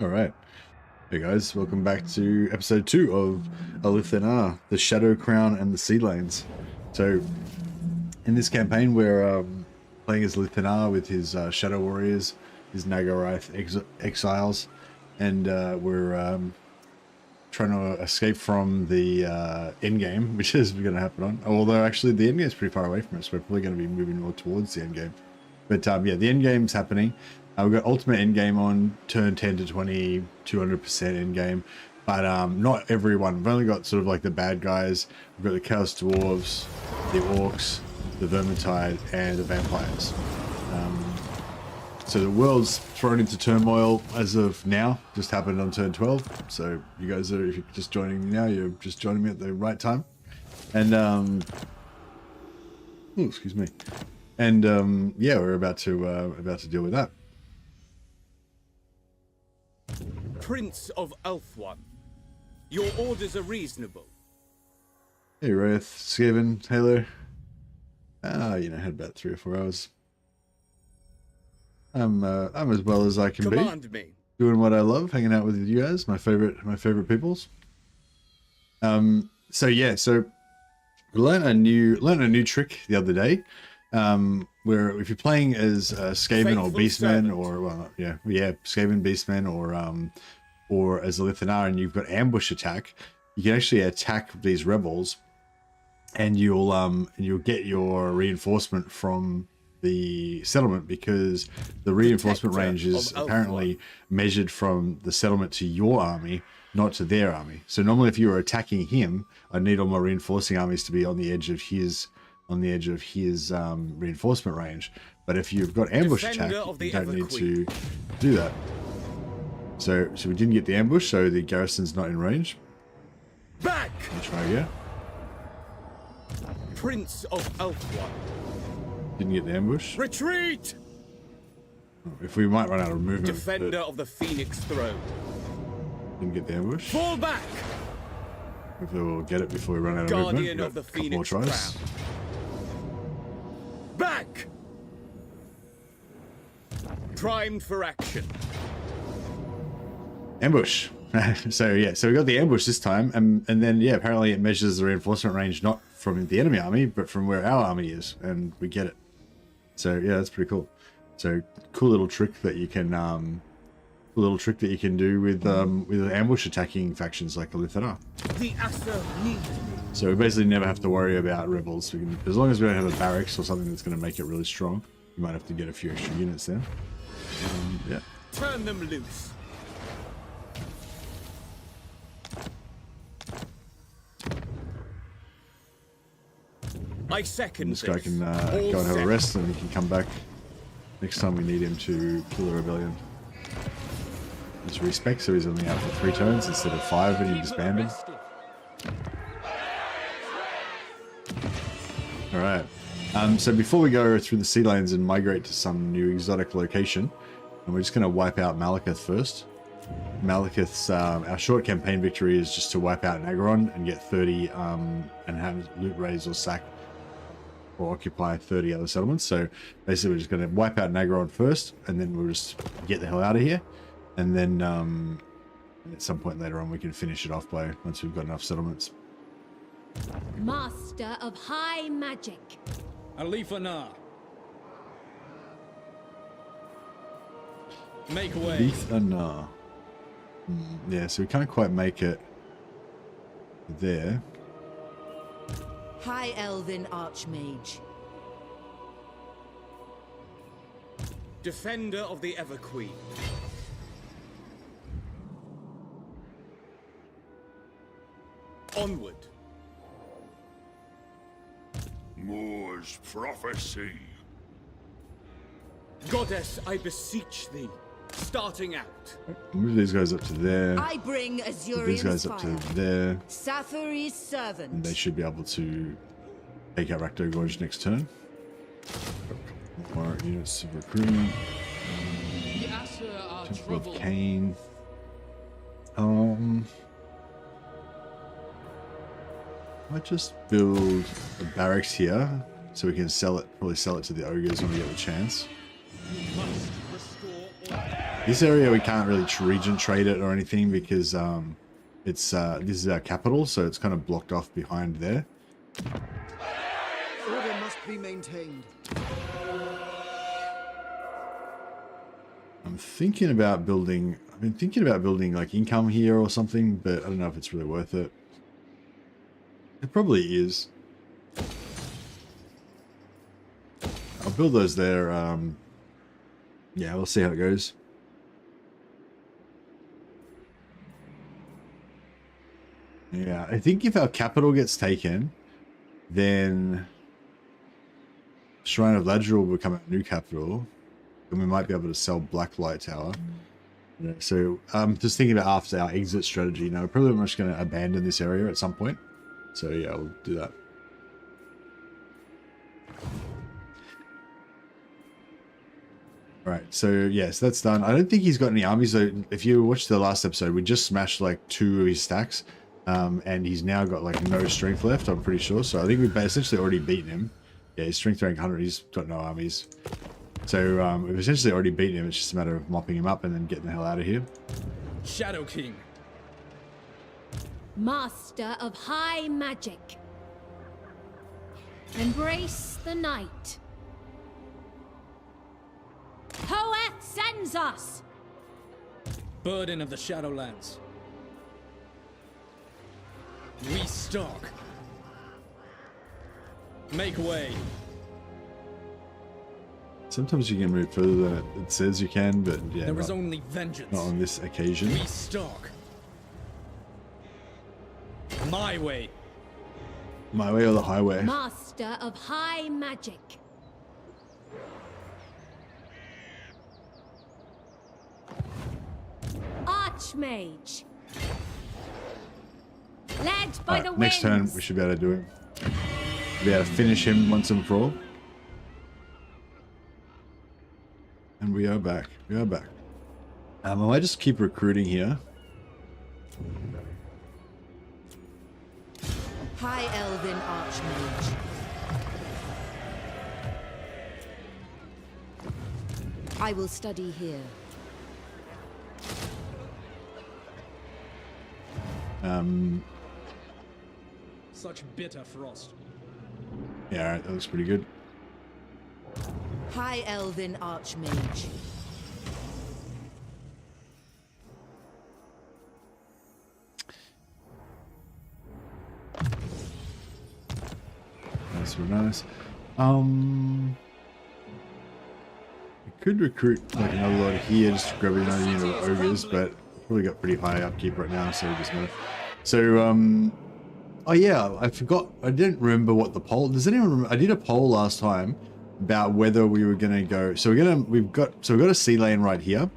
Alright. Hey guys, welcome back to episode 2 of Alithena, the Shadow Crown and the Sea Lanes. So, in this campaign we're playing as Alithena with his Shadow Warriors, his Nagaron exiles, and we're trying to escape from the endgame, which is going to happen on. Although actually the endgame is pretty far away from us, we're probably going to be moving more towards the endgame. But yeah, the endgame's happening. We've got ultimate endgame on turn 10 to 20, 200% endgame, but not everyone. We've only got sort of like the bad guys. We've got the Chaos Dwarfs, the Orcs, the Vermintide, and the Vampires. So the world's thrown into turmoil as of now. Just happened on turn 12. So you guys are, if you're just joining me now, you're just joining me at the right time. And oh, excuse me. And yeah, we're about to deal with that. Prince of Ulthuan, your orders are reasonable. Hey Wraith, Skaven, Halo. You know, had about 3 or 4 hours. I'm as well as I can Command be. Me. Doing what I love, hanging out with you guys, my favorite peoples. So yeah, so we learned a new trick the other day. Where if you're playing as Skaven or Beastmen, or well, yeah, Skaven, Beastmen, or as Alithena, and you've got ambush attack, you can actually attack these rebels, and you'll get your reinforcement from the settlement, because the reinforcement range is apparently measured from the settlement to your army, not to their army. So normally, if you were attacking him, I need all my reinforcing armies to be on the edge of his reinforcement range. But if you've got ambush attack, you don't need to do that. So we didn't get the ambush, so the garrison's not in range. Back! Let's try again. Prince of Ulthuan. Didn't get the ambush. Retreat! If we might run out of movement. Defender of the Phoenix Throne. Didn't get the ambush. Fall back! Hopefully we'll get it before we run out of movement. Guardian of the Phoenix Crown. Back! Primed for action. Ambush. So yeah, so we got the ambush this time, and then yeah, apparently it measures the reinforcement range not from the enemy army, but from where our army is, and we get it. So yeah, that's pretty cool. So cool little trick that you can do with ambush attacking factions like Alithena. The Asa need. So we basically never have to worry about rebels. We can, as long as we don't have a barracks or something that's going to make it really strong. You might have to get a few extra units there. Yeah. Turn them loose. I second this guy can go and have a rest, and he can come back next time we need him to kill the rebellion. It's respect, so he's only out for 3 turns instead of 5 when you disband him. Alright, so before we go through the sea lanes and migrate to some new exotic location, and we're just going to wipe out Malekith first. Malekith's, our short campaign victory is just to wipe out Nagaron and get 30, and have loot raise or sack or occupy 30 other settlements. So basically we're just going to wipe out Nagaron first, and then we'll just get the hell out of here. And then at some point later on we can finish it off by once we've got enough settlements. Master of High Magic. Alithena. Make way. Alithena. Yeah, so we can't quite make it there. High Elven Archmage. Defender of the Everqueen. Onward. Moore's prophecy. Goddess, I beseech thee. Starting out. Move these guys up to there. I bring Azurian These guys up to there. Sathari's servant. And they should be able to take out Rakdo Gorge next turn. More units of recruitment. Temple of Cain. Might just build a barracks here so we can sell it. Probably sell it to the ogres when we get the chance. This area we can't really region trade it or anything because this is our capital, so it's kind of blocked off behind there. Order must be maintained. I'm thinking about building. I've been thinking about building like income here or something, but I don't know if it's really worth it. It probably is. I'll build those there. Yeah, we'll see how it goes. Yeah, I think if our capital gets taken, then Shrine of Ladra will become a new capital, and we might be able to sell Blacklight Tower. Yeah, so just thinking about after our exit strategy. Now, we're probably just going to abandon this area at some point. So yeah, we'll do that. Alright, so yes, that's done. I don't think he's got any armies. So if you watched the last episode, we just smashed like 2 of his stacks. And he's now got like no strength left, I'm pretty sure. So I think we've essentially already beaten him. Yeah, his strength rank 100, he's got no armies. So we've essentially already beaten him. It's just a matter of mopping him up and then getting the hell out of here. Shadow King. Master of high magic. Embrace the night. Hoeth sends us. Burden of the Shadowlands. Restock. Make way. Sometimes you can move further than it says you can, but yeah, There is only vengeance. not on this occasion. Restock. My way. My way or the highway? Master of high magic. Archmage. Led by the winds. Next turn, we should be able to do it. Be able to finish him once and for all. And we are back. We are back. I might just keep recruiting here. High Elven Archmage. I will study here. Such bitter frost. Yeah, alright, that looks pretty good. High Elven Archmage. That's real nice. We could recruit like another lot here just to grab another unit of ogres, but probably got pretty high upkeep right now, so it doesn't matter. So, oh yeah, I forgot. I didn't remember what the poll. Does anyone remember? I did a poll last time about whether we were gonna go. So we've got a sea lane right here,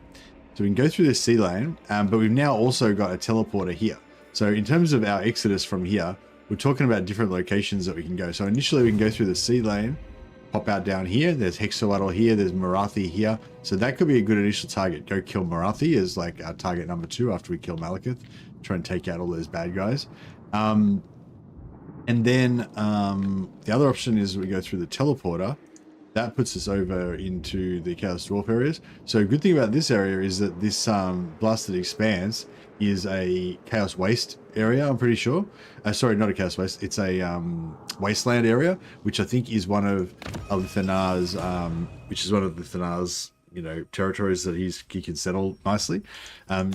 so we can go through this sea lane. But we've now also got a teleporter here. So in terms of our exodus from here, we're talking about different locations that we can go. So initially we can go through the sea lane, pop out down here. There's Hexawaddle here. There's Marathi here. So that could be a good initial target. Go kill Marathi as like our target number 2 after we kill Malekith. Try and take out all those bad guys. And then the other option is we go through the teleporter. That puts us over into the Chaos Dwarf areas. So a good thing about this area is that this Blasted Expanse is a Chaos Waste area, I'm pretty sure. Sorry, not a Chaos Waste. It's a Wasteland area, which I think is one of Lithanar's, you know, territories that he can settle nicely.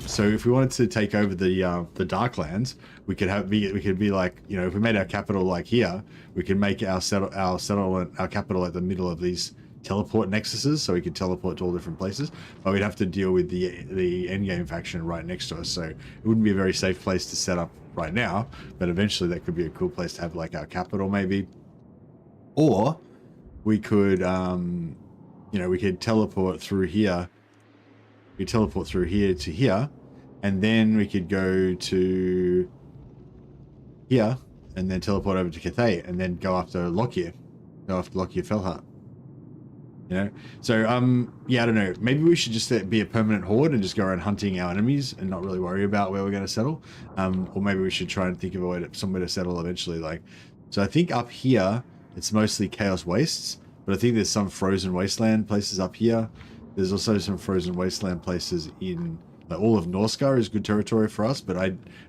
So if we wanted to take over the Darklands, we could be like, you know, if we made our capital like here, we could make our capital at the middle of these teleport nexuses, so we could teleport to all different places. But we'd have to deal with the endgame faction right next to us, so it wouldn't be a very safe place to set up right now. But eventually, that could be a cool place to have like our capital, maybe. Or we could, you know, we could teleport through here. We could teleport through here to here, and then we could go to here, and then teleport over to Cathay, and then go after Lockyer. Go after Lockyer Felhart. You know? So, yeah, I don't know. Maybe we should just be a permanent horde and just go around hunting our enemies and not really worry about where we're going to settle. Or maybe we should try and think of a way to, somewhere to settle eventually. Like, so I think up here, it's mostly Chaos Wastes. But I think there's some frozen wasteland places up here. There's also some frozen wasteland places in like, all of Norscar is good territory for us, but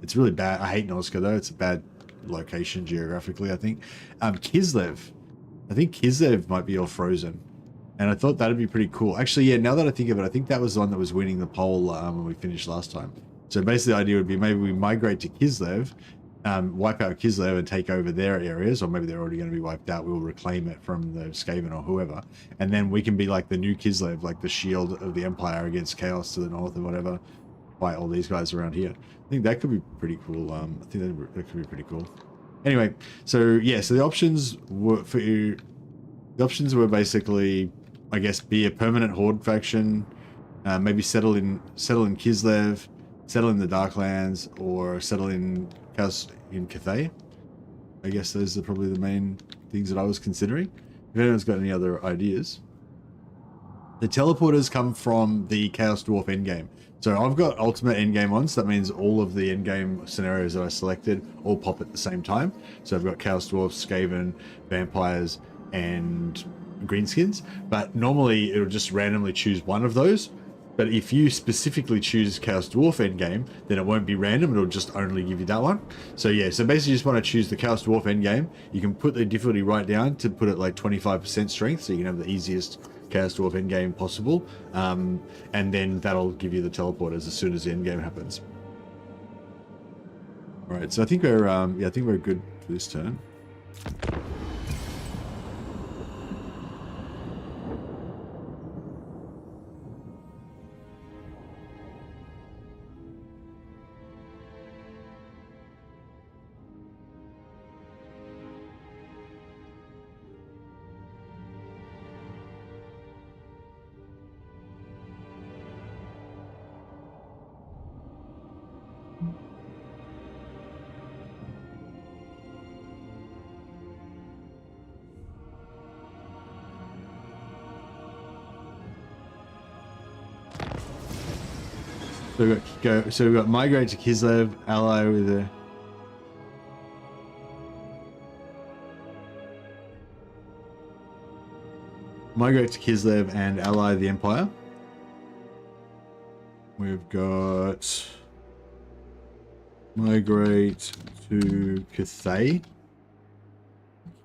it's really bad. I hate Norscar though. It's a bad location geographically, I think. Kislev. I think Kislev might be all frozen. And I thought that'd be pretty cool. Actually, yeah, now that I think of it, I think that was the one that was winning the poll when we finished last time. So basically the idea would be maybe we migrate to Kislev, wipe out Kislev and take over their areas, or maybe they're already going to be wiped out. We'll reclaim it from the Skaven or whoever. And then we can be like the new Kislev, like the shield of the Empire against Chaos to the north and whatever. Fight all these guys around here. I think that could be pretty cool. I think that could be pretty cool. Anyway, so yeah, so the options were for you. The options were basically, I guess, be a permanent horde faction, maybe settle in Kislev, settle in the Darklands, or settle in Chaos in Cathay. I guess those are probably the main things that I was considering. If anyone's got any other ideas. The teleporters come from the Chaos Dwarf endgame. So I've got ultimate endgame on, so that means all of the endgame scenarios that I selected all pop at the same time. So I've got Chaos Dwarfs, Skaven, Vampires, and Greenskins. But normally it'll just randomly choose one of those. But if you specifically choose Chaos Dwarf endgame, then it won't be random, it'll just only give you that one. So yeah, so basically you just want to choose the Chaos Dwarf endgame. You can put the difficulty right down to put it like 25% strength, so you can have the easiest Chaos Dwarf endgame possible, and then that'll give you the teleporters as soon as the endgame happens. All right, so I think we're yeah, I think we're good for this turn. So we've got migrate to Kislev, ally with a migrate to Kislev and ally the Empire. We've got migrate to Cathay,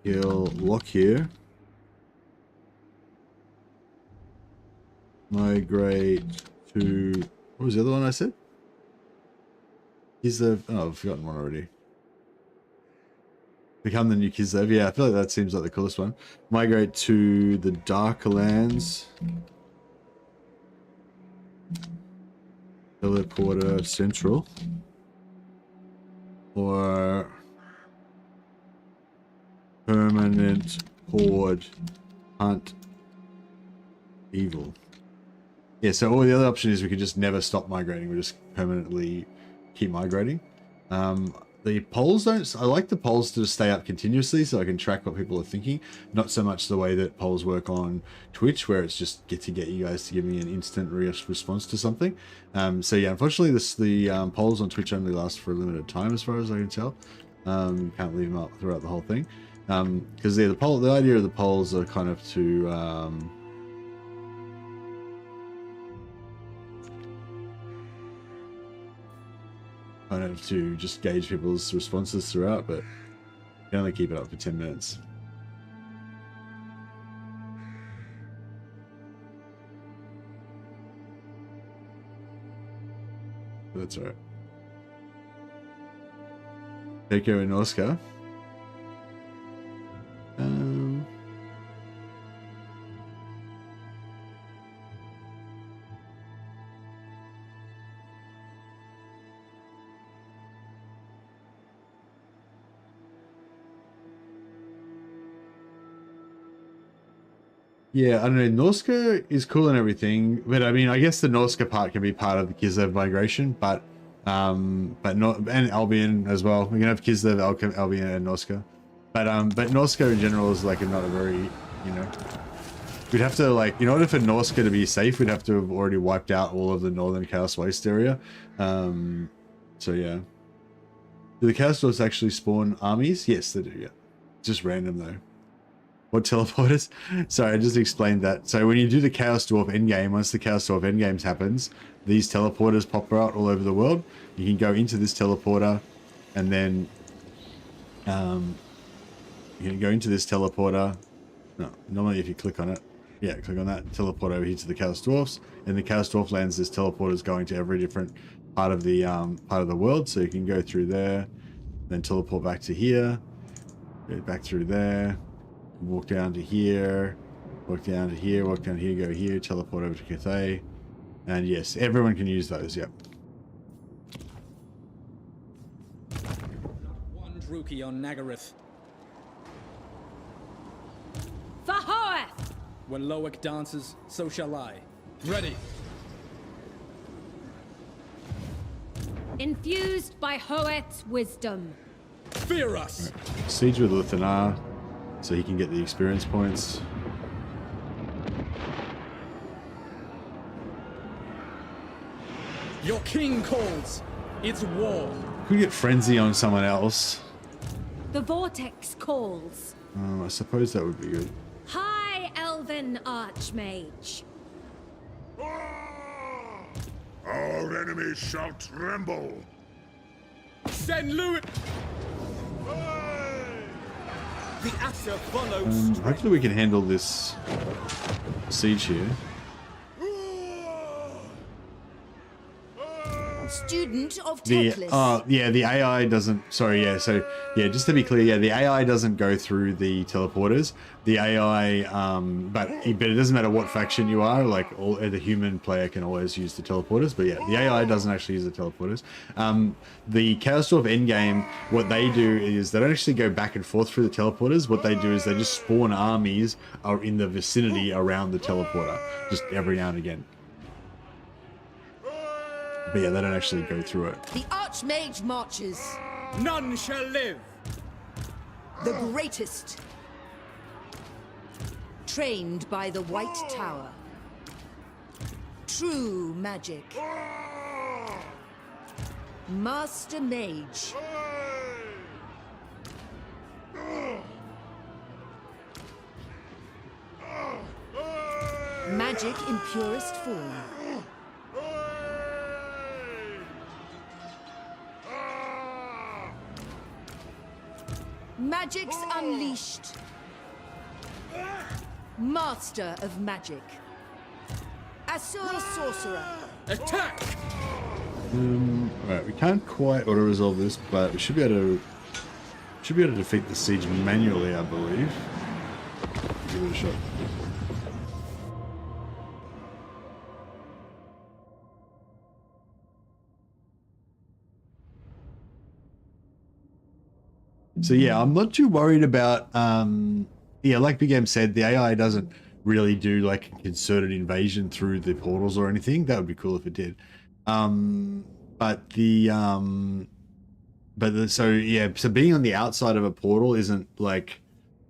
kill Lockyer, migrate to, what was the other one I said? Kislev, oh, I've forgotten one already. Become the new Kislev. Yeah, I feel like that seems like the coolest one. Migrate to the Darklands. Teleporter Central. Or permanent horde hunt evil. Yeah, so all the other option is we could just never stop migrating. We just permanently keep migrating. The polls don't... I like the polls to just stay up continuously so I can track what people are thinking. Not so much the way that polls work on Twitch, where it's just to get you guys to give me an instant response to something. So yeah, unfortunately the polls on Twitch only last for a limited time as far as I can tell. Can't leave them up throughout the whole thing. Because yeah, the idea of the polls are kind of to... kind of to just gauge people's responses throughout, but you can only keep it up for 10 minutes. That's right. Take care of Norska. Yeah, I don't know. Norska is cool and everything, but I mean, I guess the Norska part can be part of the Kislev migration, but not, and Albion as well. We can have Kislev, Albion, and Norska, but Norska in general is like not a very, you know, we'd have to like, in order for Norska to be safe, we'd have to have already wiped out all of the northern Chaos Waste area. So yeah, do the Chaos Dwarfs actually spawn armies? Yes, they do. Yeah, just random though. What teleporters? Sorry, I just explained that. So when you do the Chaos Dwarf endgame, once the Chaos Dwarf endgames happens, these teleporters pop out all over the world. You can go into this teleporter, and then you can go into this teleporter. No, normally if you click on it, yeah, click on that, teleport over here to the Chaos Dwarfs. In the Chaos Dwarf lands, this teleporter is going to every different part of the world. So you can go through there, then teleport back to here, go back through there. Walk down to here, walk down to here, walk down here, go here, teleport over to Cathay. And yes, everyone can use those, yep. One Druchi on Nagaron. For Hoeth! When Loic dances, so shall I. Ready. Infused by Hoeth's wisdom. Fear us! Right. Siege with Lithanar, so he can get the experience points. Your king calls. It's war. Could get Frenzy on someone else. The vortex calls. I suppose that would be good. High Elven Archmage. Our enemies shall tremble. Send Louis. The Asher follows. Hopefully we can handle this siege here. Student of The Teclis. yeah, the AI doesn't. Sorry, yeah. So yeah, just to be clear, yeah, the AI doesn't go through the teleporters. The AI, but it doesn't matter what faction you are. Like the human player can always use the teleporters. But yeah, the AI doesn't actually use the teleporters. The Chaos Dwarf endgame, what they do is they don't actually go back and forth through the teleporters. What they do is they just spawn armies are in the vicinity around the teleporter, just every now and again. But yeah, they don't actually go through it. The Archmage marches. None shall live. The greatest. Trained by the White Tower. True magic. Master Mage. Magic in purest form. Magic's unleashed. Master of magic. Asura sorcerer. Attack! Alright, we can't quite auto-resolve this, but we should be able to defeat the siege manually, I believe. Give it a shot. So yeah, I'm not too worried about, yeah, like Big M said, the AI doesn't really do like a concerted invasion through the portals or anything. That would be cool if it did. So being on the outside of a portal isn't like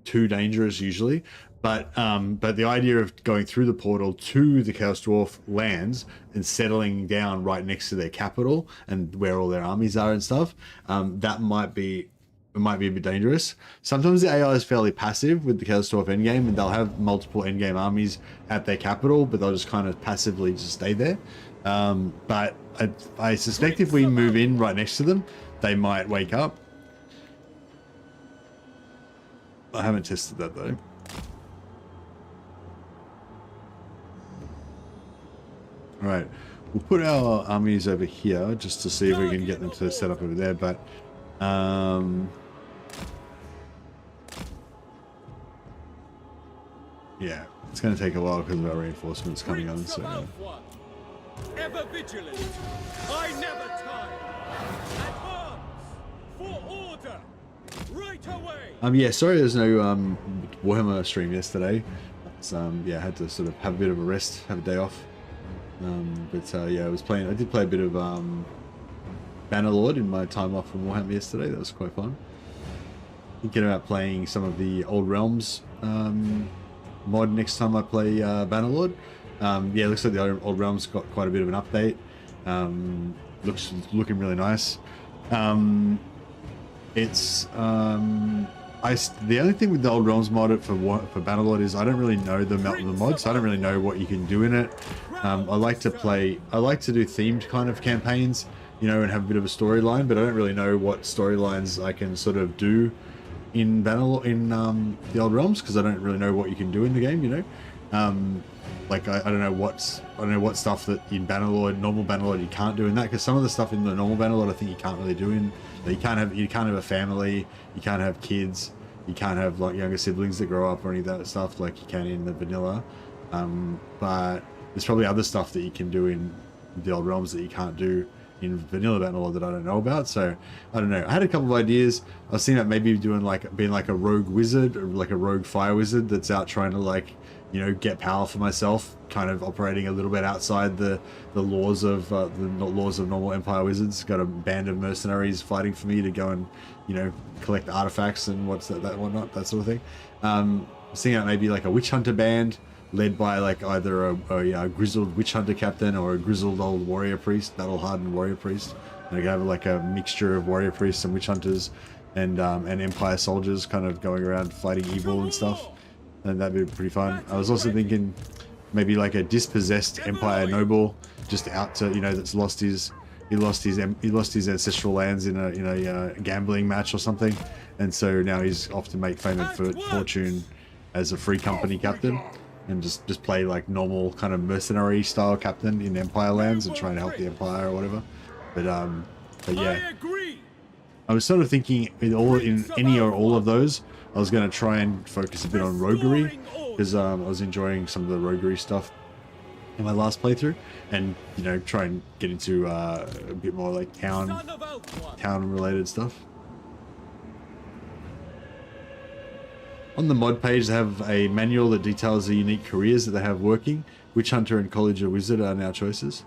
too dangerous usually. But the idea of going through the portal to the Chaos Dwarf lands and settling down right next to their capital and where all their armies are and stuff, that might be a bit dangerous. Sometimes the AI is fairly passive with the Chaos Dwarf endgame, and they'll have multiple endgame armies at their capital, but they'll just kind of passively just stay there. But I suspect if we move in right next to them, they might wake up. I haven't tested that though. All right, we'll put our armies over here just to see if we can get them to set up over there, but yeah, it's going to take a while because of our reinforcements coming on. So Ever vigilant, I never tire. Advance for order, right away. yeah, sorry there's no Warhammer stream yesterday. It's, yeah, I had to sort of have a bit of a rest, have a day off. Yeah, I did play a bit of Bannerlord in my time off from Warhammer yesterday. That was quite fun. Thinking about playing some of the Old Realms mod next time I play Bannerlord. Yeah, it looks like the Old Realms got quite a bit of an update. Looking really nice. It's the only thing with the Old Realms mod for Bannerlord is I don't really know the mod, so I don't really know what you can do in it. I like to do themed kind of campaigns, you know, and have a bit of a storyline, but I don't really know what storylines I can sort of do in Bannerlord, in the Old Realms, because I don't really know what you can do in the game, you know. Like I don't know what stuff that in Bannerlord, normal Bannerlord, you can't do in that, because some of the stuff in the normal Bannerlord I think you can't really do in. You can't have a family, you can't have kids, you can't have like younger siblings that grow up or any of that stuff like you can in the vanilla. But there's probably other stuff that you can do in the Old Realms that you can't do in vanilla Bannerlord that I don't know about. So I don't know. I had a couple of ideas. I was thinking about maybe being like a rogue wizard, or like a rogue fire wizard that's out trying to, like, you know, get power for myself, kind of operating a little bit outside the laws of normal Empire wizards. Got a band of mercenaries fighting for me to go and, you know, collect artifacts and whatnot, that sort of thing. Seeing out maybe like a witch hunter band led by like either a grizzled witch hunter captain or a grizzled old warrior priest, battle hardened warrior priest. And I could have like a mixture of warrior priests and witch hunters and Empire soldiers kind of going around fighting evil and stuff. And that'd be pretty fun. I was also thinking maybe like a dispossessed Empire noble, just out to, you know, that's lost his ancestral lands in a gambling match or something, and so now he's off to make fame and fortune as a free company captain, and just play like normal kind of mercenary style captain in Empire lands and try to help the Empire or whatever. But yeah, I was sort of thinking in any or all of those, I was going to try and focus a bit on roguery, because I was enjoying some of the roguery stuff in my last playthrough, and, you know, try and get into a bit more like town related stuff. On the mod page, they have a manual that details the unique careers that they have working. Witch Hunter and College of Wizard are now choices.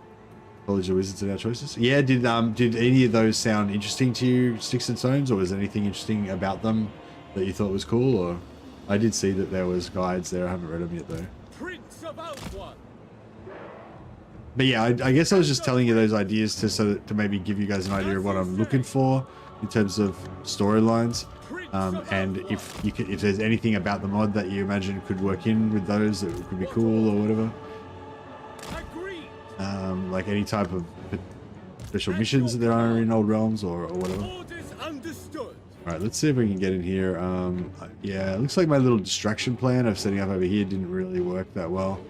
College of Wizards are now choices. Yeah, did any of those sound interesting to you, Sticks and Stones, or was there anything interesting about them that you thought was cool? Or I did see that there was guides there. I haven't read them yet though. Prince of Outward. But yeah, I guess I was just telling you those ideas to maybe give you guys an idea of what I'm looking for in terms of storylines, and if there's anything about the mod that you imagine could work in with those that could be cool or whatever. Like any type of special missions that there are in Old Realms or whatever. Alright, let's see if we can get in here. Yeah, it looks like my little distraction plan of setting up over here didn't really work that well.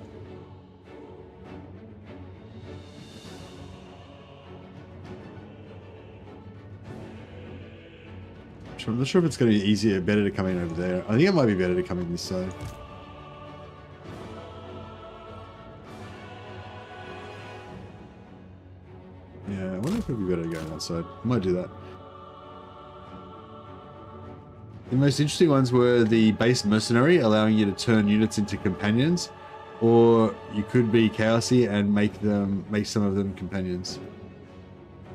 I'm not sure if it's going to be better to come in over there. I think it might be better to come in this side. Yeah, I wonder if it would be better to go on that side. I might do that. The most interesting ones were the base Mercenary, allowing you to turn units into companions, or you could be Chaosy and make some of them companions.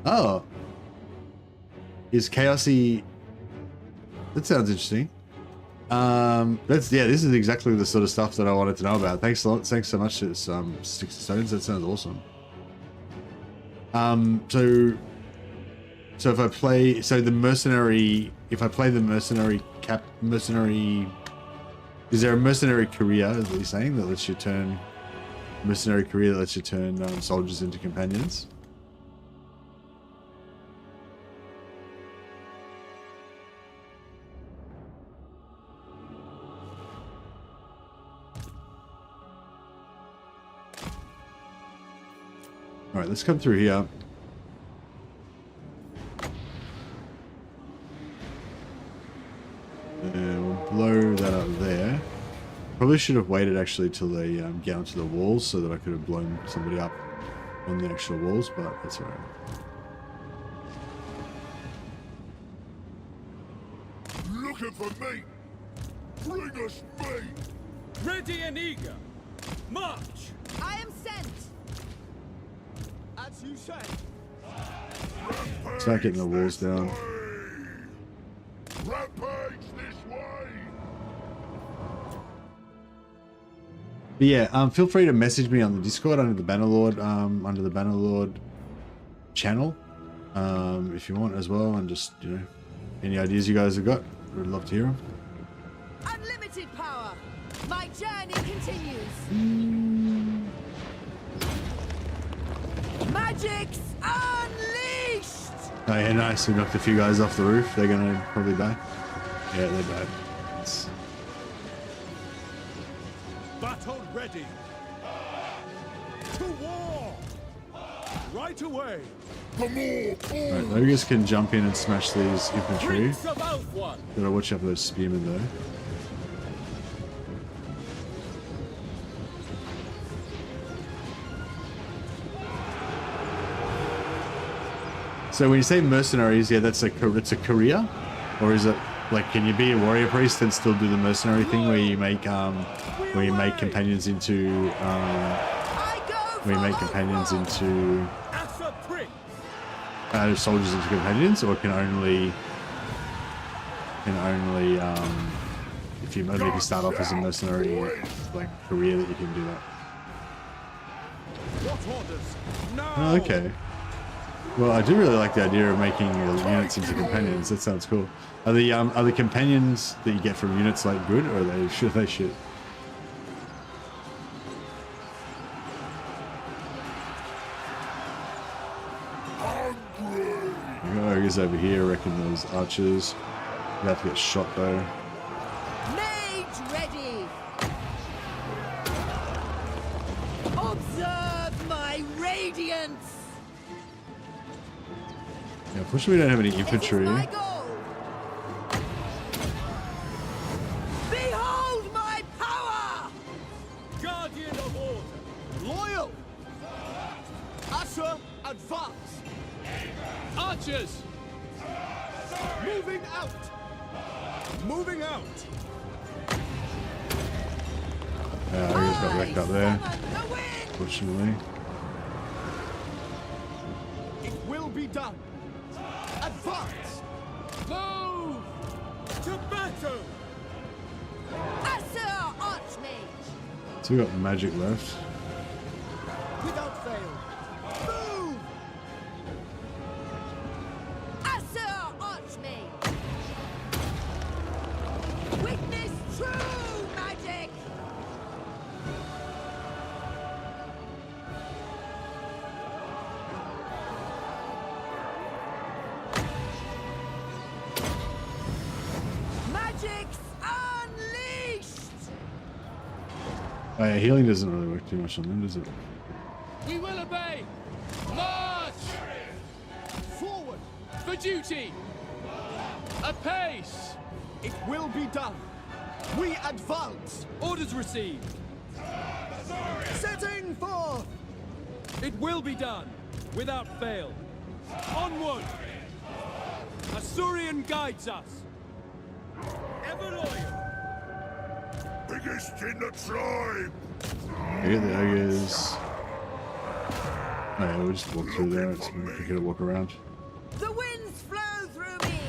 Oh, is Chaosy? That sounds interesting. This is exactly the sort of stuff that I wanted to know about. Thanks a lot. Thanks so much to Sticks and Stones. That sounds awesome. So if I play, the mercenary, if I play the mercenary, is there a mercenary career, is what you're saying, that lets you turn, soldiers into companions? Alright, let's come through here. And we'll blow that up there. Probably should have waited actually till they get onto the walls so that I could have blown somebody up on the actual walls, but that's alright. Looking for me! Bring us me! Ready and eager! March! I am sent! As you say. Start getting the walls down. Rampage this way! But yeah, feel free to message me on the Discord under the Bannerlord, channel, if you want as well, and just, you know, any ideas you guys have got, we'd love to hear them. Unlimited power. My journey continues. Magic's unleashed. Oh yeah, nice. We knocked a few guys off the roof. They're gonna probably die. Yeah, they died. Nice. Battle ready. To war. Right away. Right, Ogres can jump in and smash these infantry. Prince of Alpha. Gotta watch out for those spearmen though. So when you say mercenaries, yeah, it's a career, or is it like, can you be a warrior priest and still do the mercenary thing where you make companions into Asa Prince. soldiers into companions, or can only if you start off as a mercenary like career that you can do that. What orders? Now. Oh, okay. Well, I do really like the idea of making units into companions. That sounds cool. Are the companions that you get from units like good, or are they shit? Ogres over here, I reckon those archers. You have to get shot though. Mage ready. Observe my radiance. Yeah, unfortunately we don't have any infantry. It is my goal. Behold my power. Guardian of order. Loyal. Asher, advance. Archers. Moving out. Moving out. Ogres got wrecked up there, Summon the wind. fortunately. It will be done. Advance. Move. To battle. Asher Archmage. So we got magic left. Without fail. Move. Asher Archmage. Witness true magic. Magic's unleashed. Oh yeah, healing doesn't really work too much on them, does it? We will obey. March. Forward. For duty. Apace. It will be done. We advance. Orders received. Setting forth. It will be done, without fail. Onward. Asurian guides us. Ever loyal. Biggest in the tribe. I get the ogres. Oh yeah, we'll just walk through there. It's quicker to walk around. The winds flow through me.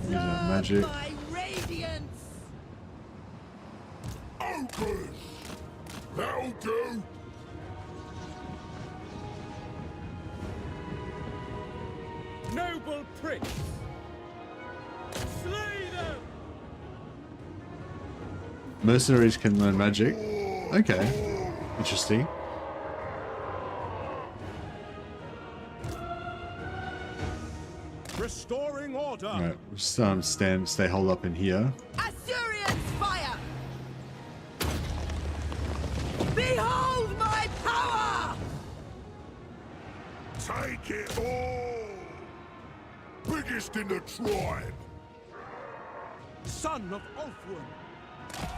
Using our Observe magic. my radiance. Ogres. That'll do. Noble prince. Slay them. Mercenaries can learn magic. Okay, interesting. Restoring order. Alright, we'll just stay holed up in here. Assyrians fire. Behold my power. Take it all. Biggest in the tribe. Son of Ulfwyn.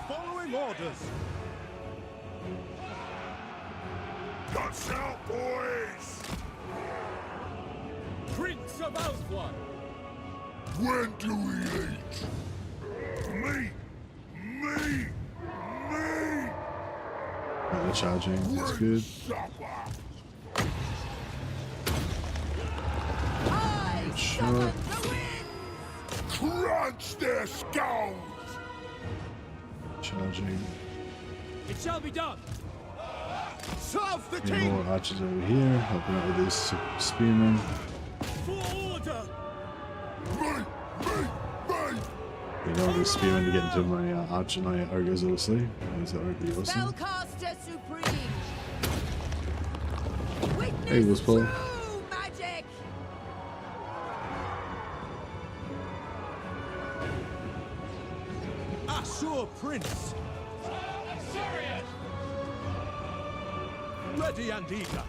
Following orders. Guts out, boys. Prince of Alpha. When do we eat? Me. Me. Me. Right, they're charging. That's good. Supper. I Shot. summon the wind. Crunch their skulls. Charging. It shall be done. Serve the Any king. more archers over here, helping out with these spearmen. For order. Me. Me. Me. don't want to spearmen to get into my archer, my ogres, obviously. That would be awesome. Spellcaster Supreme. Witness Hey, Wolfspaw. true magic. Assure Prince. Ready and eager.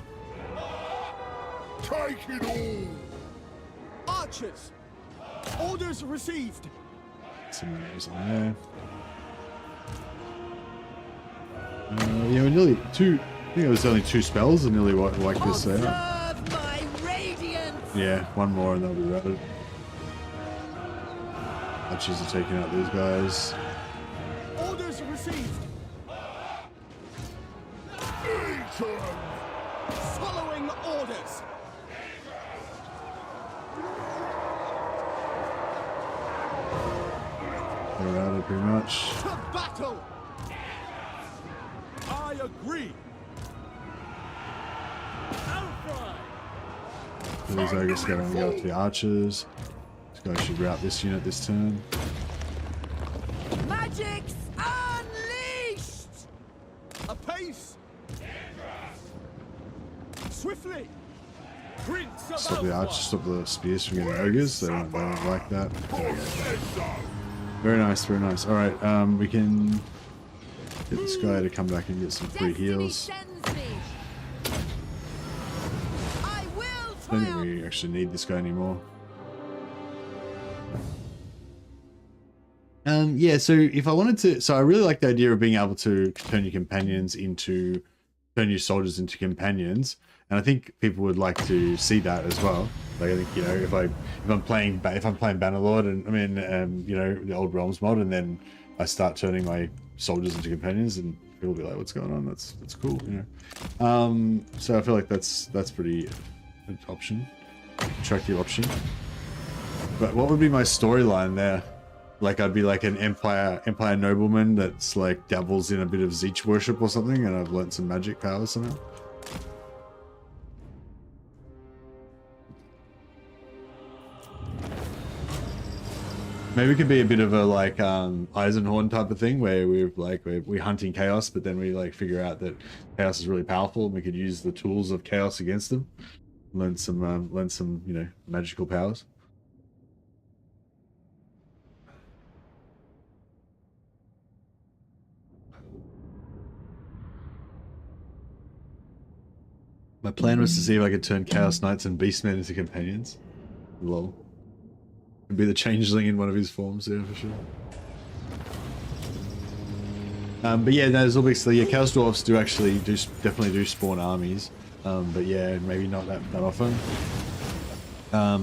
Take it all! Archers. Orders received. Some names on there. Yeah, we're nearly two. I think it was only 2 spells and nearly wiped this out. Observe my radiance. Yeah, 1 more and they'll be routed. Archers are taking out these guys. Orders received. Eaten! Following orders. They're routed pretty much. To battle. I agree. So these ogres go and go up to the archers. This guy should rout this unit this turn. Magic's unleashed. Apace. Swiftly. Prince of Stop the Alpha. archers, stop the spears from getting ogres. They don't like that. Very nice, very nice. Alright, we can get this guy to come back and get some free Destiny heals. sends me. I will I don't think triumph. we actually need this guy anymore. Yeah, so if I wanted to, so I really like the idea of being able to turn your companions into, turn your soldiers into companions, and I think people would like to see that as well. Like I think, you know, if I'm playing Bannerlord, and I mean, you know, the old Realms mod, and then I start turning my soldiers into companions, and people will be like, "What's going on? That's cool," you know. So I feel like that's pretty an option, attractive option. But what would be my storyline there? Like I'd be like an empire nobleman that's like dabbles in a bit of Zeech worship or something, and I've learnt some magic powers somehow. Maybe it could be a bit of a like Eisenhorn type of thing where we're hunting chaos, but then we like figure out that chaos is really powerful and we could use the tools of chaos against them. Learn some you know, magical powers. My plan was to see if I could turn Chaos Knights and Beastmen into companions. Lol. Could be the changeling in one of his forms, yeah, for sure. But yeah, there's obviously, yeah, Chaos Dwarfs definitely do spawn armies. But yeah, maybe not that often. I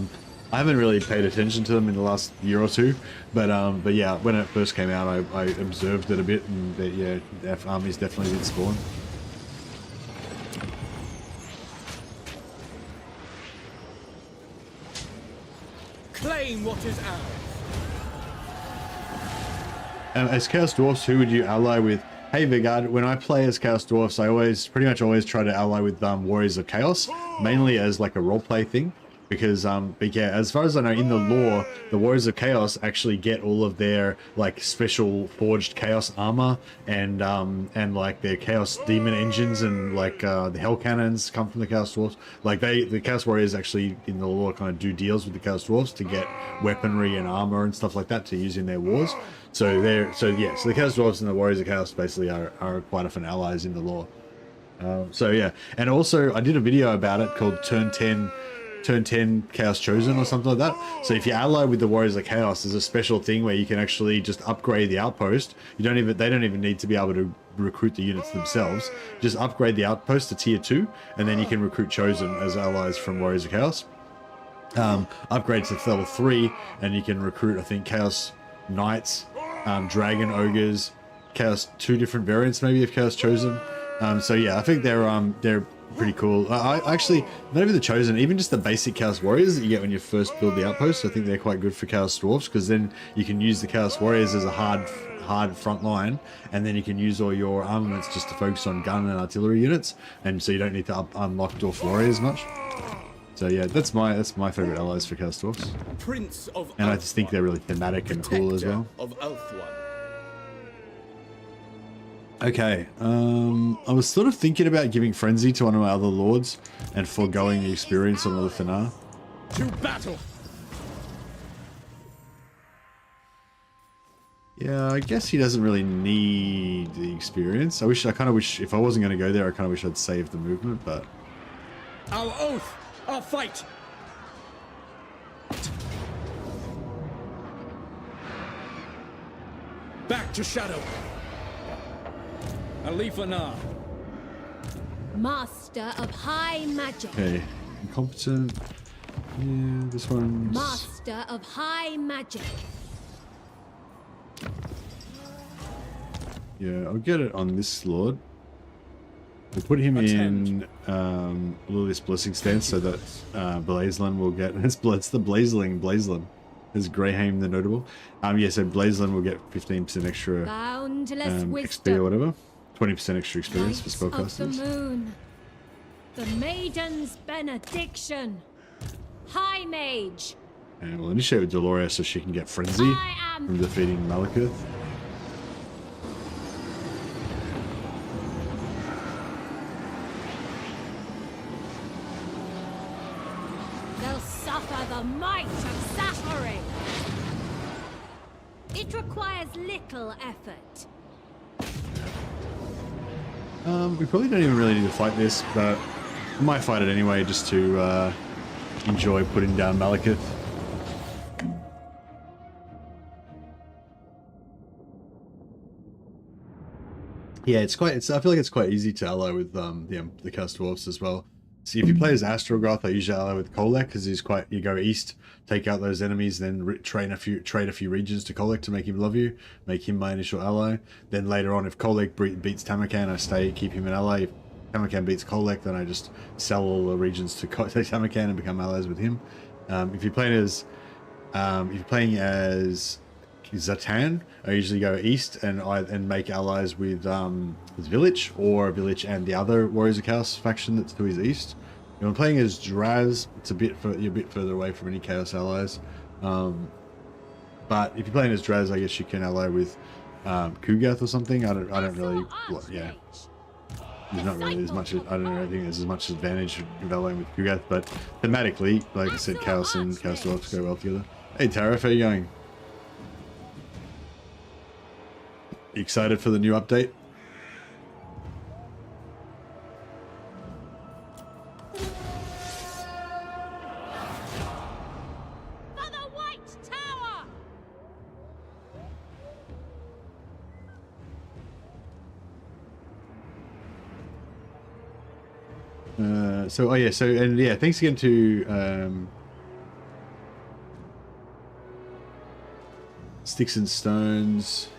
haven't really paid attention to them in the last year or two, but yeah, when it first came out, I observed it a bit, and yeah, armies definitely did spawn. Claim what is ours. As Chaos Dwarfs, who would you ally with? Hey Vigard, when I play as Chaos Dwarfs, I pretty much always try to ally with Warriors of Chaos, mainly as like a roleplay thing. Because but yeah, as far as I know, in the lore, the Warriors of Chaos actually get all of their like special forged Chaos armor and like their Chaos demon engines, and like the Hell cannons come from the Chaos Dwarfs. Like the Chaos Warriors actually in the lore kind of do deals with the Chaos Dwarfs to get weaponry and armor and stuff like that to use in their wars. So the Chaos Dwarfs and the Warriors of Chaos basically are quite often allies in the lore. So yeah, and also I did a video about it called Turn 10 Chaos Chosen or something like that. So if you ally with the Warriors of Chaos, there's a special thing where you can actually just upgrade the outpost. They don't even need to be able to recruit the units themselves. Just upgrade the outpost to tier 2, and then you can recruit Chosen as allies from Warriors of Chaos. Upgrade to level 3, and you can recruit, I think, Chaos Knights, Dragon Ogres, Chaos, 2 different variants maybe of Chaos Chosen. So yeah, I think they're pretty cool. I actually, not even the Chosen, even just the basic Chaos Warriors that you get when you first build the outpost, I think they're quite good for Chaos Dwarfs, because then you can use the Chaos Warriors as a hard front line, and then you can use all your armaments just to focus on gun and artillery units, and so you don't need to unlock Dwarf Warriors much. So yeah, that's my favorite allies for Chaos Dwarfs. Prince of And I just think they're really thematic and cool as well. Of Elfwan. Okay, I was sort of thinking about giving Frenzy to one of my other lords and foregoing the experience on Lithana. To battle! Yeah, I guess he doesn't really need the experience. I kind of wish, if I wasn't going to go there, I kind of wish I'd saved the movement, but... Our oath! Our fight! Back to Shadow! Alifana! Master of high magic. Okay, incompetent. Yeah, this one's... Master of high magic. Yeah, I'll get it on this lord. We'll put him in Lilius Blessing stance so that Blazeland will get... It's the Blazeling. There's Greyhaim the Notable. Yeah, so Blazeland will get 15% extra Boundless XP or wisdom. whatever. 20% extra experience for Light of the spellcasters. moon. The maiden's benediction. High mage. And we'll initiate with Doloria so she can get Frenzy I am from defeating Malekith. They'll suffer the might of Zachary. It requires little effort. We probably don't even really need to fight this, but we might fight it anyway just to enjoy putting down Malekith. Yeah, I feel like it's quite easy to ally with the Chaos Dwarfs as well. See, if you play as Astrogoth, I usually ally with Kolek because you go east, take out those enemies, then trade a few regions to Kolek to make him love you, make him my initial ally. Then later on, if Kolek beats Tamakan, I keep him an ally. If Tamakan beats Kolek, then I just sell all the regions to Tamakan and become allies with him. If you're playing as Zatan, I usually go east and make allies with his village or village and the other Warriors of Chaos faction that's to his east. When I'm playing as Draz, you're a bit further away from any Chaos allies. But if you're playing as Draz, I guess you can ally with Kugath or something. I don't really, yeah. There's not really as much. I don't really think there's as much advantage of allying with Kugath, but thematically, like I said, Chaos and Chaos Dwarfs go well together. Hey Tara, how are you going? You excited for the new update? For the White Tower. Thanks again to Sticks and Stones.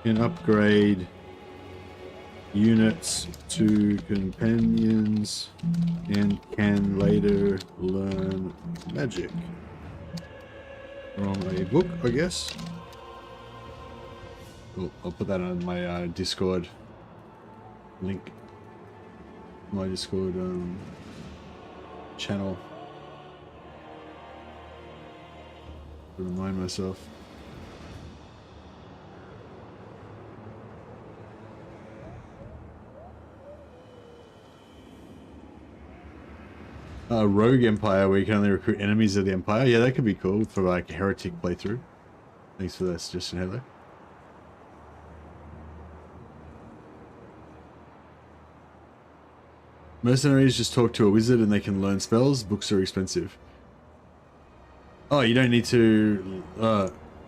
Can upgrade units to companions and can later learn magic from a book, I guess. Cool. I'll put that on my Discord link, my Discord channel to remind myself. Rogue Empire, where you can only recruit enemies of the Empire. Yeah, that could be cool for like a heretic playthrough. Thanks for that suggestion, Halo. Mercenaries just talk to a wizard and they can learn spells. Books are expensive. Oh, you don't need to.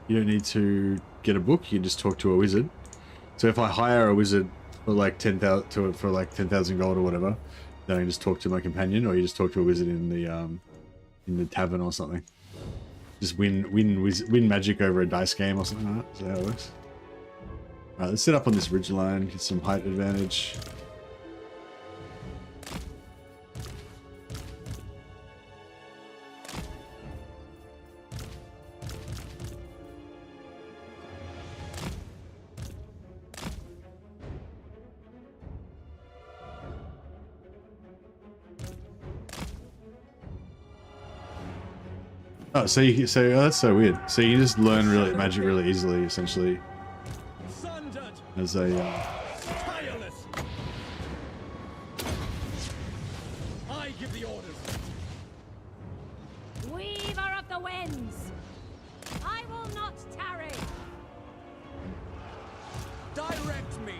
You don't need to get a book. You can just talk to a wizard. So if I hire a wizard for like 10,000 gold or whatever, then I can just talk to my companion, or you just talk to a wizard in the tavern or something. Just win magic over a dice game or something like that. Is that how it works? Alright, let's set up on this ridge line, get some height advantage. Oh, so that's so weird. So you just learn really magic really easily, essentially, Sundered. as a. Tireless. I give the orders. Weaver of the winds, I will not tarry. Direct me.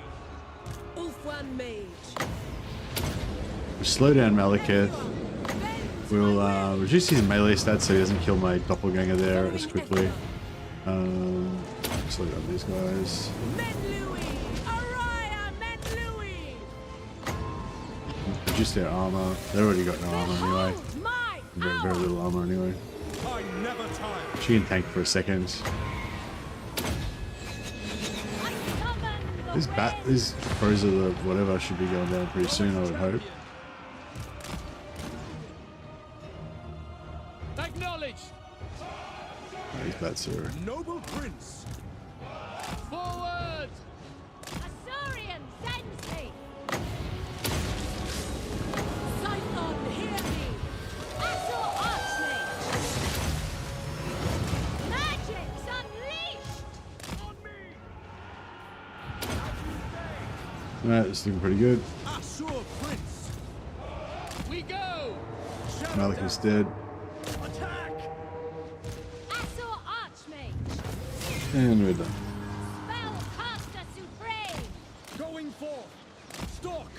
Ulfwan Mage. Slow down Malekith. We'll reduce his melee stats so he doesn't kill my doppelganger there as quickly. Slow down these guys. Menlui. Araya Menlui. Reduce their armor. They already got no armor anyway. Behold my Very, very hour. little armor anyway. I never tire. She can tank for a second. I summon the These pros of the whatever should be going down pretty soon, I would hope. Acknowledged. These bats are. Noble prince. Forward. Asaurian sends me. Scython, hear me. Assault Archmage. Magic's unleashed. On me. Alright, it's looking pretty good. Assur prince. We go. Malekith's dead. Attack. Assault Archmage. And we're done. Spellcaster Supreme. Going forth. Stalk.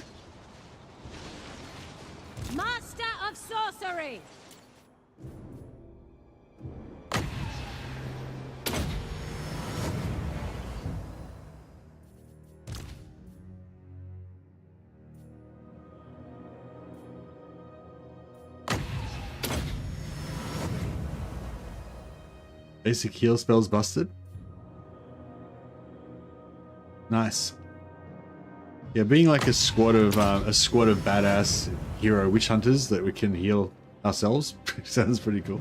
Master of Sorcery. Basic heal spells busted. Nice. Yeah, being like a squad of badass hero witch hunters that we can heal ourselves sounds pretty cool.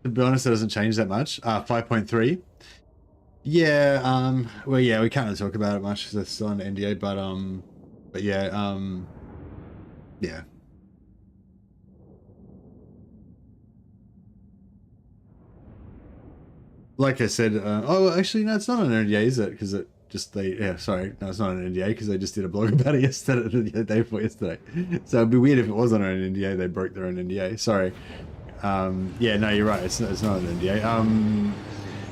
To be honest, that doesn't change that much. 5.3. Yeah, well, yeah, we can't really talk about it much because it's still on NDA, but yeah, yeah. Like I said, oh, well, actually, no, it's not on NDA, is it? Because it just, yeah, sorry, no, it's not on NDA because they just did a blog about it yesterday, the day before yesterday. So it'd be weird if it was on an NDA, they broke their own NDA, sorry. Yeah, no, you're right, it's not an NDA.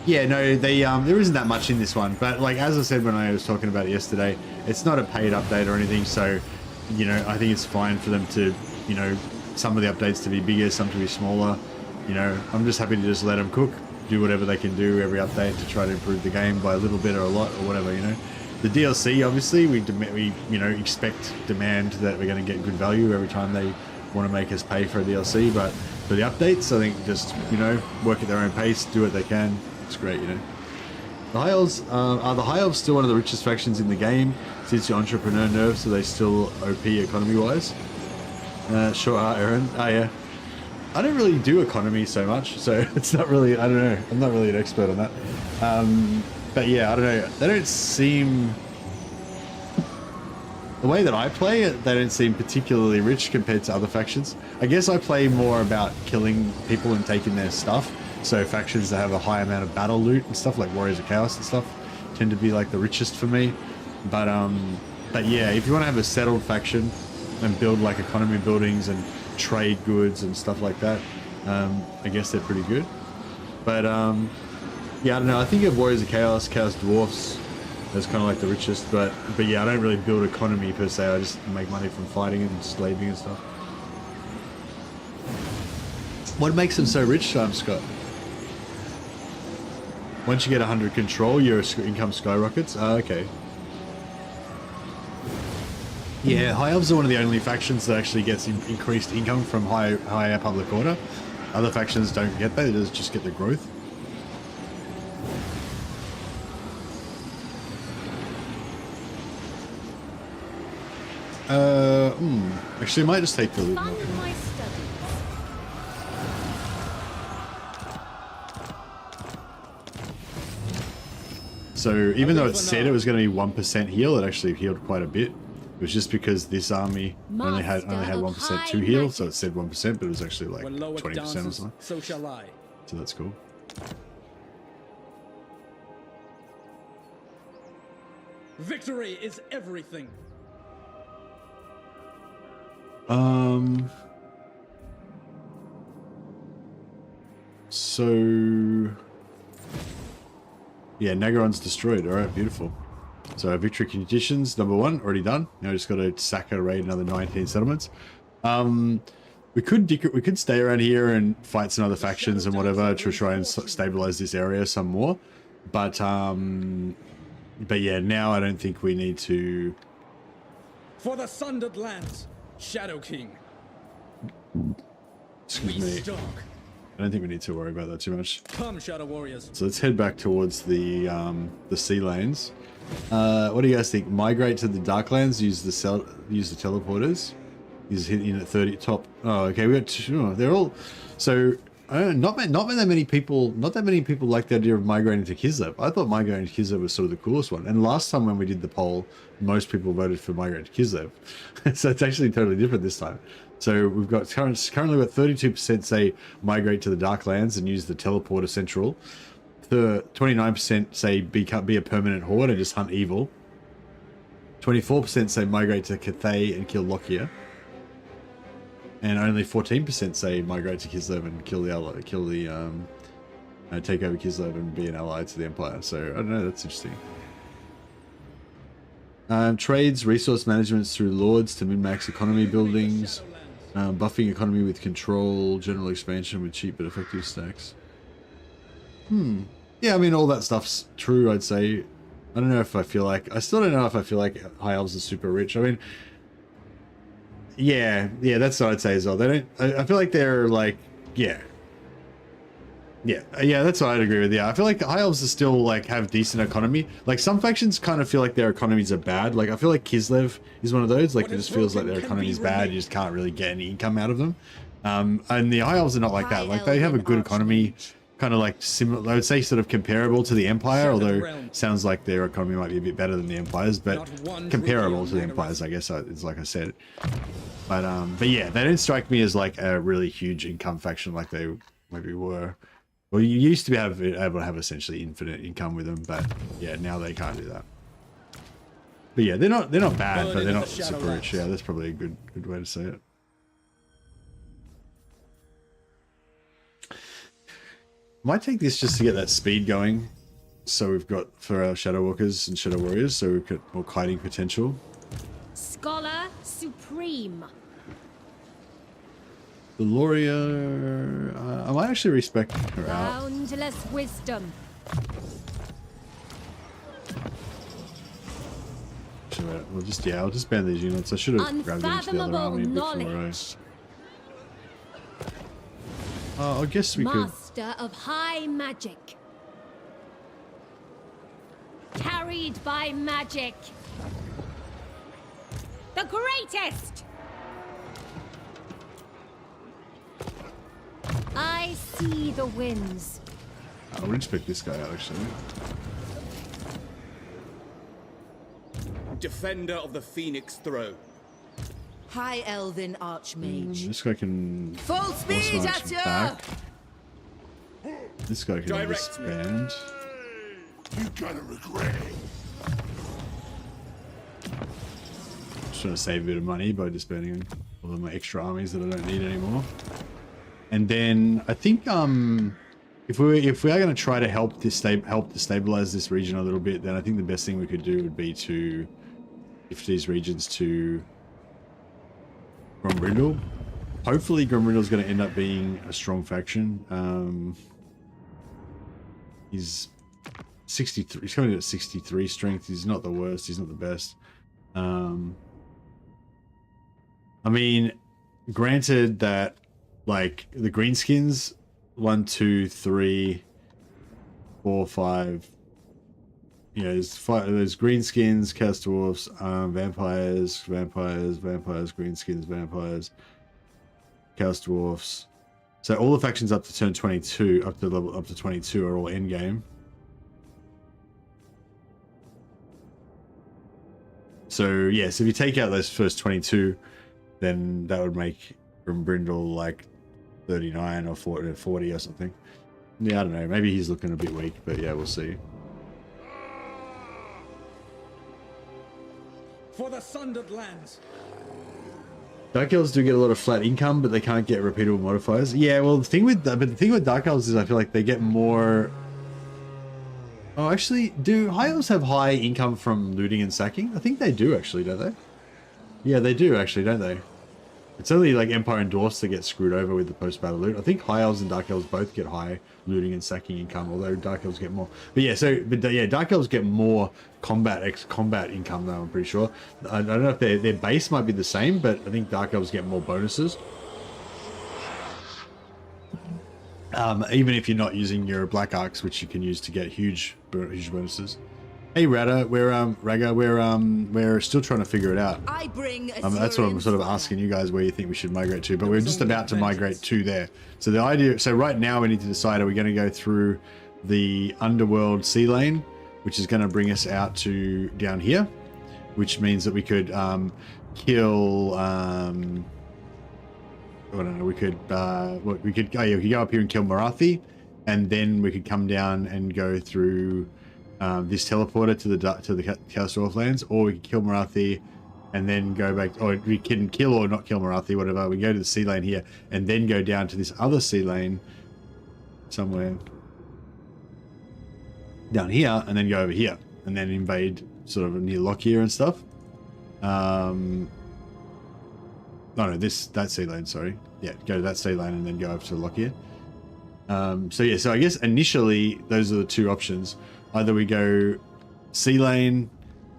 Yeah, no, they there isn't that much in this one, but like as I said when I was talking about it yesterday, it's not a paid update or anything, so you know, I think it's fine for them to, you know, some of the updates to be bigger, some to be smaller. You know, I'm just happy to just let them cook, do whatever they can do every update to try to improve the game by a little bit or a lot or whatever, you know. The DLC, obviously, we you know, demand that we're going to get good value every time they want to make us pay for a DLC, but for the updates, I think just, you know, work at their own pace, do what they can. It's great, you know. The High Elves, are the High Elves still one of the richest factions in the game since your entrepreneur nerfs, so they still OP economy-wise? Sure are, Aaron. Oh, yeah. I don't really do economy so much, so it's not really, I don't know. I'm not really an expert on that. But yeah, I don't know. They don't seem... The way that I play it, they don't seem particularly rich compared to other factions. I guess I play more about killing people and taking their stuff. So factions that have a high amount of battle loot and stuff, like Warriors of Chaos and stuff, tend to be like the richest for me. But yeah, if you want to have a settled faction and build like economy buildings and trade goods and stuff like that, I guess they're pretty good. But yeah, I don't know. I think of Warriors of Chaos, Chaos Dwarfs as kind of like the richest. But yeah, I don't really build economy per se. I just make money from fighting and slaving and stuff. What makes them so rich, Scott? Once you get 100 control, your income skyrockets. Oh, okay. Yeah, High Elves are one of the only factions that actually gets increased income from higher public order. Other factions don't get that, they just get the growth. Actually, I might just take the loot. Fund my studies. So even though it said it was going to be 1% heal, it actually healed quite a bit. It was just because this army only had 1% to heal, so it said 1%, but it was actually like 20% or something. So shall I. So that's cool. Victory is everything. So yeah, Nagaron's destroyed. All right, beautiful. So our victory conditions, number 1, already done. Now we just got to sack and raid another 19 settlements. We could stay around here and fight some other factions and whatever to try and stabilize this area some more. But yeah, now I don't think we need to. For the sundered lands, Shadow King. Excuse me. I don't think we need to worry about that too much. Come, Shadow Warriors. So let's head back towards the sea lanes. What do you guys think? Migrate to the Darklands. Use the teleporters. He's hitting at 30 top. Oh, okay. We got two. They're all. So not that many people. Not that many people like the idea of migrating to Kislev. I thought migrating to Kislev was sort of the coolest one. And last time when we did the poll, most people voted for migrating to Kislev. So it's actually totally different this time. So we've got currently got 32% say migrate to the Darklands and use the teleporter central. The 29% say be a permanent horde and just hunt evil. 24% say migrate to Cathay and kill Lockyer. And only 14% say migrate to Kislev and kill the ally, take over Kislev and be an ally to the Empire. So I don't know, that's interesting. Trades, resource management through lords to min-max economy buildings. Buffing economy with control, general expansion with cheap but effective stacks. Yeah, I mean, all that stuff's true, I'd say. I don't know if I feel like... I still don't know if I feel like High Elves are super rich. I mean... Yeah, that's what I'd say as well. They don't... I feel like they're like... Yeah, that's what I'd agree with. Yeah, I feel like High Elves are still, like, have decent economy. Like, some factions kind of feel like their economies are bad. Like, I feel like Kislev is one of those. Like, it just feels like their economy is bad. You just can't really get any income out of them. And the High Elves are not like that. Like, they have a good economy, kind of like similar, I would say sort of comparable to the Empire, although it sounds like their economy might be a bit better than the Empire's, but comparable to the Empire's, I guess, is like I said. But yeah, they don't strike me as like a really huge income faction like they maybe were. Well, you used to be able to have essentially infinite income with them, but yeah, now they can't do that. But yeah, they're not bad, but they're not super rich. Yeah, that's probably a good way to say it. Might take this just to get that speed going. So we've got for our Shadow Walkers and Shadow Warriors, so we've got more kiting potential. Scholar Supreme. The Lauria, I might actually respect her out. Boundless wisdom. We'll just, yeah, I'll just ban these units. I should have grabbed them to the other army before I guess we could. Master of high magic. Carried by magic. The greatest! I see the winds. I would expect this guy out, actually. Defender of the Phoenix Throne. High Elven Archmage. This guy can... Full speed at you! Back. This guy can disband. You gotta regret it. Just trying to save a bit of money by disbanding all of my extra armies that I don't need anymore. And then I think if we are going to try to help to stabilize this region a little bit, then I think the best thing we could do would be to shift these regions to Grombrindle. Hopefully Grombrindle's going to end up being a strong faction. He's 63. He's coming in at 63 strength. He's not the worst. He's not the best. I mean, granted that, like, the greenskins, 1, 2, 3, 4, 5. You know, there's greenskins, Chaos Dwarfs, vampires, greenskins, vampires, Chaos Dwarfs. So all the factions up to turn 22, up to 22 are all endgame. So yeah, so if you take out those first 22, then that would make from Brindle like 39 or 40 or something. Yeah, I don't know. Maybe he's looking a bit weak, but yeah, we'll see. For the sundered lands. Dark Elves do get a lot of flat income, but they can't get repeatable modifiers. Yeah, well, the thing with Dark Elves is I feel like they get more. Oh, actually, do High Elves have high income from looting and sacking? I think they do, actually, don't they? Yeah, they do, actually, don't they? It's only like Empire and Dwarfs that get screwed over with the post-battle loot. I think High Elves and Dark Elves both get high looting and sacking income, although Dark Elves get more. But yeah, Dark Elves get more combat income, though, I'm pretty sure. I don't know if their base might be the same, but I think Dark Elves get more bonuses. Even if you're not using your Black Arcs, which you can use to get huge bonuses. Hey Rada, we're still trying to figure it out. I bring That's what I'm sort of asking you guys where you think we should migrate to, but we're just about to migrate to there. So the idea, so right now we need to decide, are we going to go through the underworld sea lane, which is going to bring us out to down here, which means that we could kill, I don't know, we could go up here and kill Marathi, and then we could come down and go through this teleporter to the Chaos Dwarf lands, or we could kill Marathi and then go back, or we can kill or not kill Marathi, whatever. We go to the sea lane here and then go down to this other sea lane somewhere down here, and then go over here and then invade sort of near Lockyer and stuff. No, that sea lane, sorry. Yeah, go to that sea lane and then go over to Lockyer. So yeah, so I guess initially those are the two options. Either we go sea lane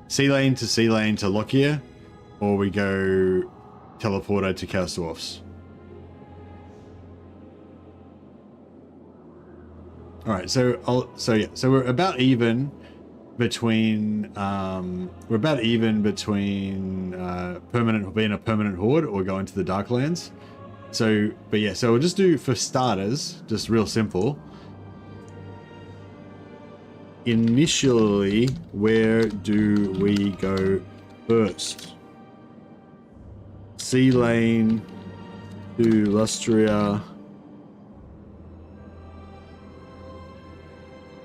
to Lockyer, or we go teleporter to Chaos Dwarfs. All right, so we're about even between being a permanent horde or going to the Darklands. So, but yeah, so we'll just do, for starters, just real simple. Initially, where do we go first? Sea lane to Lustria.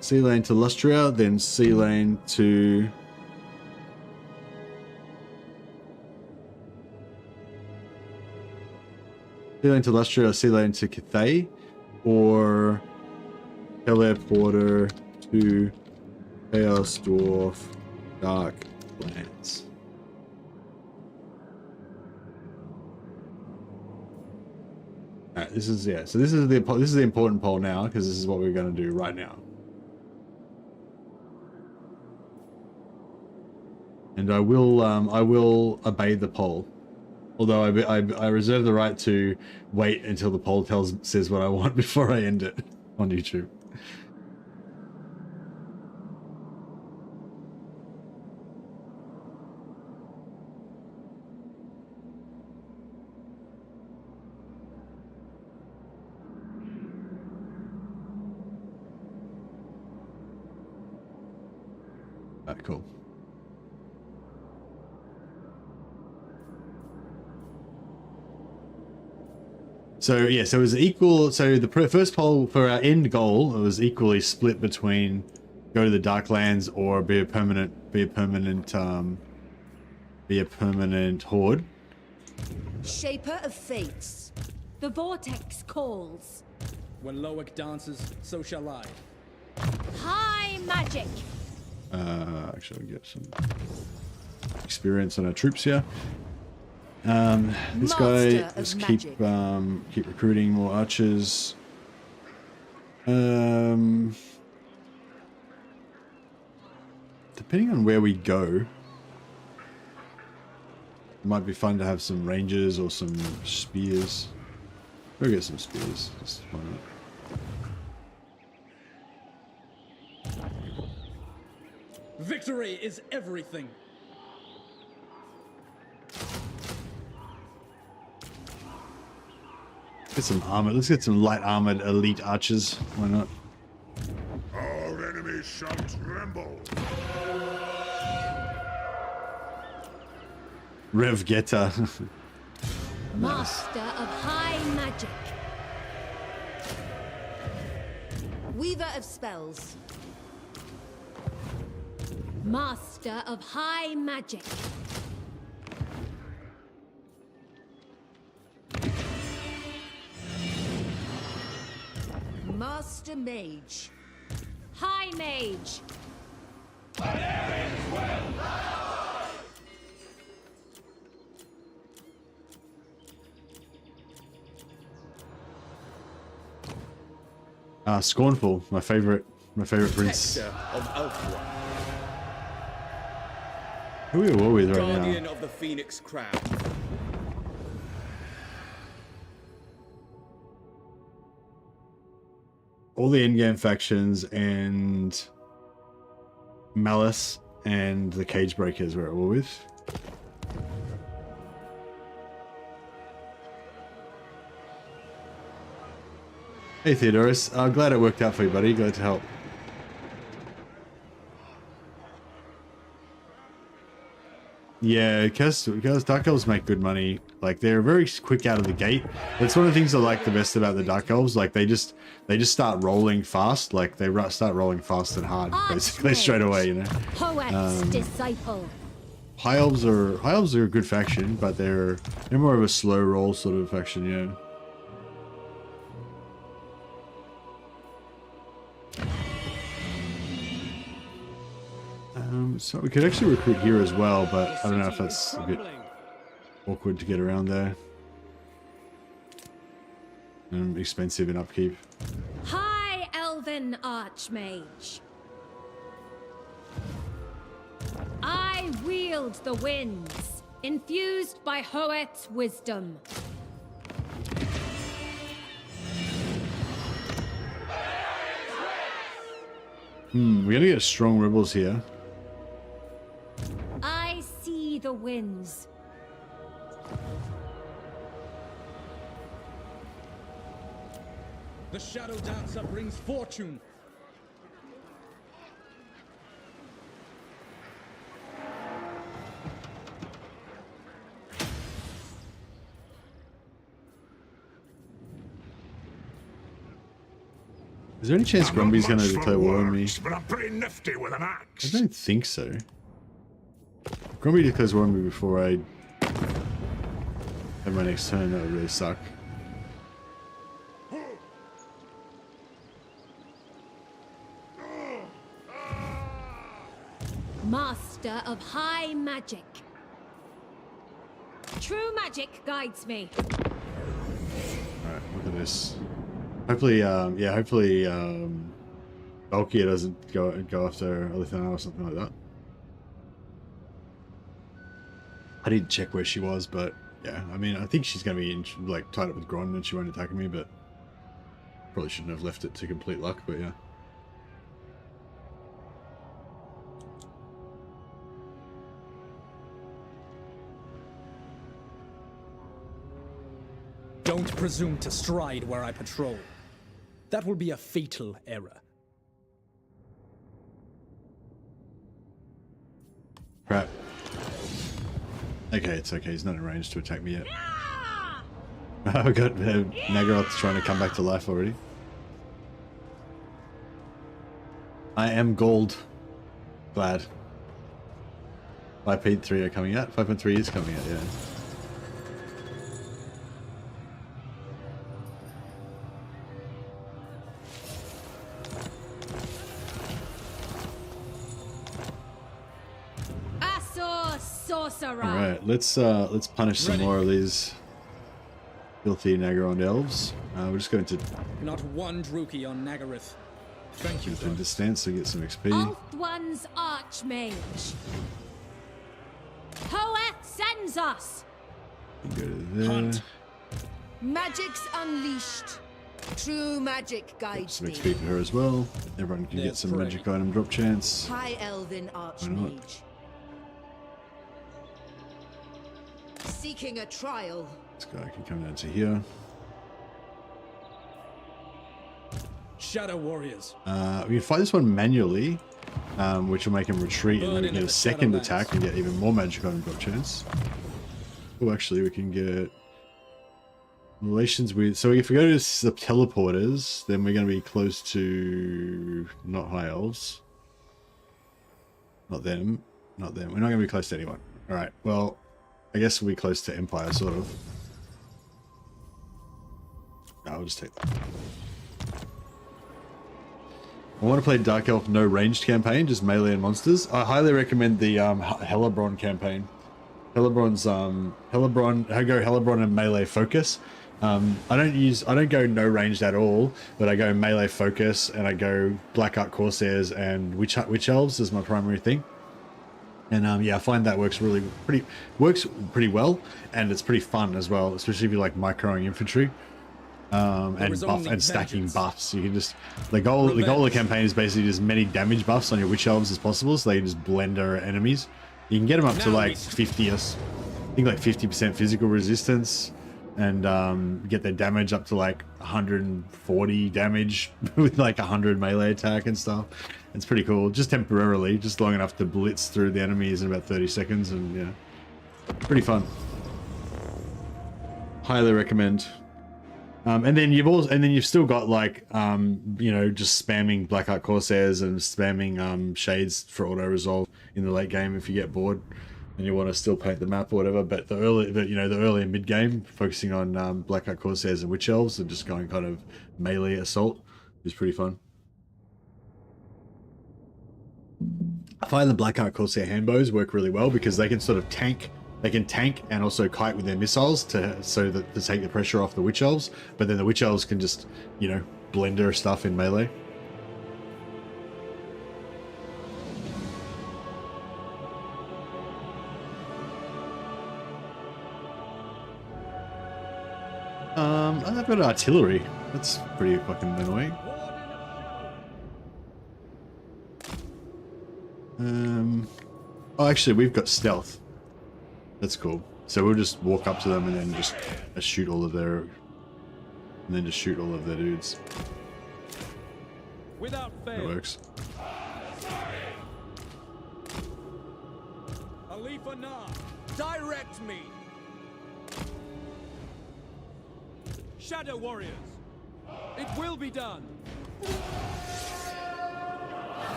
Sea lane to Lustria, then sea lane to... Sea lane to Lustria, sea lane to Cathay, or teleporter to Chaos Dwarf Darklands. Alright, this is so this is the important poll now, because this is what we're going to do right now. And I will obey the poll. Although I reserve the right to wait until the poll says what I want before I end it on YouTube. Alright, cool. So yeah, so it was equal. So the first poll for our end goal, it was equally split between go to the Darklands or be a permanent horde. Shaper of fates. The vortex calls. When Loic dances, so shall I. High magic. Actually, we'll get some experience on our troops here. This guy, let's keep recruiting more archers. Depending on where we go, it might be fun to have some rangers or some spears. We'll get some spears. Just why not? Victory is everything. Get some armor. Let's get some light armored elite archers. Why not? Our enemies shall tremble. Rev Geta. Master of high magic. Weaver of spells. Master of high magic. Master mage. High mage. Scornful, my favorite prince. Hector of Elfwa, Who are we at war with right guardian now? of the Phoenix Crown. All the in-game factions and Malice and the Cage Breakers we're at war with. Hey Theodorus, I'm glad it worked out for you, buddy. Glad to help. Yeah, because Dark Elves make good money. Like, they're very quick out of the gate. That's one of the things I like the best about the Dark Elves. Like, they just start rolling fast. Like, they start rolling fast and hard, basically, straight away, you know. Poet's disciple. High Elves are a good faction, but they're more of a slow roll sort of faction, yeah. So we could actually recruit here as well, but I don't know if that's a bit awkward to get around there. And expensive in upkeep. High elven archmage. I wield the winds, infused by Hoet's wisdom. We're gonna get strong rebels here. I see the winds. The Shadow Dancer brings fortune. Is there any chance Grumby's gonna declare war on me? But I'm pretty nifty with an I axe. don't think so. Grumby declares war on me before I have my next turn. That would really suck. Master of high magic. True magic guides me. Alright, look at this. Hopefully, hopefully, Valkyria doesn't go after Alithana or something like that. I didn't check where she was, but yeah, I mean, I think she's gonna be like tied up with Gron and she won't attack me, but probably shouldn't have left it to complete luck, but yeah. Don't presume to stride where I patrol. That will be a fatal error. Crap. Okay, it's okay. He's not in range to attack me yet. Oh, God. Nagaron's trying to come back to life already. I am gold. Glad. 5.3 are coming out. 5.3 is coming out, yeah. Alright, let's punish some more of these filthy Nagaron elves. We're just going to Not one Druchi on Nagarith. Thank you, defend Dark. this stance to get some XP. Ulthuan's archmage. Hoeth sends us. Go to there. Hunt. Magic's unleashed. True magic guides Some me. XP for her as well. Everyone can They're get some prey. magic item drop chance. High elven archmage. Seeking a trial. This guy can come down to here. Shadow warriors. We can fight this one manually, which will make him retreat, and then we can get a second attack and get even more magic item drop chance. Oh, actually, we can get relations with. So if we go to the teleporters, then we're going to be close to not high elves. Not them. Not them. We're not going to be close to anyone. All right. Well, I guess we'll be close to Empire, sort of. No, I'll just take that. I want to play Dark Elf no ranged campaign, just melee and monsters. I highly recommend the Hellebron campaign. Hellebron's I go Hellebron and melee focus. I don't go no ranged at all, but I go melee focus and I go Black Art Corsairs and Witch Elves as my primary thing. And yeah, I find that works pretty well, and it's pretty fun as well, especially if you like microing infantry. And stacking buffs. You can just the goal of the campaign is basically as many damage buffs on your witch elves as possible, so they can just blend our enemies. You can get them up to like 50, I think like 50% physical resistance, and get their damage up to like 140 damage with like 100 melee attack and stuff. It's pretty cool, just temporarily, just long enough to blitz through the enemies in about 30 seconds, and yeah, pretty fun. Highly recommend. And then you've still got like you know, just spamming Black Art Corsairs and spamming Shades for auto resolve in the late game if you get bored and you want to still paint the map or whatever. But the early and mid game, focusing on Black Art Corsairs and Witch Elves and just going kind of melee assault is pretty fun. I find the Black Art Corsair handbows work really well because they can sort of tank. They can tank and also kite with their missiles to take the pressure off the Witch Elves, but then the Witch Elves can just, you know, blender stuff in melee. I've got artillery. That's pretty fucking annoying. Oh, actually, we've got stealth. That's cool. So we'll just walk up to them and then just shoot all of their, dudes. Without fail. That works. Alifa Na, direct me. Shadow warriors, it will be done.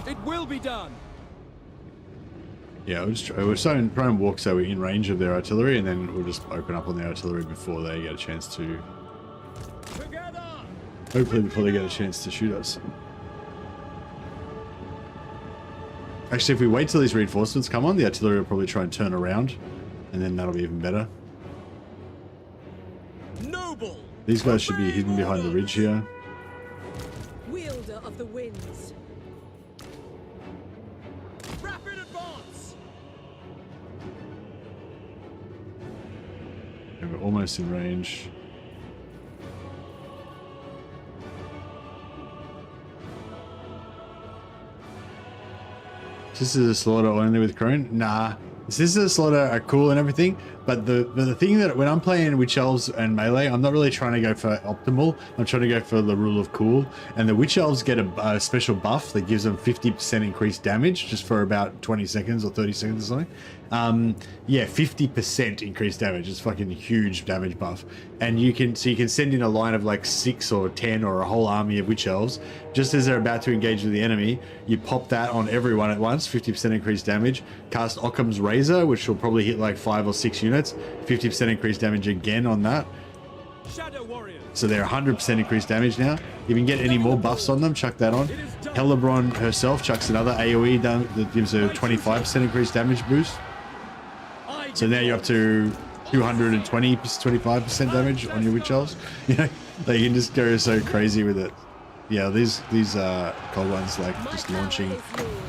It will be done. Yeah, we're trying to walk so we're in range of their artillery, and then we'll just open up on their artillery before they get a chance to. Hopefully, before they get a chance to shoot us. Actually, if we wait till these reinforcements come on, the artillery will probably try and turn around, and then that'll be even better. Noble. These guys should be hidden behind the ridge here. Wielder of the winds. Rapid advance. And we're almost in range. This is a slaughter only with Crone? Nah. This is a slaughter are cool and everything, but the thing that when I'm playing Witch Elves and melee, I'm not really trying to go for optimal. I'm trying to go for the rule of cool. And the Witch Elves get a special buff that gives them 50% increased damage just for about 20 seconds or 30 seconds or something. Yeah, 50% increased damage. It's fucking huge damage buff. And you can send in a line of like 6 or 10 or a whole army of Witch Elves. Just as they're about to engage with the enemy, you pop that on everyone at once, 50% increased damage. Cast Occam's Razor, which will probably hit like 5 or 6 units, 50% increased damage again on that. Shadow warriors. So they're 100% increased damage now. If you can get any more buffs on them, chuck that on. Hellebron herself chucks another AoE down that gives a 25% increased damage boost. So now you're up to 220, 25% damage on your Witch Elves. You know, they can just go so crazy with it. Yeah, these cold ones, like just launching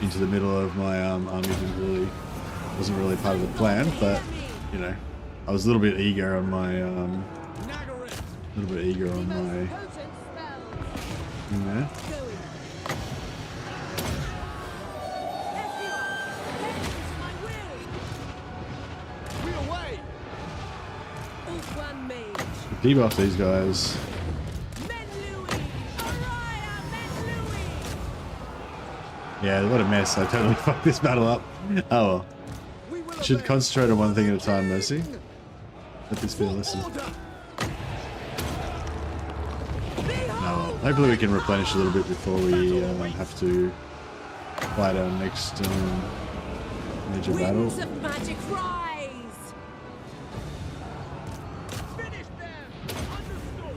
into the middle of my army wasn't really part of the plan, but you know, I was a little bit eager on my thing there. Debuff these guys. Yeah, what a mess. I totally fucked this battle up. Oh well. Should concentrate on one thing at a time, Mercy. Let this be a lesson. Well, hopefully we can replenish a little bit before we have to fight our next major battle. Winds of magic rise! Finish them! Understood!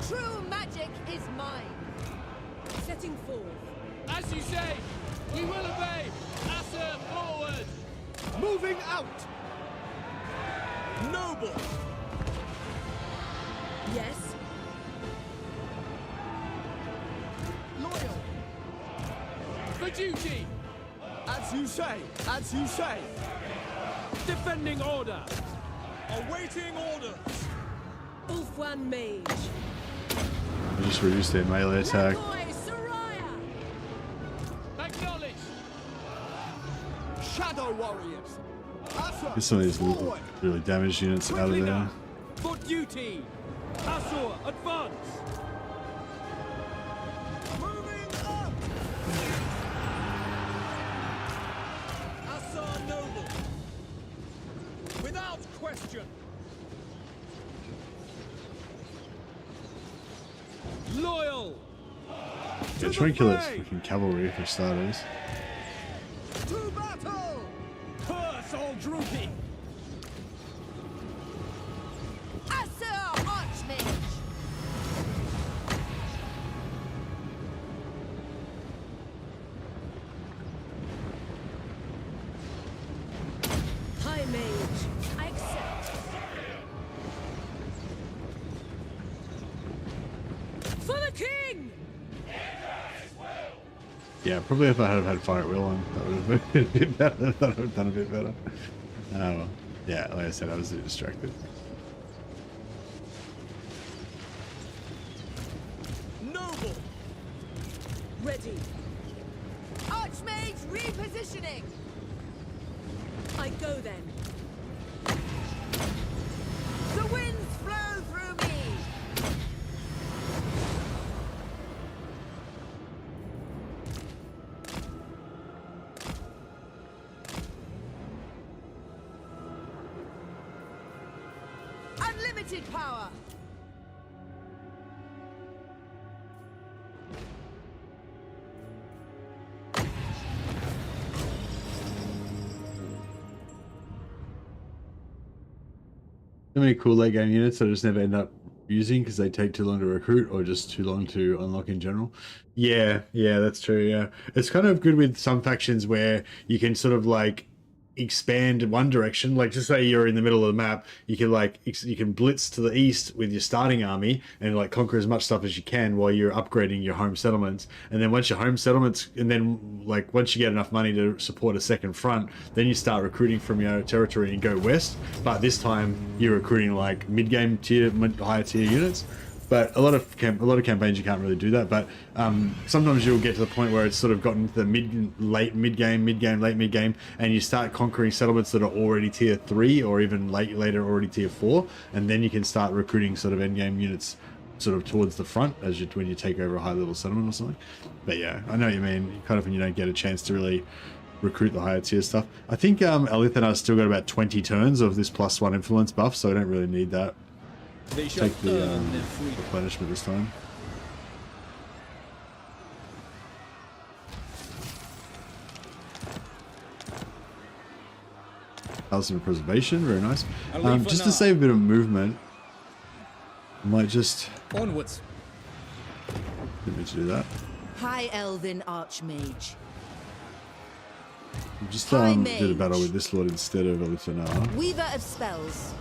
True magic is mine. Setting forth. As you say, we will obey! Asser forward! Moving out! Noble! Yes. Loyal! For duty! As you say! As you say! Defending order! Awaiting orders! Ulfwan Mage. I just reduced their melee attack. Boy, Soraya! Acknowledge! Shadow warriors! Asser Get some of these forward! really damaged units out of Quickly there. now! For duty! Asser, advance! Moving up! Asser noble! Without question! Loyal! Yeah, try and kill its freaking cavalry for starters. To battle! Curse all Druchi! Asser Archmage. High Mage. I accept. For the king! Yeah, probably if I had had fire at will on, that would have been a bit better. That would have done a bit better. Oh well. Yeah, like I said, I was a bit distracted. Noble! Ready. Archmage repositioning. I go then. The winds flow through me. Unlimited power. So many cool late game units that I just never end up using because they take too long to recruit or just too long to unlock in general. Yeah, that's true. Yeah, it's kind of good with some factions where you can sort of like expand one direction. Like, just say you're in the middle of the map, you can like you can blitz to the east with your starting army and like conquer as much stuff as you can while you're upgrading your home settlements. And then once your home settlements, and then like once you get enough money to support a second front, then you start recruiting from your territory and go west. But this time you're recruiting like mid-game tier, higher tier units. But a lot of campaigns you can't really do that. But sometimes you'll get to the point where it's sort of gotten to the late mid game, and you start conquering settlements that are already tier 3 or even later already tier 4, and then you can start recruiting sort of end game units sort of towards the front as when you take over a high level settlement or something. But yeah, I know what you mean. Kind of when you don't get a chance to really recruit the higher tier stuff. I think Elithanar's still got about 20 turns of this +1 influence buff, so I don't really need that. They shall Take the earn their freedom. replenishment this time. Thousand of preservation, very nice. Just to save a bit of movement, I might just Onwards. didn't mean to do that. High Elven Archmage. Just High do the battle mage. with this lord instead of Elithanar. Weaver of spells.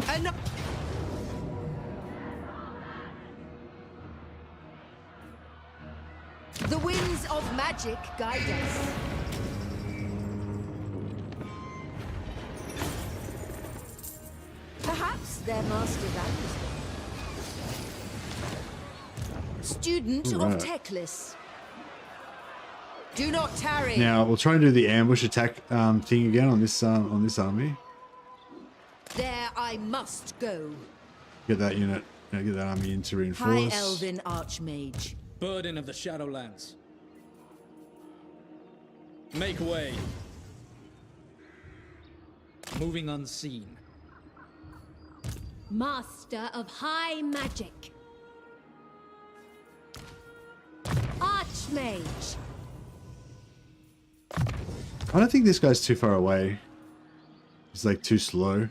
And the winds of magic guide us. Perhaps their master values them. Student Alright. of Teclis. Do not tarry. Now we'll try and do the ambush attack thing again on this army. There I must go. Get that unit, get that army in to High reinforce. Elven Archmage. Burden of the Shadowlands. Make way. Moving unseen. Master of high magic. Archmage. I don't think this guy's too far away. He's like too slow.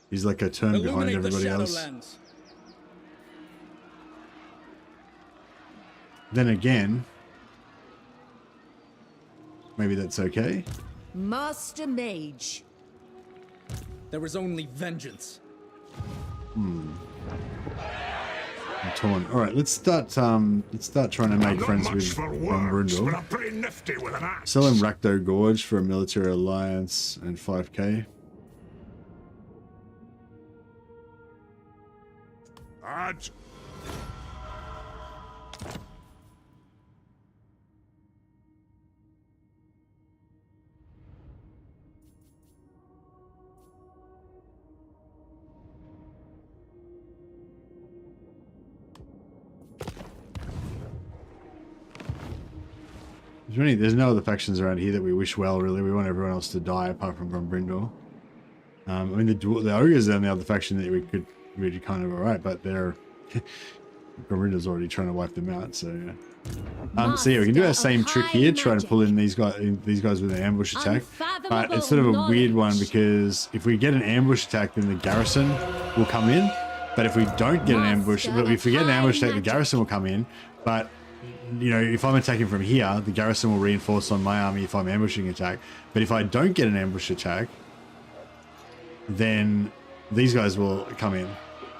He's like a turn behind Illuminate everybody the else. Shadowlands. Then again, maybe that's okay. Master Mage. There is only vengeance. I'm torn. All right, let's start trying to make friends with but Brundle. I'm pretty nifty with an axe. Sell him Rakdo Gorge for a military alliance and 5k. Add. There's no other factions around here that we wish well, really. We want everyone else to die apart from Brundle. I mean, the ogres are the other faction that we could really kind of alright, but they're Brundle's already trying to wipe them out, so yeah. So yeah, we can do our same trick here, try to pull in these guys with an ambush attack. But it's sort of a weird one because if we get an ambush attack, then the garrison will come in. But if we don't get an ambush, but if we get an ambush attack, the garrison will come in. But you know, if I'm attacking from here, the garrison will reinforce on my army if I'm ambushing attack. But if I don't get an ambush attack, then these guys will come in.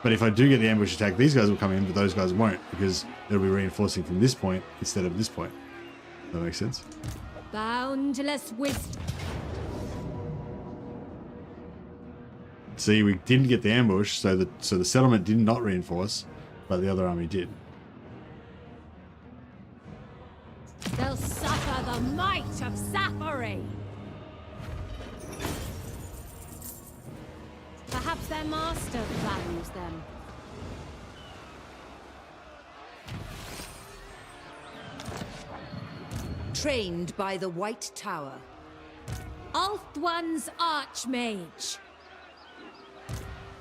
But if I do get the ambush attack, these guys will come in, but those guys won't, because they'll be reinforcing from this point instead of this point. Does that make sense? Boundless wisdom. See, we didn't get the ambush, so the settlement did not reinforce, but the other army did. They'll suffer the might of Safari. Perhaps their master values them. Trained by the White Tower. Ulthuan's Archmage.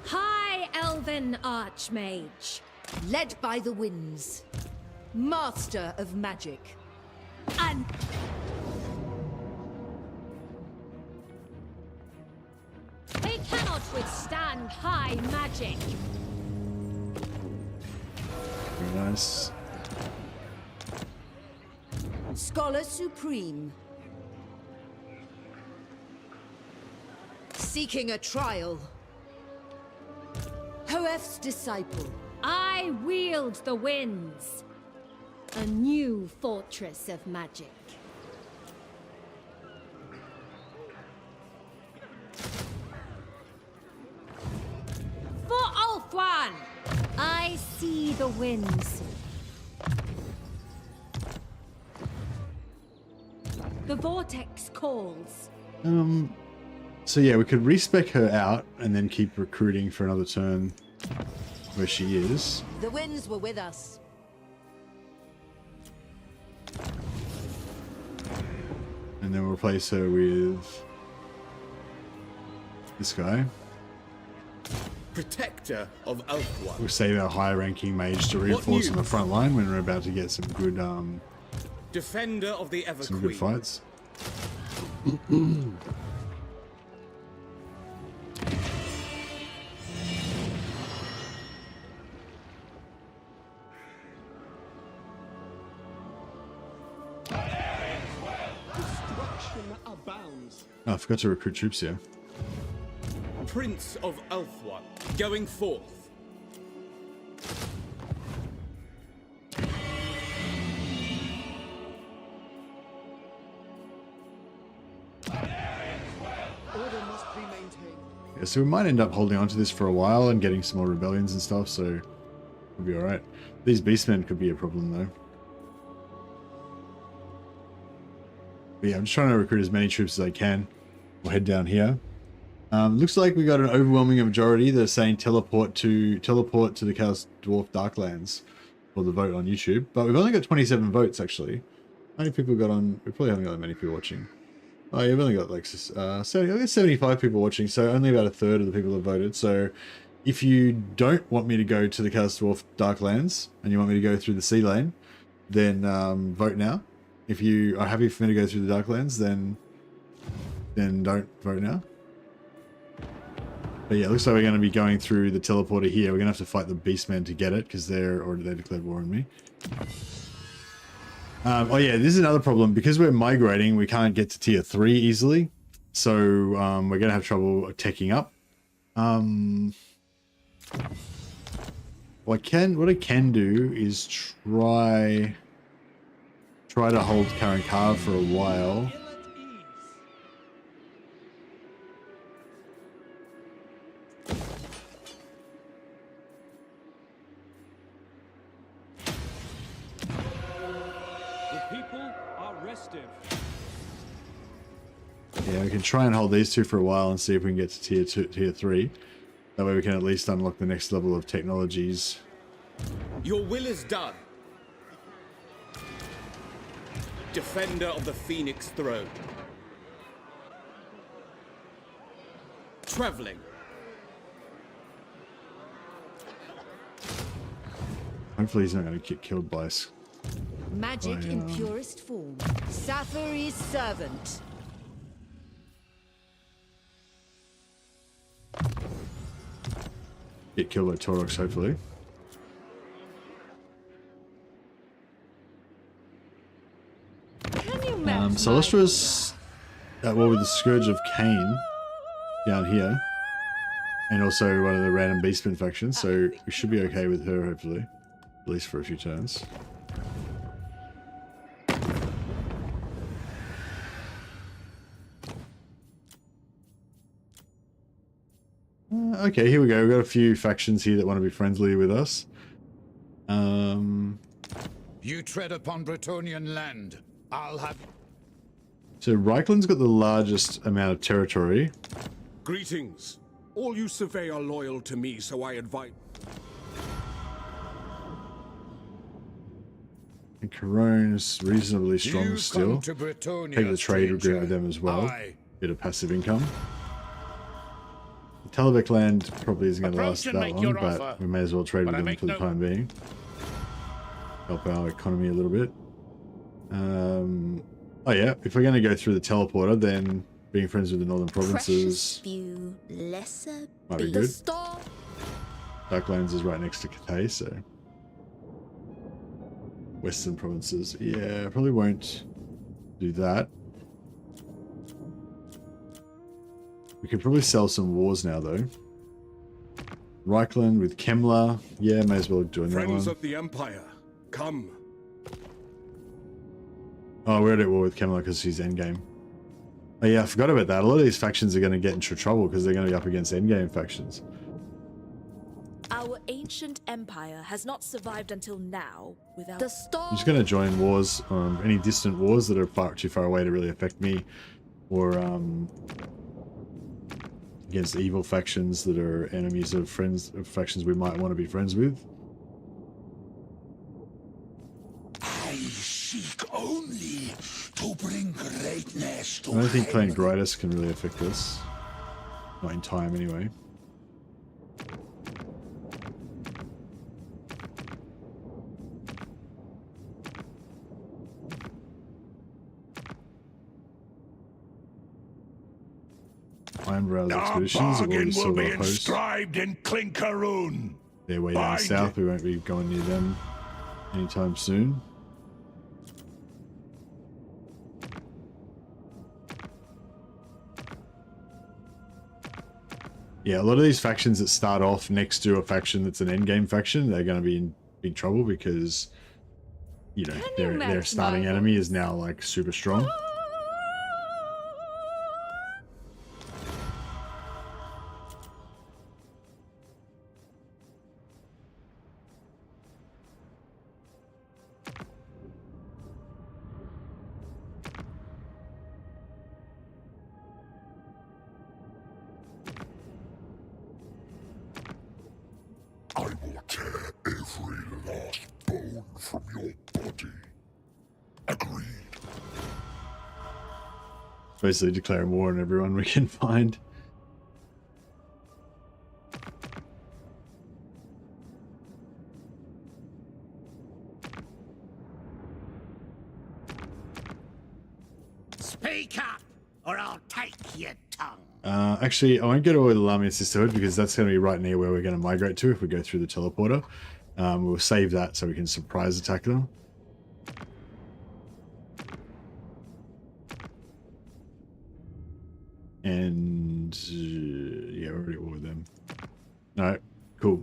High Elven Archmage. Led by the winds. Master of magic. And they cannot withstand high magic. Very nice. Scholar Supreme. Seeking a trial. Hoef's disciple. I wield the winds. A new fortress of magic. For Ulthuan! I see the winds. The vortex calls. So yeah, we could respec her out and then keep recruiting for another turn where she is. The winds were with us. And then we'll replace her with this guy. Protector of Ulthuan. We'll save our higher ranking mage to reinforce on the front line when we're about to get some good Defender of the Ever some Queen. good fights. Oh, I forgot to recruit troops here. Prince of Ulthuan. Going forth. Yeah, so we might end up holding on to this for a while and getting some more rebellions and stuff, so we'll be alright. These Beastmen could be a problem though. But yeah, I'm just trying to recruit as many troops as I can. We'll head down here. Looks like we got an overwhelming majority that are saying teleport to the Chaos Dwarf Darklands for the vote on YouTube. But we've only got 27 votes actually. How many people got on? We probably haven't got that many people watching. Oh, you've only got like 75 people watching, so only about a third of the people have voted. So if you don't want me to go to the Chaos Dwarf Darklands and you want me to go through the Sea Lane, then vote now. If you are happy for me to go through the Darklands, then don't vote now. But yeah, it looks like we're going to be going through the teleporter here. We're going to have to fight the Beastmen to get it because they declared war on me. Oh yeah, this is another problem. Because we're migrating, we can't get to tier 3 easily. So we're going to have trouble teching up. What I can do is try to hold Karankav for a while. Yeah, we can try and hold these two for a while and see if we can get to tier 3. That way we can at least unlock the next level of technologies. Your will is done. Defender of the Phoenix Throne. Traveling. Hopefully he's not going to get killed by us. Magic in purest form. Safary's servant. Get killed by Taurox, hopefully. Celestra's at war with the Scourge of Cain down here. And also one of the random Beastmen factions, so we should be okay with her, hopefully. At least for a few turns. Okay, here we go. We've got a few factions here that want to be friendly with us. You tread upon Bretonnian land. I'll have... So Reichland's got the largest amount of territory. Greetings. All you survey are loyal to me, so I advise... And Carone's reasonably strong still. Take the trade agreement with them as well. Bit of passive income. The Talabek land probably isn't going to last that long, but we may as well trade with them for the time being. Help our economy a little bit. Oh yeah, if we're going to go through the teleporter, then being friends with the northern provinces might be good. Darklands is right next to Cathay, so... Western provinces. Yeah, probably won't do that. We could probably sell some wars now, though. Reichland with Kemler. Yeah, may as well join that one. Friends of the Empire, come. Oh, we're at war with Kemler because he's endgame. Oh yeah, I forgot about that. A lot of these factions are going to get into trouble because they're going to be up against endgame factions. Our ancient empire has not survived until now without The star. I'm just going to join wars, any distant wars that are too far away to really affect me, or against evil factions that are enemies of factions we might want to be friends with. I seek only to bring greatness to I don't think playing Gritus can really affect us. Not in time, anyway. Ironbrow's expeditions have already still got a host. inscribed in Clinkaroon. They're way down south, we won't be going near them anytime soon. Yeah, a lot of these factions that start off next to a faction that's an endgame faction, they're going to be in big trouble because, you know, their starting enemy is now like super strong. I will tear every last bone from your body. Agreed. Basically declaring war on everyone we can find. Speak up, or I'll take your tongue. Actually, I won't go to the Lamian Sisterhood because that's going to be right near where we're going to migrate to if we go through the teleporter. We'll save that so we can surprise attack them. And yeah, we're already with them. No, cool.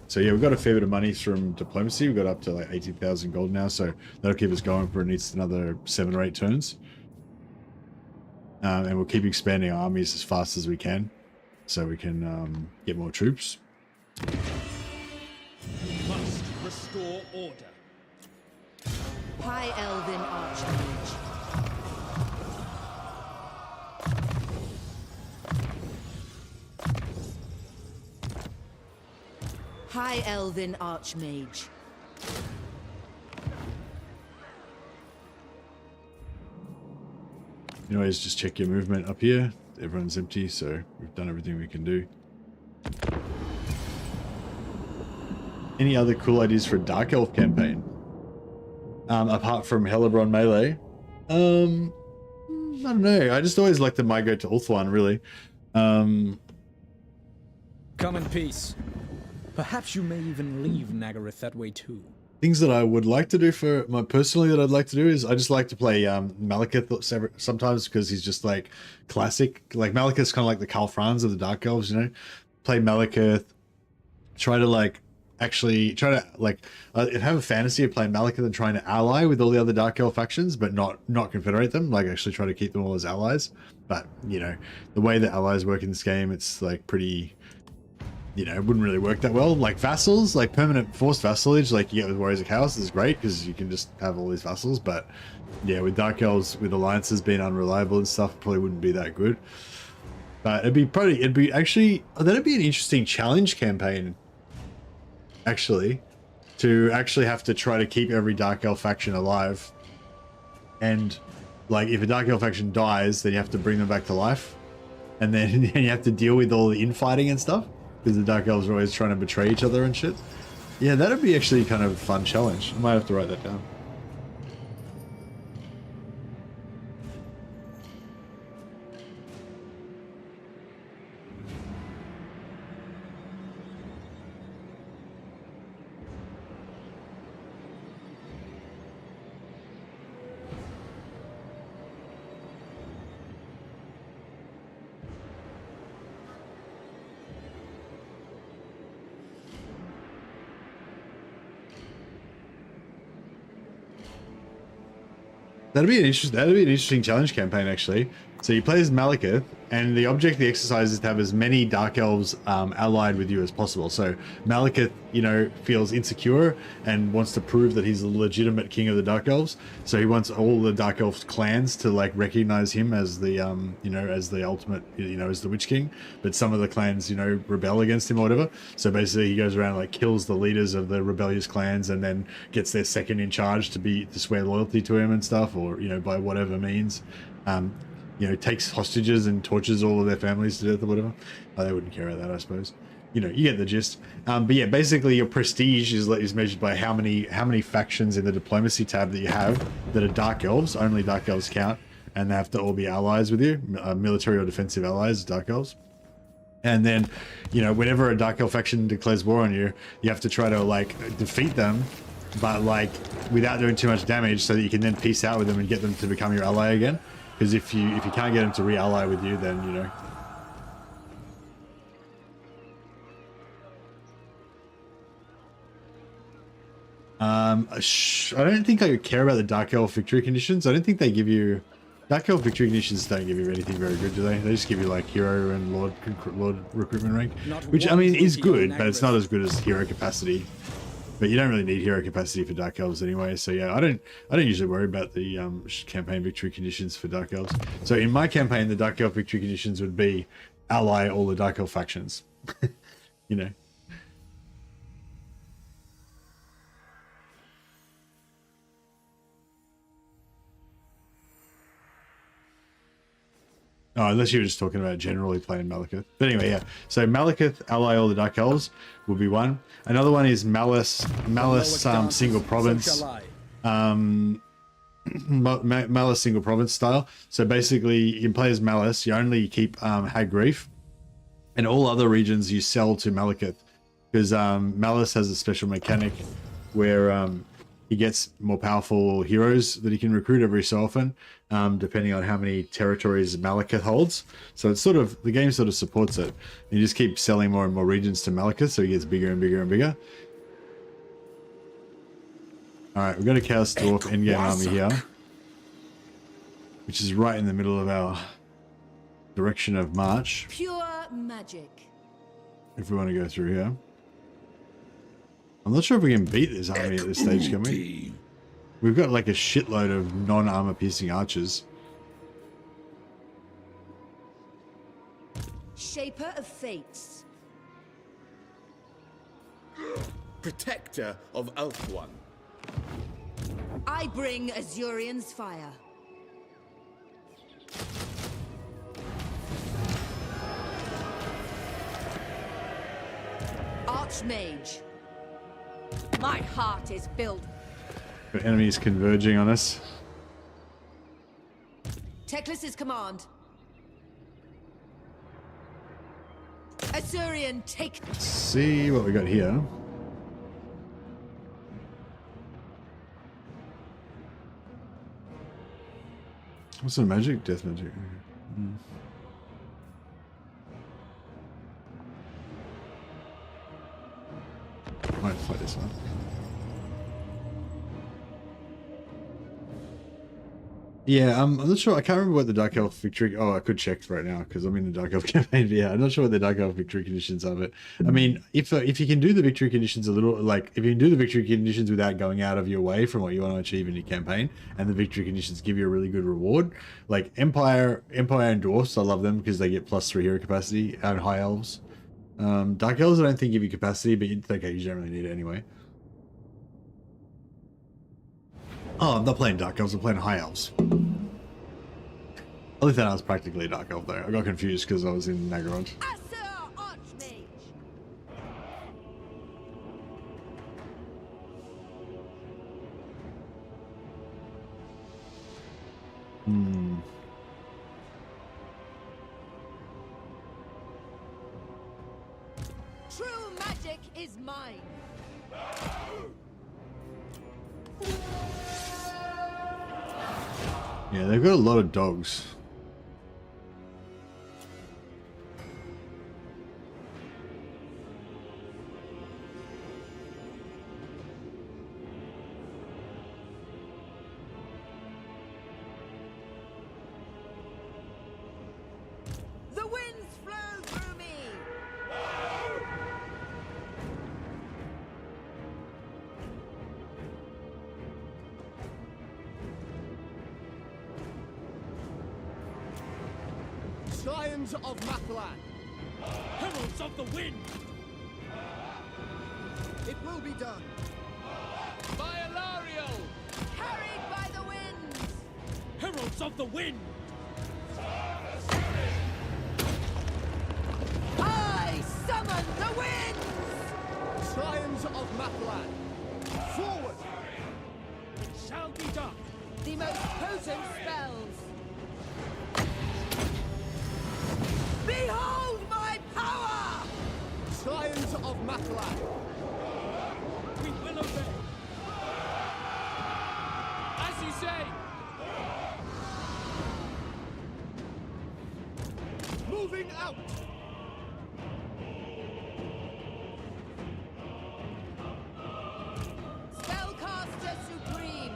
So yeah, we've got a fair bit of money from diplomacy. We've got up to like 80,000 gold now, so that'll keep us going for at least another 7 or 8 turns. And we'll keep expanding our armies as fast as we can, so we can get more troops. Must restore order. High Elven Archmage. High Elven Archmage. You always just check your movement up here. Everyone's empty, so we've done everything we can do. Any other cool ideas for a Dark Elf campaign? Apart from Hellebron melee? I don't know. I just always like to migrate to Ulthuan, really. Come in peace. Perhaps you may even leave Nagaroth that way too. Things that I would like to do for my personally that I'd like to do is I just like to play Malekith sometimes because he's just like classic. Like Malekith's kind of like the Karl Franz of the Dark Elves, you know. Play Malekith. Try to like have a fantasy of playing Malekith and trying to ally with all the other Dark Elf factions, but not confederate them. Like actually try to keep them all as allies. But you know the way that allies work in this game, it's like pretty. You know, it wouldn't really work that well. Like vassals, like permanent forced vassalage, like you get with Warriors of Chaos is great because you can just have all these vassals. But yeah, with Dark Elves, with alliances being unreliable and stuff, probably wouldn't be that good. But that'd be an interesting challenge campaign. Actually, to actually have to try to keep every Dark Elf faction alive. And like if a Dark Elf faction dies, then you have to bring them back to life. And then you have to deal with all the infighting and stuff. Because the Dark Elves are always trying to betray each other and shit. Yeah, that'd be actually kind of a fun challenge. I might have to write that down. That'd be an interesting challenge campaign, actually. So you play as Malekith, and the object of the exercise is to have as many Dark Elves allied with you as possible. So Malekith, you know, feels insecure and wants to prove that he's the legitimate king of the Dark Elves. So he wants all the Dark Elves clans to like recognize him as the, you know, as the ultimate, you know, as the Witch King. But some of the clans, you know, rebel against him or whatever. So basically, he goes around and, like kills the leaders of the rebellious clans, and then gets their second in charge to swear loyalty to him and stuff, or you know, by whatever means. You know, takes hostages and tortures all of their families to death or whatever. Oh, they wouldn't care about that, I suppose. You know, you get the gist. But yeah, basically your prestige is measured by how many factions in the diplomacy tab that you have that are Dark Elves. Only Dark Elves count, and they have to all be allies with you, military or defensive allies, Dark Elves. And then, you know, whenever a Dark Elf faction declares war on you, you have to try to like defeat them, but like without doing too much damage, so that you can then peace out with them and get them to become your ally again. Because if you can't get them to re-ally with you, then you know. I don't think I care about the Dark Elf victory conditions. I don't think they give you Dark Elf victory conditions. Don't give you anything very good, do they? They just give you like hero and lord recruitment rank, which I mean is good, but it's not as good as hero capacity. But you don't really need hero capacity for Dark Elves anyway. So yeah, I don't usually worry about the campaign victory conditions for Dark Elves. So in my campaign, the Dark Elf victory conditions would be ally all the Dark Elf factions. You know. Oh, unless you were just talking about generally playing Malekith. But anyway, yeah. So Malekith, ally all the Dark Elves, will be one. Another one is Malice single province. Malice single province style. So basically, you can play as Malice. You only keep Hag Grief, and all other regions you sell to Malekith, because Malice has a special mechanic where he gets more powerful heroes that he can recruit every so often, depending on how many territories Malekith holds. So it's sort of, the game sort of supports it. You just keep selling more and more regions to Malekith, so he gets bigger and bigger and bigger. Alright, we've got a Chaos Dwarf endgame army here, which is right in the middle of our direction of march. Pure magic. If we want to go through here. I'm not sure if we can beat this army at this stage, can we? We've got like a shitload of non-armor piercing archers. Shaper of Fates. Protector of Elf-One. I bring Azurian's fire. Archmage. My heart is filled. Got enemies converging on us. Teclis's command. Azurian, take. Let's see what we got here. What's the magic? Death magic. Might fight this one. Yeah, I'm not sure. I can't remember what the Dark Elf victory. Oh, I could check right now because I'm in the Dark Elf campaign. But yeah, I'm not sure what the Dark Elf victory conditions are. But I mean, if you can do the victory conditions a little, like if you can do the victory conditions without going out of your way from what you want to achieve in your campaign, and the victory conditions give you a really good reward, like Empire and Dwarfs, I love them because they get +3 hero capacity, and High Elves. Dark Elves, I don't think give you capacity, but it's okay. You don't really need it anyway. Oh, I'm not playing Dark Elves, I'm playing High Elves. I thought I was practically a Dark Elf though. I got confused because I was in Nagaron. Archmage. True magic is mine. Yeah, they've got a lot of dogs. The winds flow through me. Scions of Mathalan. Heralds of the Wind. It will be done. By Alario. Carried by the winds. Heralds of the Wind. I summon the winds. Scions of Mathalan. Forward. It shall be done. The most potent spells. Behold my power! Scions of Mathalan. We will obey. As you say. Moving out. Spellcaster supreme.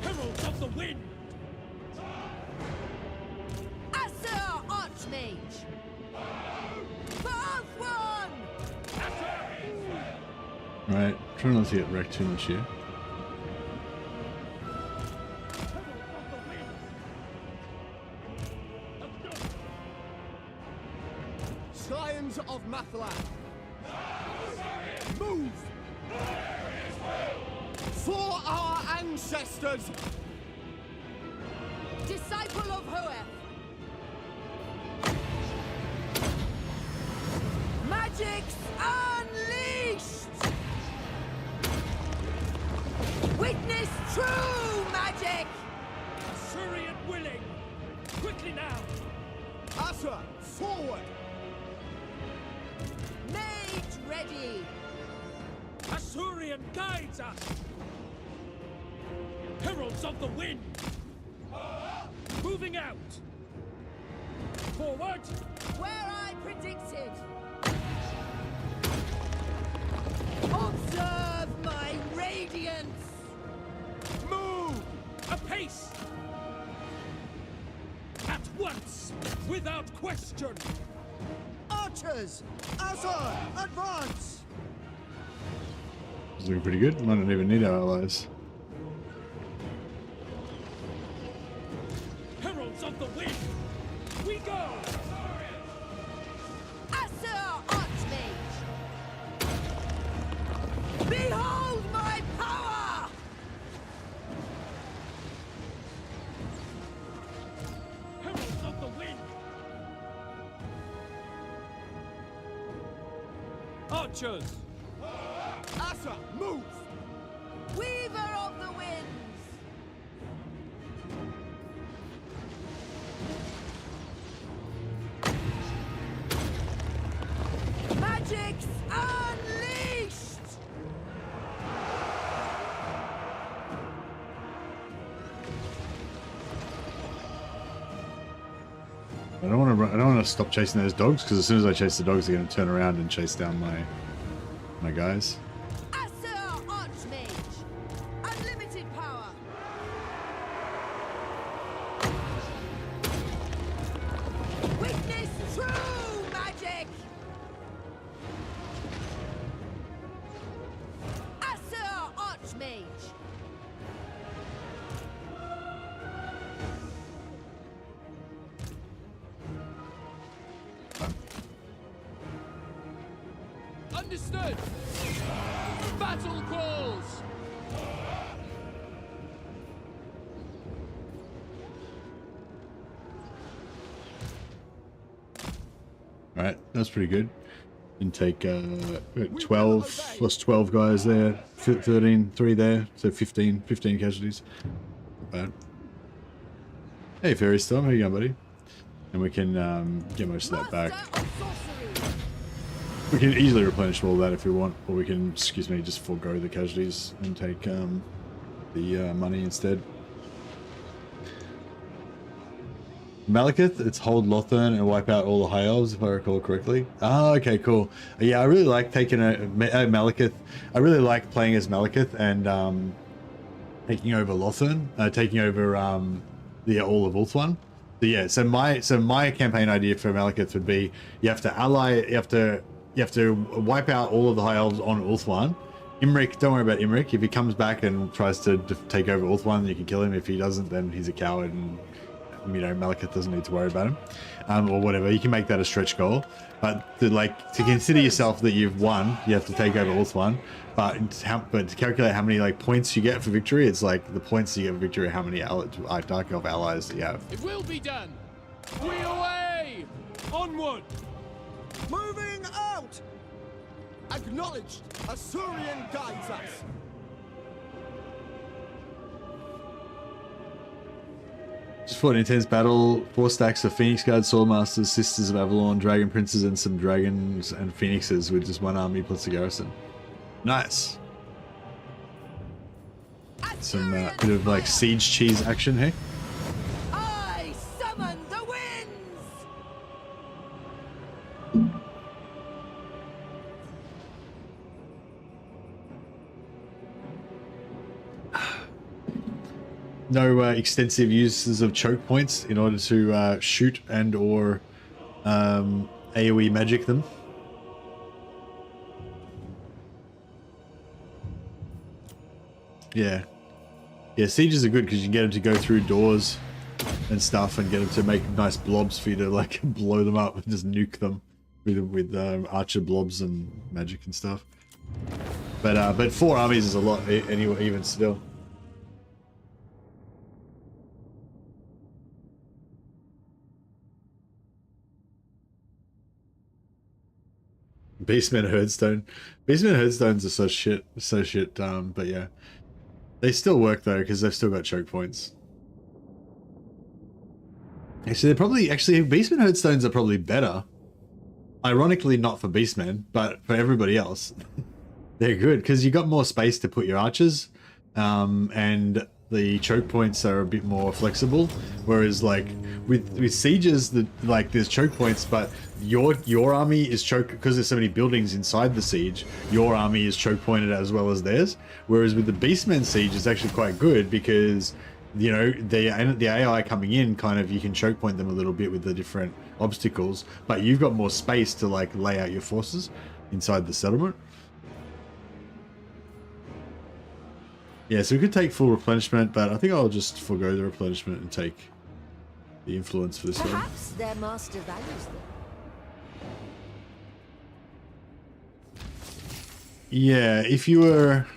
Heralds of the Wind. Asur Archmage. Path one. Right, trying not to get wrecked too much here. Scions of Mathalan. Move! For our ancestors! disciple of Hoeth. Magic's unleashed! Witness true magic! Assyrian willing! Quickly now! Asa, forward! Mage ready! Assyrian guides us! Heralds of the wind! Moving out! Forward! Where I predicted! Observe my radiance! Move! Apace! At once! Without question! Archers! Asa, advance! It's looking pretty good. Might not even need our allies. Heralds of the wind! We go! Asa Archmage! Behold my power! Heralds of the wind! Archers! Asa, move! Weaver of the winds! Magic's unleashed! I don't want to. I don't want to stop chasing those dogs because as soon as I chase the dogs, they're going to turn around and chase down my guys. Asa Archmage! Unlimited power! Witness true magic! Asa Archmage! Understood! Battle calls! Right, that's pretty good. And take 12 plus 12 guys there, 13, 3 there, so 15 casualties. Not bad. Hey, Fairy Storm, how you going, buddy? And we can get most of that back. Master of sorcery! We can easily replenish all that if we want, or we can, excuse me, just forego the casualties and take the money instead. Malekith, it's hold Lothern and wipe out all the high elves, if I recall correctly. Ah, okay, cool. Yeah, I really like taking a Malekith. I really like playing as Malekith and taking over Lothern, taking over the all of Ulthuan. So yeah, so my campaign idea for Malekith would be you have to ally, you have to wipe out all of the high elves on Ulthuan. Imrik, don't worry about Imrik. If he comes back and tries to take over Ulthuan, you can kill him. If he doesn't, then he's a coward and, you know, Malekith doesn't need to worry about him, or whatever. You can make that a stretch goal, but to consider yourself that you've won, you have to take over Ulthuan. But to calculate how many points you get for victory, it's like the points you get for victory, how many Dark Elf allies that you have. It will be done! We away! Onward! Moving out! Acknowledged! Assyrian guides us! Just fought an intense battle, 4 stacks of Phoenix Guard, Swordmasters, Sisters of Avalon, Dragon Princes, and some Dragons and Phoenixes with just 1 army plus a garrison. Nice. Some bit of siege cheese action here. I summon the winds! No extensive uses of choke points in order to shoot and or AoE magic them. Yeah. Yeah, sieges are good because you can get them to go through doors and stuff and get them to make nice blobs for you to blow them up and just nuke them with archer blobs and magic and stuff. But 4 armies is a lot anyway, even still. Beastmen Herdstone. Beastmen Herdstones are so shit, but yeah. They still work though, because they've still got choke points. Actually, they're probably, Beastmen Herdstones are probably better. Ironically, not for Beastmen, but for everybody else. They're good, because you got more space to put your archers, and the choke points are a bit more flexible. Whereas, like, with sieges, there's choke points, but your army is choke, because there's so many buildings inside the siege, your army is choke pointed as well as theirs. Whereas with the Beastmen siege, it's actually quite good, because, you know, the AI coming in, kind of, you can choke point them a little bit with the different obstacles, but you've got more space to, like, lay out your forces inside the settlement. Yeah, so we could take full replenishment, but I think I'll just forego the replenishment and take the influence for this one. Perhaps their master values them. Yeah, if you were,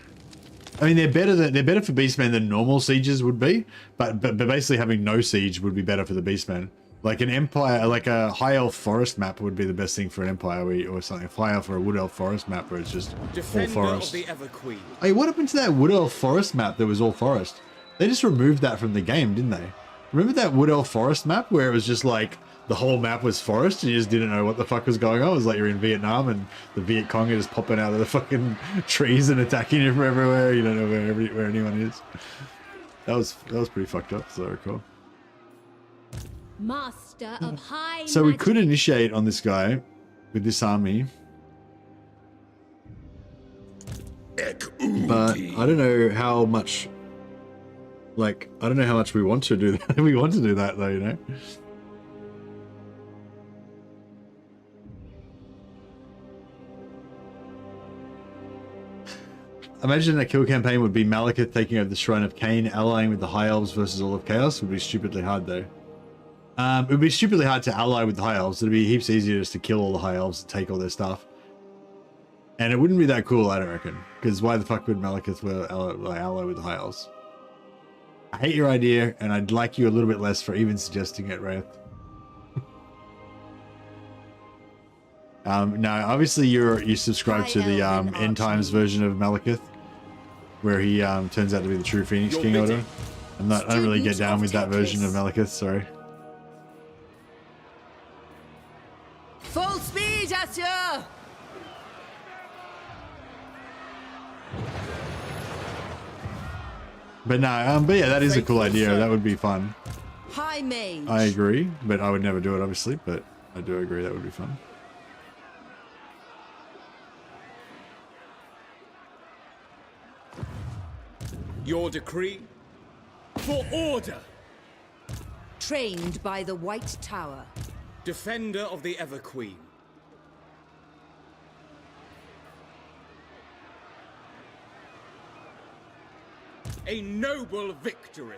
I mean, they're better for Beastmen than normal sieges would be, but basically having no siege would be better for the Beastmen. Like an empire, like a high elf forest map would be the best thing for an empire, or something. High elf or a wood elf forest map where it's just all forest. Of the Everqueen. Hey, what happened to that wood elf forest map that was all forest? They just removed that from the game, didn't they? Remember that wood elf forest map where it was just like the whole map was forest and you just didn't know what the fuck was going on? It was like you're in Vietnam and the Viet Cong are just popping out of the fucking trees and attacking you from everywhere. You don't know where anyone is. That was pretty fucked up, as I recall. Master of high So we magic. could initiate on this guy with this army, but I don't know how much. Like, I don't know how much we want to do that. We want to do that though, you know. Imagine a kill campaign would be Malekith taking over the Shrine of Cain, allying with the High Elves versus all of Chaos. Would be stupidly hard though. It would be stupidly hard to ally with the High Elves. It'd be heaps easier just to kill all the High Elves and take all their stuff. And it wouldn't be that cool, I don't reckon. Because why the fuck would Malekith ally with the High Elves? I hate your idea, and I'd like you a little bit less for even suggesting it, Wraith. No, obviously you subscribe to the End Times version of Malekith, where he turns out to be the true Phoenix King Order. I don't really get down with that version of Malekith, sorry. Full speed, Asher! But no, but yeah, that is a cool idea. That would be fun. High mage. I agree, but I would never do it, obviously. But I do agree that would be fun. Your decree for order. Trained by the White Tower. Defender of the Everqueen. A noble victory.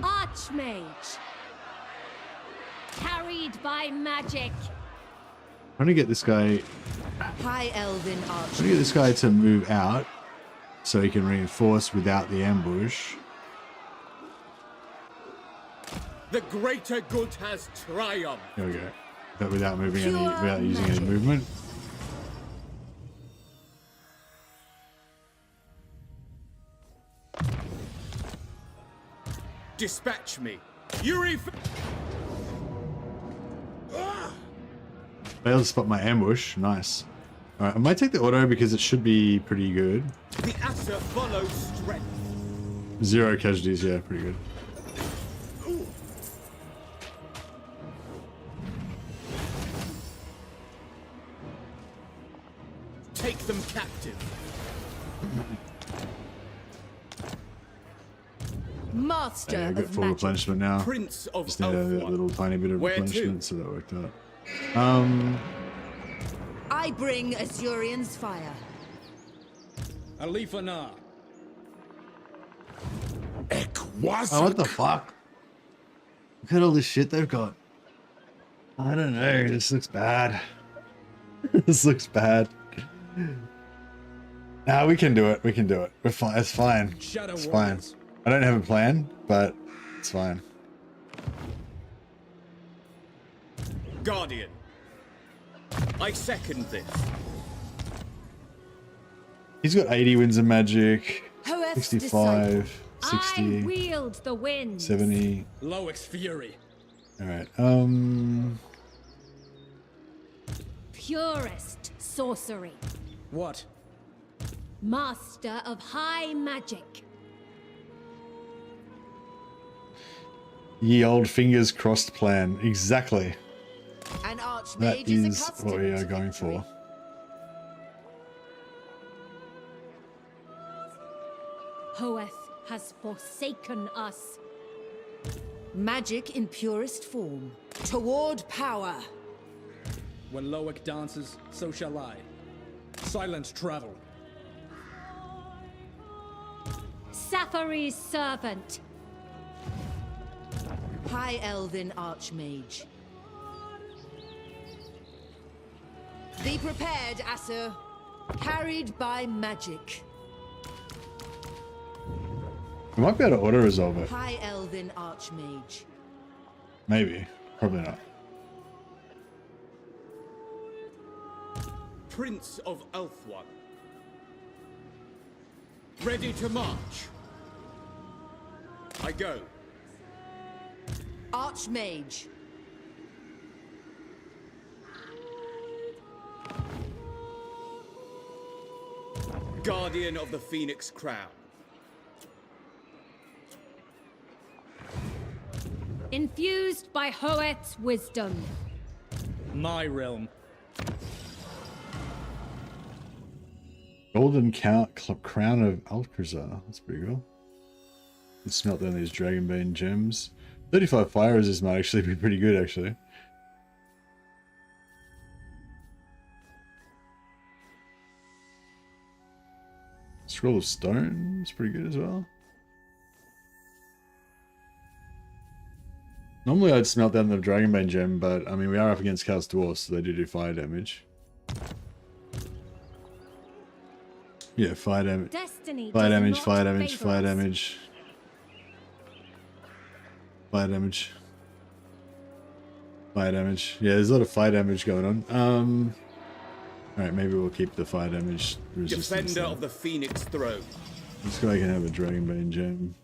Archmage. Carried by magic. I'm trying to get this guy. High Elven I'm Archer. trying to get this guy to move out so he can reinforce without the ambush. The greater good has triumphed. There we go. But without moving Pure without using any magic. movement. Dispatch me. Yuri. Failed to spot my ambush. Nice. Alright, I might take the auto because it should be pretty good. The Asher follows strength. 0 casualties, yeah, pretty good. Take them captive. Master Yeah, I got of full magic. replenishment now. Prince of Just need a Elfwan. little tiny bit of Where to? replenishment, so that worked out. I bring Azurian's fire. Alifana. Oh, what the fuck? Look at all this shit they've got. I don't know. This looks bad. This looks bad. Nah, we can do it. We can do it. We're fine. It's fine. Shadow It's fine. warriors. I don't have a plan, but it's fine. Guardian. I second this. He's got 80 winds of magic, Hoeth's 65, I 60, wield the winds. 70. Loic's fury. All right. Purest sorcery. What? Master of high magic. Ye old fingers crossed plan. Exactly. An archmage That is is accustomed what we are to going victory. for. Hoeth has forsaken us. Magic in purest form. Toward power. When Loic dances, so shall I. Silent travel. Safari's servant. High Elven Archmage. Be prepared, Asur. Carried by magic. We might be able to auto resolve it. High Elven Archmage. Maybe. Probably not. Prince of Elfwan. Ready to march. I go. Archmage. Guardian of the Phoenix Crown. Infused by Hoeth's wisdom. My realm. Golden Crown of Alcazar. That's pretty cool. Let's smelt down these Dragonbane gems. 35 fire resist might actually be pretty good, actually. Scroll of Stone is pretty good as well. Normally I'd smelt down the Dragonbane gem, but I mean we are up against Chaos Dwarfs, so they do fire damage. Yeah, fire damage. Destiny Fire does damage, not fire damage, favor fire us. damage. Fire damage. Fire damage. Yeah, there's a lot of fire damage going on. Alright, maybe we'll keep the fire damage resistance. Defender of the Phoenix Throne. This guy can have a Dragonbane gem.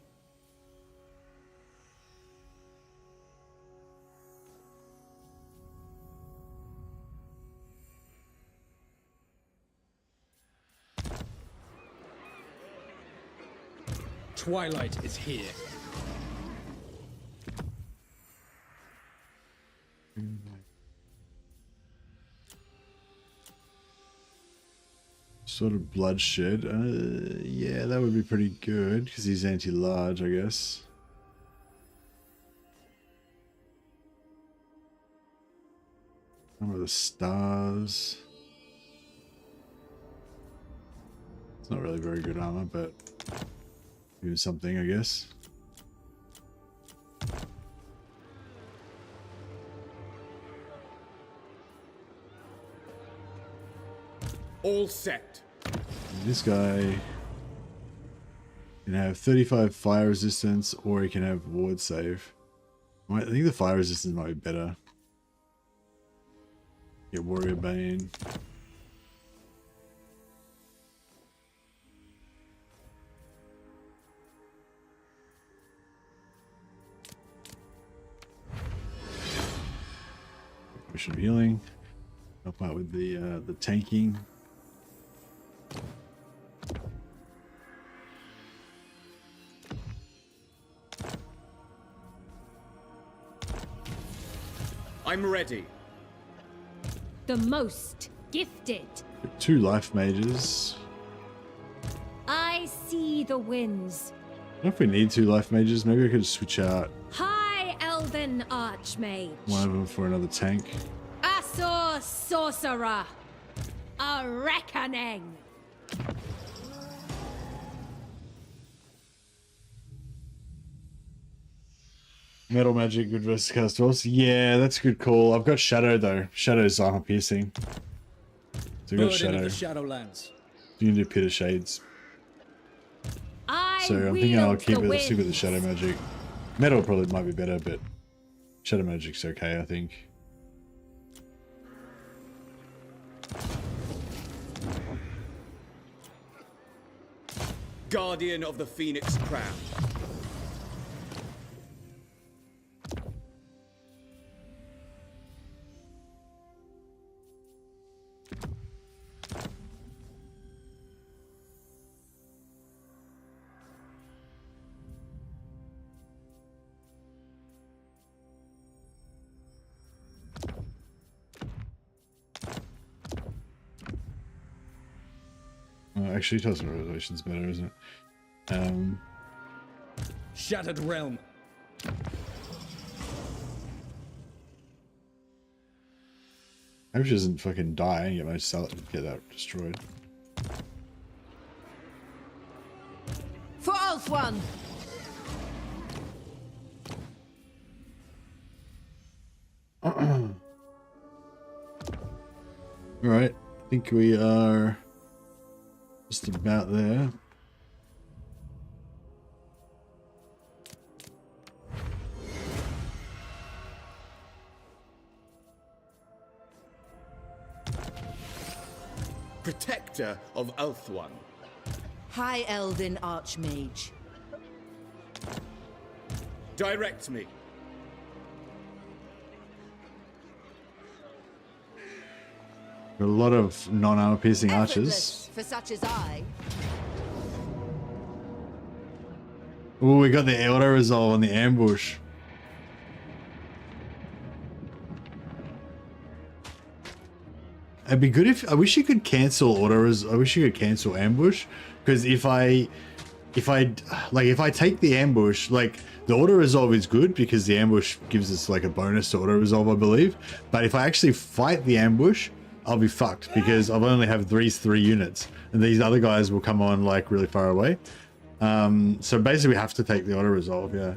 Twilight is here. Sort of bloodshed. Yeah, that would be pretty good because he's anti-large, I guess. Some of the stars. It's not really very good armor, but do something, I guess. All set. This guy can have 35 fire resistance, or he can have ward save. I think the fire resistance might be better. Get Warrior Bane. Potion of healing. Help out with the tanking. I'm ready. The most gifted. Get 2 life mages. I see the winds. I don't know if we need 2 life mages. Maybe I could switch out High Elven Archmage. one of them for another tank. Asur Sorcerer. A reckoning. Metal magic, good versus Chaos Dwarfs. Yeah, that's a good call. I've got Shadow though. Shadow's armor piercing. So we got Burden of Shadow. the Shadowlands. You can do Pit of Shades. I So I'm thinking I'll wield keep the it, stick with the winds. Shadow Magic. Metal probably might be better, but Shadow Magic's okay, I think. Guardian of the Phoenix Crown. Actually, Total Revelation's better, isn't it? Shattered Realm. I hope she doesn't fucking die and get that destroyed. For Oath One! Alright, I think we are just about there. Protector of Ulthuan. High Elven Archmage. Direct me. A lot of non-armor piercing archers. Effortless for such as I. Oh, we got the auto resolve on the ambush. It'd be good if I wish you could cancel I wish you could cancel ambush, because if I take the ambush, like the auto resolve is good because the ambush gives us like a bonus to auto resolve, I believe. But if I actually fight the ambush, I'll be fucked because I've only have these 3 units, and these other guys will come on like really far away. So basically, we have to take the auto resolve. Yeah.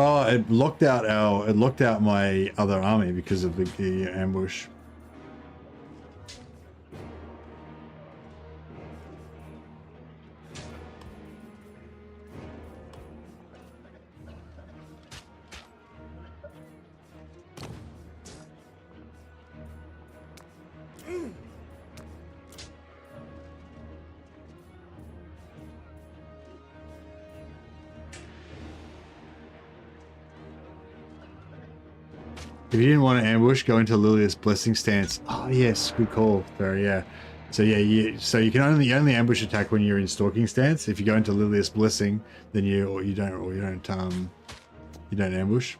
Oh, it locked out my other army because of the ambush. If you didn't want to ambush, go into Lilia's Blessing stance. Oh yes, good call, Barry. Yeah. So yeah, you can only ambush attack when you're in stalking stance. If you go into Lilia's Blessing, then you don't ambush.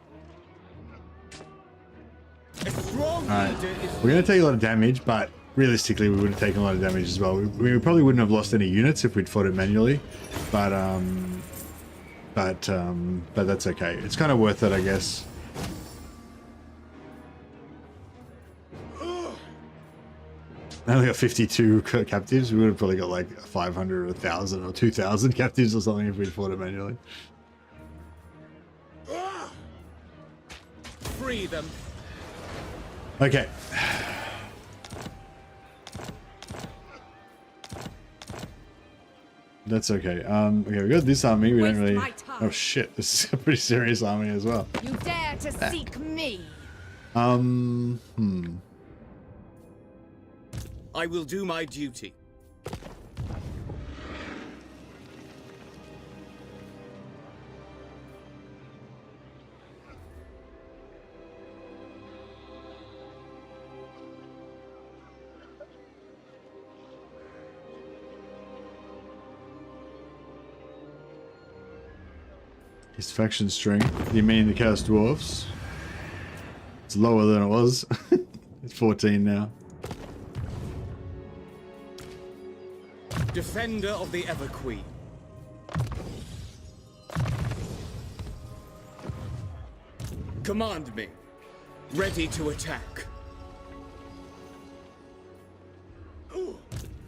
Alright, we're gonna take a lot of damage, but realistically, we would have taken a lot of damage as well. We probably wouldn't have lost any units if we'd fought it manually, but that's okay. It's kind of worth it, I guess. I only got 52 captives. We would have probably got like 500 or 1,000 or 2,000 captives or something if we'd fought it manually. Free them. Okay. That's okay. Okay, we got this army. We don't Waste really. my time. Oh shit! This is a pretty serious army as well. You dare to seek me? I will do my duty. His faction strength. You mean the Chaos Dwarfs? It's lower than it was. It's 14 now. Defender of the Everqueen. Command me. Ready to attack.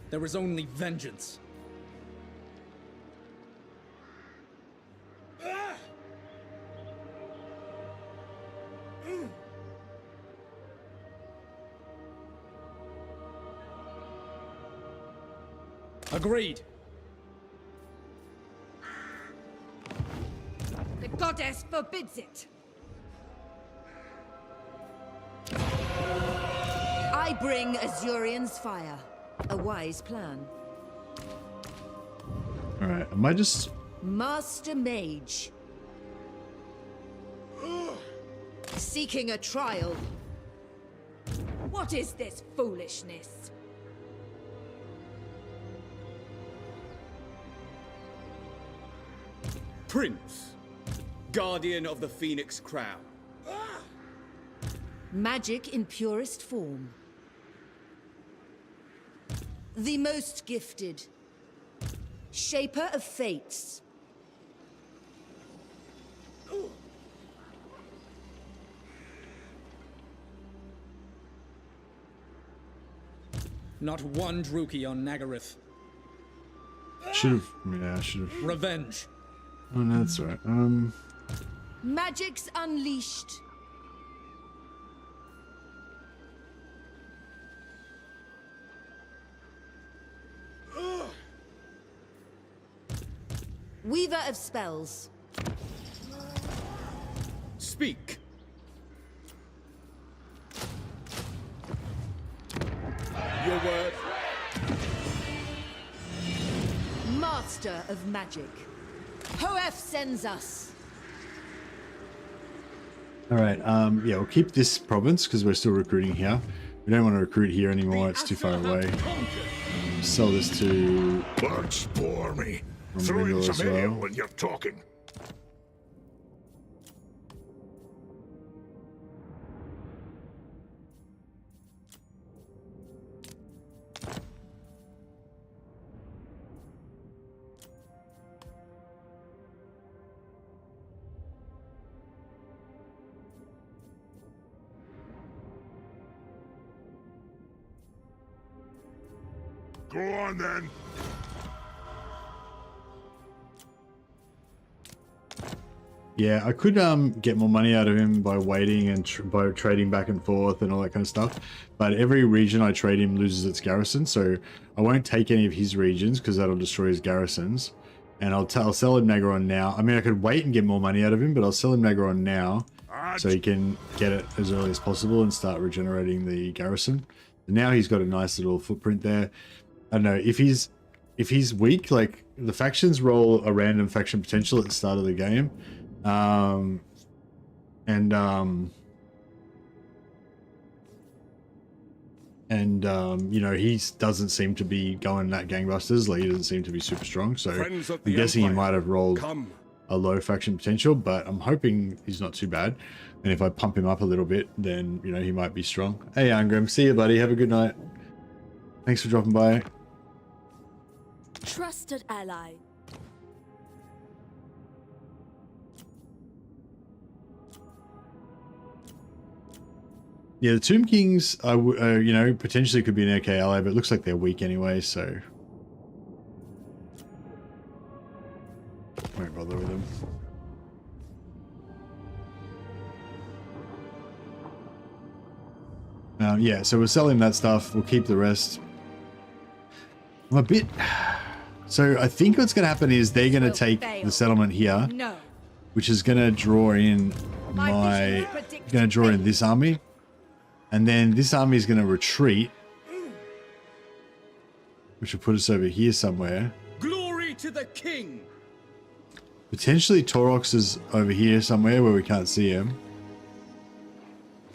There is only vengeance. Agreed. The goddess forbids it. I bring Azurian's fire. A wise plan. Alright, am I just... Master Mage. Seeking a trial. What is this foolishness? Prince, guardian of the Phoenix Crown. Magic in purest form. The most gifted. Shaper of fates. Not one Druchi on Nagaron. Should have... Yeah, I should have... Revenge. Oh, no, that's all right. Magic's unleashed. Weaver of spells. Speak. Your word. Master of magic. Hoef sends us. Alright, yeah, we'll keep this province because we're still recruiting here. We don't want to recruit here anymore, it's too far away. Sell this to... Don't spore me. From Throw in Ringel some as ale well. when you're talking. Go on then. Yeah, I could get more money out of him by waiting and by trading back and forth and all that kind of stuff. But every region I trade him loses its garrison, so I won't take any of his regions because that'll destroy his garrisons. And I'll sell him Nagaron now. I mean, I could wait and get more money out of him, but I'll sell him Nagaron now so he can get it as early as possible and start regenerating the garrison. And now he's got a nice little footprint there. I don't know, if he's weak, like the factions roll a random faction potential at the start of the game. You know, he doesn't seem to be going that gangbusters. Like, he doesn't seem to be super strong. So I'm guessing he might have rolled a low faction potential, but I'm hoping he's not too bad. And if I pump him up a little bit, then, you know, he might be strong. Hey, Angrim, see you, buddy. Have a good night. Thanks for dropping by. Trusted ally. Yeah, the Tomb Kings, you know, potentially could be an okay ally, but it looks like they're weak anyway, so won't bother with them. Yeah, so we'll sell him that stuff. We'll keep the rest. I'm a bit... So I think what's going to happen is they're going to take the settlement here, which is going to draw in this army. And then this army is going to retreat, which will put us over here somewhere. Glory to the king. Potentially Taurox is over here somewhere where we can't see him.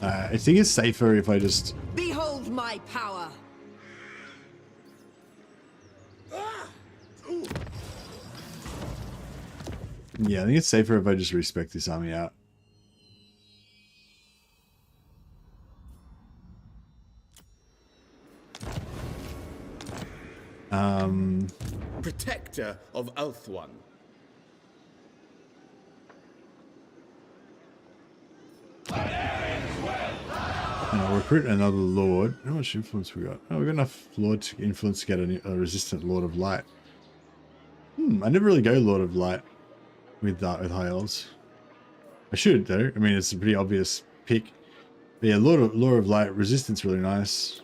I think it's safer if I just... Behold my power. Yeah, I think it's safer if I just respec this army out. Protector of Ulthuan. And I'll recruit another lord. How much influence we got? Oh, we got enough lord to influence to get a resistant Lord of Light. I never really go Lord of Light with high elves. I should though. I mean, it's a pretty obvious pick. But yeah, Lore of Light resistance really nice.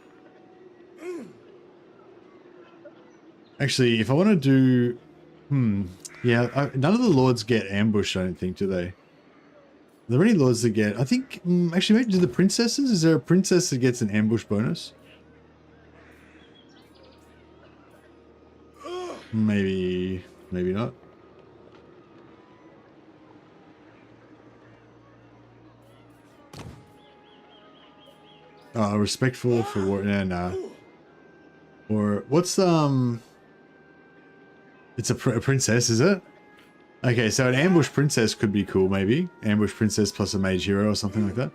Actually, if I want to do, yeah, none of the lords get ambushed. I don't think, do they? Are there any lords that get? I think actually, maybe do the princesses? Is there a princess that gets an ambush bonus? Maybe not. Oh, respectful for war. Yeah, nah. Or what's it's a princess, is it? Okay, so an ambush princess could be cool, maybe. Ambush princess plus a mage hero or something like that.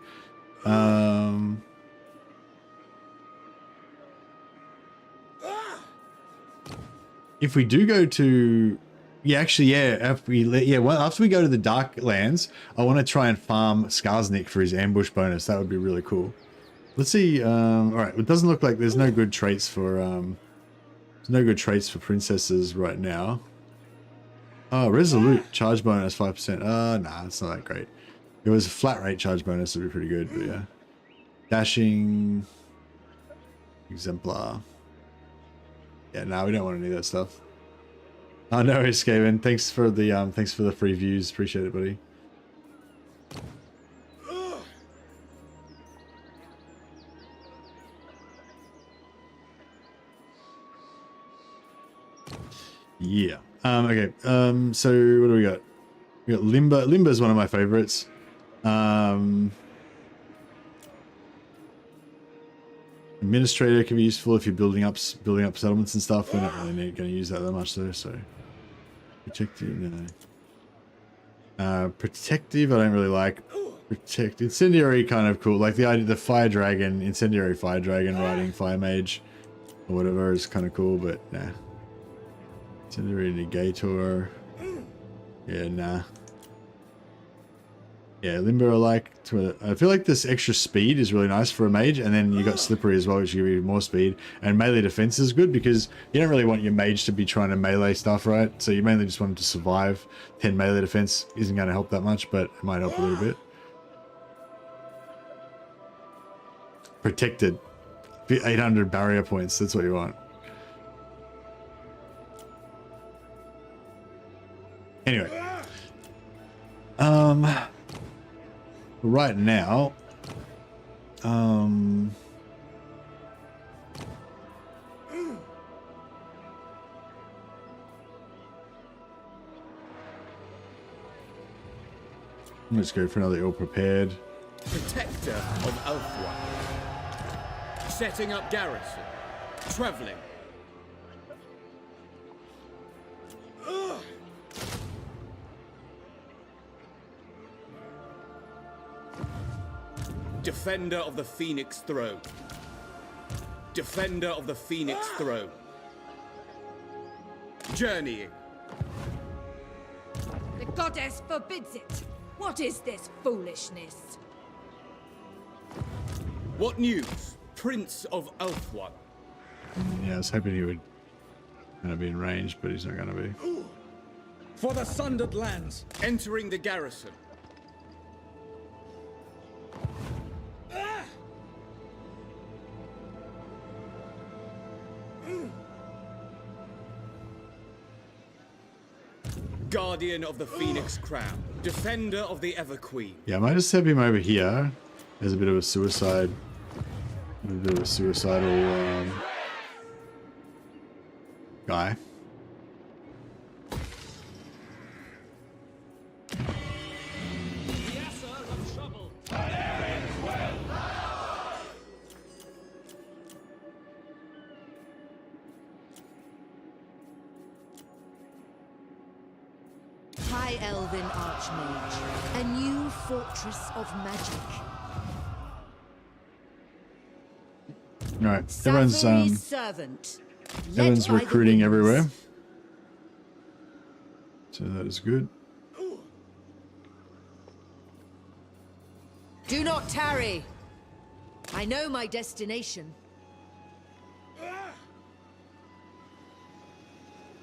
If we do go to, yeah, actually, yeah, after we go to the Darklands, I want to try and farm Skarsnik for his ambush bonus. That would be really cool. Let's see. All right, it doesn't look like there's no good traits for princesses right now. Oh, resolute charge bonus 5%. Nah, it's not that great. If it was a flat rate charge bonus, it'd be pretty good. But yeah, dashing, exemplar. Yeah, no, we don't want any of that stuff. Oh no, Skaven. Thanks for the free views. Appreciate it, buddy. Yeah. Okay. So what do we got? We got Limber. Limber is one of my favorites. Administrator can be useful if you're building up settlements and stuff. We're not really going to use that much though. So protective, no. Protective, I don't really like. Protect incendiary, kind of cool. Like the fire dragon, incendiary fire dragon riding fire mage or whatever is kind of cool, but nah. Incendiary negator. Yeah, nah. Yeah, Limber I like. I feel like this extra speed is really nice for a mage, and then you got Slippery as well, which give you more speed. And melee defense is good because you don't really want your mage to be trying to melee stuff, right? So you mainly just want him to survive. 10 melee defense isn't going to help that much, but it might help a little bit. Protected. 800 barrier points, that's what you want. Anyway. Right now, let's go for another ill-prepared. Protector of Ulthwa. Setting up garrison. Traveling. Defender of the Phoenix Throne. Defender of the Phoenix Throne. Journeying. The goddess forbids it. What is this foolishness? What news? Prince of Ulthwa. Yeah, I was hoping he would kind of be in range, but he's not going to be. For the Sundered Lands. Entering the garrison. Guardian of the Phoenix Crown. Defender of the Everqueen. Yeah, I might just have him over here as a bit of a suicide. A bit of a suicidal guy. High Elven Archmage, a new fortress of magic. All right, everyone's servant. everyone's recruiting everywhere, so that is good. Do not tarry. I know my destination.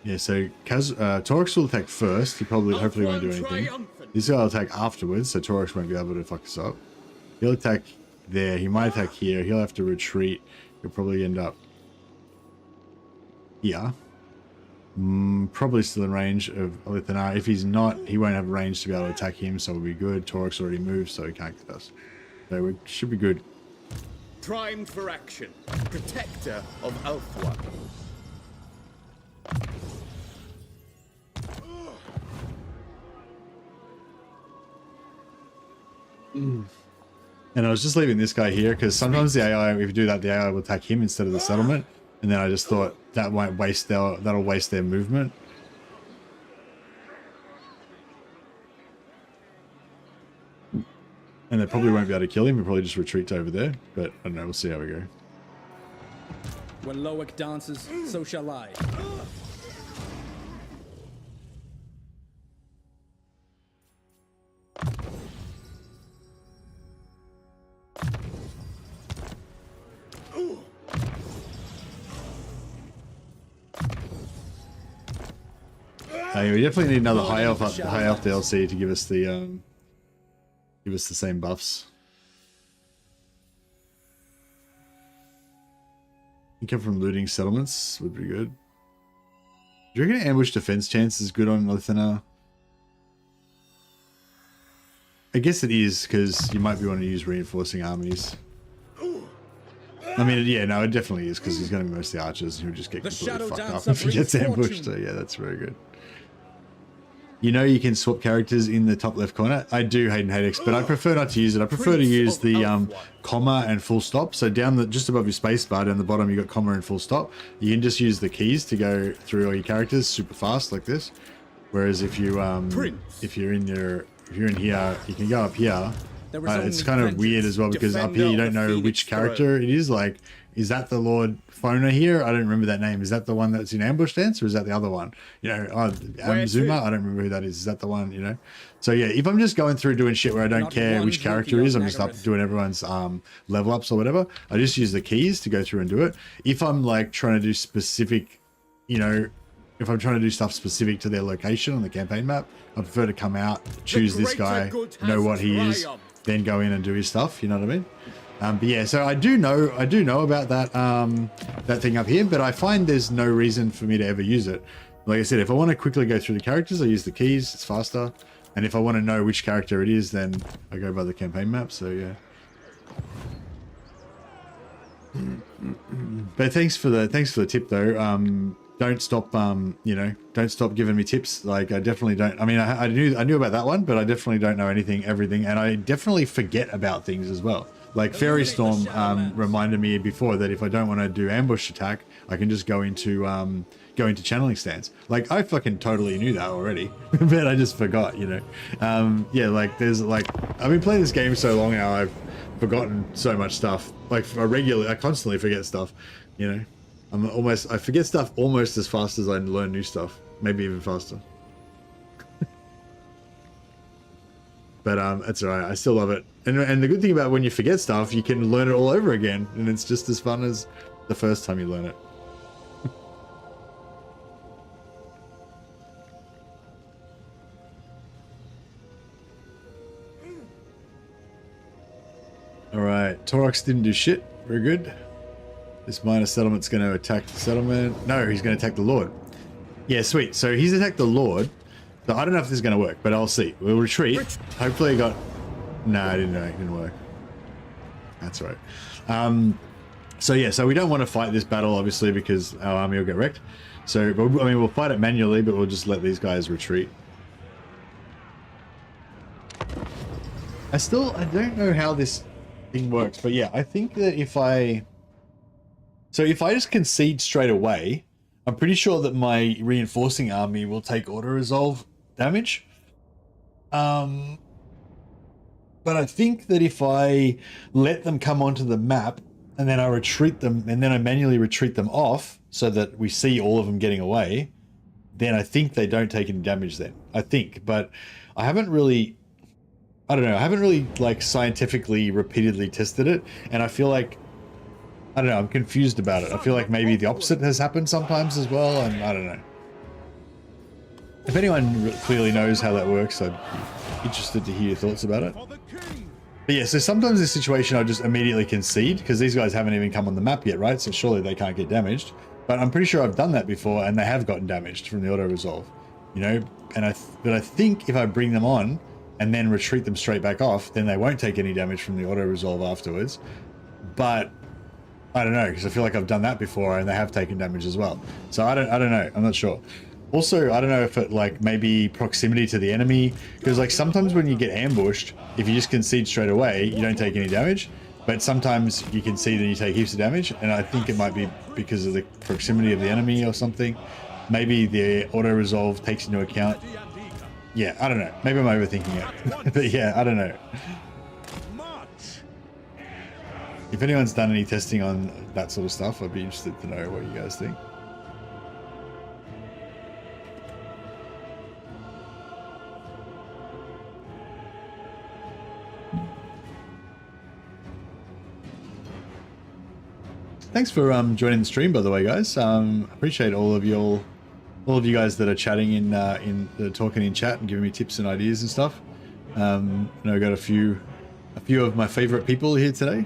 Yeah, so Torix will attack first. He hopefully won't do anything. This guy will attack afterwards, so Torix won't be able to fuck us up. He'll attack there. He might attack here. He'll have to retreat. He'll probably end up here. Probably still in range of Lithanar. If he's not, he won't have range to be able to attack him, so we'll be good. Torok's already moved, so he can't get us. So we should be good. Primed for action. Protector of Ulthwa. And I was just leaving this guy here because sometimes the AI, if you do that, the AI will attack him instead of the settlement. And then I just thought that won't waste that'll waste their movement. And they probably won't be able to kill him. He'll probably just retreat to over there. But I don't know. We'll see how we go. When Loic dances, so shall I. We definitely need another high elf DLC to give us the same buffs. Income from looting settlements would be good. Do you reckon ambush defense chance is good on Lithanar? I guess it is, because you might be wanting to use reinforcing armies. I mean, yeah, no, it definitely is, because he's going to be mostly archers, and he'll just get completely fucked up if he gets ambushed. So yeah, that's very good. You know you can swap characters in the top left corner. I do, Hayden Hadex, but I prefer not to use it. I prefer to use the comma and full stop. So down the just above your space bar, down the bottom, you got comma and full stop. You can just use the keys to go through all your characters super fast like this. Whereas if you're in here, you can go up here. It's kind of weird as well because up here you don't know which character it is. Like, is that the Lord Fona here? I don't remember that name. Is that the one that's in ambush dance, or is that the other one? You know, Zuma. I don't remember who that is. Is that the one? You know. So yeah, if I'm just going through doing shit where I don't care which character it is, I'm just up doing everyone's level ups or whatever. I just use the keys to go through and do it. If I'm like trying to do specific, you know, if I'm trying to do stuff specific to their location on the campaign map, I prefer to come out, choose this guy, know what he is, then go in and do his stuff. You know what I mean? But yeah, so I do know about that that thing up here, but I find there's no reason for me to ever use it. Like I said, if I want to quickly go through the characters, I use the keys. It's faster. And if I want to know which character it is, then I go by the campaign map. So yeah. But thanks for the tip though. Don't stop don't stop giving me tips. Like I definitely don't. I mean, I knew about that one, but I definitely don't know everything, and I definitely forget about things as well. Like Fairy Storm reminded me before that if I don't want to do ambush attack, I can just go into channeling stance. Like I fucking totally knew that already, but I just forgot. You know, yeah. Like there's like I've been playing this game so long now, I've forgotten so much stuff. Like I constantly forget stuff. You know. I forget stuff almost as fast as I learn new stuff, maybe even faster. But that's all right. I still love it. And the good thing about when you forget stuff, you can learn it all over again, and it's just as fun as the first time you learn it. All right, Torox didn't do shit. Very good. This minor settlement's going to attack the settlement. No, he's going to attack the Lord. Yeah, sweet. So he's attacked the Lord. So I don't know if this is going to work, but I'll see. We'll retreat. Hopefully I got... No, I didn't know. It didn't work. That's right. So yeah, so we don't want to fight this battle, obviously, because our army will get wrecked. So, I mean, we'll fight it manually, but we'll just let these guys retreat. I don't know how this thing works, but yeah, I think that if I just concede straight away, I'm pretty sure that my reinforcing army will take auto-resolve damage. But I think that if I let them come onto the map and then I retreat them and then I manually retreat them off so that we see all of them getting away, then I think they don't take any damage then. I think, but I haven't really, I don't know, I haven't really like scientifically repeatedly tested it, and I feel like, I don't know, I'm confused about it. I feel like maybe the opposite has happened sometimes as well, and I don't know. If anyone clearly knows how that works, I'd be interested to hear your thoughts about it. But yeah, so sometimes this situation I just immediately concede because these guys haven't even come on the map yet, right? So surely they can't get damaged. But I'm pretty sure I've done that before and they have gotten damaged from the auto resolve, you know. And I think if I bring them on and then retreat them straight back off, then they won't take any damage from the auto resolve afterwards. But I don't know, because I feel like I've done that before and they have taken damage as well. So I don't know. I'm not sure. Also, I don't know if it like maybe proximity to the enemy, because like sometimes when you get ambushed, if you just concede straight away, you don't take any damage. But sometimes you concede and you take heaps of damage, and I think it might be because of the proximity of the enemy or something. Maybe the auto resolve takes into account. Yeah, I don't know. Maybe I'm overthinking it. But yeah, I don't know. If anyone's done any testing on that sort of stuff, I'd be interested to know what you guys think. Thanks for joining the stream, by the way, guys. Appreciate all of you guys that are chatting in talking in chat and giving me tips and ideas and stuff. I know I got a few of my favorite people here today.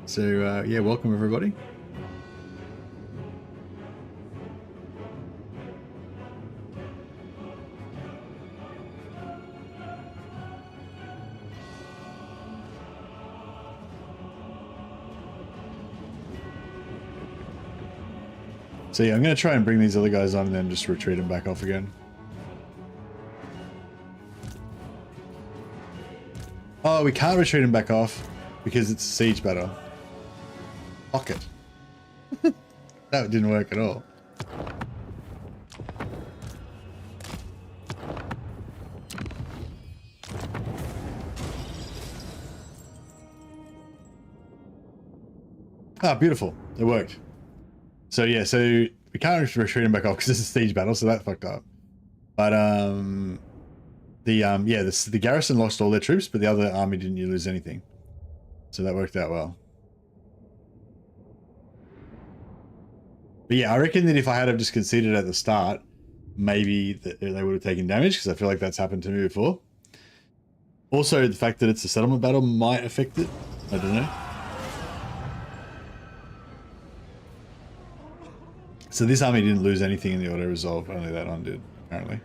So yeah, welcome everybody. So yeah, I'm going to try and bring these other guys on and then just retreat them back off again. Oh, we can't retreat them back off because it's a siege battle. Fuck it. That didn't work at all. Ah, beautiful. It worked. So yeah, so we can't retreat them back off because this is a siege battle, so that fucked up. But the garrison lost all their troops, but the other army didn't lose anything. So that worked out well. But yeah, I reckon that if I had have just conceded at the start, maybe they would have taken damage, because I feel like that's happened to me before. Also, the fact that it's a settlement battle might affect it. I don't know. So this army didn't lose anything in the auto resolve, only that one did, apparently.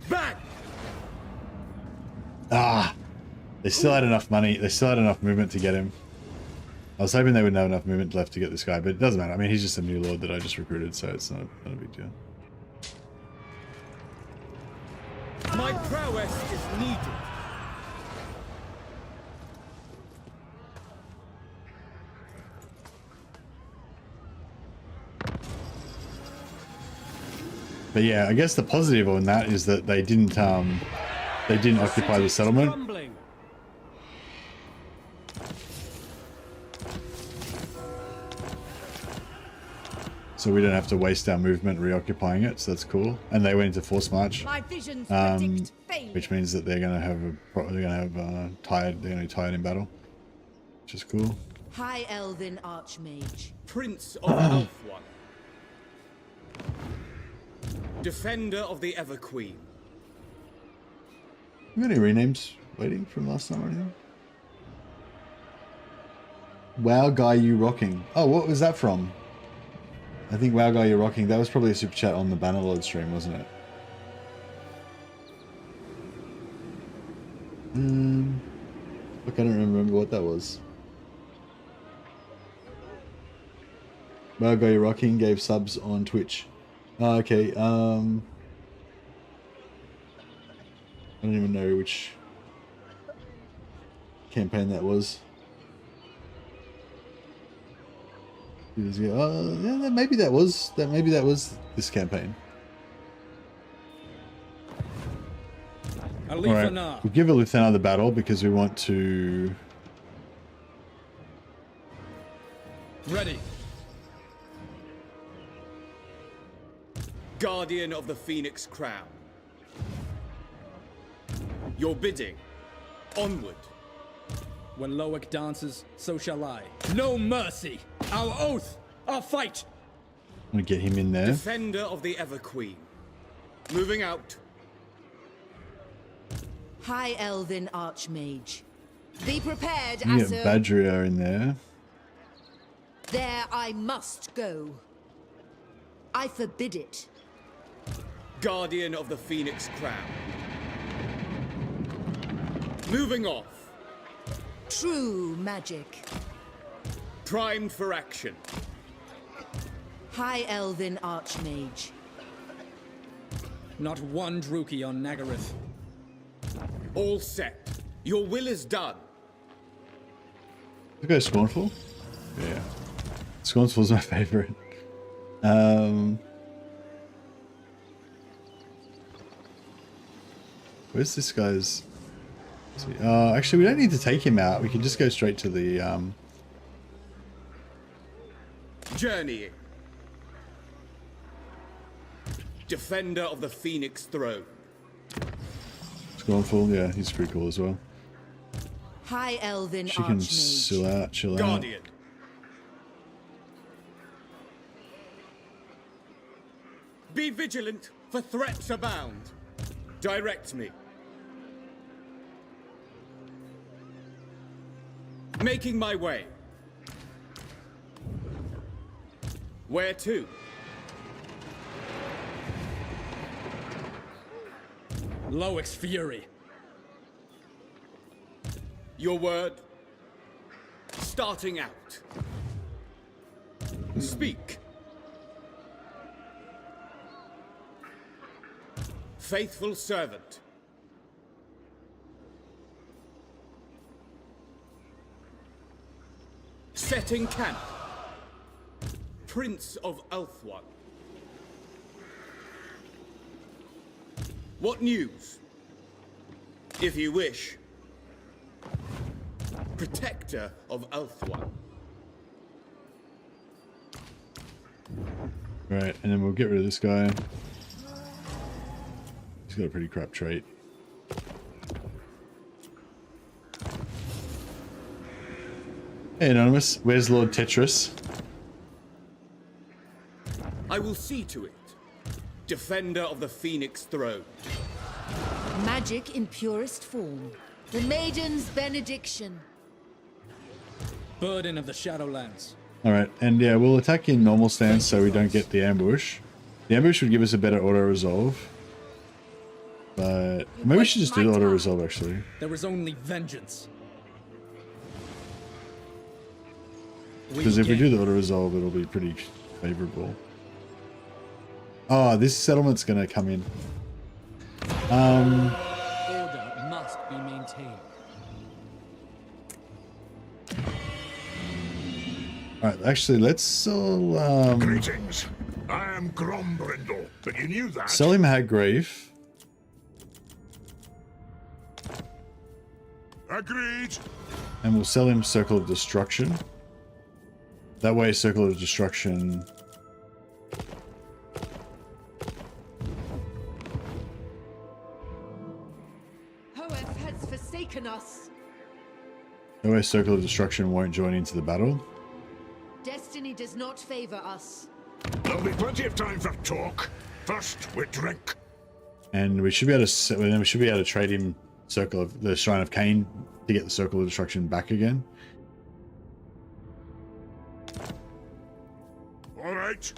Back! Ah! They still had enough money, they still had enough movement to get him. I was hoping they wouldn't have enough movement left to get this guy, but it doesn't matter. I mean, he's just a new lord that I just recruited, so it's not a big deal. My prowess is needed. But yeah, I guess the positive on that is that they didn't occupy the settlement. So we don't have to waste our movement reoccupying it, so that's cool. And they went into force march, which means that they're gonna be tired in battle, which is cool. High Elven Archmage. Prince of Elf One. Defender of the Ever Queen. You got any renames waiting from last time or anything? Wow Guy You Rocking. Oh, what was that from? I think Wow Guy You're Rocking. That was probably a super chat on the Bannerlord stream, wasn't it? Look, I don't remember what that was. Wow Guy You're Rocking gave subs on Twitch. Oh, okay. I don't even know which campaign that was. Yeah, maybe that was this campaign. All right, we'll give Alithana the battle because we want to. Ready. Guardian of the Phoenix Crown. Your bidding. Onward. When Loic dances, so shall I. No mercy! Our oath! Our fight! I'm gonna get him in there. Defender of the Ever Queen. Moving out. High Elven Archmage. Be prepared, You get Acer. Badgerio in there. There I must go. I forbid it. Guardian of the Phoenix Crown. Moving off. True magic. Primed for action. High Elven Archmage. Not one Druchi on Nagaron. All set. Your will is done. Let's go Scornful. Yeah. Scornful's my favorite. Where's this guy's... actually, we don't need to take him out. We can just go straight to the... Journeying. Defender of the Phoenix Throne. Scornful. Yeah, he's pretty cool as well. High Elven She can Archmage. chill out. Guardian. Be vigilant, for threats abound. Direct me. Making my way. Where to? Loic's Fury. Your word. Starting out. Speak. Faithful servant. Setting camp. Prince of Ulthuan. What news? If you wish. Protector of Ulthuan. Right, and then we'll get rid of this guy. He's got a pretty crap trait. Hey, Anonymous. Where's Lord Tetris? I will see to it. Defender of the Phoenix Throne. Magic in purest form. The Maiden's Benediction. Burden of the Shadowlands. Alright, and yeah, we'll attack in normal stance so we don't get the ambush. The ambush would give us a better auto-resolve. But maybe we should just do the auto-resolve, actually. There is only vengeance. Because if we do the auto-resolve, it'll be pretty favorable. Oh, this settlement's going to come in. Order must be maintained. Alright, actually, let's Greetings. I am Grombrindle, but you knew that. sell him Haggrave. Agreed. And we'll sell him Circle of Destruction. That way, Circle of Destruction... Hoeth has forsaken us. That way, Circle of Destruction won't join into the battle. Destiny does not favor us. There'll be plenty of time for talk. First, we drink. And we should be able to... Then we should be able to trade him Circle of the Shrine of Cain to get the Circle of Destruction back again. All right.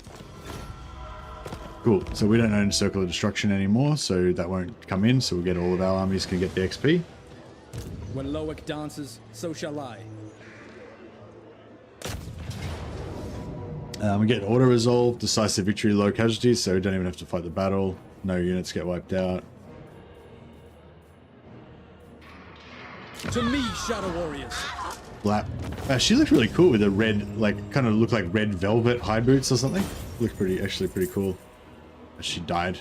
Cool. So we don't own Circle of Destruction anymore, so that won't come in. So we'll get all of our armies can get the XP. When Loic dances, so shall I. We get auto resolve, decisive victory, low casualties, so we don't even have to fight the battle. No units get wiped out. To me, Shadow Warriors. Blap. She looked really cool with the red, like, kind of looked like red velvet high boots or something. Looked pretty, actually pretty cool. She died.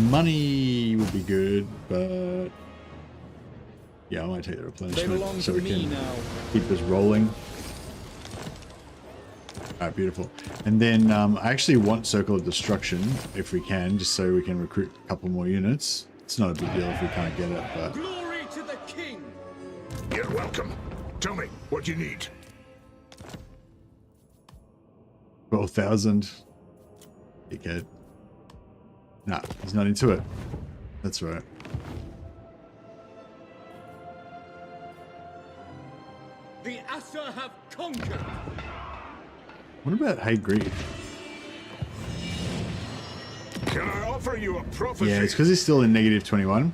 Money would be good, but yeah, I might take the They belong replenishment so to we me can now. keep this rolling. Alright, beautiful. And then I actually want Circle of Destruction if we can, just so we can recruit a couple more units. It's not a big deal if we can't get it, but Glory to the King! You're welcome. Tell me, what do you need? 12,000. Dickhead. Nah, he's not into it. That's right. The Asa have conquered. What about Hey Grief? Can I offer you a prophecy? Yeah, it's because he's still in negative 21.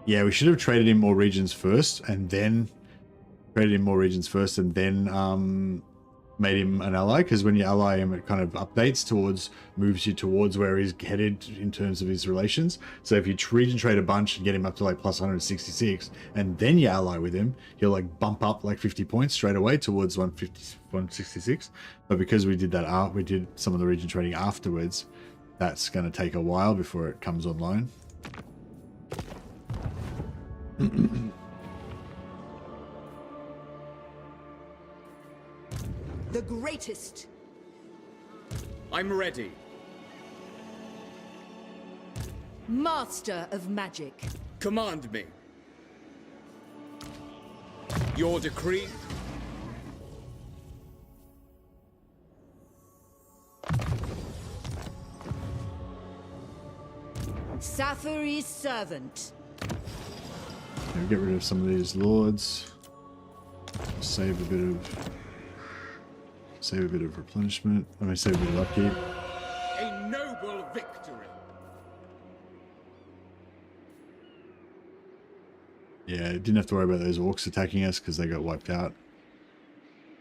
Yeah, we should have traded in more regions first, and then made him an ally, because when you ally him, it kind of updates towards, moves you towards where he's headed in terms of his relations. So if you region trade a bunch and get him up to like plus 166, and then you ally with him, he'll like bump up like 50 points straight away towards 150, 166. But because we did that, we did some of the region trading afterwards, that's going to take a while before it comes online. The greatest. I'm ready. Master of magic. Command me. Your decree. Safari's servant. We'll get rid of some of these lords. Save a bit of replenishment. I mean, save a bit of upkeep. A noble victory. Yeah, didn't have to worry about those orcs attacking us because they got wiped out,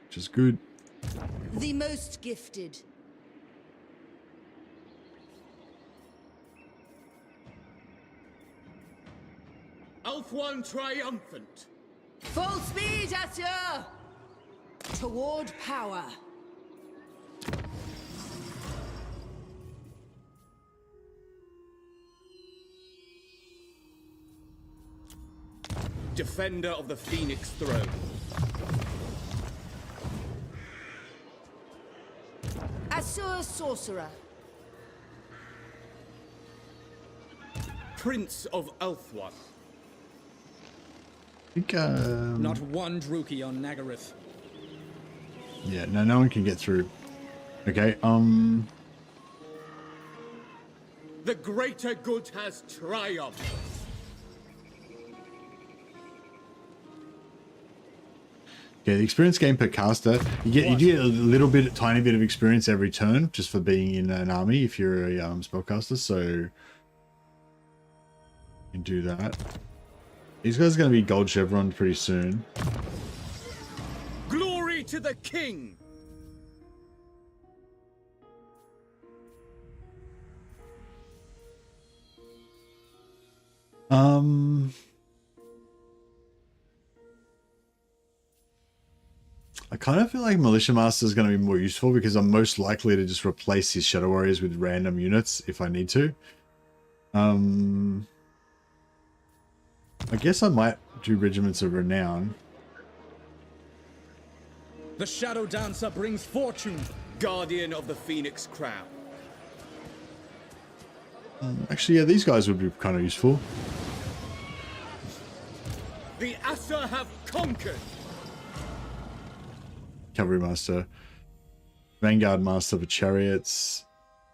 which is good. The most gifted. Ulthuan triumphant. Full speed, Asher! Toward power. Defender of the Phoenix throne. Asur sorcerer. Prince of Ulthuan. I think, Not one Druchi on Nagaron. yeah, no one can get through. Okay, The greater good has triumphed. yeah, the experience gain per caster, you get a little bit, tiny bit of experience every turn just for being in an army if you're a spellcaster, so you can do that. These guys are going to be gold chevron pretty soon. Glory to the king. I kind of feel like Militia Master is going to be more useful because I'm most likely to just replace his Shadow Warriors with random units if I need to. I guess I might do Regiments of Renown. The Shadow Dancer brings fortune. Guardian of the Phoenix crown. Actually, yeah, these guys would be kind of useful. The Asa have conquered. Cavalry Master. Vanguard Master for Chariots.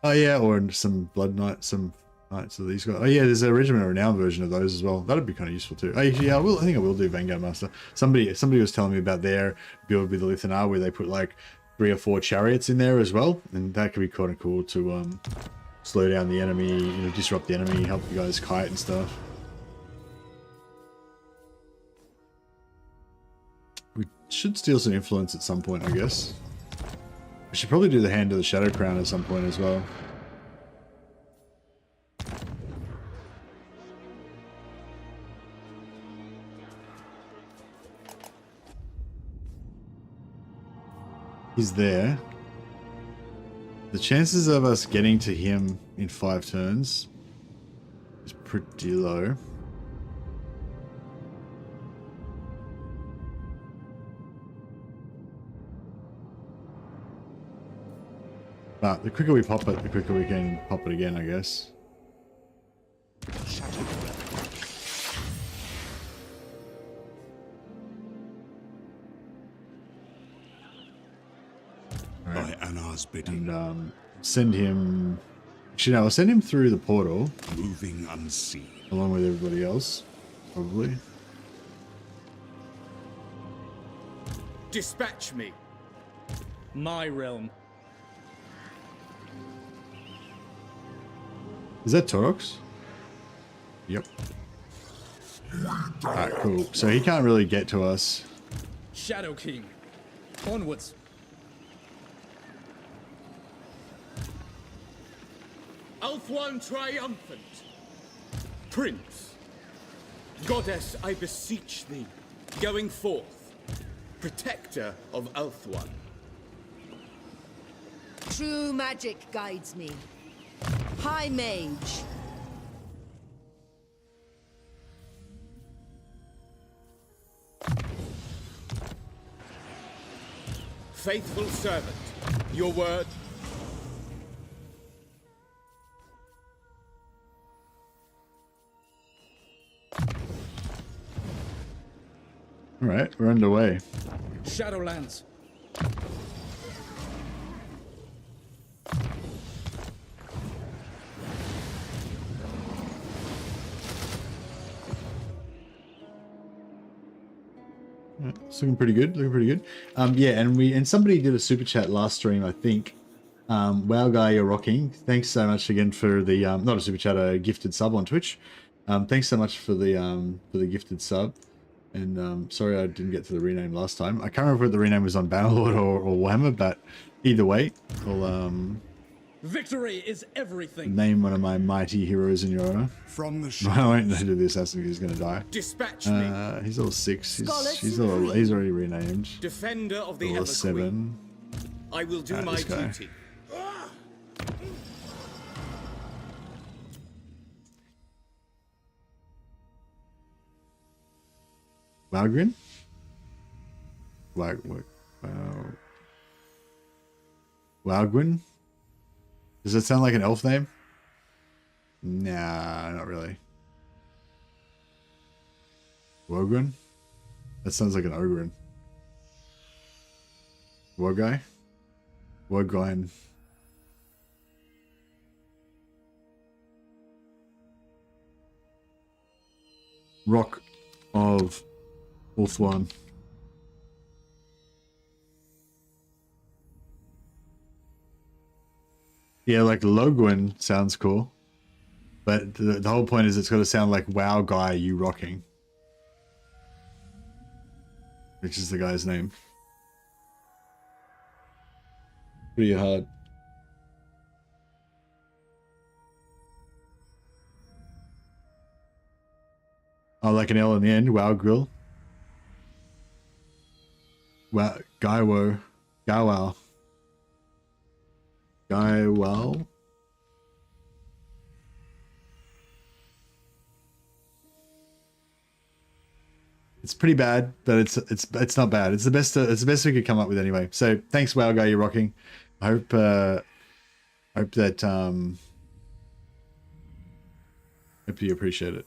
Oh yeah, or some Blood Knight, some Knights of these guys. Oh yeah, there's a Regiment of Renown version of those as well. That'd be kind of useful too. Oh, yeah, I think I will do Vanguard Master. Somebody was telling me about their build with the Lithanar where they put like 3 or 4 chariots in there as well, and that could be kind of cool to slow down the enemy, you know, disrupt the enemy, help you guys kite and stuff. We should steal some influence at some point, I guess. We should probably do the Hand of the Shadow Crown at some point as well. He's there. The chances of us getting to him in 5 turns is pretty low. But the quicker we pop it, the quicker we can pop it again, I guess. I Anar's bidding. and send him. Actually, no, I'll send him through the portal Moving unseen. along with everybody else, probably. Dispatch me. My realm. Is that Torox? Yep. Alright, cool. So he can't really get to us. Shadow King. Onwards. Ulthuan triumphant. Prince. Goddess, I beseech thee. Going forth. Protector of Ulthuan. True magic guides me. High Mage. Faithful servant. Your word. Alright, we're underway. Shadowlands. It's looking pretty good. Looking pretty good. Yeah, and somebody did a super chat last stream, I think. Wow, guy, you're rocking. Thanks so much again for the not a super chat, a gifted sub on Twitch. Thanks so much for the gifted sub. And sorry I didn't get to the rename last time. I can't remember if the rename was on Bannerlord or Warhammer, but either way, I'll Victory is everything. name one of my mighty heroes in your honor. From the I won't do the assassin because he's gonna die. Dispatch me. He's level 6. Scholars He's already renamed. Defender of the Level Everqueen. 7. I will do my this guy. duty. Walgrin? Walgrin? Does that sound like an elf name? Nah, not really. Wogrin? That sounds like an ogrin. Wogai? Wogine. Rock of Ulthuan. Yeah, like Logwin sounds cool. But the whole point is it's got to sound like wow guy you rocking. Which is the guy's name. Pretty hard. Oh, like an L in the end. Wow grill. Wow, Guywo. Gowwow. Guywow. It's pretty bad, but it's not bad. It's the best we could come up with anyway. So thanks, wow guy, you're rocking. I hope that hope you appreciate it.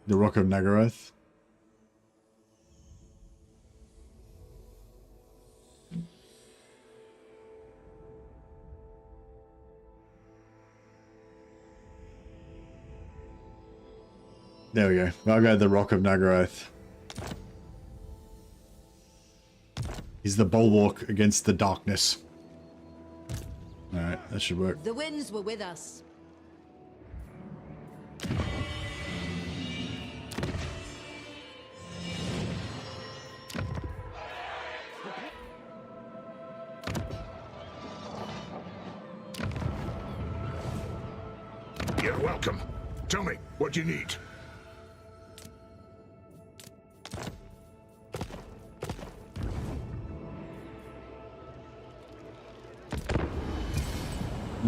The Rock of Nagaron. There we go. I'll go the Rock of Nagaron. He's the bulwark against the darkness. Alright, that should work. The winds were with us. You're welcome. Tell me what you need.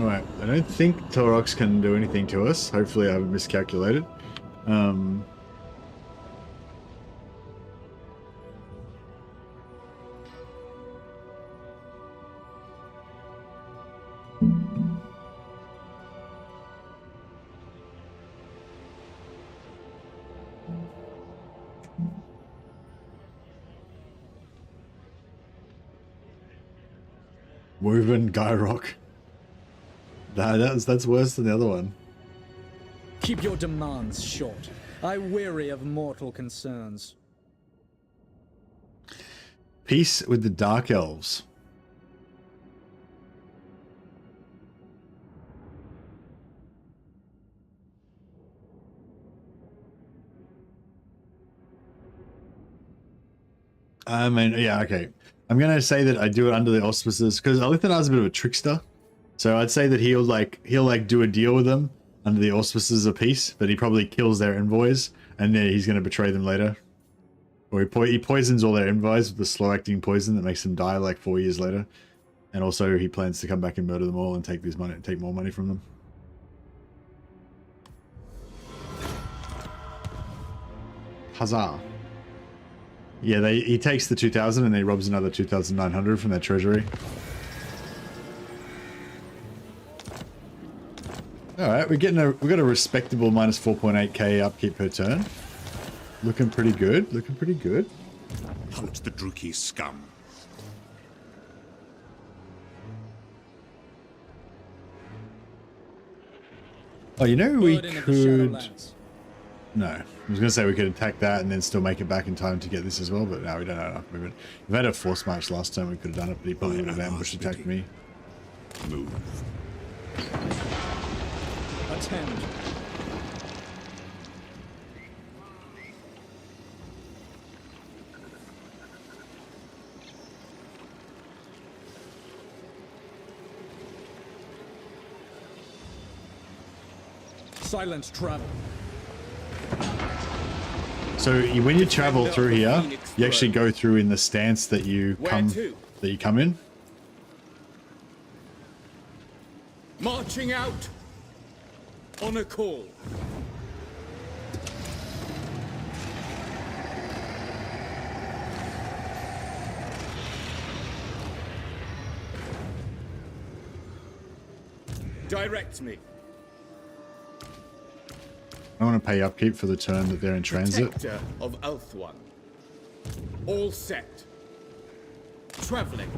Alright, I don't think Torox can do anything to us. Hopefully I haven't miscalculated. Woven Gyrock. That's worse than the other one. Keep your demands short. I weary of mortal concerns. Peace with the Dark Elves. I mean, yeah, okay. I'm gonna say that I do it under the auspices because Alithanar's a bit of a trickster. So I'd say that he'll do a deal with them under the auspices of peace, but he probably kills their envoys, and then he's gonna betray them later. Or he poisons all their envoys with the slow-acting poison that makes them die like 4 years later. And also he plans to come back and murder them all and take more money from them. Huzzah. Yeah, he takes the 2,000 and he robs another 2,900 from their treasury. Alright, we've got a respectable minus 4.8k upkeep per turn. Looking pretty good, looking pretty good. Hunt the Druchi scum. Oh, you know we Burden of the could... Shadowlands. No, I was going to say we could attack that and then still make it back in time to get this as well, but no, we don't have enough movement. If we had a force march last time, we could have done it, but he probably would have ambush attacked me. Move. Attend. Silent travel. So when you travel through here, you actually go through in the stance that you come in. Marching out on a call. Direct me. I want to pay upkeep for the turn that they're in transit. Protector of Elfone. All set. Traveling.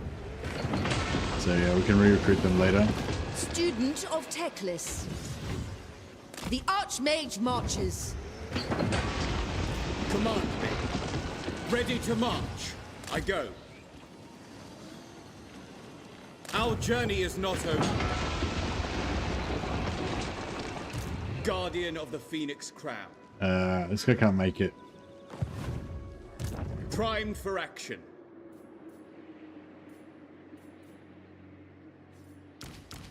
So yeah, we can re-recruit them later. Student of Teclis. The Archmage marches. Command me. Ready to march. I go. Our journey is not over. Guardian of the Phoenix Crown. This guy can't make it. Primed for action.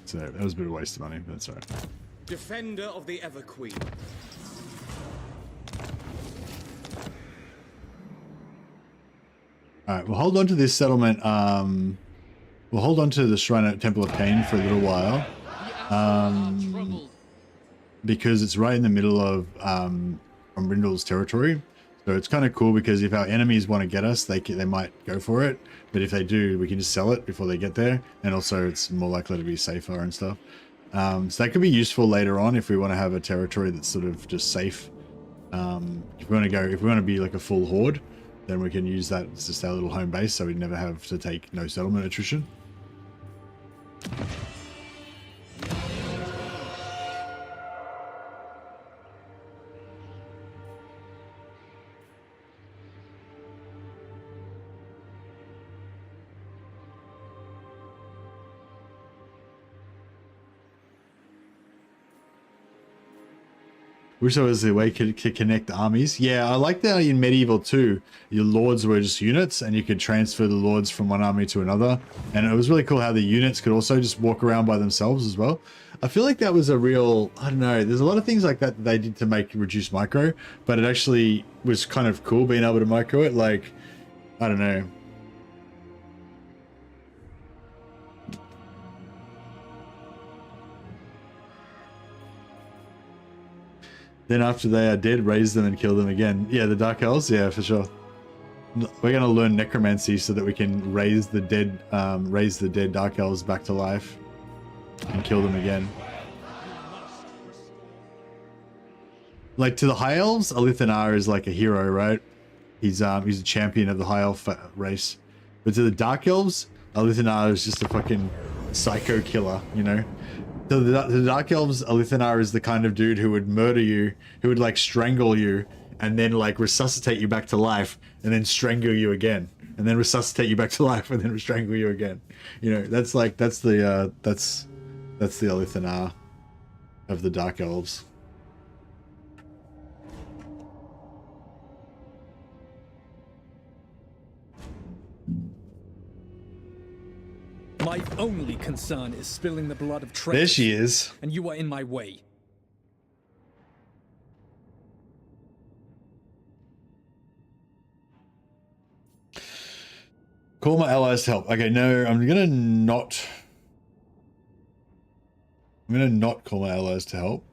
So that was a bit of a waste of money, but that's alright. Defender of the Everqueen. Alright, we'll hold on to this settlement. We'll hold on to the Shrine at Temple of Cain for a little while. Because it's right in the middle of Rindle's territory. So it's kind of cool because if our enemies want to get us, they might go for it. But if they do, we can just sell it before they get there. And also it's more likely to be safer and stuff. So that could be useful later on if we want to have a territory that's sort of just safe. If we want to be like a full horde, then we can use that as just our little home base so we never have to take no settlement attrition. Wish there was a way to connect armies. Yeah, I like that in Medieval too. Your lords were just units and you could transfer the lords from one army to another. And it was really cool how the units could also just walk around by themselves as well. I feel like that was a real, I don't know, there's a lot of things like that they did to reduce micro, but it actually was kind of cool being able to micro it. Like, I don't know. Then after they are dead, raise them and kill them again. Yeah, the Dark Elves, yeah, for sure. We're gonna learn necromancy so that we can raise the dead Dark Elves back to life and kill them again. Like to the High Elves, Alithanar is like a hero, right? He's a champion of the High Elf race. But to the Dark Elves, Alithanar is just a fucking psycho killer, you know? The Dark Elves, Alithanar is the kind of dude who would murder you, who would like strangle you, and then like resuscitate you back to life, and then strangle you again, and then resuscitate you back to life, and then strangle you again. You know, that's the Alithanar of the Dark Elves. My only concern is spilling the blood of traitors. There she is. And you are in my way. Call my allies to help. Okay, no, I'm gonna not call my allies to help.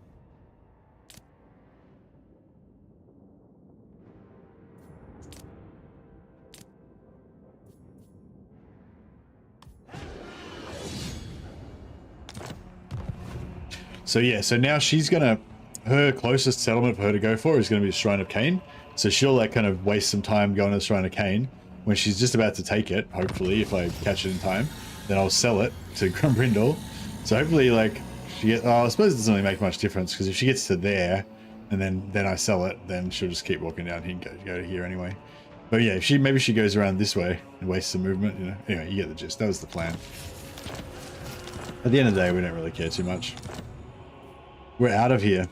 So yeah, so now she's gonna, her closest settlement for her to go for is gonna be the Shrine of Cain. So she'll like kind of waste some time going to the Shrine of Cain. When she's just about to take it, hopefully, if I catch it in time, then I'll sell it to Grumbrindle. So hopefully, like, she gets, oh, I suppose it doesn't really make much difference, because if she gets to there, and then I sell it, then she'll just keep walking down here and go to here anyway. But yeah, if maybe she goes around this way and wastes some movement, you know. Anyway, you get the gist. That was the plan. At the end of the day, we don't really care too much. We're out of here.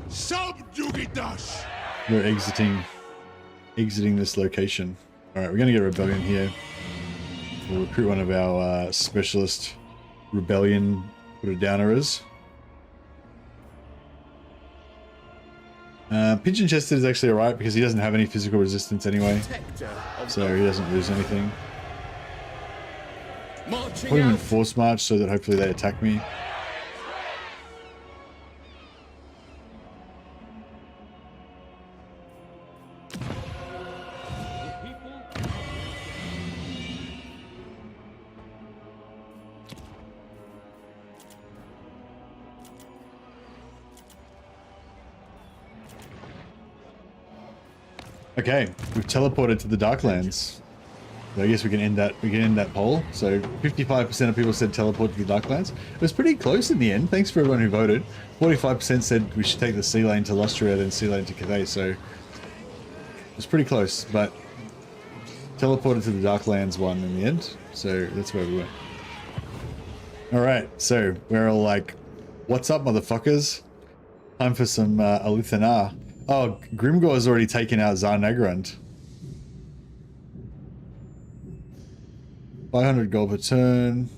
Subjugitas! We're exiting this location. Alright, we're gonna get a rebellion here. We'll recruit one of our specialist rebellion put-it-downers. Pigeon chested is actually alright because he doesn't have any physical resistance anyway. So he doesn't lose anything. Put him in force march so that hopefully they attack me. Okay, we've teleported to the Darklands. So I guess we can end that poll. So 55% of people said teleport to the Darklands. It was pretty close in the end. Thanks for everyone who voted. 45% said we should take the sea lane to Lustria, then sea lane to Cathay. So it was pretty close, but teleported to the Darklands won in the end. So that's where we went. All right, so we're all like, "What's up, motherfuckers? Time for some Alithanar." Oh, Grimgor has already taken out Tsar Nagaron. 500 gold per turn.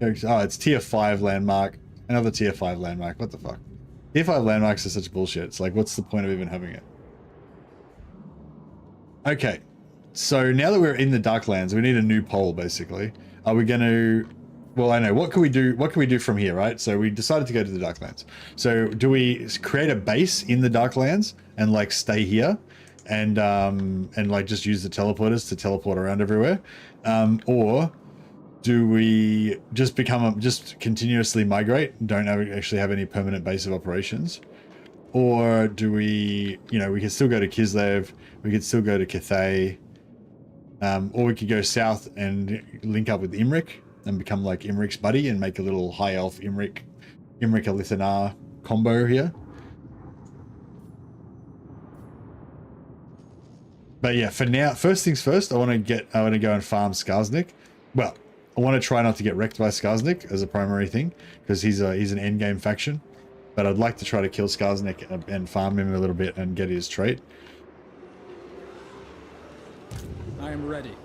Oh, it's tier 5 landmark. Another tier 5 landmark. What the fuck? Tier 5 landmarks are such bullshit. It's like, what's the point of even having it? Okay. So now that we're in the Darklands, we need a new poll, basically. Are we going to... Well, I know. What can we do? What can we do from here, right? So we decided to go to the Darklands. So do we create a base in the Darklands and like stay here and like just use the teleporters to teleport around everywhere? Or do we just just continuously migrate, don't actually have any permanent base of operations? Or do we, you know, we can still go to Kislev, we could still go to Cathay, or we could go south and link up with Imrik and become like Imrik's buddy and make a little high elf Imrik Alithanar combo here. But yeah, for now, first things first, I want to go and farm Skarsnik. Well, I want to try not to get wrecked by Skarsnik as a primary thing because he's an end game faction. But I'd like to try to kill Skarsnik and farm him a little bit and get his trait. I am ready.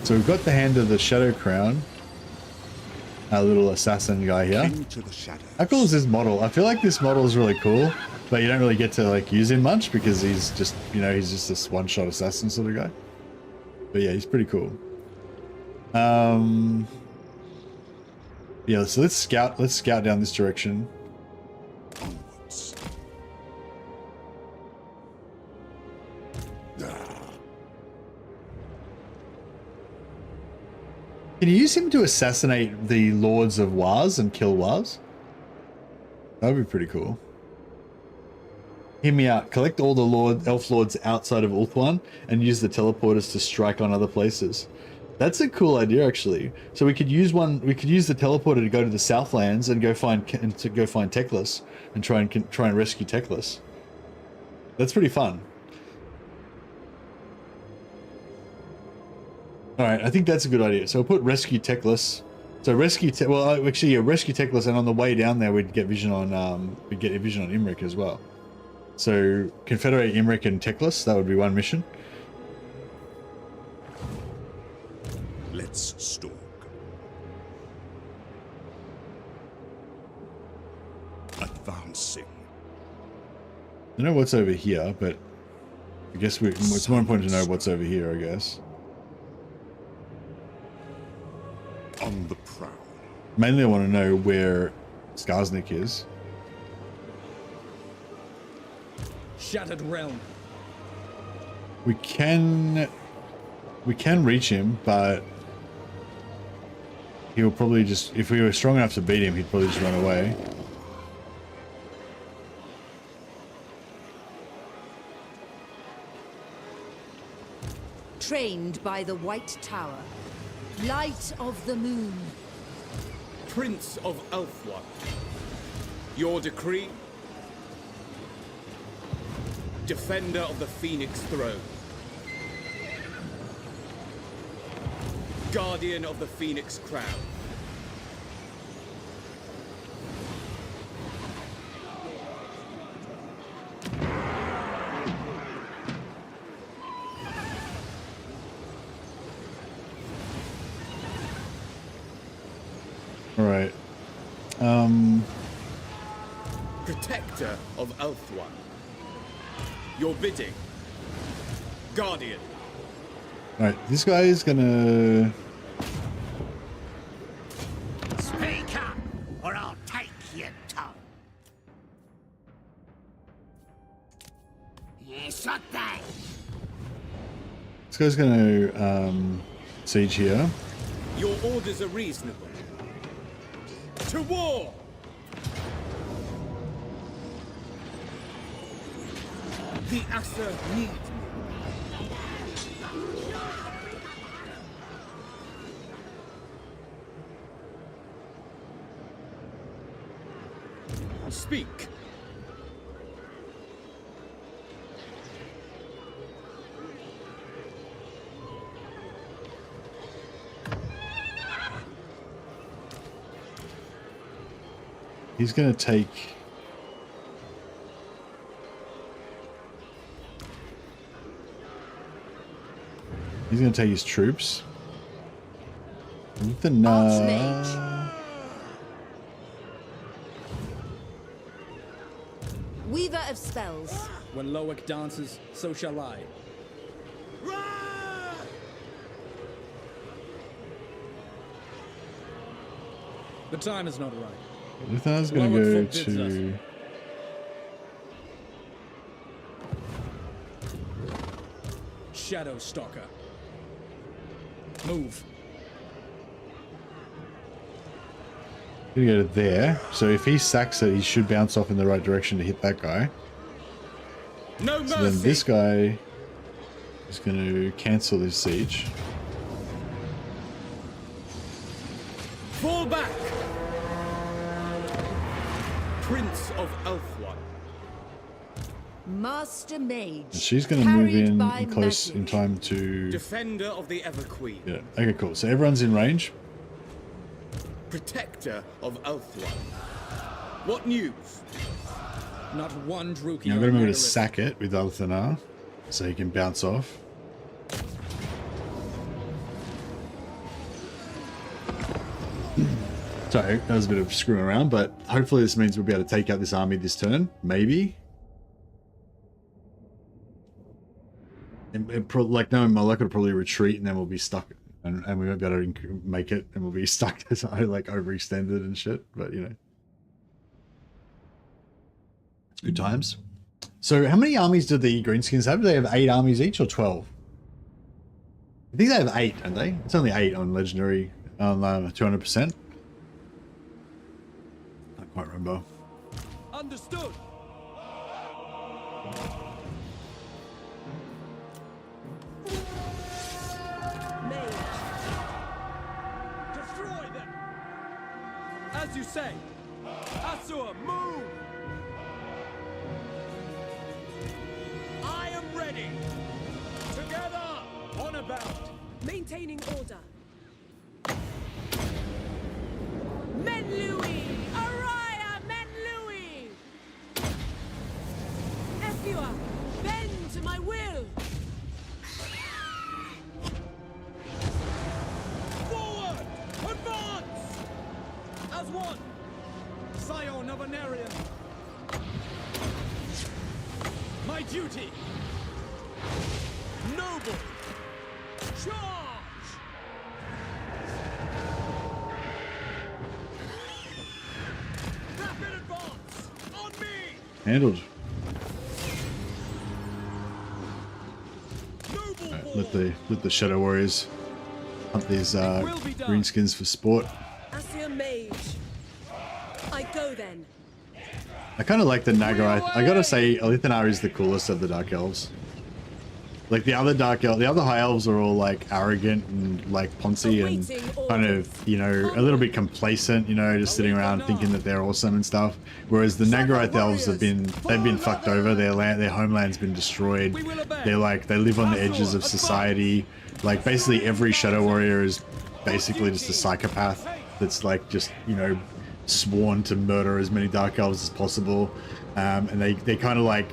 So we've got the hand of the Shadow Crown. Our little assassin guy here. Into the shadows. How cool is this model? I feel like this model is really cool, but you don't really get to like use him much because he's just, you know, he's just this one-shot assassin sort of guy. But yeah, he's pretty cool. Yeah, so let's scout down this direction. Onwards. Can you use him to assassinate the Lords of Wars and kill Wars? That would be pretty cool. Hear me out. Collect all the elf lords outside of Ulthuan and use the teleporters to strike on other places. That's a cool idea, actually. So we could use one. We could use the teleporter to go to the Southlands and go find Teclis and try and rescue Teclis. That's pretty fun. All right, I think that's a good idea. So we'll put rescue Teclis. So rescue rescue Teclis, and on the way down there we'd get vision on Imrik as well. So confederate Imrik and Teclis. That would be one mission. Let's stalk. Advancing. I know what's over here, but I guess it's more important to know what's over here, I guess. On the prowl. Mainly I want to know where Skarsnik is. Shattered realm. We can reach him, but he'll probably just, if we were strong enough to beat him, he'd probably just run away. Trained by the White Tower. Light of the moon. Prince of Elfwan. Your decree? Defender of the Phoenix Throne. Guardian of the Phoenix Crown. All right. Protector of Elfwan. Your bidding. Guardian. All right. This guy is gonna. Speak up, or I'll take your tongue. Yes, what that? This guy's gonna siege here. Your orders are reasonable. To war! The Asser need me. Speak. He's gonna take. He's gonna take his troops. Archmage. Weaver of spells. When Loic dances, so shall I. The time is not right. Luthen's gonna Loic go forbids to. Shadow Stalker. Move. Gonna go to there. So if he sacks it, he should bounce off in the right direction to hit that guy. No mercy. So then this guy is going to cancel his siege. Fall back. Prince of Elfwan. Master Mage. And she's going to move carried in by close magic. in time to. Defender of the Everqueen. Yeah. Okay, cool. So everyone's in range. Protector of Elfwan. What news? Not one Druchi. Now I'm on going to remember to Nagaron. sack it with Althenar so he can bounce off. Sorry, that was a bit of screwing around, but hopefully this means we'll be able to take out this army this turn. Maybe. Like knowing my luck, it'll probably retreat and then we'll be stuck. And we won't be able to make it and we'll be stuck as I like overextended and shit. But you know. It's good times. So how many armies do the Greenskins have? Do they have 8 armies each or 12? I think they have 8, don't they? It's only 8 on Legendary on 200%. I can't quite remember. Understood. Mage. you say. Asur, move! I am ready. Together! On about! Maintaining order. Menlui! Araya Menlui! Efua, bend to my will! Forward! Advance! As one! Scion of Anarian! My duty! Noble! Charge! Rapid advance! On me! Handled. Noble Alright, let the Shadow Warriors hunt these greenskins for sport. Asir Mage. I go then. I kind of like the Nagaron. I gotta say, Alithanar is the coolest of the Dark Elves. Like the other High Elves are all like arrogant and like poncy and kind of, you know, a little bit complacent, you know, just sitting around thinking that they're awesome and stuff. Whereas the Nagaroth Elves they've been fucked over. Their homeland's been destroyed. They live on the edges of society. Like basically every Shadow Warrior is basically just a psychopath that's like just, you know, sworn to murder as many Dark Elves as possible. And they kind of like,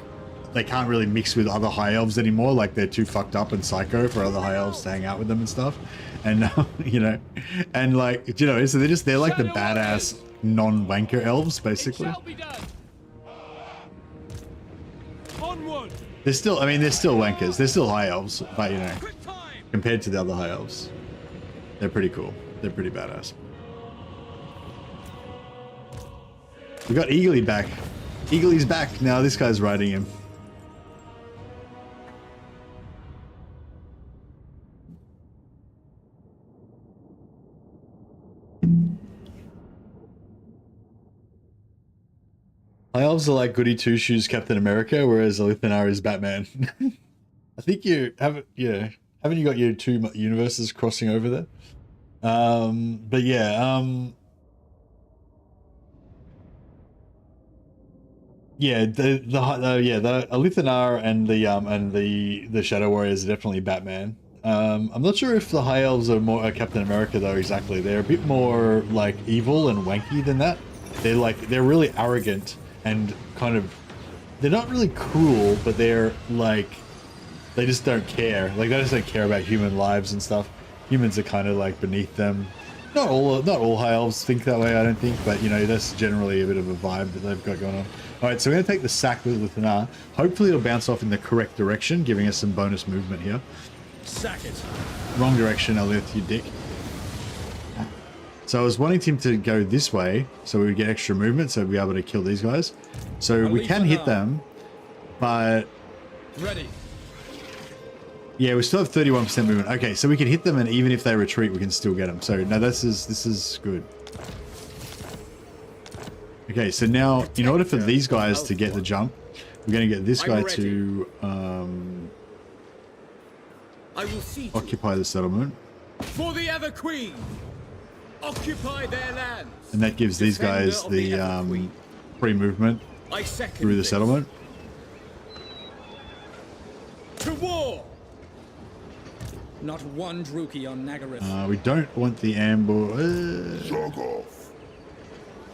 they can't really mix with other High Elves anymore. Like they're too fucked up and psycho for other High Elves to hang out with them and stuff. And you know, and like, you know, so they're like the badass non-wanker elves basically. Onward! They're still, I mean, they're still wankers. They're still High Elves, but you know, compared to the other High Elves, they're pretty cool. They're pretty badass. We got Eagly back. Eagly's back. Now this guy's riding him. High Elves are like goody two-shoes Captain America, whereas Alithanar is Batman. I think you haven't, yeah, haven't you got your two universes crossing over there? But yeah, yeah, the Alithanar and the Shadow Warriors are definitely Batman. I'm not sure if the High Elves are more Captain America though. Exactly, they're a bit more like evil and wanky than that. They're really arrogant and kind of, they're not really cruel, but they're like, they just don't care. Like they just don't care about human lives and stuff. Humans are kind of like beneath them. Not all High Elves think that way, I don't think, but you know, that's generally a bit of a vibe that they've got going on. Alright, so we're going to take the sack with Alithanar. Hopefully it'll bounce off in the correct direction, giving us some bonus movement here. Sack it. Wrong direction, Alith, you dick. So I was wanting him to go this way, so we would get extra movement, so we'd be able to kill these guys. So we can hit them, but... Ready. Yeah, we still have 31% movement. Okay, so we can hit them, and even if they retreat, we can still get them. So no, this is good. Okay, so now in order for these guys to get the jump, we're going to get this guy to occupy the settlement. For the Ever Queen, occupy their lands. And that gives these guys the free movement through the settlement. To war. Not one Druchi on Nagaron. We don't want the ambush.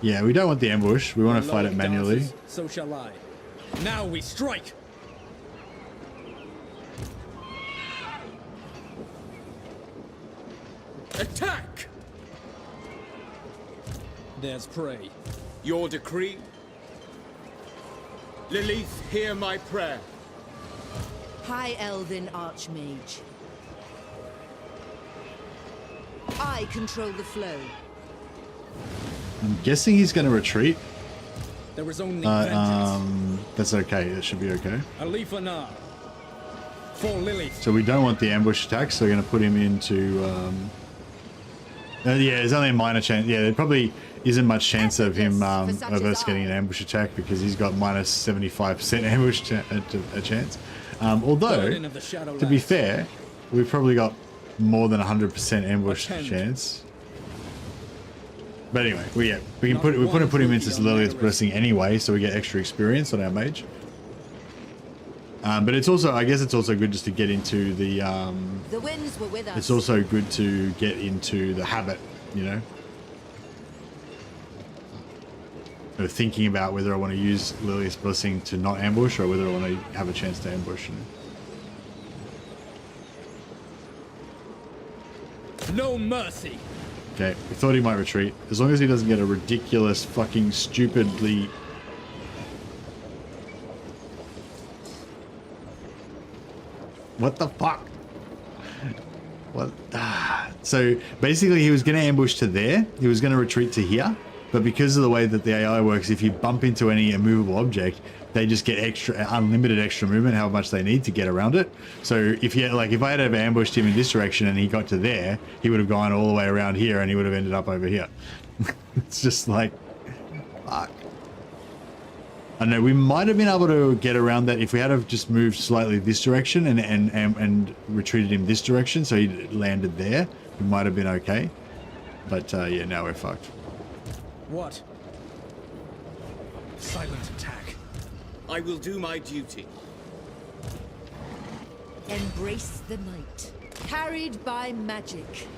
Yeah, we don't want the ambush. We want to fight it manually. So shall I. Now we strike. Attack. There's prey. Your decree. Lilith, hear my prayer. High Elven Archmage. I control the flow. I'm guessing he's going to retreat. There is only vengeance. That's okay. It should be okay. Alithanar. For Lilith. So we don't want the ambush attack, so we're going to put him into... yeah, there's only a minor chance. Yeah, there probably isn't much chance of him of us getting an ambush attack because he's got minus 75% ambush chance. Although, to be fair, we've probably got more than 100% ambush chance. But anyway, we can put him into Lilia's Blessing anyway, so we get extra experience on our mage. But it's also, I guess it's also good just to get into the winds were with us. It's also good to get into the habit, you know. So thinking about whether I want to use Lilia's Blessing to not ambush or whether I want to have a chance to ambush. You know? No mercy. Okay, we thought he might retreat. As long as he doesn't get a ridiculous, fucking stupidly... What the fuck? What? So basically he was going to ambush to there. He was going to retreat to here. But because of the way that the AI works, if you bump into any immovable object, they just get unlimited extra movement, how much they need to get around it. So if you if I had ever ambushed him in this direction and he got to there, he would have gone all the way around here and he would have ended up over here. It's just like, fuck. I know we might have been able to get around that if we had have just moved slightly this direction and retreated him this direction, so he landed there. We might have been okay. But yeah, now we're fucked. What? Silent attack. I will do my duty. Embrace the night. Carried by magic.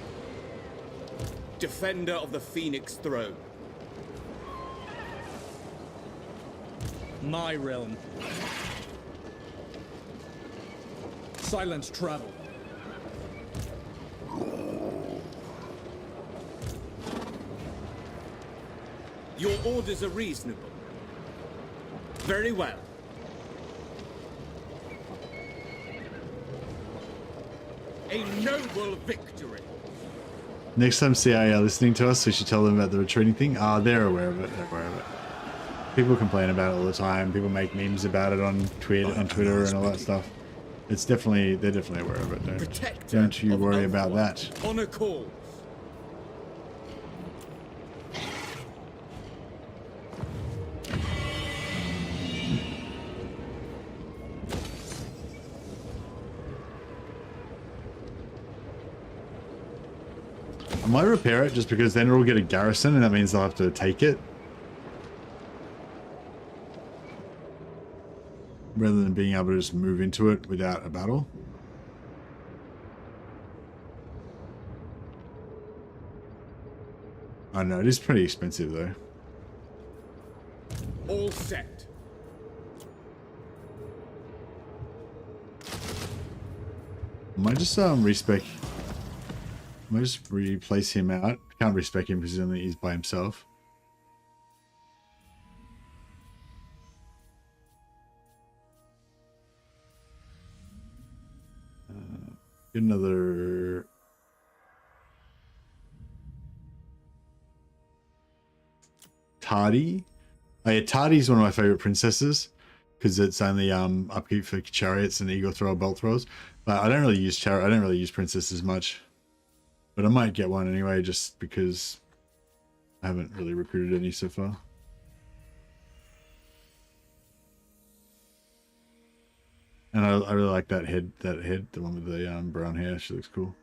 Defender of the Phoenix Throne. My realm. Silent travel. Your orders are reasonable. Very well. A noble victory. Next time CIA are listening to us, we should tell them about the retreating thing. Ah, they're aware of it. They're aware of it. People complain about it all the time. People make memes about it on Twitter and all that stuff. It's definitely, they're definitely aware of it. Don't you worry about that. On a call. I might repair it just because then it'll get a garrison and that means they'll have to take it. Rather than being able to just move into it without a battle. I know, it is pretty expensive though. All set. I might just respec. I might just replace him out. I can't respec him because he's by himself. Get another. Tardy. Oh yeah, Tardy is one of my favorite princesses because it's only upkeep for chariots and eagle thrower, bolt throws. But I don't really use I don't really use princesses much. But I might get one anyway, just because I haven't really recruited any so far. And I really like that head, the one with the brown hair. She looks cool.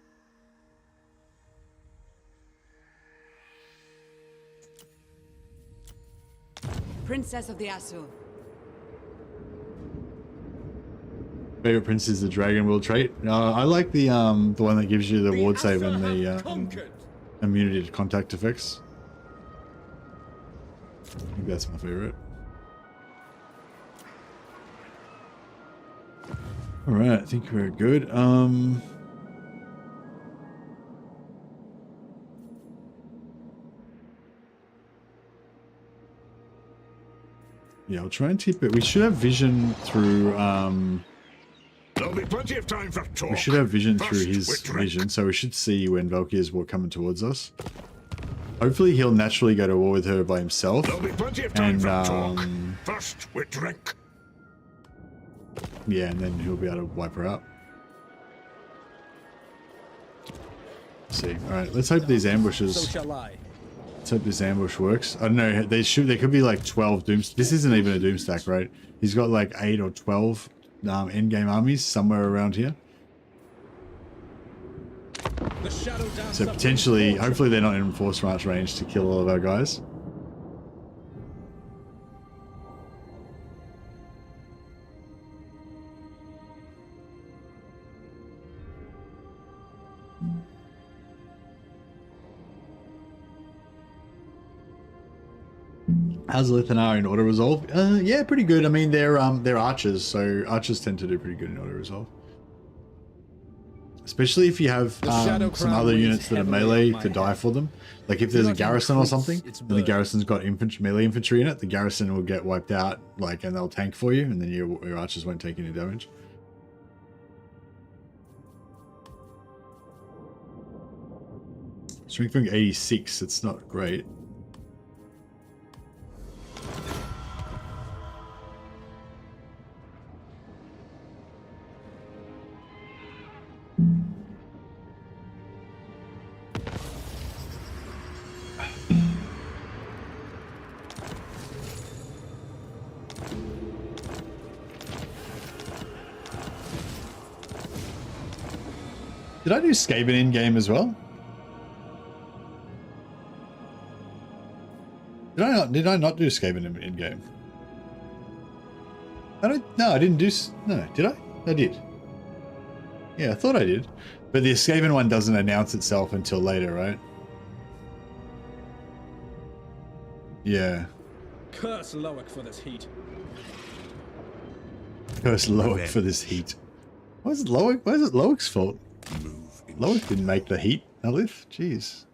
Princess of the Azure. Favorite prince is the dragon will trait. I like the one that gives you the ward save and the immunity to contact effects. I think that's my favorite. All right, I think we're good. Yeah, I'll try and keep it. We should have vision through. There'll be plenty of time for talk. We should have vision through his we drink. vision, so we should see when Valkyr's war coming towards us. Hopefully, he'll naturally go to war with her by himself. There'll be plenty of time for talk. First, we drink. Yeah, and then he'll be able to wipe her out. Let's see. All right, let's hope these ambushes. So shall I. Let's hope this ambush works. I don't know. They should. There could be like 12 dooms. This isn't even a doom stack, right? He's got like 8 or 12 endgame armies somewhere around here. The shadow dance So up potentially, from hopefully they're not in force march range to kill all of our guys. How's Lithanar in auto resolve? Yeah, pretty good. I mean, they're archers, so archers tend to do pretty good in auto resolve. Especially if you have some other units that are melee to die for them. Like if there's a garrison or something, and the garrison's got melee infantry in it, the garrison will get wiped out, like, and they'll tank for you, and then your archers won't take any damage. Strength rank 86. It's not great. Did I do Skaven in game as well? Did I not do Skaven in game? No, I didn't do. No, did I? I did. Yeah, I thought I did. But the Skaven one doesn't announce itself until later, right? Yeah. Curse Loic for this heat. Curse Loic for this heat. Why is it Loic? Why is it Loic's fault? Loic didn't make the heat, Alith. Jeez.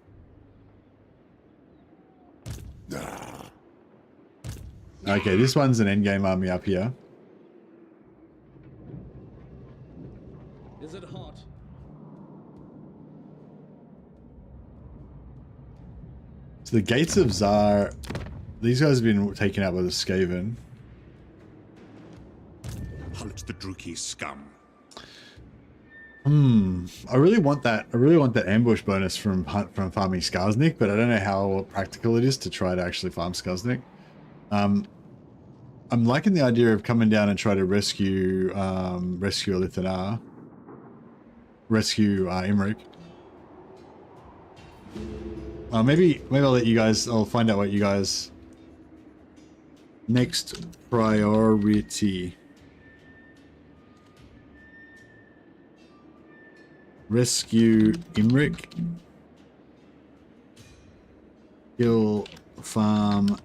Okay, this one's an endgame army up here. Is it hot? So the Gates of Zar, these guys have been taken out by the Skaven. Hunt the Druchi scum. I really want that ambush bonus from farming Skarsnik, but I don't know how practical it is to try to actually farm Skarsnik. I'm liking the idea of coming down and try to rescue Lithanar. Rescue Imric. Maybe I'll let you guys. I'll find out what you guys. Next priority. Rescue Imric. Kill farm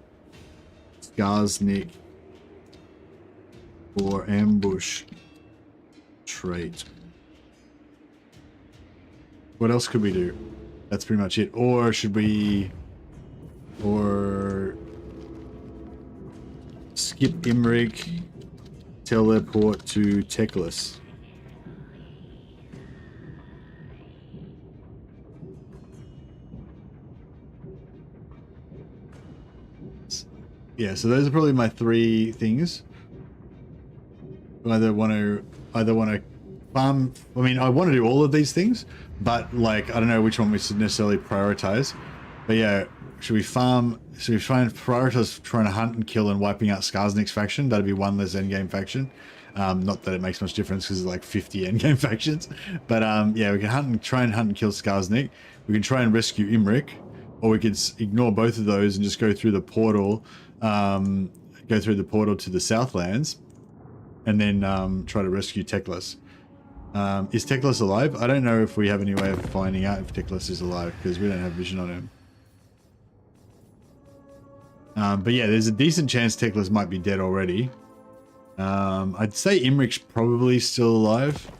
Skarsnik for ambush trait. What else could we do? That's pretty much it. Or should we... Or... skip Imric, teleport to Teclis. Yeah, so those are probably my three things. I either want to farm. I mean, I want to do all of these things, but like I don't know which one we should necessarily prioritize. But yeah, should we farm? Should we try and prioritize trying to hunt and kill and wiping out Skarsnik's faction? That'd be one less endgame faction. Not that it makes much difference because there's like 50 endgame factions. But yeah, we can try and hunt and kill Skarsnik. We can try and rescue Imric, or we could ignore both of those and just go through the portal. Go through the portal to the Southlands, and then try to rescue Teclis. Is Teclis alive? I don't know if we have any way of finding out if Teclis is alive because we don't have vision on him. But yeah, there's a decent chance Teclis might be dead already. I'd say Imric's probably still alive,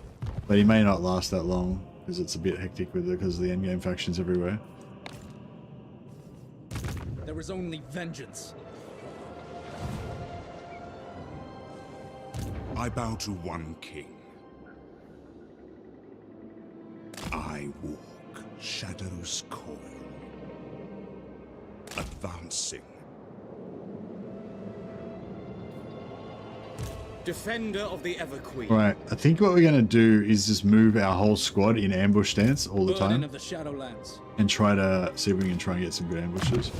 but he may not last that long because it's a bit hectic with it because of the endgame factions everywhere. There is only vengeance. I bow to one king. I walk shadows coil, advancing. Defender of the Everqueen. Right, I think what we're going to do is just move our whole squad in ambush stance all the time Of the Shadowlands. and try to see if we can try and get some good ambushes.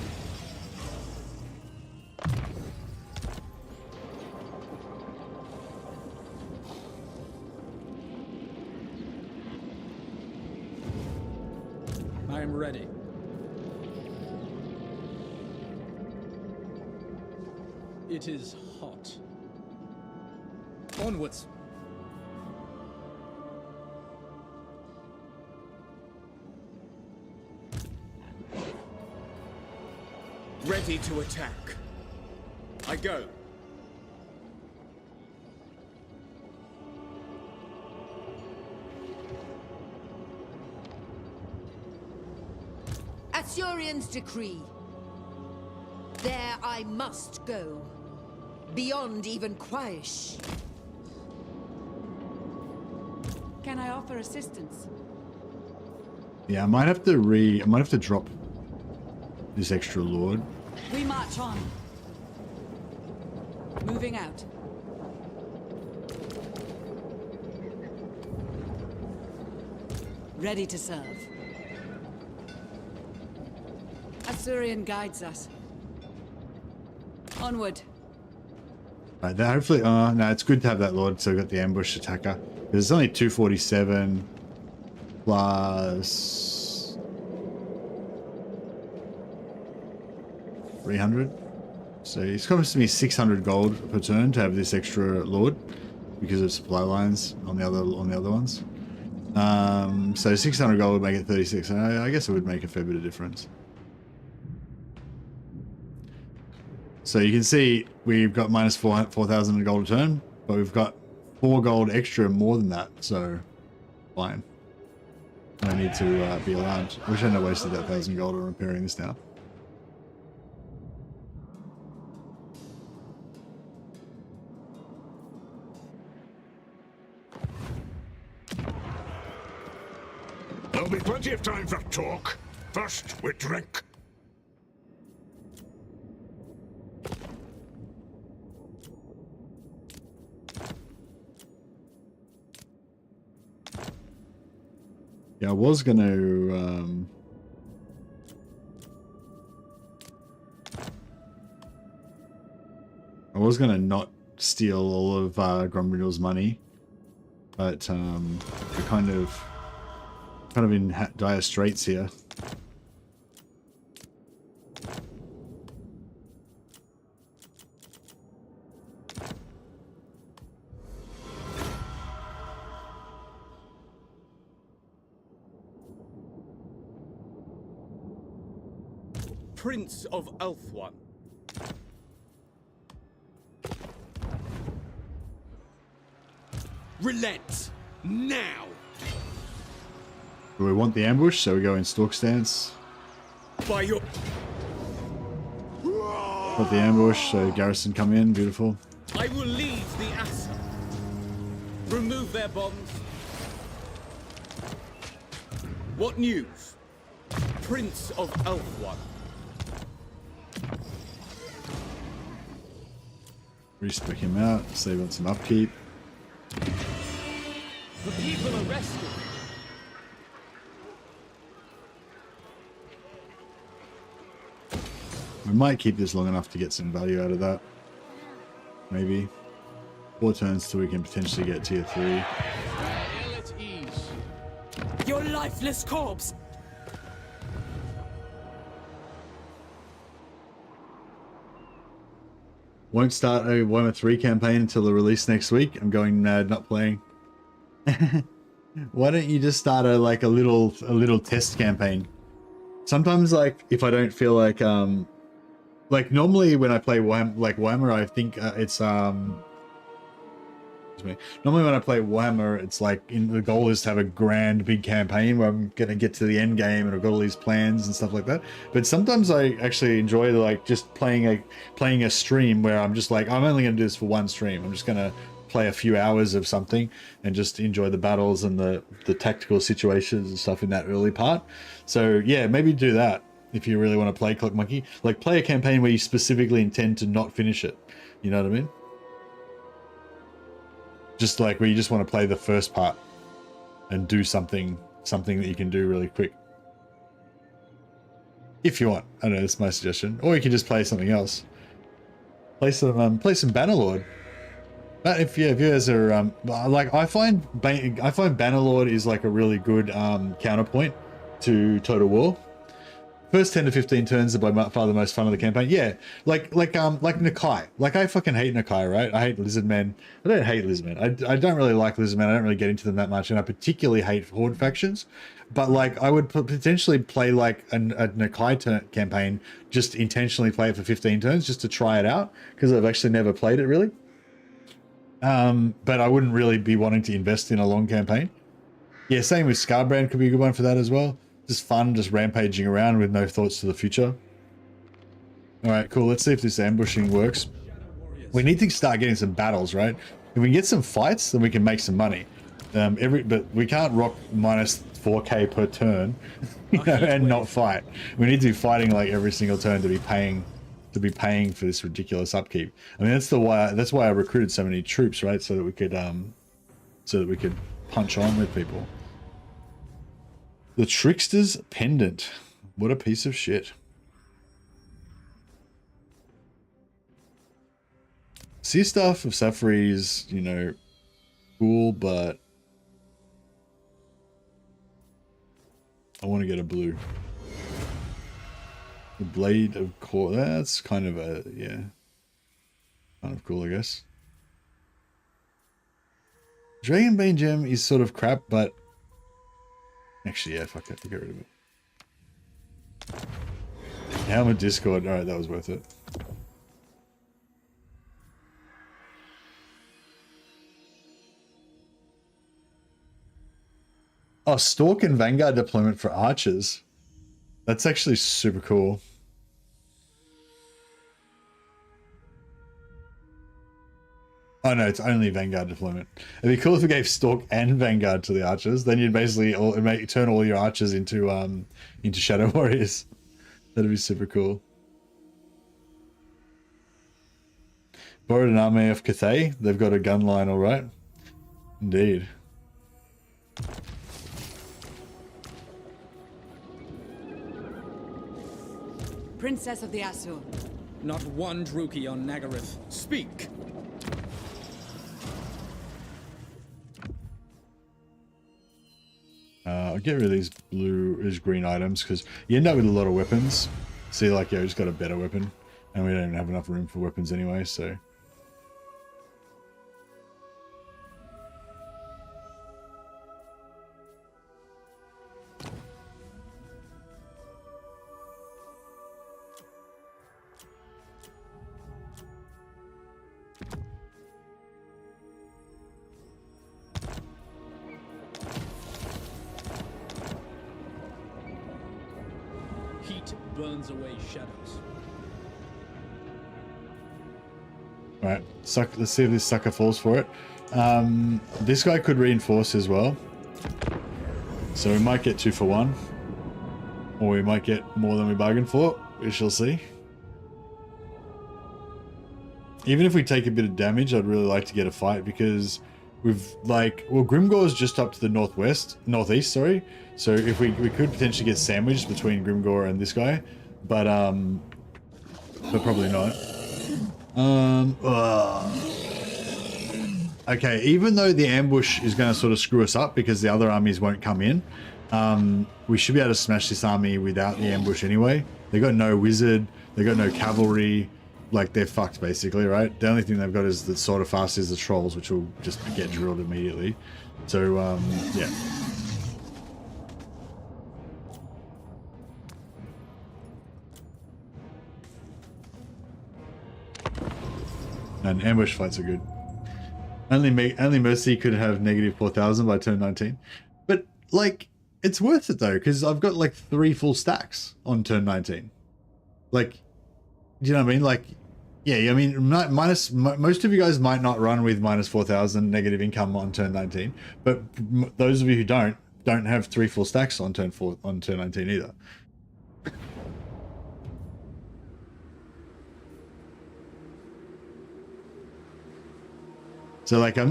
am ready. It is hot. Onwards. Ready to attack. I go. Assyrian's decree. There I must go. Beyond even Quaish. Can I offer assistance? Yeah, I might have to drop this extra lord. We march on. Moving out. Ready to serve. Assyrian guides us. Onward. Right, that hopefully, no, it's good to have that lord, so we've got the ambush attacker. There's only 247 plus 300. So it's costing me 600 gold per turn to have this extra lord because of supply lines on the other ones. So 600 gold would make it 36. I guess it would make a fair bit of difference. So you can see we've got minus 4,000 gold a turn, but we've got 4 gold extra more than that, so fine. No need to be alarmed. I wish I hadn't wasted that 1,000 gold on repairing this now. There'll be plenty of time for talk. First, we drink. Yeah, I was gonna not steal all of Grumbrindle's money, but we're kind of in dire straits here. Prince of Ulthuan. Relent! Now! Do we want the ambush, so we go in stalk stance. By your... Got the ambush, so garrison come in, beautiful. I will lead the Asa. Remove their bonds. What news? Prince of Ulthuan. Respec him out, save on some upkeep. The people are resting. We might keep this long enough to get some value out of that. Maybe. 4 turns till we can potentially get tier 3. Ill at ease. Your lifeless corpse! Won't start a Warhammer 3 campaign until the release next week. I'm going mad not playing. Why don't you just start a little test campaign? Sometimes, like, if I don't feel like normally when I play Warhammer, I think it's normally when I play Warhammer, it's like the goal is to have a grand big campaign where I'm gonna get to the end game and I've got all these plans and stuff like that. But sometimes I actually enjoy like just playing a stream where I'm just like, I'm only gonna do this for one stream. I'm just gonna play a few hours of something and just enjoy the battles and the tactical situations and stuff in that early part. So yeah, maybe do that if you really want to play Clock Monkey. Like, play a campaign where you specifically intend to not finish it. You know what I mean? Just like where you just want to play the first part and do something that you can do really quick. If you want. I don't know, that's my suggestion. Or you can just play something else. Play some Bannerlord. But if you guys are like, I find Bannerlord is like a really good counterpoint to Total War. First 10 to 15 turns are by far the most fun of the campaign. Yeah, like Nakai. Like, I fucking hate Nakai, right? I hate Lizardmen. I don't hate Lizardmen. I don't really like Lizardmen. I don't really get into them that much, and I particularly hate Horde factions. But, like, I would potentially play, like, a Nakai campaign, just intentionally play it for 15 turns, just to try it out, because I've actually never played it, really. But I wouldn't really be wanting to invest in a long campaign. Yeah, same with Scarbrand could be a good one for that as well. Just fun, just rampaging around with no thoughts to the future. Alright, cool. Let's see if this ambushing works. We need to start getting some battles, right? If we get some fights, then we can make some money. But we can't rock minus 4k per turn, you know, and not fight. We need to be fighting like every single turn to be paying for this ridiculous upkeep. I mean, that's why I recruited so many troops, right? So that we could punch on with people. The Trickster's Pendant. What a piece of shit. Sea Staff of Safri is, you know, cool, but I want to get a blue. The Blade of Core. That's kind of a, yeah, kind of cool, I guess. Dragonbane Gem is sort of crap, but actually, yeah, fuck it, get rid of it. Helm of Discord, alright, that was worth it. Oh, Stalk and Vanguard deployment for archers. That's actually super cool. Oh no, it's only Vanguard deployment. It'd be cool if we gave Stalk and Vanguard to the archers. Then you'd basically turn all your archers into Shadow Warriors. That'd be super cool. Borrowed an army of Cathay. They've got a gun line, all right. Indeed. Princess of the Asur. Not one Druchi on Nagaron. Speak. I'll get rid of these green items because you end up with a lot of weapons. See, like, yeah, we just got a better weapon, and we don't even have enough room for weapons anyway, so. Burns away shadows. Alright, let's see if this sucker falls for it. This guy could reinforce as well. So we might get 2 for 1. Or we might get more than we bargained for. We shall see. Even if we take a bit of damage, I'd really like to get a fight because we've Grimgore's just up to the northeast, sorry. So if we could potentially get sandwiched between Grimgore and this guy, but probably not. Okay, even though the ambush is going to sort of screw us up because the other armies won't come in, we should be able to smash this army without the ambush anyway. They got no wizard, they got no cavalry. Like, they're fucked basically, right? The only thing they've got is the sort of fast is the trolls, which will just get drilled immediately. So yeah. And ambush fights are good. Only Mercy could have negative 4,000 by turn 19. But, like, it's worth it though, because I've got like 3 full stacks on turn 19. Like, do you know what I mean? Like, yeah, I mean, most of you guys might not run with minus 4,000 negative income on turn 19, but those of you who don't have 3 full stacks on turn 19 either. So like, I'm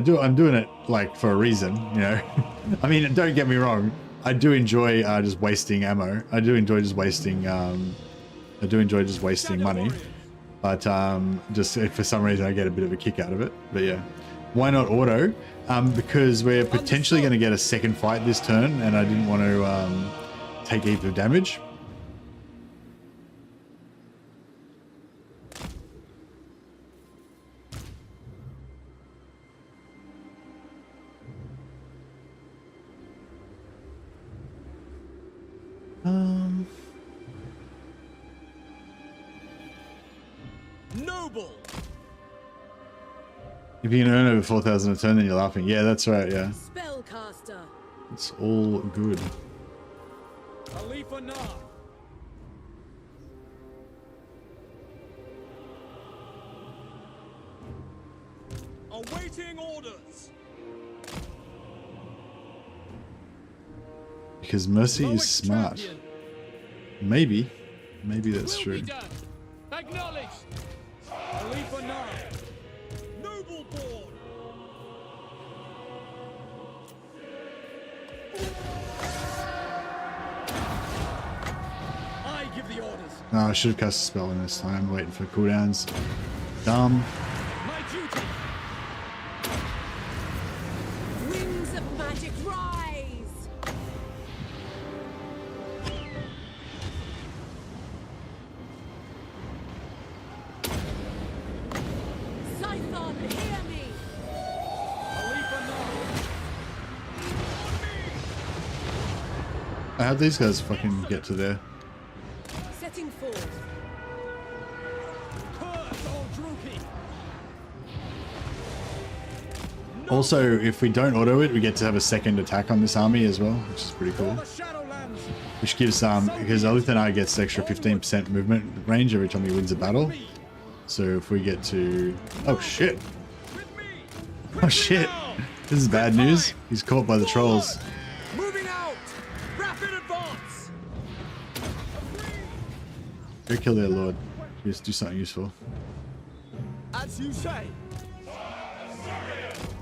doing it like for a reason, you know. I mean, don't get me wrong, I do enjoy just wasting ammo. I do enjoy just wasting money. But just for some reason I get a bit of a kick out of it. But yeah, why not auto? Because we're potentially going to get a second fight this turn, and I didn't want to take heaps of damage. Noble. If you can earn over 4,000 a turn, then you're laughing. Yeah, that's right, yeah. Spellcaster. It's all good. Khalifa Nah. Awaiting orders. Because Mercy is Lowest smart. champion. Maybe. Maybe that's Will true. be done. Acknowledged. Khalifa Nah. Noble born. I give the orders. No, I should have cast a spell in this time. Waiting for cooldowns. Dumb. My duty. Wings of magic rise. Scython, hear me. Khalifa Nah. How'd these guys fucking get to there? Setting forth. Curse all Druchi. Also, if we don't auto it, we get to have a second attack on this army as well, which is pretty cool. The Shadowlands. Which gives because Aluthanar gets extra 15% movement range every time he wins a battle. So if we get to, oh shit, With me. oh shit, this is bad news. He's caught by the trolls. Moving out. Rapid advance. Go kill their lord. Just do something useful. As you say.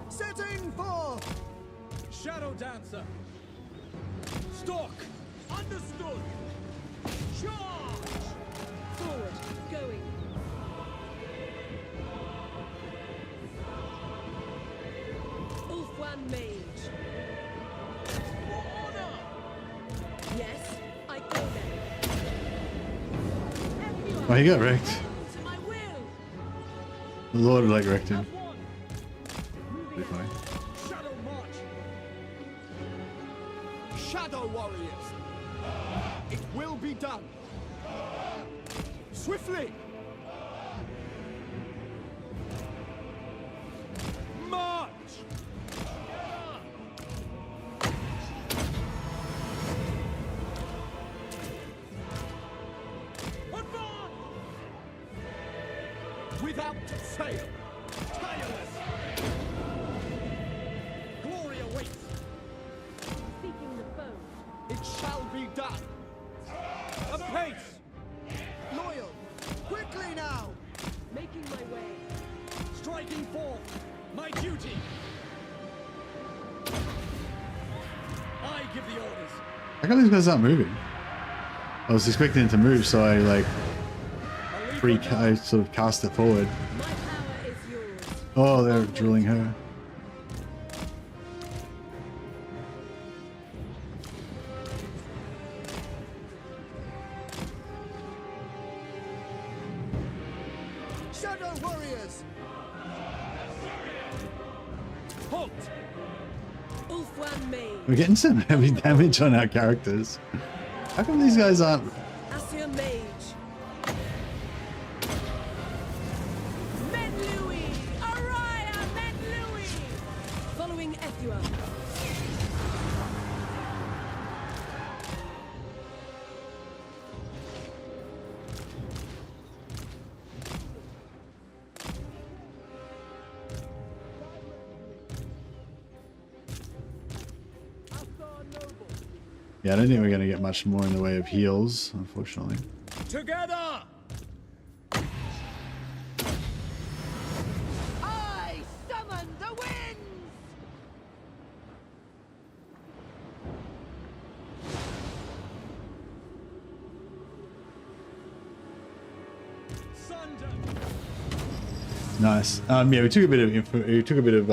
Setting forth. Shadow Dancer. Stalk. Understood. Charge. Forward. Going. Ulfwan Mage. Order. Yes, I go there. Everyone, Oh, he got wrecked. to my will. The lord like wrecked him. One. Pretty funny. Shadow March. Shadow Warriors. It will be done. Swiftly. March. Advance. Without fail. Tireless. Glory awaits. Seeking the foe. It shall be done. Apace. Loyal. Quickly now. Making my way. Striking forth. My duty. I give the orders. How come these guys aren't moving? I was expecting it to move, so I like I sort of cast it forward. My power is yours. Oh, they're drilling her. Shadow Warriors. Halt. Ulfwan Mage. We're getting some heavy damage on our characters. How come these guys aren't? Asir Mage. Men Louis. Araya Men Louis. Following Ethua. Yeah, I don't think we're gonna get much more in the way of heals, unfortunately. Together. I summon the winds. Sunder. Nice. Yeah, we took a bit of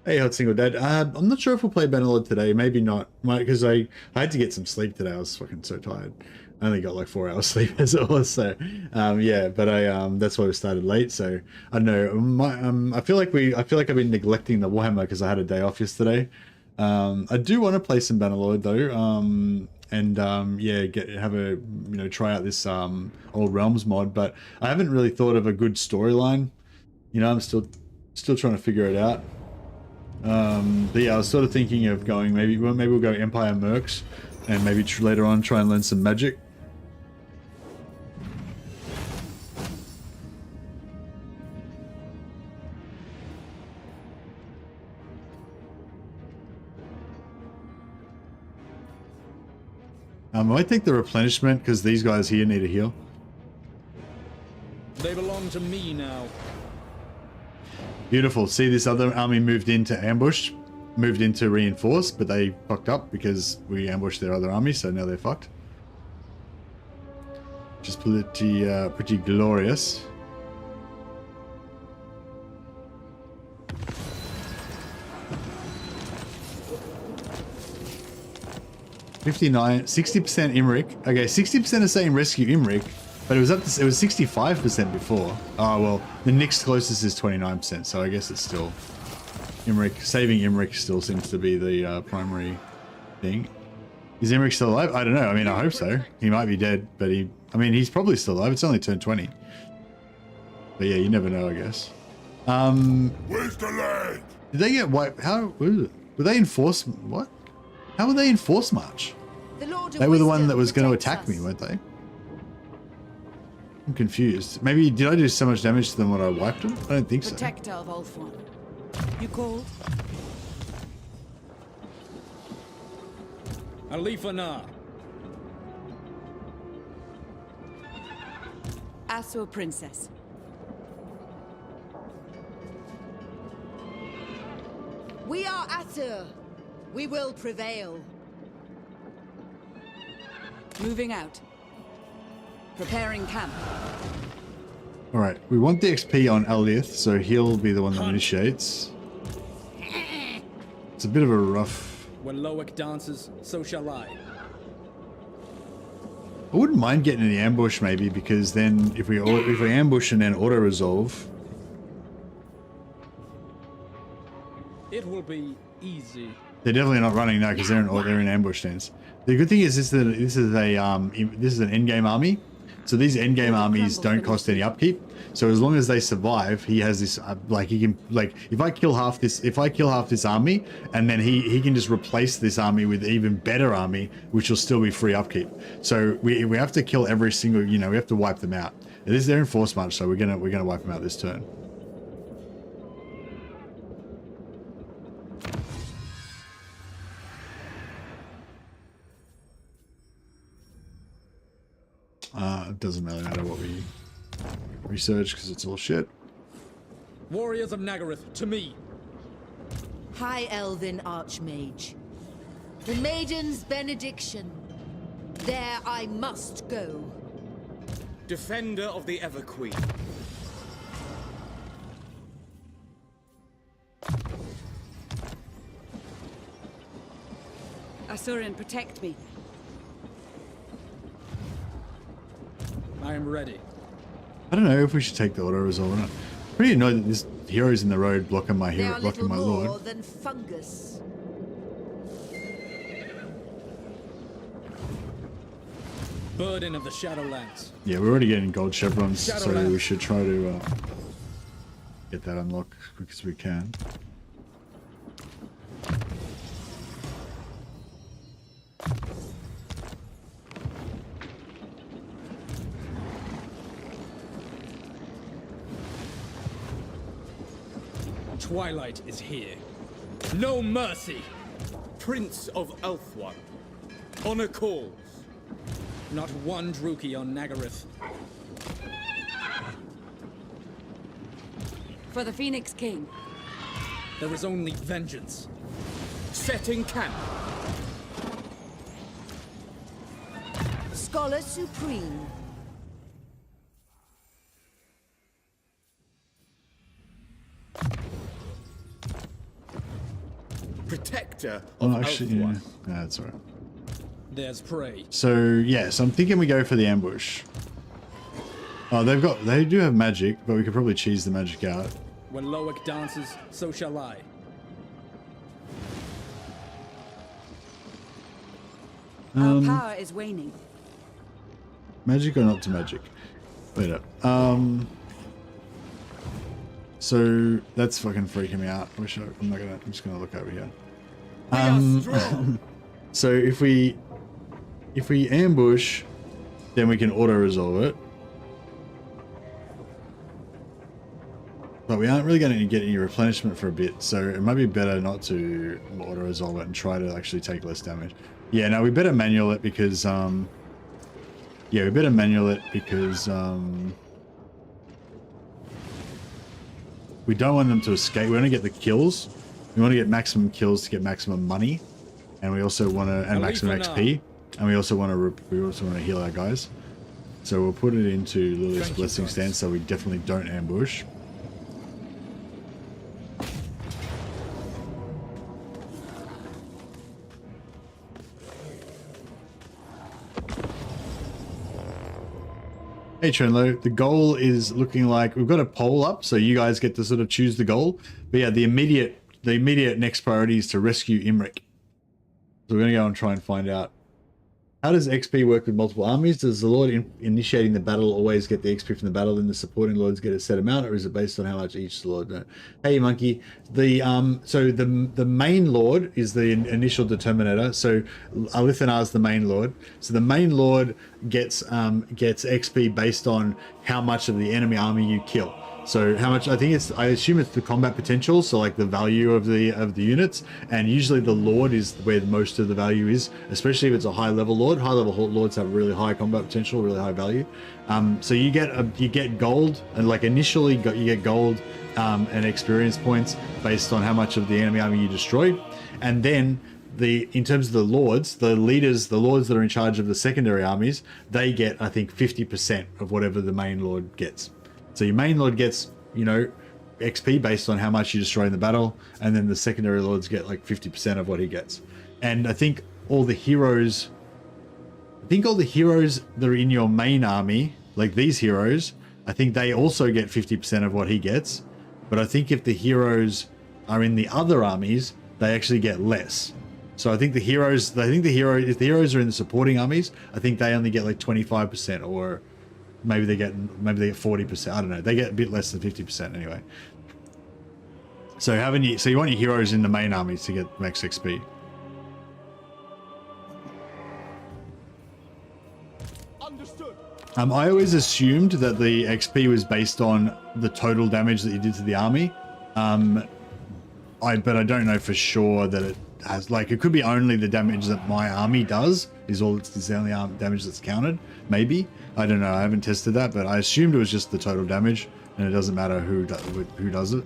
Hey, Hot Single Dad. I'm not sure if we'll play Bannerlord today. Maybe not. Because I had to get some sleep today. I was fucking so tired. I only got like 4 hours sleep as it was. So, yeah. But that's why we started late. So I don't know. I feel like I've been neglecting the Warhammer because I had a day off yesterday. I do want to play some Bannerlord though. Yeah, try out this Old Realms mod. But I haven't really thought of a good storyline. You know, I'm still trying to figure it out. But yeah, I was sort of thinking of going, maybe we'll go Empire Mercs, and maybe later on try and learn some magic. I might take the replenishment because these guys here need a heal. They belong to me now. Beautiful. See, this other army moved into ambush, moved into reinforce, but they fucked up because we ambushed their other army, so now they're fucked. Which is pretty glorious. (59) 60% Imric. Okay, 60% are saying rescue Imric. But it was 65% before. Oh well, the next closest is 29%, so I guess it's still Imric. Saving Imric still seems to be the primary thing. Is Imric still alive? I don't know. I mean, I hope so. He might be dead, but he's probably still alive. It's only turned 20. But yeah, you never know, I guess. Where's the land? Did they get wiped? How were they enforced? What? How were they enforced march? They were the one that was going to attack me, weren't they? I'm confused. Maybe did I do so much damage to them when I wiped them? I don't think so. Protector of Ulthuan. You called? Alifana. Asur Princess. We are Asur. We will prevail. Moving out. Preparing camp. Alright, we want the XP on Alith, so he'll be the one that initiates. It's a bit of a rough... When Loic dances, so shall I. I wouldn't mind getting in the ambush maybe, because then if we ambush and then auto-resolve... It will be easy. They're definitely not running now because they're in ambush stance. The good thing is this is an endgame army. So these endgame armies don't cost any upkeep. So as long as they survive, he has this if I kill half this army, and then he can just replace this army with an even better army, which will still be free upkeep. So we have to kill every single, we have to wipe them out. It is their enforced march, so we're gonna wipe them out this turn. It doesn't really matter what we research because it's all shit. Warriors of Nagaroth, to me. High Elven Archmage. The Maiden's benediction. There I must go. Defender of the Everqueen. Asurin, protect me. I am ready. I don't know if we should take the auto resolve or not. Pretty annoyed that this hero's in the road blocking my They are little more lord. than fungus. Burden of the Shadowlands. Yeah, we're already getting gold chevrons, so Shadowlands. we should try to get that unlocked as quick as we can. Twilight is here. No mercy! Prince of Ulthuan. Honor calls. Not one Druchi on Nagaroth. For the Phoenix King. There is only vengeance. Setting camp. Scholar Supreme. protector Oh, of actually, yeah. Elfwine. Yeah, that's alright. There's prey. So, yeah, so I'm thinking we go for the ambush. Oh, they do have magic, but we could probably cheese the magic out. When Loic dances, so shall I. Our power is waning. Magic or not to magic? Wait up. So that's fucking freaking me out. I'm just gonna look over here. So if we ambush, then we can auto resolve it. But we aren't really going to get any replenishment for a bit, so it might be better not to auto resolve it and try to actually take less damage. Yeah, no, we better manual it because we don't want them to escape. We want to get the kills. We want to get maximum kills to get maximum money, and we also want to and maximum XP, and we also want to heal our guys. So we'll put it into Lilia's Blessing stance, so we definitely don't ambush. Hey Trenlo, the goal is looking like we've got a poll up, so you guys get to sort of choose the goal. But yeah, the immediate next priority is to rescue Imric. So we're gonna go and try and find out. How does XP work with multiple armies? Does the Lord initiating the battle always get the XP from the battle, then the supporting lords get a set amount, or is it based on how much each Lord knows? Hey Monkey, so the main Lord is the initial determinator. So Alithanar is the main Lord. So the main Lord gets XP based on how much of the enemy army you kill. So how much, I assume it's the combat potential, so like the value of the units, and usually the Lord is where most of the value is, especially if it's a high level Lord. High level Lords have really high combat potential, really high value. So you get gold, and like initially you get gold and experience points based on how much of the enemy army you destroyed, and then in terms of the lords, the lords that are in charge of the secondary armies, they get, I think, 50% of whatever the main Lord gets. So your main Lord gets, XP based on how much you destroy in the battle, and then the secondary lords get like 50% of what he gets. And I think all the heroes that are in your main army, like these heroes, I think they also get 50% of what he gets. But I think if the heroes are in the other armies, they actually get less. So I think if the heroes are in the supporting armies, I think they only get like 25%, or maybe they get 40%. I don't know. They get a bit less than 50% anyway. So you want your heroes in the main armies to get max XP. Understood. I always assumed that the XP was based on the total damage that you did to the army. But I don't know for sure that it has, like, it could be only the damage that my army does is the only damage that's counted. Maybe. I don't know. I haven't tested that, but I assumed it was just the total damage, and it doesn't matter who does it.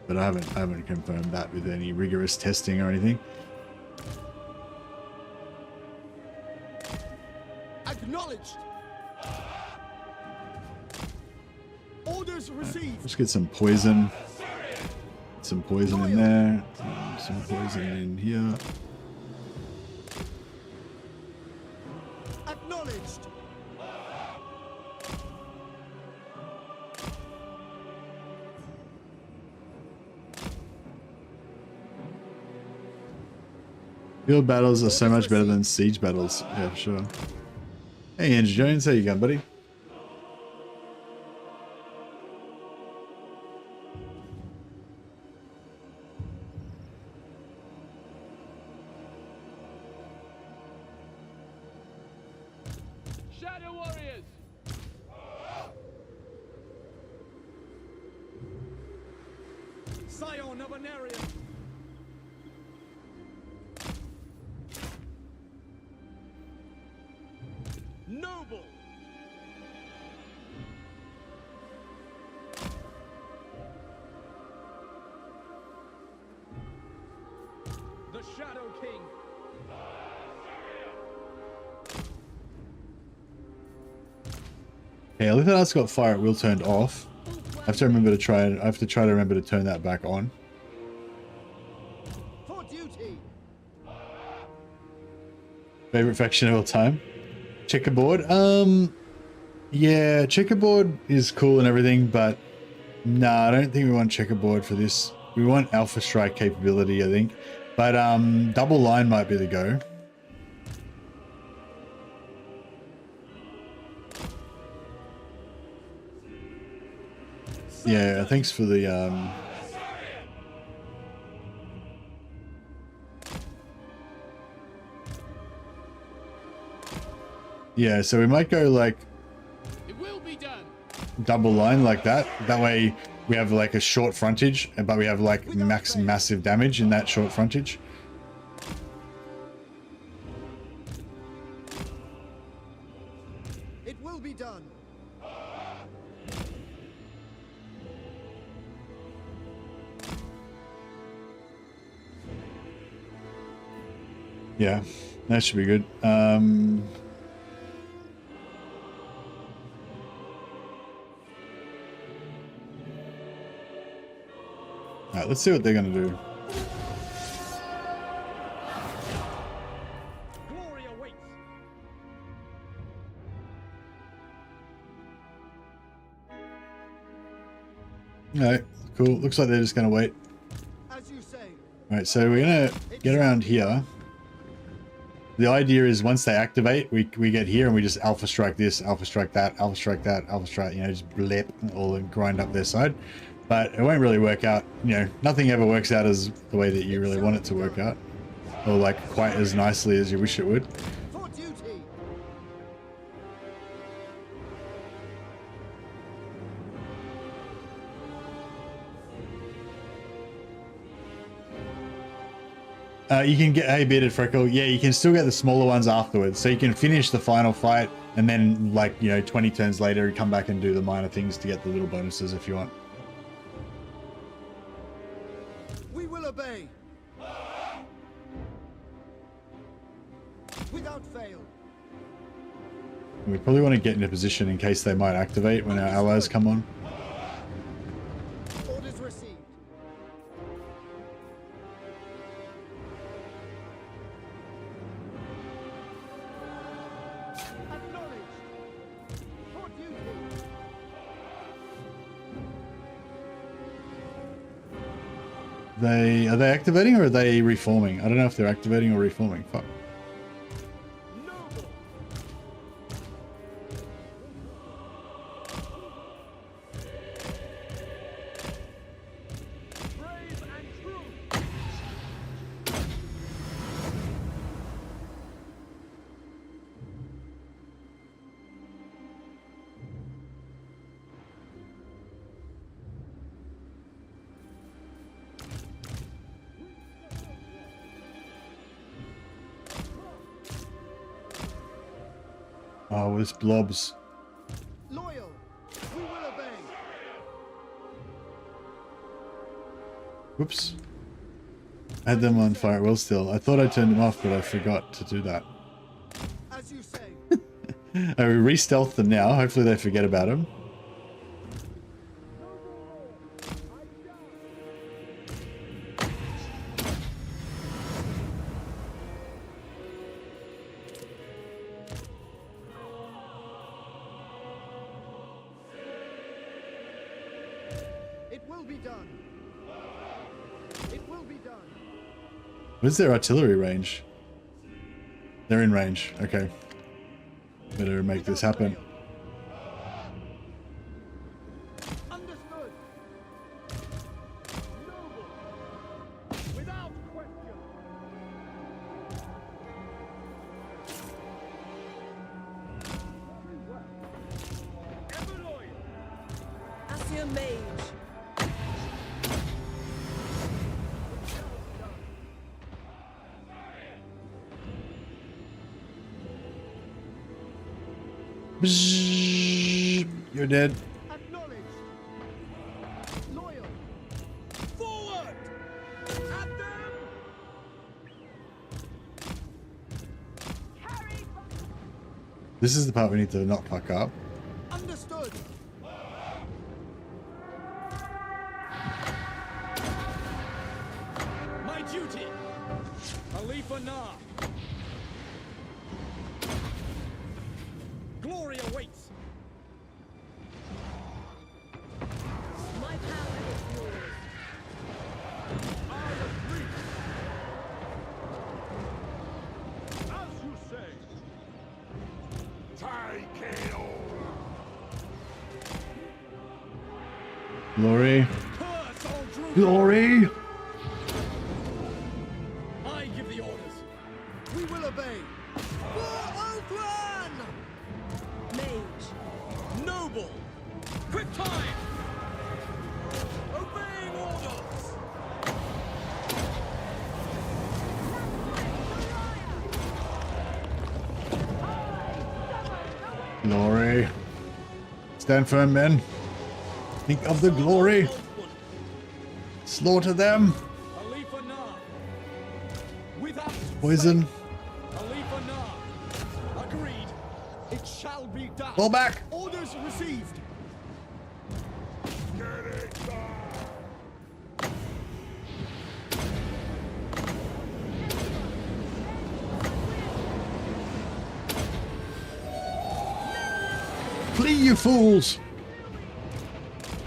But I haven't confirmed that with any rigorous testing or anything. Acknowledged. Orders received. Let's get some poison. Some poison in there. Some poison in here. Acknowledged. Field battles are so much better than siege battles. Yeah, for sure. Hey, Andrew Jones, how you going, buddy? Shadow Warriors! Scion of an area. Noble. The Shadow King. Okay, I think that's got fire at will turned off. I have to try to remember to turn that back on. duty. Favorite faction of all time? Checkerboard? Yeah, checkerboard is cool and everything, but nah, I don't think we want checkerboard for this. We want Alpha Strike capability, I think. But double line might be the go. Yeah, thanks for the yeah, so we might go like It will be done. double line like that. That way we have like a short frontage, but we have like massive damage in that short frontage. It will be done. Yeah, that should be good. Alright, let's see what they're gonna do. Glory awaits. Alright, cool. Looks like they're just gonna wait. As you say. Alright, so we're gonna get around here. The idea is once they activate, we get here and we just alpha strike this, alpha strike that, alpha strike that, alpha strike, you know, just blip all and grind up their side. But it won't really work out, you know, nothing ever works out as the way that you really want it to work out. Or like quite as nicely as you wish it would. For duty. You can get, hey Bearded Freckle, yeah, you can still get the smaller ones afterwards. So you can finish the final fight and then like, you know, 20 turns later, you come back and do the minor things to get the little bonuses if you want. We will obey. Without fail. We probably want to get into position in case they might activate when our allies come on. Orders received. Acknowledged. For duty. Are they activating or are they reforming? I don't know if they're activating or reforming. Fuck. Noble. Brave and true. Oh, this blobs. Loyal. We will obey. Whoops. I had them on fire well still. I thought I turned them off, but I forgot to do that. As you say. I re-stealth them now. Hopefully they forget about them. It will be done. It will be done. Where's their artillery range? They're in range. Okay. Better make this happen. Understood. Noble. Without question. Ever loyal. As your mage. Bzzz, you're dead. Acknowledged. Loyal. Forward! At them! This is the part we need to not fuck up. Understood. My duty! Khalifa Nah. Glory awaits. My power is yours. I agree. As you say. Take it all. Glory. Curse all Druchi. Glory. I give the orders. We will obey. For Oakland! Mage. Noble. Quick time. Obeying orders. Glory. Stand firm, men. Think of the glory. Slaughter them. Khalifa Nah. Without Poison. Khalifa Nah. Agreed. It shall be done. Fall back. Orders received. Get it done. Flee, you fools.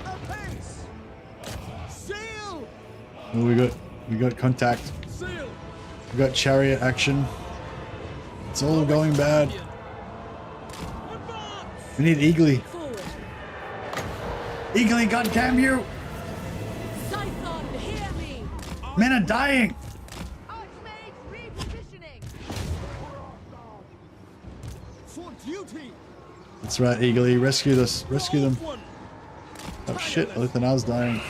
Apace. Sail. Oh, we got contact. Seal. We got chariot action. It's all going bad. We need Eagly. Forward. Eagly, goddamn you! Scython, hear me. Men are dying. Archmage repositioning. For duty. That's right, Eagly. Rescue this. Rescue them. Oh shit, Lithanar's dying.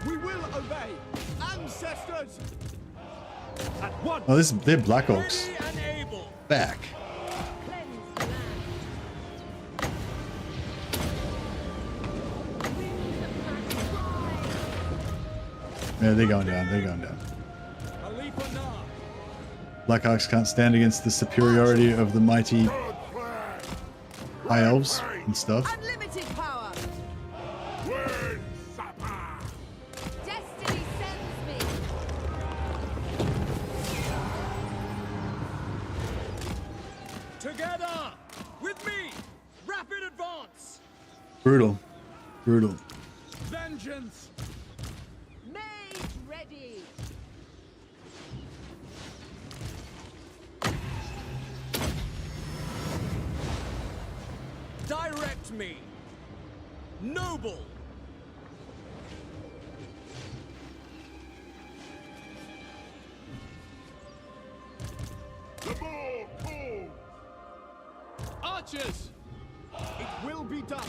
We will obey. Ancestors. At once. Oh, they're Black Orcs. Ready and able. Back. Cleanse the land. Yeah, they're going down. They're going down. Khalifa Nah. Black Orcs can't stand against the superiority of the mighty Good plan. High Elves and stuff. Unlimited power. Win, Sapper. Destiny sends me. Together. With me. Rapid advance. Brutal. Brutal. Vengeance. Mage ready. Direct me. Noble. The ball calls. Archers! It will be done.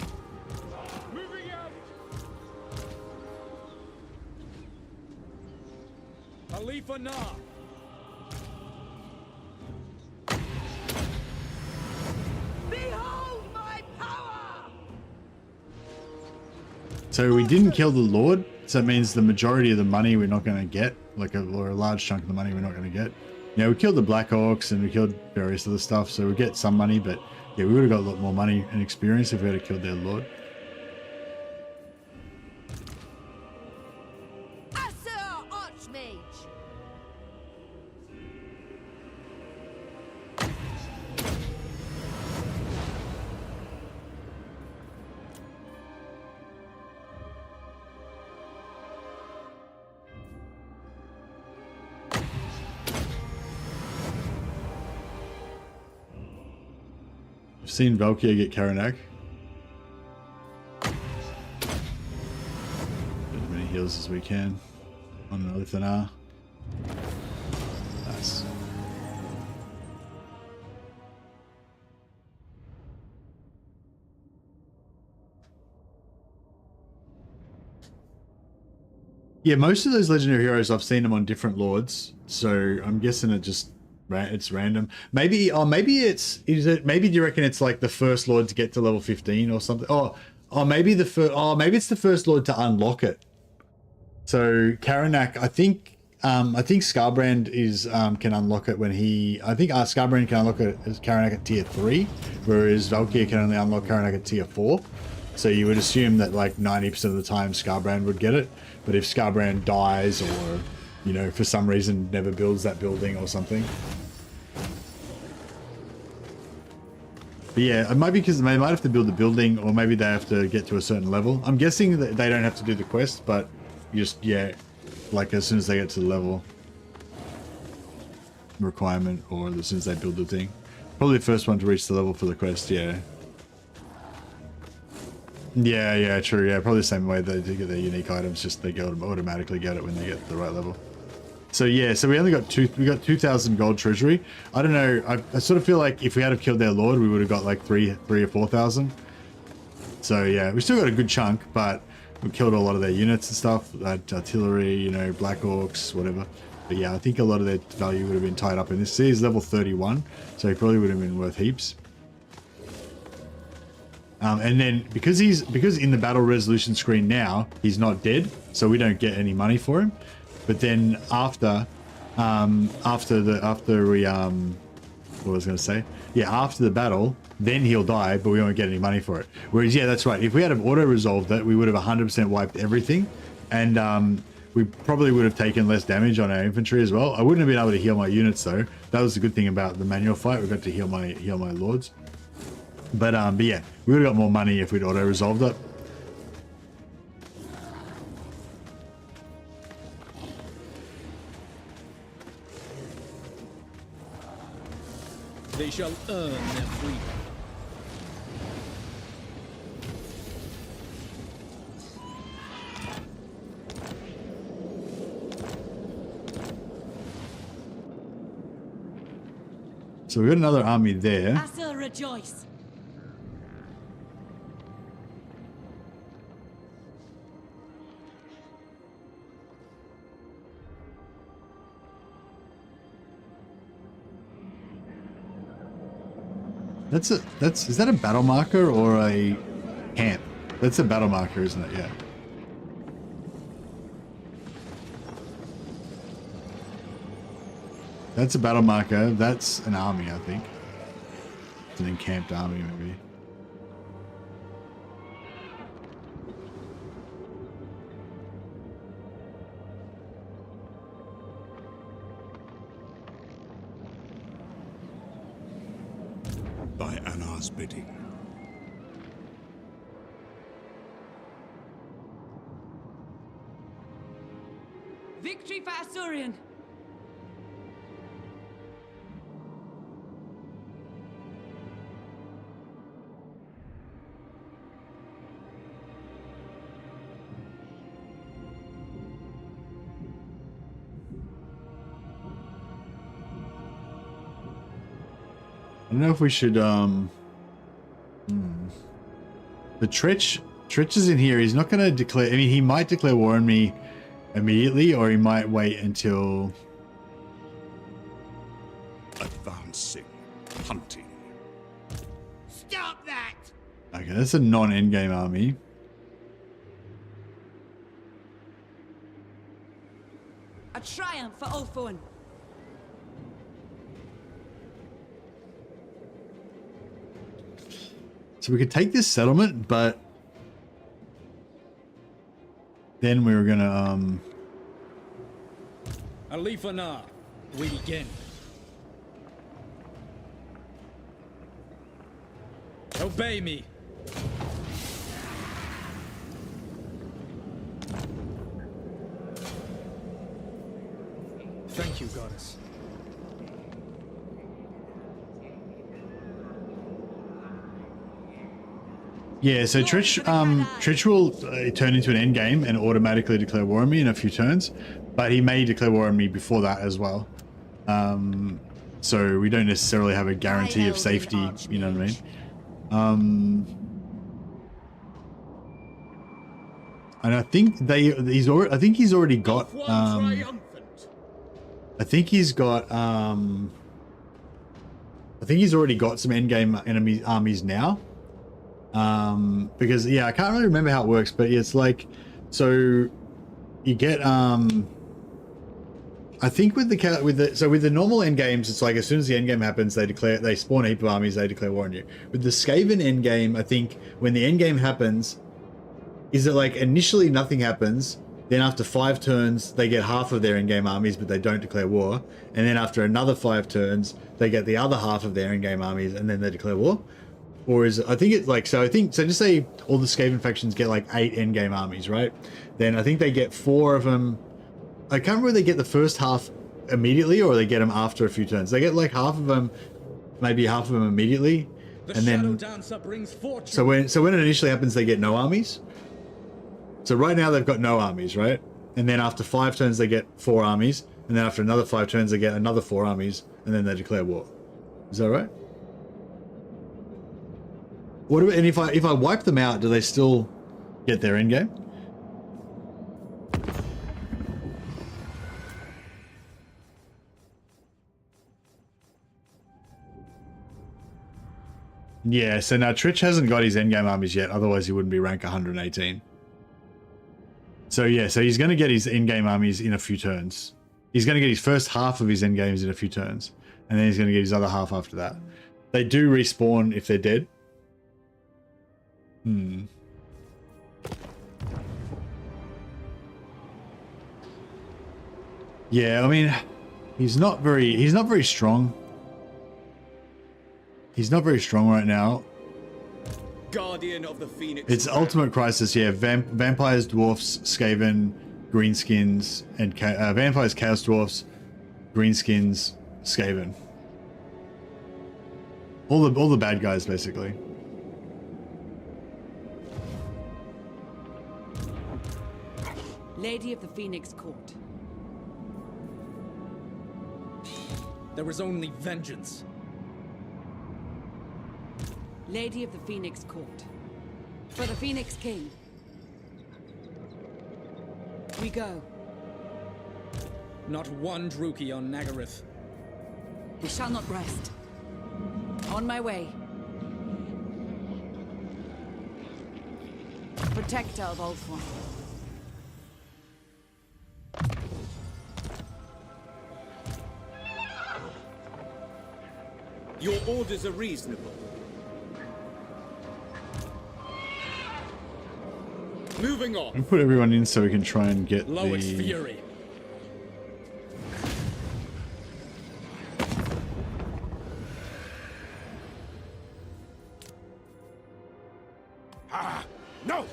Moving out! Khalifa Nah. Behold my power. So we didn't kill the Lord, so it means the majority of the money we're not going to get, or a large chunk of the money we're not going to get. Yeah, we killed the Black Orcs and we killed various other stuff, so we get some money, but yeah, we would have got a lot more money and experience if we had killed their Lord. Assur Archmage. I've seen Valkyr get Karanak. Get as many heals as we can on Lithanar. Nice. Yeah, most of those legendary heroes, I've seen them on different lords, so I'm guessing it's random. Maybe, or maybe maybe do you reckon it's like the first lord to get to level 15 or something? Maybe maybe it's the first lord to unlock it. So Karanak, I think Skarbrand can unlock it when Skarbrand can unlock it as Karanak at tier 3, whereas Valkyr can only unlock Karanak at tier 4. So you would assume that like 90% of the time Skarbrand would get it. But if Scarbrand dies or, you know, for some reason never builds that building or something. But yeah, it might be because they might have to build the building, or maybe they have to get to a certain level. I'm guessing that they don't have to do the quest, but just, yeah, like as soon as they get to the level requirement, or as soon as they build the thing. Probably the first one to reach the level for the quest, yeah. Yeah, true, yeah. Probably the same way they do get their unique items, just they go automatically get it when they get to the right level. So yeah, so we only got 2,000 gold treasury. I don't know, I sort of feel like if we had have killed their lord, we would have got like 3 or 4,000. So yeah, we still got a good chunk, but we killed a lot of their units and stuff, artillery, you know, Black Orcs, whatever. But yeah, I think a lot of their value would have been tied up in this. See, he's level 31, so he probably would have been worth heaps. And then because in the battle resolution screen now, he's not dead, so we don't get any money for him. But then after the battle, then he'll die, but we won't get any money for it. Whereas, yeah, that's right. If we had have auto-resolved that, we would have 100% wiped everything. And we probably would have taken less damage on our infantry as well. I wouldn't have been able to heal my units, though. That was the good thing about the manual fight. We got to heal my lords. But yeah, we would have got more money if we'd auto-resolved it. They shall earn their freedom. So we got another army there. I shall rejoice. Is that a battle marker or a camp? That's a battle marker, isn't it? Yeah. That's a battle marker. That's an army, I think. It's an encamped army, maybe. By Anar's bidding. Victory for Asurian. I don't know if we should, the Tretch is in here. He's not going to declare, I mean, he might declare war on me immediately, or he might wait until... Advancing. Hunting. Stop that! Okay, that's a non-endgame army. A triumph for Ulthuan. So we could take this settlement, but then we were gonna Alifanar, we begin. Obey me. Thank you, goddess. yeah. So Tretch will turn into an end game and automatically declare war on me in a few turns, but he may declare war on me before that as well. So we don't necessarily have a guarantee of safety. You know what I mean? And I think he's already got I think he's already got some endgame armies now. Because yeah, I can't really remember how it works, but it's like, so you get I think with the normal end games, it's like as soon as the end game happens, they spawn a heap of armies, they declare war on you. With the Skaven end game, I think when the end game happens, is it like initially nothing happens, Then after 5 turns, they get half of their in-game armies, but they don't declare war. And then after another 5 turns, they get the other half of their in-game armies, and then they declare war. Or is it, I think it's like, so just say all the Skaven factions get like 8 in-game armies, right? Then I think they get 4 of them. I can't remember if they get the first half immediately or they get them after a few turns. They get like half of them, maybe half of them immediately. And then, so when it initially happens, they get no armies. So right now they've got no armies, right? And then after 5 turns, they get 4 armies. And then after another 5 turns, they get another 4 armies. And then they declare war. Is that right? What about, and if I wipe them out, do they still get their end game? Yeah, so now Trich hasn't got his endgame armies yet, otherwise he wouldn't be rank 118. So yeah, so he's going to get his endgame armies in a few turns. He's going to get his first half of his endgames in a few turns, and then he's going to get his other half after that. They do respawn if they're dead. Yeah, I mean, he's not very strong. He's not very strong right now. Guardian of the Phoenix. It's Ultimate Crisis, yeah. Vampires, Dwarfs, Skaven, Greenskins, and Vampires, Chaos Dwarfs, Greenskins, Skaven. All the bad guys, basically. Lady of the Phoenix Court. There is only vengeance. Lady of the Phoenix Court. For the Phoenix King. We go. Not one Druchi on Nagaron. We shall not rest. On my way. Protector of Ultron. Your orders are reasonable. Moving on. We put everyone in so we can try and get Lowest fury. No!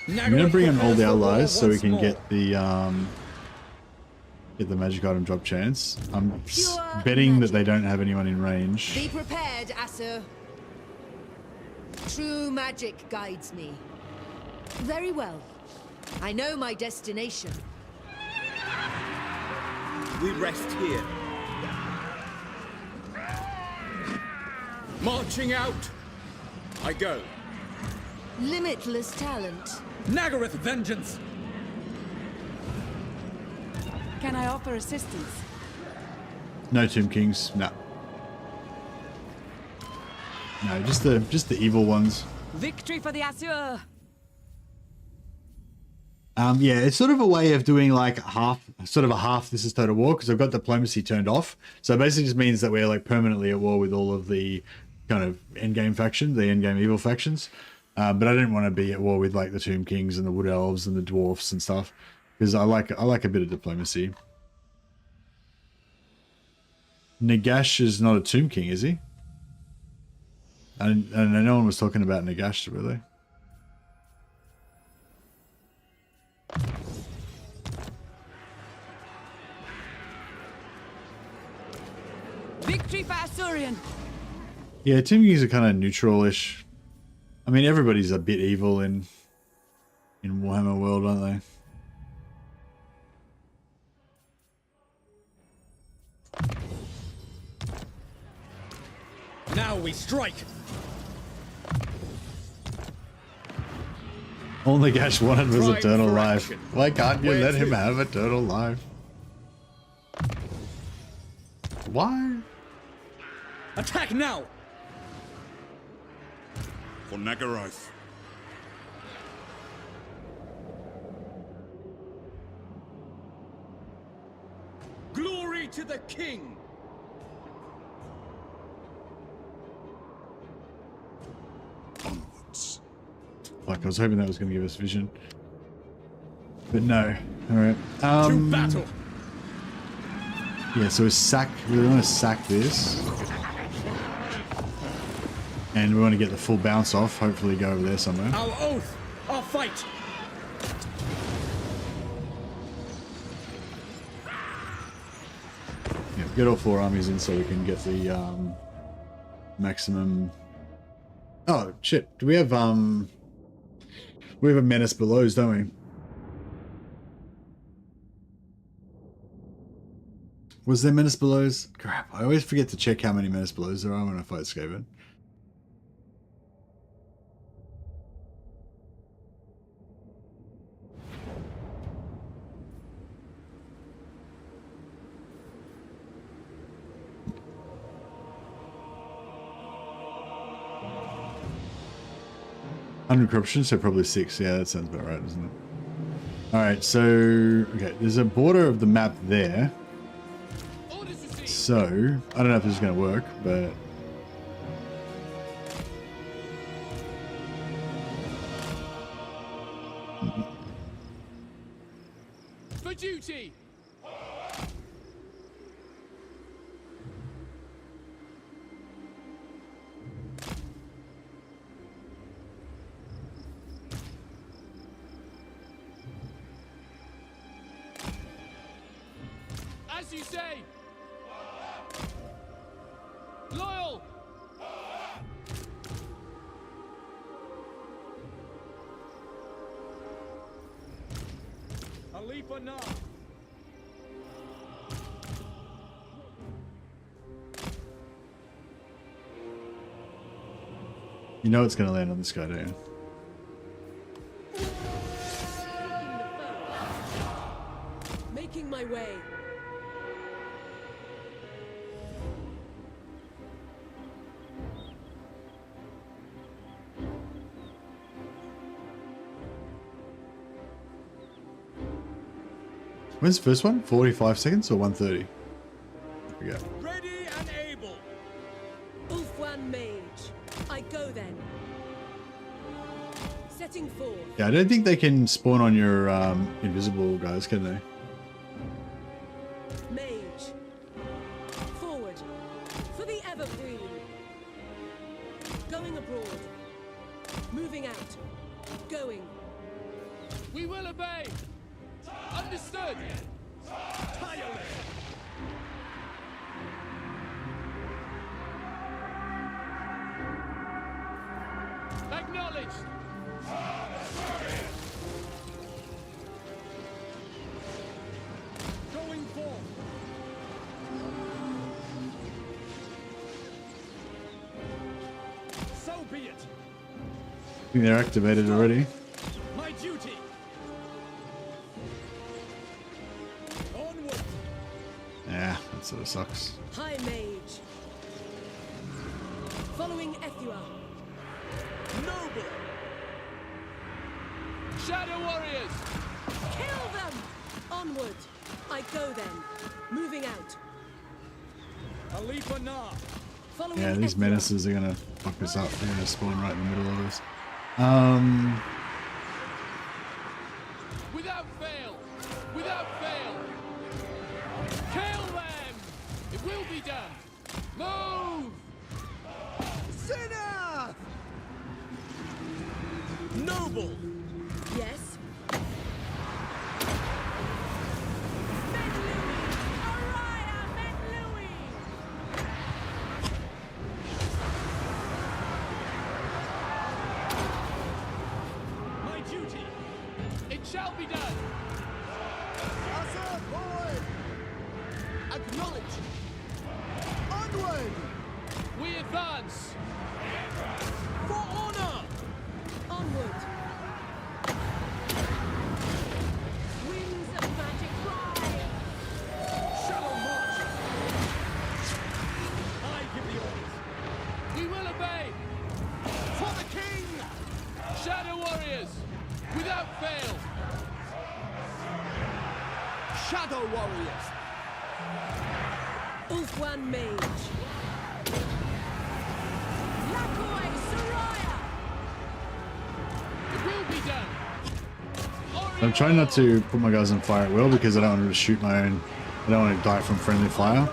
I'm gonna bring in all the allies so we can get the magic item drop chance. I'm betting that they don't have anyone in range. Be prepared, Asur. True magic guides me. Very well. I know my destination. We rest here. Marching out. I go. Limitless talent. Nagaron vengeance. Can I offer assistance? No Tomb Kings, no. No, just the evil ones. Victory for the Asur! Yeah, it's sort of a way of doing like sort of a half this is total war, because I've got diplomacy turned off. So it basically just means that we're like permanently at war with all of the kind of endgame faction, the endgame evil factions. But I didn't want to be at war with like the Tomb Kings and the Wood Elves and the Dwarfs and stuff, because I like a bit of diplomacy. Nagash is not a Tomb King, is he? And no one was talking about Nagash, really. Victory for Asurian! Yeah, Tomb Kings are kind of neutral-ish. I mean, everybody's a bit evil in Warhammer world, aren't they? Now we strike. All Nagash wanted was eternal life. Why can't you let him have eternal life? Why? Attack now! For Nagaron. Glory to the king! advance. Like, I was hoping that was going to give us vision. But no. Alright. To battle! Yeah, so we want to sack this. And we want to get the full bounce off. Hopefully go over there somewhere. Our oath! Our fight! Yeah, get all 4 armies in so we can get the maximum. Oh shit! Do we have a menace below, don't we? Was there menace belows? Crap! I always forget to check how many menace belows there are when I fight Skaven. Corruption, so probably 6. Yeah, that sounds about right, doesn't it? Alright, so okay, there's a border of the map there. So I don't know if this is gonna work, but For duty! As you say! Loyal! A leap or not? you know it's gonna land on this guy, don't you? Making my way. When's the first one? 45 seconds or 130? There we go. Ready and able. Ulfwan Mage. I go then. Setting forth. Yeah, I don't think they can spawn on your invisible guys, can they? Mage. Forward. For the Evergreen. Going abroad. Moving out. Going. We will obey! Understood! Acknowledged! Going forth. So be it. I think they're activated already. My duty. Onward. Yeah, that sort of sucks. High Mage. Following Ethua. Noble. Shadow Warriors! Kill them! Onward. I go then. Moving out. A leap or not? Following Yeah, these Ethua. menaces are gonna fuck us up. They're gonna spawn right in the middle of us. Without fail! Without fail! Kill them! It will be done! Move! Sinner! Noble. Yes. My duty. It shall be done! Asa, forward! Acknowledge! Onward! We advance! For honor. Onward. Winds of magic rise. Shadow march. I give the orders. We will obey! For the king! Shadow Warriors! Without fail! Shadow warriors! Ulfwan Mage. Lakoi Soraya. I'm trying not to put my guys on fire at will because I don't want to shoot my own. I don't want to die from friendly fire.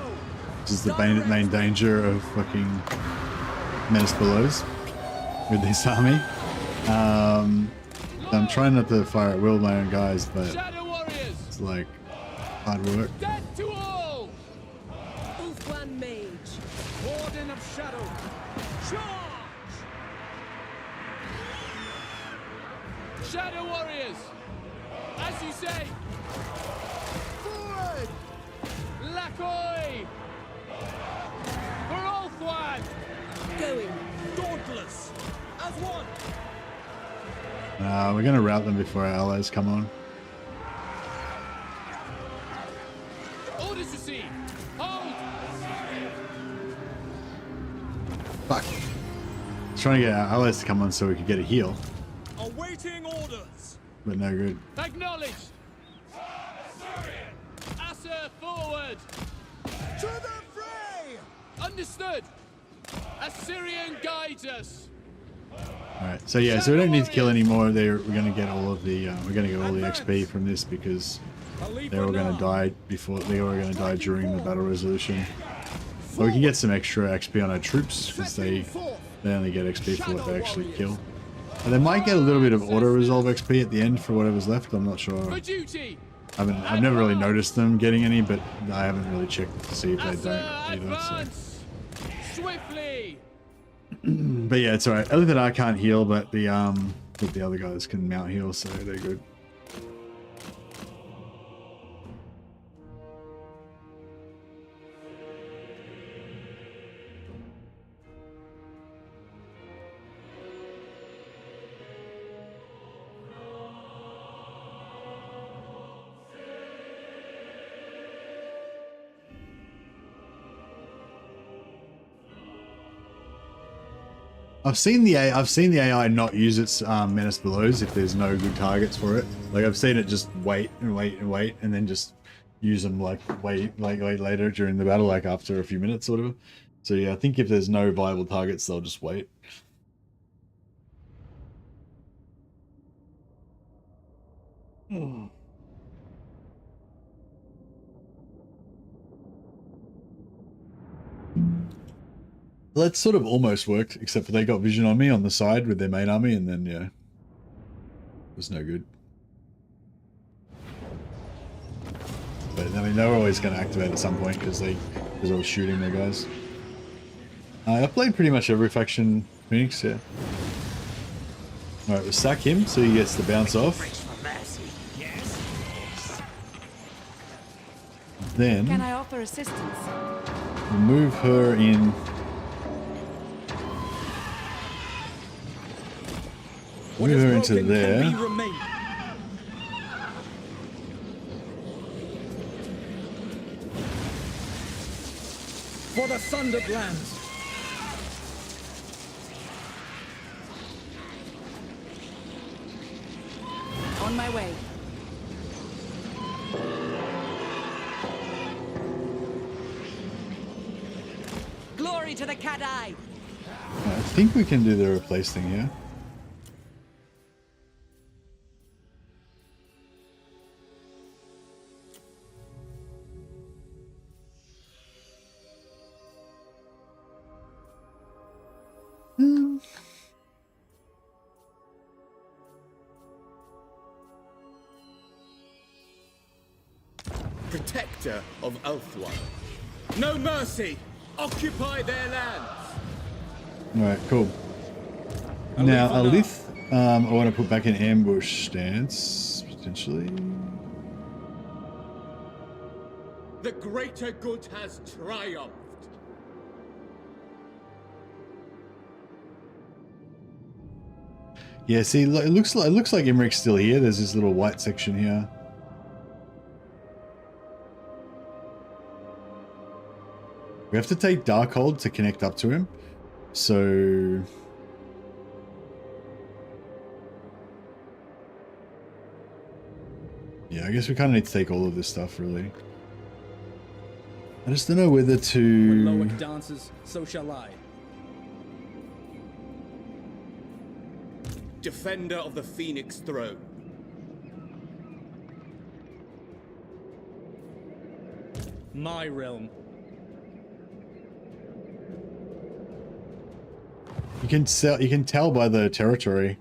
This is the main danger of fucking Menace Belows with this army. I'm trying not to fire at will my own guys, but it's like hard work. Death to all! Ulfwan Mage. Warden of Shadow. Charge! Shadow Warriors! As you say! Forward! Lakoi! For Ulfwan! Going. Dauntless. As one. We're gonna rout them before our allies come on. Orders received! Hold! Fuck. Trying to get our allies to come on so we could get a heal, Awaiting orders. but no good. Acknowledged! Asser forward! To the fray! Understood! Assyrian guides us! Alright, so yeah, so we don't need to kill anymore. We're gonna get all of the we're gonna get all the XP from this because they're all gonna die before they were gonna die during the battle resolution. But we can get some extra XP on our troops because they only get XP for what they actually kill. And they might get a little bit of auto resolve XP at the end for whatever's left. I'm not sure. For duty! I've never really noticed them getting any, but I haven't really checked to see if they don't either. Advance! Swiftly! But yeah, it's alright. Elithan I can't heal, but the other guys can mount heal, so they're good. I've seen the AI not use its Menace Belows if there's no good targets for it. Like I've seen it just wait and wait and wait, and then just use them like way later during the battle, like after a few minutes or whatever. So yeah, I think if there's no viable targets, they'll just wait. Well, that sort of almost worked, except for they got vision on me on the side with their main army, and then, yeah, it was no good. But, I mean, they were always going to activate at some point because I was shooting their guys. I played pretty much every faction Phoenix, yeah. Alright, we'll sack him so he gets the bounce off. Then, Can I offer assistance? we'll move her in. Move her into there. For the Sundered Lands. On my way. Glory to the Kadai! I think we can do the replace thing here. Protector of Ulfwan. No mercy! Occupy their lands! Alright, cool. Now, Alith, I want to put back in ambush stance, potentially. The greater good has triumphed. Yeah, see, it looks like Emmerich's still here. There's this little white section here. We have to take Darkhold to connect up to him. So yeah, I guess we kind of need to take all of this stuff, really. I just don't know whether to... When Loic dances, so shall I. Defender of the Phoenix throne. My realm. You can tell by the territory,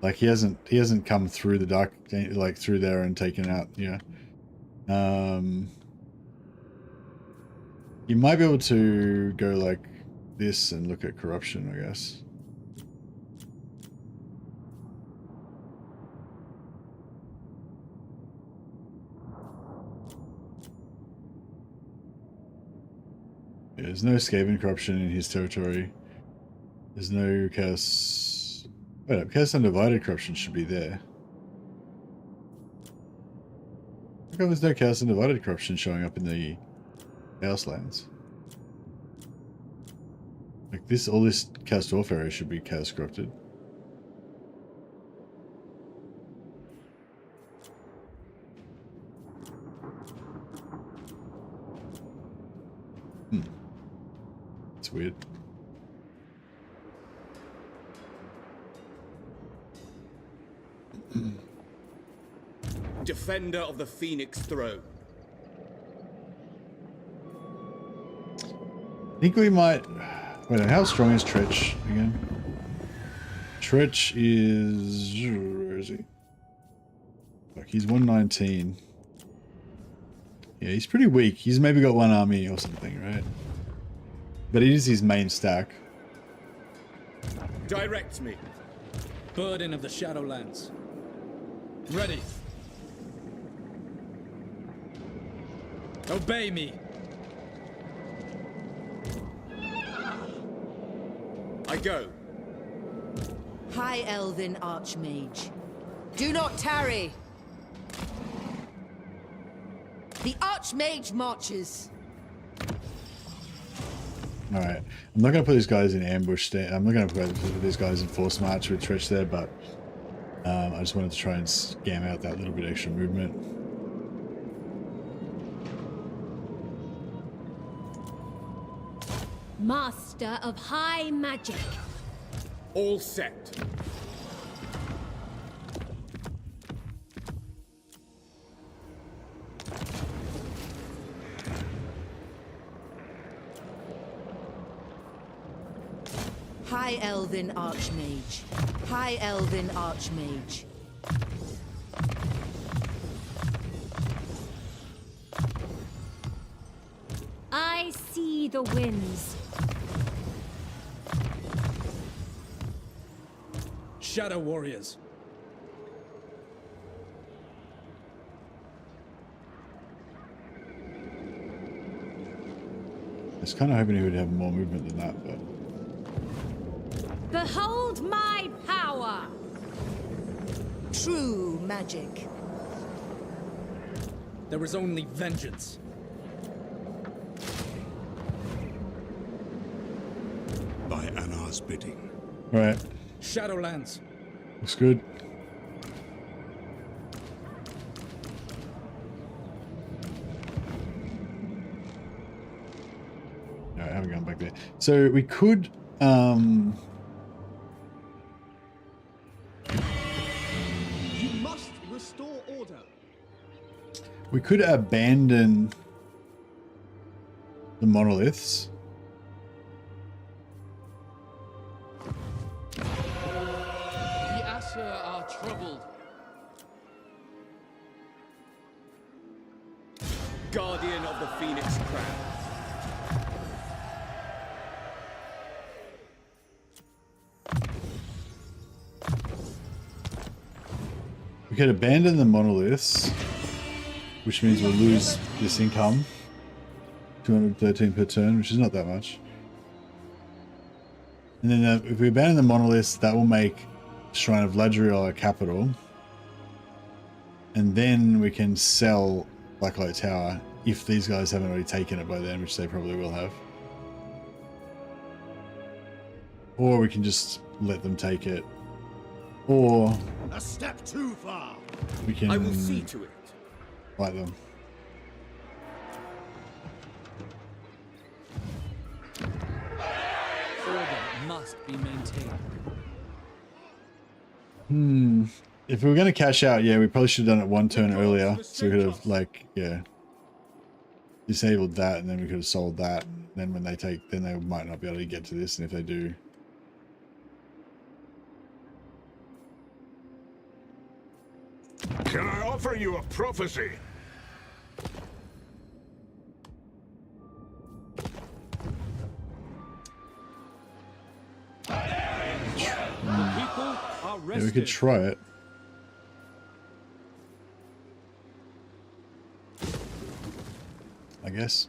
like he hasn't come through the dark, like through there and taken out. Yeah. You might be able to go like this and look at corruption, I guess. Yeah, there's no Skaven corruption in his territory. There's no Chaos... Wait up, Chaos Undivided corruption should be there. How come there's no Chaos Undivided corruption showing up in the Chaos lands? Like this, all this Chaos Dwarf area should be Chaos corrupted. It's weird. Defender of the Phoenix Throne. I think we might... Wait, how strong is Tretch again? Tretch is... Where is he? Look, he's 119. Yeah, he's pretty weak. He's maybe got one army or something, right? But it is his main stack. Direct me. Burden of the Shadowlands. Ready. Obey me. I go. High Elven Archmage. Do not tarry. The Archmage marches. Alright. I'm not going to put these guys in ambush. I'm not going to put these guys in force march with Tretch there, but I just wanted to try and scam out that little bit extra movement. Master of high magic. All set. High Elven Archmage. High Elven Archmage. I see the winds. Shadow Warriors. I was kind of hoping he would have more movement than that, but... Behold my power! True magic. There is only vengeance. By Anar's bidding. Right. Shadowlands. Looks good. No, I haven't gone back there. So we could You must restore order. we could abandon the monoliths. The Asher are troubled. Guardian of the Phoenix Crown. We could abandon the monoliths, which means we'll lose this income. 213 per turn, which is not that much. And then if we abandon the monoliths, that will make Shrine of Ladriel our capital. And then we can sell Blacklight Tower if these guys haven't already taken it by then, which they probably will have. Or we can just let them take it. Or A step too far. we can I will see to it. fight them. Order must be maintained. If we were going to cash out, yeah, we probably should have done it one turn earlier. So we could have, like, yeah. disabled that, and then we could have sold that. Then when they take, then they might not be able to get to this, and if they do, Can I offer you a prophecy? People are yeah, we could rested. try it. I guess.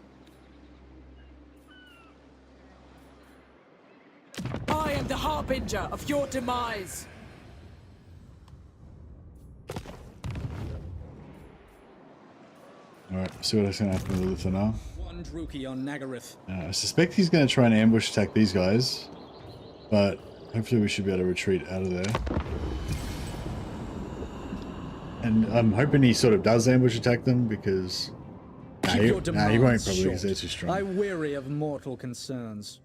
I am the harbinger of your demise. All right, see what's going to happen with it now. One Druchi on Nagaron. I suspect he's going to try and ambush attack these guys, but hopefully we should be able to retreat out of there. And I'm hoping he sort of does ambush attack them because Keep your he demands won't probably short. because they're too strong. I weary of mortal concerns.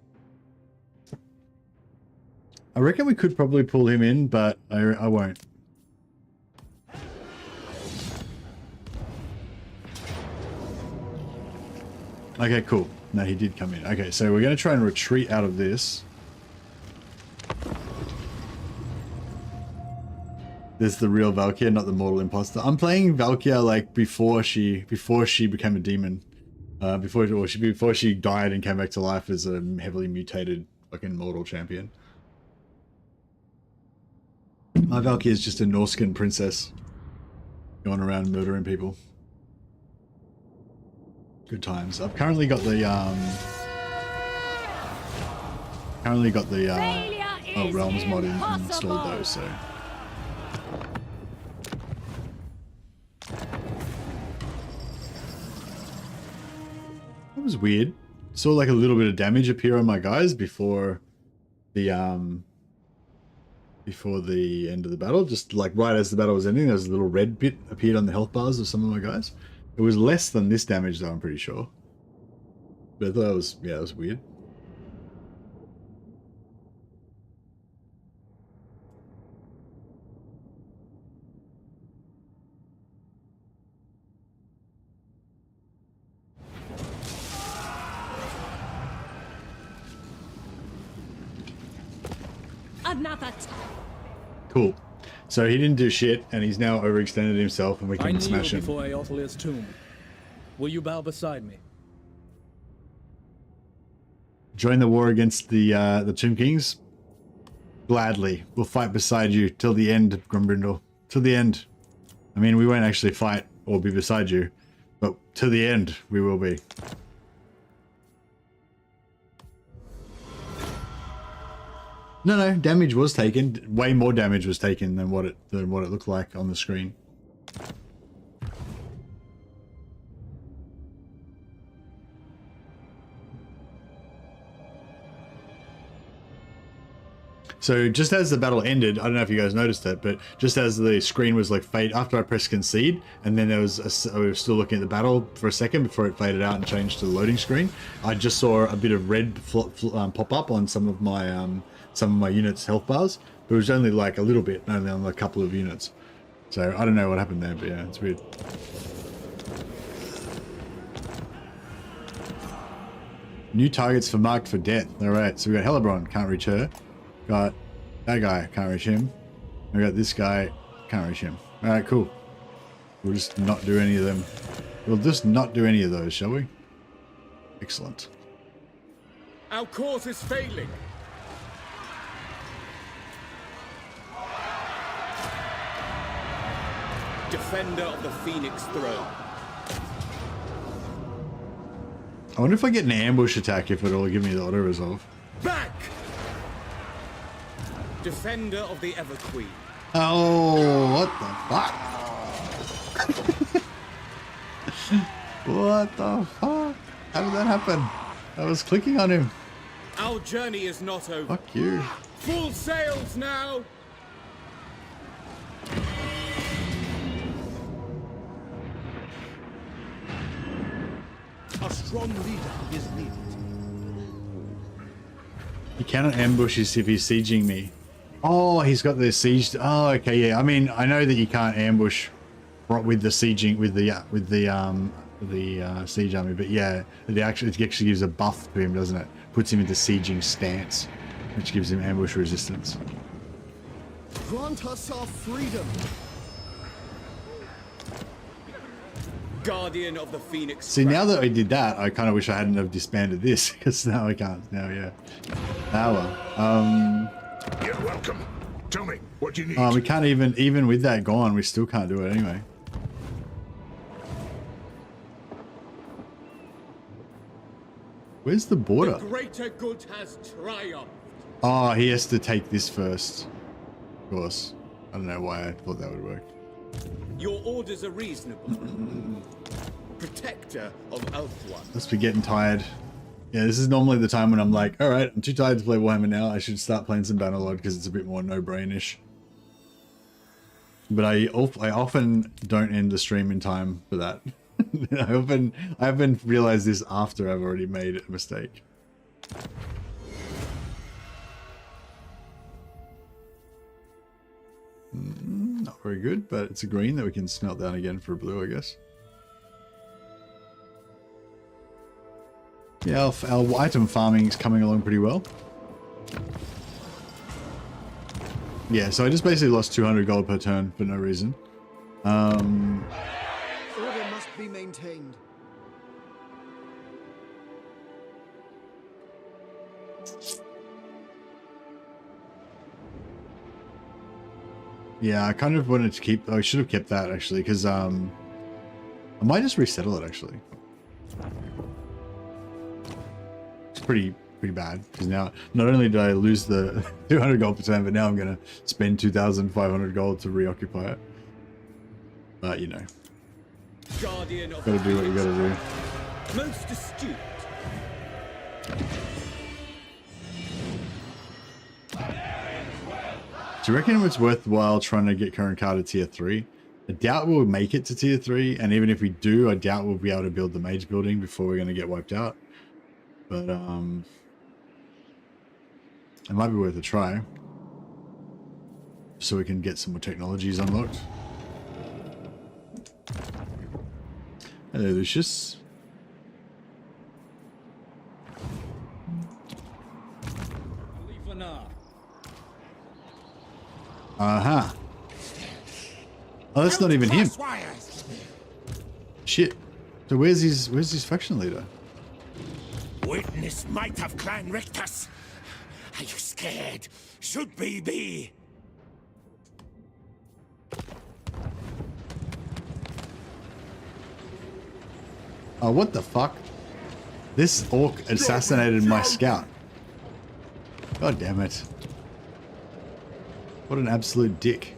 I reckon we could probably pull him in, but I won't. Okay, cool. No, he did come in. Okay, so we're going to try and retreat out of this. This is the real Valkyria, not the mortal imposter. I'm playing Valkyria like before she became a demon. Before she died and came back to life as a heavily mutated fucking mortal champion. My Valkyria is just a Norscan princess going around murdering people. Good times. I've currently got the Realms mod installed though, so that was weird. Saw like a little bit of damage appear on my guys before the end of the battle. Just like right as the battle was ending, there was a little red bit appeared on the health bars of some of my guys. It was less than this damage though, I'm pretty sure. But I thought that was, yeah, that was weird. Another Cool. So he didn't do shit, and he's now overextended himself, and we I can kneel smash him. before Eothilir's tomb. Will you bow beside me? Join the war against the Tomb Kings? Gladly. We'll fight beside you till the end, Grumbrindle. Till the end. I mean, we won't actually fight or be beside you, but till the end, we will be. No, damage was taken. Way more damage was taken than what it looked like on the screen. So just as the battle ended, I don't know if you guys noticed it, but just as the screen was like fade after I pressed concede, and then there was I was still looking at the battle for a second before it faded out and changed to the loading screen. I just saw a bit of red pop up on some of my units' health bars, but it was only like a little bit, only on a couple of units. So I don't know what happened there, but yeah, it's weird. New targets for marked for death. All right, so we got Hellebron, can't reach her. Got that guy, can't reach him. We got this guy, can't reach him. All right, cool. We'll just not do any of them. We'll just not do any of those, shall we? Excellent. Our cause is failing. Defender of the Phoenix Throne. I wonder if I get an ambush attack, if it'll give me the auto resolve. Back! Defender of the Ever Queen. Oh, what the fuck? What the fuck? How did that happen? I was clicking on him. Our journey is not over. Fuck you. Full sails now! A strong leader is needed. He cannot ambush us if he's sieging me. Oh, he's got the siege. Oh, okay, yeah. I mean, I know that you can't ambush with the sieging, with the siege army. But yeah, it actually gives a buff to him, doesn't it? Puts him into sieging stance, which gives him ambush resistance. Grant us our freedom. Guardian of the Phoenix. See, now that I did that, I kind of wish I hadn't have disbanded this, because now I can't. Now, yeah. Now, You're welcome. Tell me, what do you need? we can't even with that gone, we still can't do it anyway. Where's the border? The greater good has triumphed. Oh, he has to take this first. Of course. I don't know why I thought that would work. Your orders are reasonable. Protector of Elfwan. Must be getting tired. Yeah, this is normally the time when I'm like, all right, I'm too tired to play Warhammer now. I should start playing some Bannerlord because it's a bit more no-brainish. But I often don't end the stream in time for that. I haven't realized this after I've already made a mistake. Not very good, but it's a green that we can smelt down again for a blue, I guess. Yeah, our item farming is coming along pretty well. Yeah, so I just basically lost 200 gold per turn for no reason. Order must be maintained. Yeah, I kind of wanted to keep... I should have kept that, actually, because I might just resettle it, actually. It's pretty bad, because now, not only did I lose the 200 gold per turn, but now I'm going to spend 2,500 gold to reoccupy it. But, you know. Guardian of Gotta do what you gotta do. Most astute. Do you reckon it's worthwhile trying to get current car to tier 3? I doubt we'll make it to tier 3, and even if we do, I doubt we'll be able to build the mage building before we're going to get wiped out. But, it might be worth a try. So we can get some more technologies unlocked. Hello, Lucius. Uh-huh. Oh, that's not even him. Shit. So where's his faction leader? Witness might of Clan Rictus. Are you scared? Should we be? Oh, what the fuck? This orc assassinated my scout. God damn it. What an absolute dick.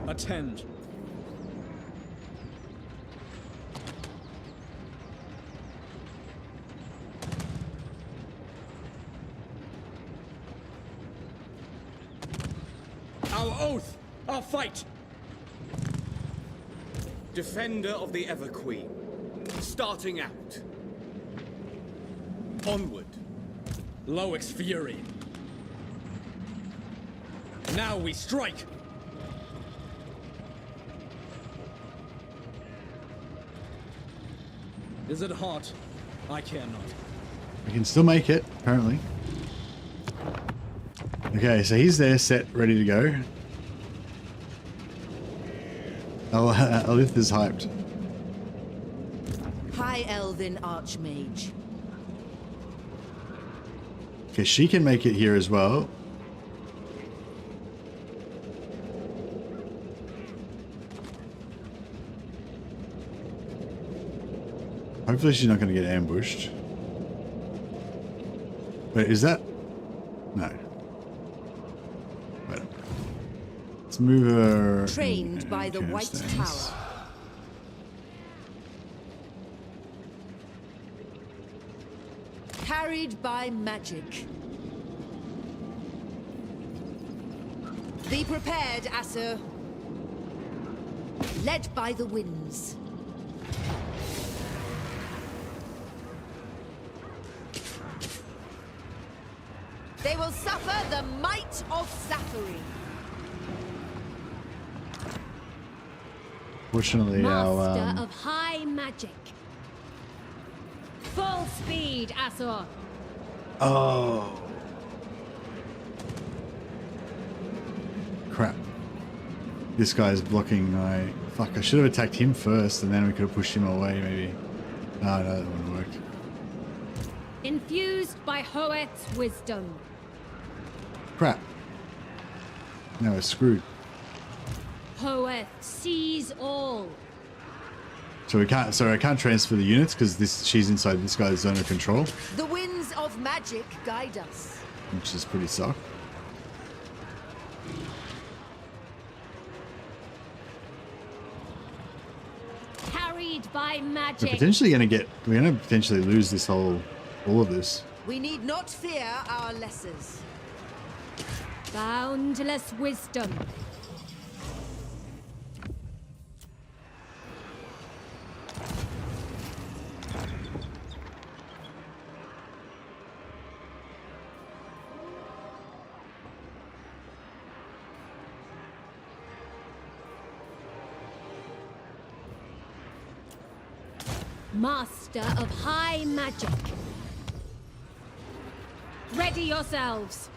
Attend. Our oath! Our fight! Defender of the Everqueen. Starting out. Onward. Loic's fury. Now we strike! Is it hot? I care not. We can still make it, apparently. Okay, so he's there, set, ready to go. Oh, Alith is hyped. High Elven Archmage. Okay, she can make it here as well. Hopefully she's not going to get ambushed. Wait, is that... No. Wait. Let's move her... Trained by the White Tower. Carried by magic. Be prepared, Asur. Led by the winds. They will suffer the might of Zachary. Fortunately, Master our of high magic. Full speed, Asor. oh crap! This guy's blocking my. Fuck! I should have attacked him first, and then we could have pushed him away. Maybe. Oh, no, that wouldn't have worked. Infused by Hoeth's wisdom. Crap! Now we're screwed. Hoeth sees all. So we can't. So I can't transfer the units because she's inside this guy's zone of control, The winds of magic guide us. which is pretty suck. Carried by We're magic. potentially gonna get. We're gonna potentially lose this all of this. We need not fear our lessers. Boundless wisdom. Master of high magic. Ready yourselves.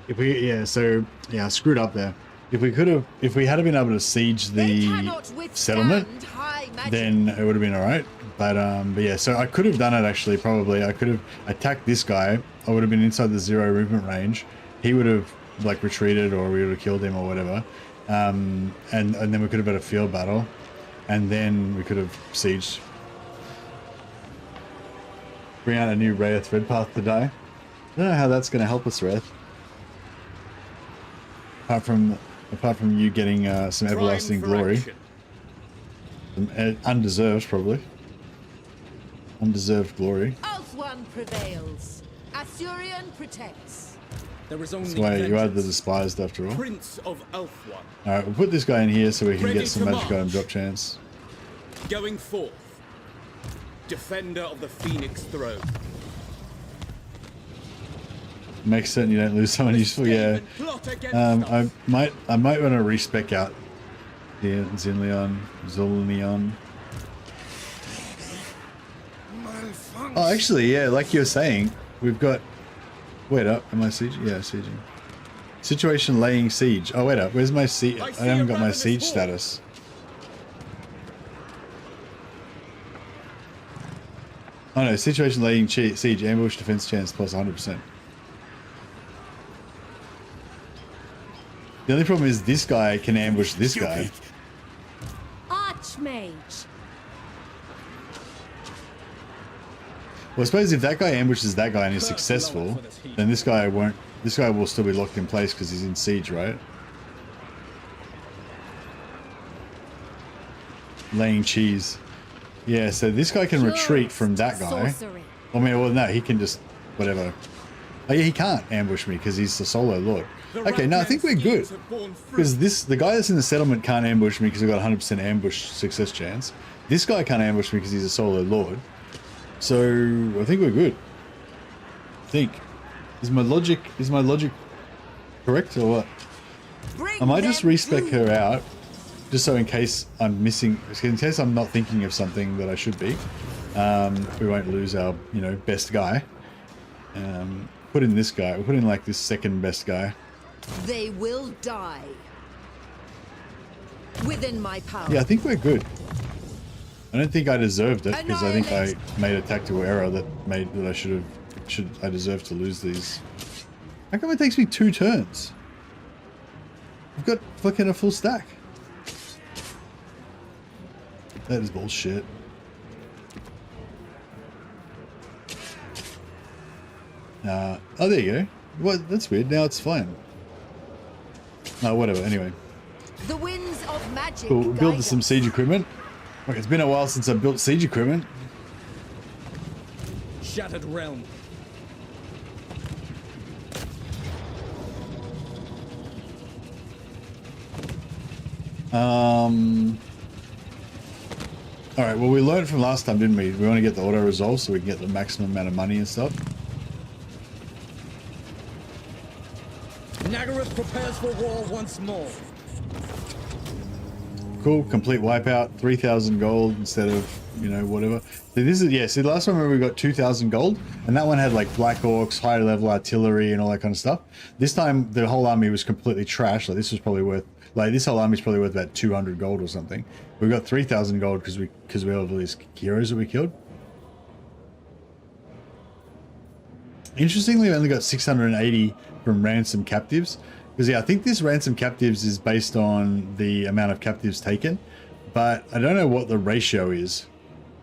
If we, yeah, so yeah, I screwed up there. If we had been able to siege They the cannot withstand settlement, high magic. then it would have been all right. But yeah, so I could have done it actually. Probably I could have attacked this guy. I would have been inside the 0 movement range. He would have like retreated, or we would have killed him, or whatever. And then we could have had a field battle, and then we could have sieged. Bring out a new Raya thread path today. I don't know how that's going to help us, Wrath. Apart from you getting some everlasting glory. Some, undeserved, probably. Undeserved glory. Ulthuan prevails. Assyrian protects. There is only That's why you are the vengeance. despised after all. Prince of Ulthuan, Alright, we'll put this guy in here so we can Ready get some to magic march. item drop chance. going forth. Defender of the Phoenix Throne. Make certain you don't lose someone useful, yeah. Plot against I us. might want to respec out the Zilnion. Oh, actually, yeah, like you were saying, we've got. Wait up, am I sieging? Yeah, sieging. Situation laying siege. Oh, wait up, where's my siege? I haven't got my siege status. Oh no, situation laying siege, ambush defense chance plus 100%. The only problem is this guy can ambush this guy. Archmage. Well, I suppose if that guy ambushes that guy and is successful, then this guy won't. This guy will still be locked in place because he's in siege, right? Laying cheese. Yeah, so this guy can retreat from that guy. Sorcery. I mean, well, no, he can just whatever. Oh yeah, he can't ambush me because he's the solo lord. Okay, no, I think we're good because the guy that's in the settlement can't ambush me because I've got 100% ambush success chance. This guy can't ambush me because he's a solo lord. So I think we're good. I think is my logic correct or what? I might just respec her out just so in case I'm missing, in case I'm not thinking of something that I should be. We won't lose our best guy. Put in this guy. We'll put in like this second best guy. They will die. Within my power. Yeah, I think we're good. I don't think I deserved it because I think I made a tactical error that I deserve to lose these. How come it takes me 2 turns? I've got fucking a full stack. That is bullshit. Oh, there you go. What? That's weird. Now it's fine. No, whatever. Anyway. The winds of magic. Cool. We'll build guide some us. siege equipment. Okay, it's been a while since I built siege equipment. Shattered realm. Alright, well we learned from last time, didn't we? We want to get the auto resolve so we can get the maximum amount of money and stuff. Nagaron prepares for war once more. Cool, complete wipeout, 3,000 gold instead of, you know, whatever. So this is, yeah, see, the last one, remember, we got 2,000 gold, and that one had like Black Orcs, higher level artillery, and all that kind of stuff. This time, the whole army was completely trashed. Like, this was probably worth, like, this whole army is probably worth about 200 gold or something. We got 3,000 gold because we have all these heroes that we killed. Interestingly, we only got 680 from ransom captives. Because, yeah, I think this ransom captives is based on the amount of captives taken, but I don't know what the ratio is.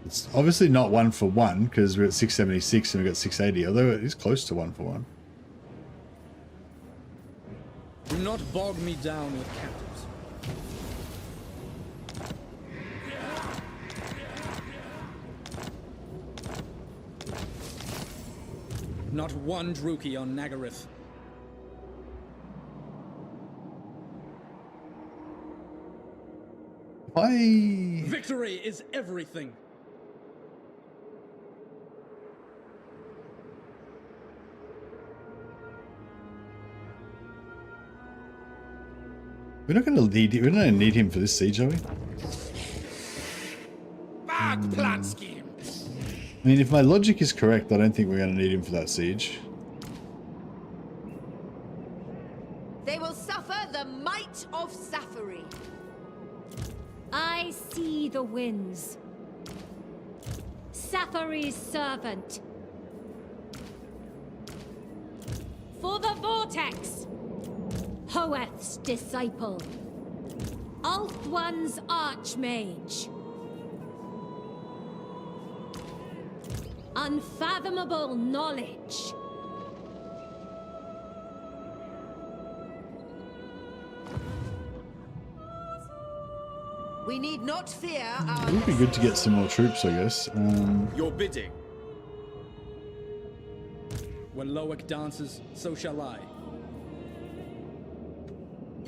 It's obviously not 1 for 1, because we're at 676 and we got 680, although it is close to 1 for 1. Do not bog me down with captives. Not one Druchi on Nagaron. Victory is everything. We're not going to need him for this siege, are we? Bad plan scheme. I mean, if my logic is correct, I don't think we're going to need him for that siege. They will suffer the might of Safari. I see the winds. Safari's servant. For the vortex. Hoeth's disciple. Ulthuan's archmage. Unfathomable knowledge. We need not fear our... It would be good to get some more troops, I guess. Your bidding. When Loic dances, so shall I.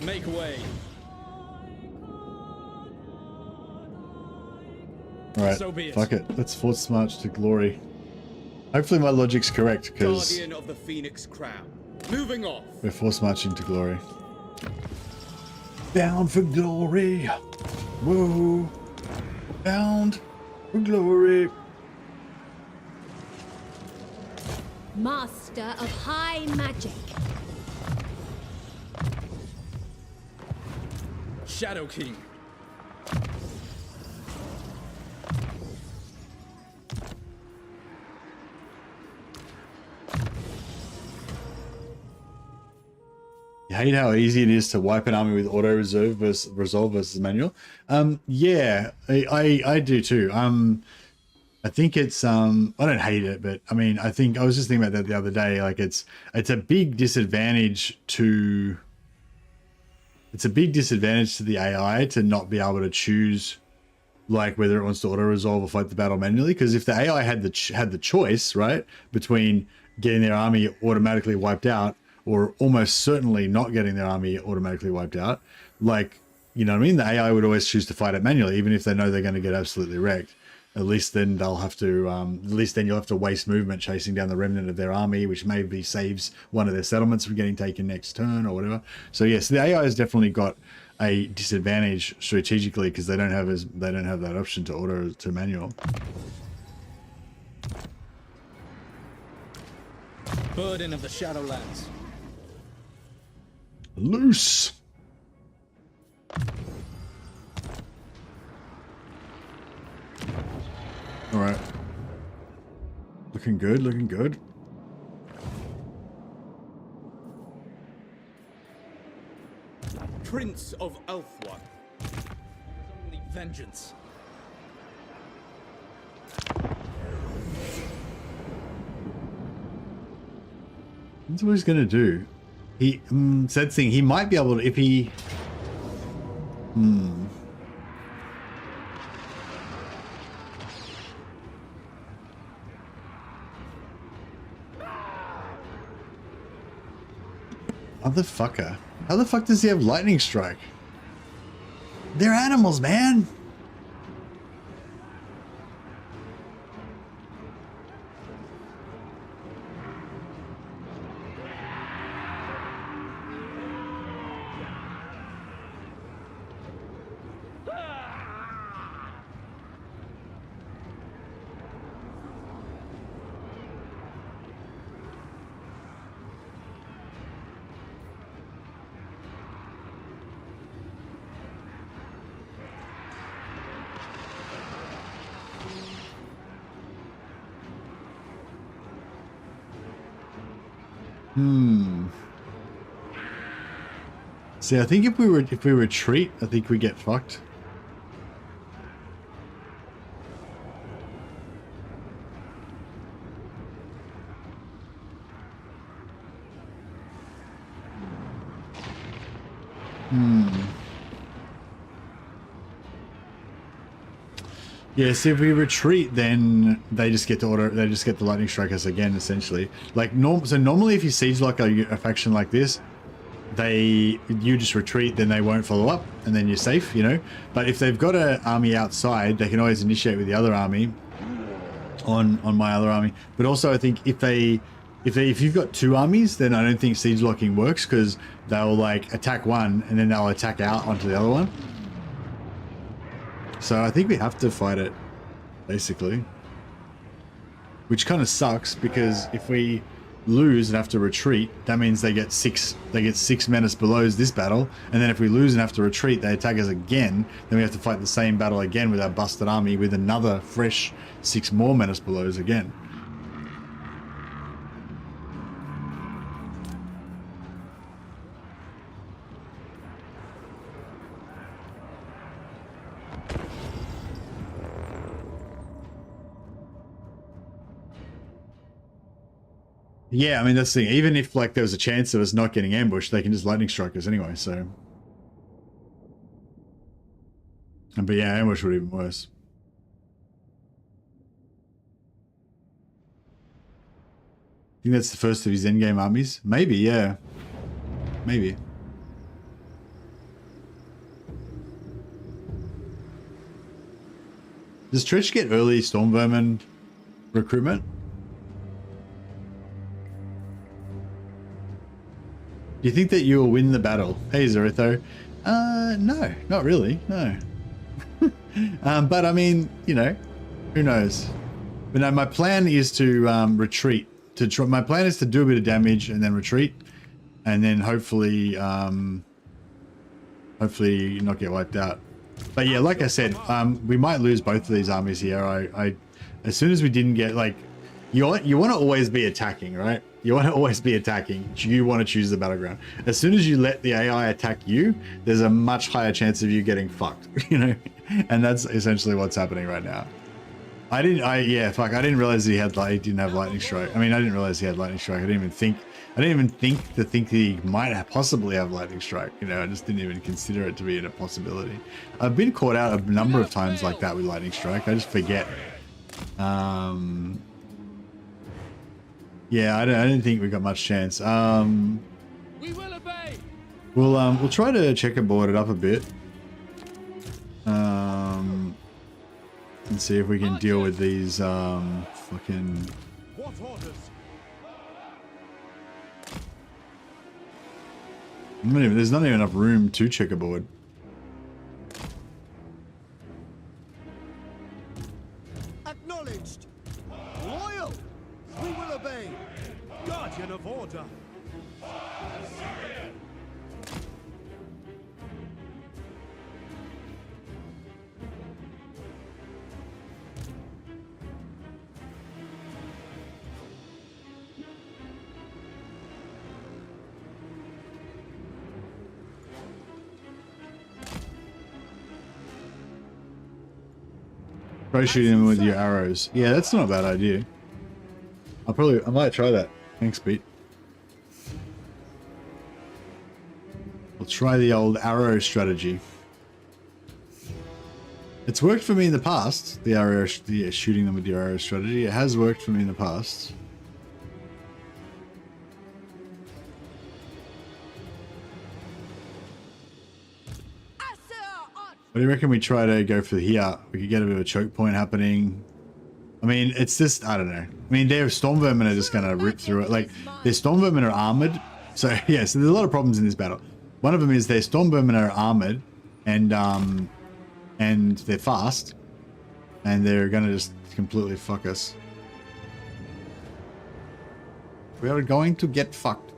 Make way. Alright, So be it. fuck it. Let's force march to glory. Hopefully my logic's correct, because Guardian of the Phoenix Crown. Moving off. we're force marching to glory. Bound for glory. Whoa. Bound for glory. Master of high magic. Shadow King. You hate how easy it is to wipe an army with auto reserve versus resolve versus manual. Yeah, I do too. I think it's I don't hate it, but I mean, I think I was just thinking about that the other day. Like it's a big disadvantage to the AI to not be able to choose like whether it wants to auto resolve or fight the battle manually. Because if the AI had the choice, right, between getting their army automatically wiped out or almost certainly not getting their army automatically wiped out, like, you know what I mean? The AI would always choose to fight it manually, even if they know they're going to get absolutely wrecked. At least then they'll have to, at least then you'll have to waste movement chasing down the remnant of their army, which maybe saves one of their settlements from getting taken next turn or whatever. So yes, the AI has definitely got a disadvantage strategically because they don't have that option to auto to manual. Burden of the Shadowlands. Loose. All right. Looking good, looking good. Prince of Ulthuan. Only vengeance. That's what he's gonna do. He said thing. He might be able to if he. Motherfucker. How the fuck does he have lightning strike? They're animals, man. See, I think if we retreat, I think we get fucked. Yeah, see, if we retreat, then they just get to they just get the lightning strike us again, essentially. Like, so normally if you siege like a faction like this, you just retreat, then they won't follow up, and then you're safe, you know? But if they've got an army outside, they can always initiate with the other army on my other army. But also, I think if you've got two armies, then I don't think siege locking works, because they'll like attack one and then they'll attack out onto the other one. So I think we have to fight it, basically. Which kind of sucks, because if we lose and have to retreat, that means they get six menace belows this battle, and then if we lose and have to retreat, they attack us again, then we have to fight the same battle again with our busted army with another fresh 6 more menace belows again. Yeah, I mean, that's the thing. Even if, like, there was a chance of us not getting ambushed, they can just lightning strike us anyway, so... But yeah, ambush would be even worse. I think that's the first of his endgame armies? Maybe, yeah. Maybe. Does Tretch get early Storm Vermin recruitment? Do you think that you will win the battle? Hey, Zeritho. No, not really, no. But I mean, you know, who knows? But no, my plan is to retreat. My plan is to do a bit of damage and then retreat, and then hopefully not get wiped out. But yeah, like I said, we might lose both of these armies here. As soon as we didn't get, like, you want to always be attacking, right? You want to always be attacking. You want to choose the battleground. As soon as you let the AI attack you, there's a much higher chance of you getting fucked, you know? And that's essentially what's happening right now. I didn't realize he didn't have lightning strike. I mean, I didn't realize he had lightning strike. I didn't even think that he might possibly have lightning strike. You know, I just didn't even consider it to be a possibility. I've been caught out a number of times like that with lightning strike. I just forget. Yeah, I don't think we got much chance. We will obey. We'll try to checkerboard it up a bit. And see if we can deal with these fucking... What orders? There's not even enough room to checkerboard. Acknowledged. Loyal. We will obey. Guardian of order. Try shooting them with your arrows. Yeah, that's not a bad idea. I might try that. Thanks, Pete. I'll try the old arrow strategy. It's worked for me in the past. The shooting them with your arrow strategy. It has worked for me in the past. What do you reckon we try to go for here? We could get a bit of a choke point happening. I mean, it's just, I don't know. I mean, their Storm Vermin are just going to rip through it. Like, their Storm Vermin are armored. So, yeah, so there's a lot of problems in this battle. One of them is their Storm Vermin are armored and they're fast. And they're going to just completely fuck us. We are going to get fucked.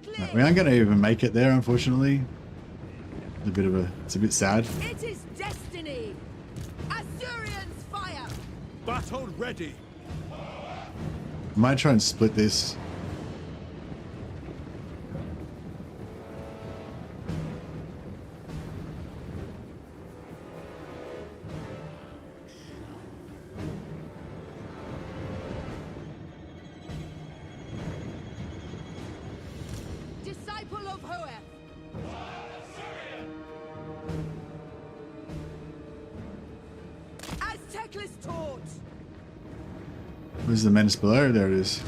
Right, we aren't going to even make it there, unfortunately. It's a bit sad. It is destiny. Assyrians fire. Battle ready. Might try and split this. Disciple of Hoeth. Azteclis taught. Where's the menace below? There it is.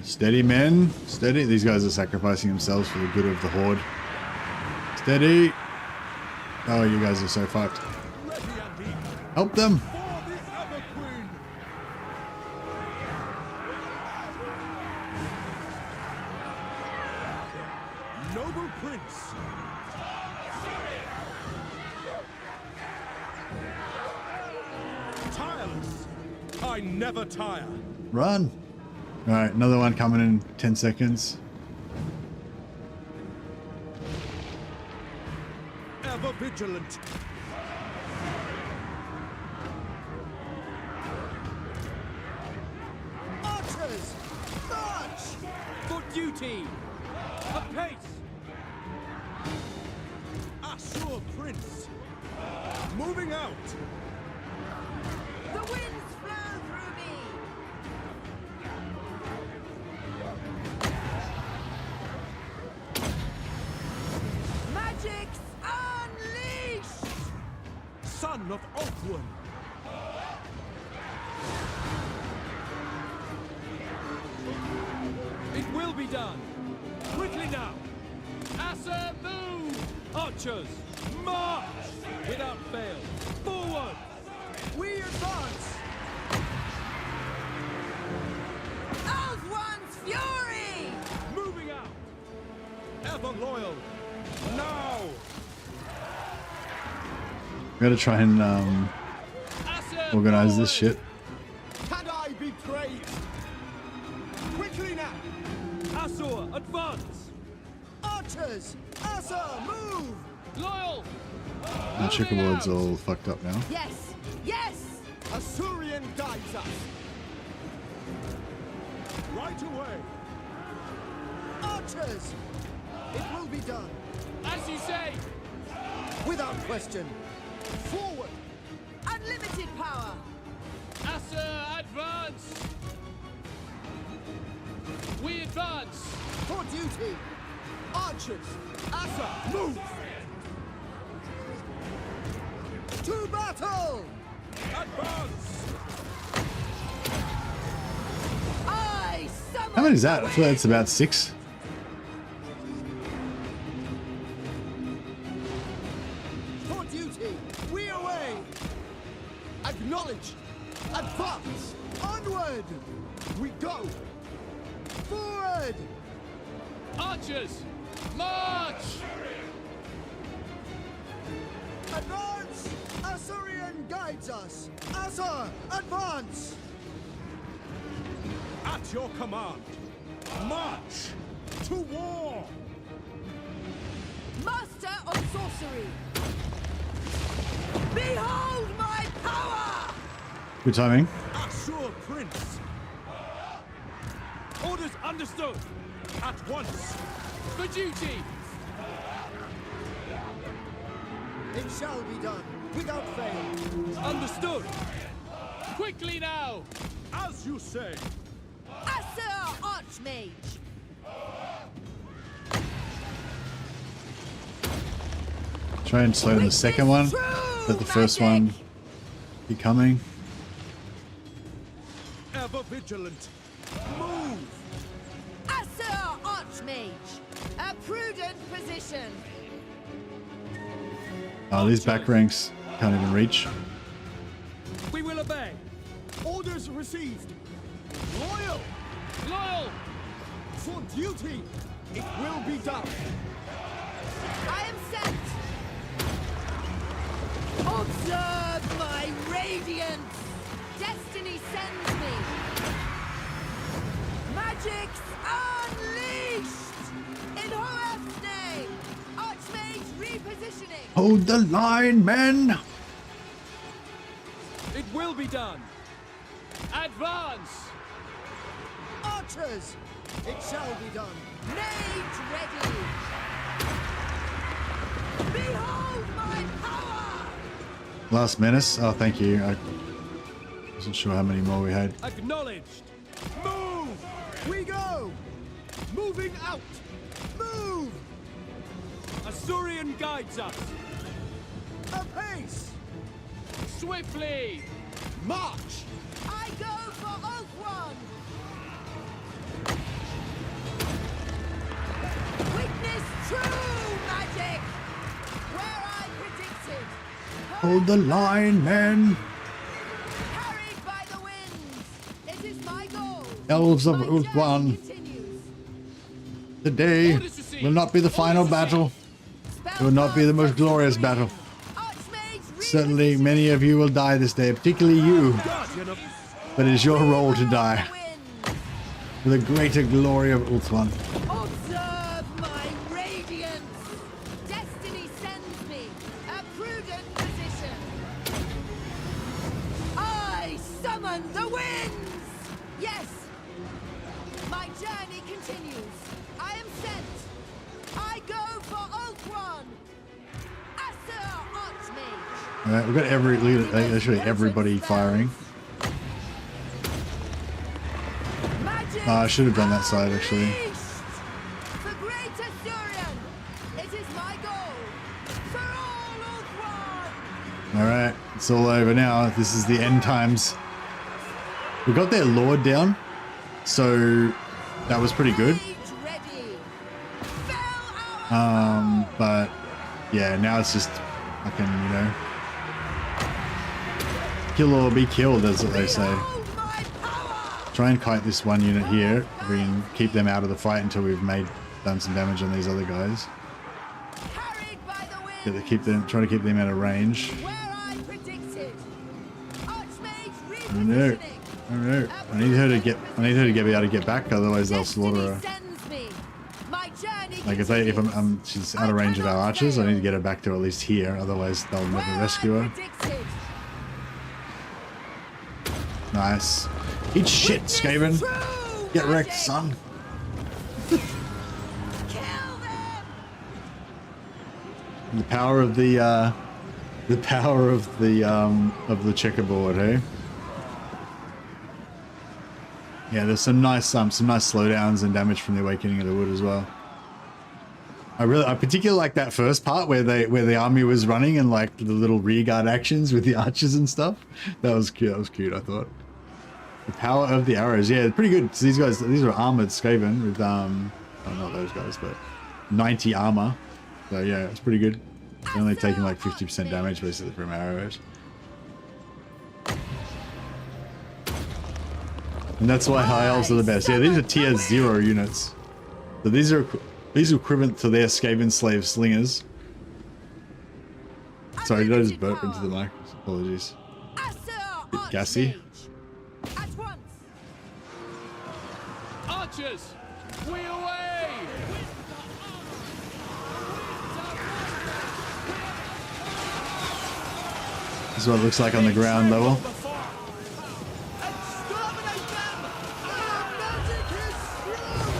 Steady, men. Steady. These guys are sacrificing themselves for the good of the horde. Steady. Oh, you guys are so fucked. Help them. Noble Prince. Tireless. I never tire. Run. All right, another one coming in 10 seconds. Ever vigilant. Archers! March! For duty! Apace! Assur Prince. Moving out. The winds flow through me. Magics unleashed! Son of Othwan. It will be done! Quickly now! Asa, move! Archers, march! Without fail, forward! We advance! Othwan's fury! Moving out. Ever loyal. Now. We gotta try and Asa, organize this forward! shit. Can I be praised? Quickly now! Assur, advance! Archers! Asa, move! Loyal! The checkerboard's all fucked up now. Yes! Yes! Assyrian guides us! Right away. Archers! It will be done! As you say! Without question! Forward! Unlimited power! Asa, advance! We advance! For duty! Archers! Asa, move! To battle! Advance. I summon How many is that? I feel like it's about 6. For duty! We away! Acknowledge! Advance! Onward! We go! Forward! Archers, march! Advance! Assyrian guides us! Asa, advance! At your command. March to war. Master of sorcery! Behold my power! Good timing. Assur Prince. Orders understood! At once. For duty! It shall be done, without fail. Understood! Quickly now! As you say. Asa Archmage! Try and slow down the second one. Let the first one be coming. Ever vigilant. Move. Asa Archmage! A prudent position! Oh, these back ranks can't even reach. We will obey! Orders received. Loyal! Loyal! For For duty! It will be done! I am sent! Observe my radiance! Destiny sends me! Magic's unleashed! In Horef's name! Archmage repositioning! Hold the line, men! It will be done. Advance. Archers! It shall be done! Mage ready! Behold my power! Last menace. Oh, thank you. I wasn't sure how many more we had. Acknowledged. Move! We go! Moving out! Move! Azurian guides us. Apace! Swiftly. March! I go for Oak One! Witness true magic! Where I predicted! Hold the line, men! Carried by the winds! It is my goal! Elves of My journey Ulthuan. continues. Today Orders received. will not be the final Orders battle. Spell It will not be the most cast glorious free. battle. Archmage Certainly, repositioning. many of you will die this day, particularly you. But it is your role to die Winds. for the greater glory of Ulthuan. Observe my radiance! Destiny sends me a prudent position. I summon the winds! Yes! My journey continues. I am sent. I go for Oak One. Asser Archmage. Alright, we've got literally everybody firing. Magic I should have done that side, actually. unleashed! For great Asturian, it is my goal. For all Oak One. Alright, it's all over now. This is the end times. We got their lord down, so that was pretty good. Mage ready. Fell our But yeah, now it's just fucking, kill or be killed, as they say. Behold my power! Try and kite this one unit here. We can keep them out of the fight until we've done some damage on these other guys. Carried by the wind. Try to keep them out of range. Where I predicted. Archmage Oh no. repositioning. Oh no. I need her to be able to get back, otherwise they'll slaughter her. Sends me. My journey Like if she's out of range of our archers, I need to get her back to at least here, otherwise they'll never rescue her. Predicted. Nice. Eat shit, Skaven. True Get wrecked, magic. son. Kill them. The power of the checkerboard, hey? Yeah, there's some nice slowdowns and damage from the Awakening of the Wood as well. I particularly like that first part where the army was running and like the little rearguard actions with the archers and stuff. That was cute. That was cute, I thought. The power of the arrows, yeah, pretty good. So these are armored Skaven with oh, not those guys, but 90 armor. So yeah, it's pretty good. They're only taking like 50% damage basically from arrows. And that's why high elves are the best. Yeah, these are tier 0 units. So these are equivalent to their Skaven slave slingers. Sorry, did I just burp into the mic? Apologies. Bit gassy. At once. Archers. We away. This is what it looks like on the ground level.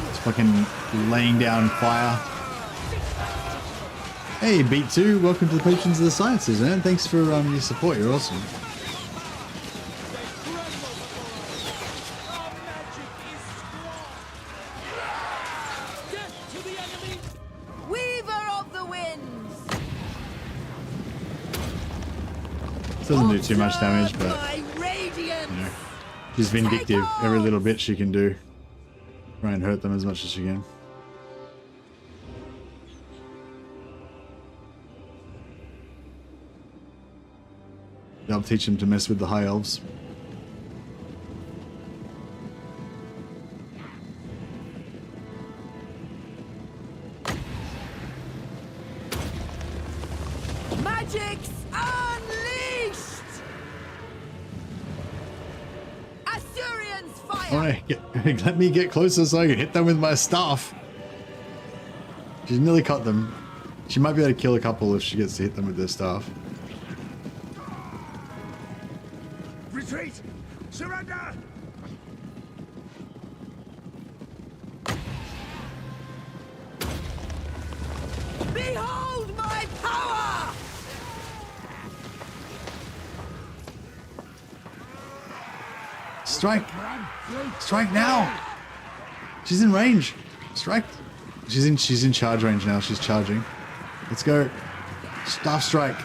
It's fucking laying down fire. Hey, Beat 2, welcome to the Patrons of the Sciences, man. Thanks for your support, you're awesome. Weaver of the winds. Doesn't do too much damage, but My radiance. you know, she's vindictive. Every little bit she can do. Try and hurt them as much as she can. They'll teach them to mess with the high elves. Magic's unleashed! Assyrians fire! Alright, let me get closer so I can hit them with my staff. She's nearly caught them. She might be able to kill a couple if she gets to hit them with their staff. Retreat! Surrender! Behold my power! Strike! Strike now! She's in range. Strike. She's in charge range now. She's charging. Let's go. Staff strike.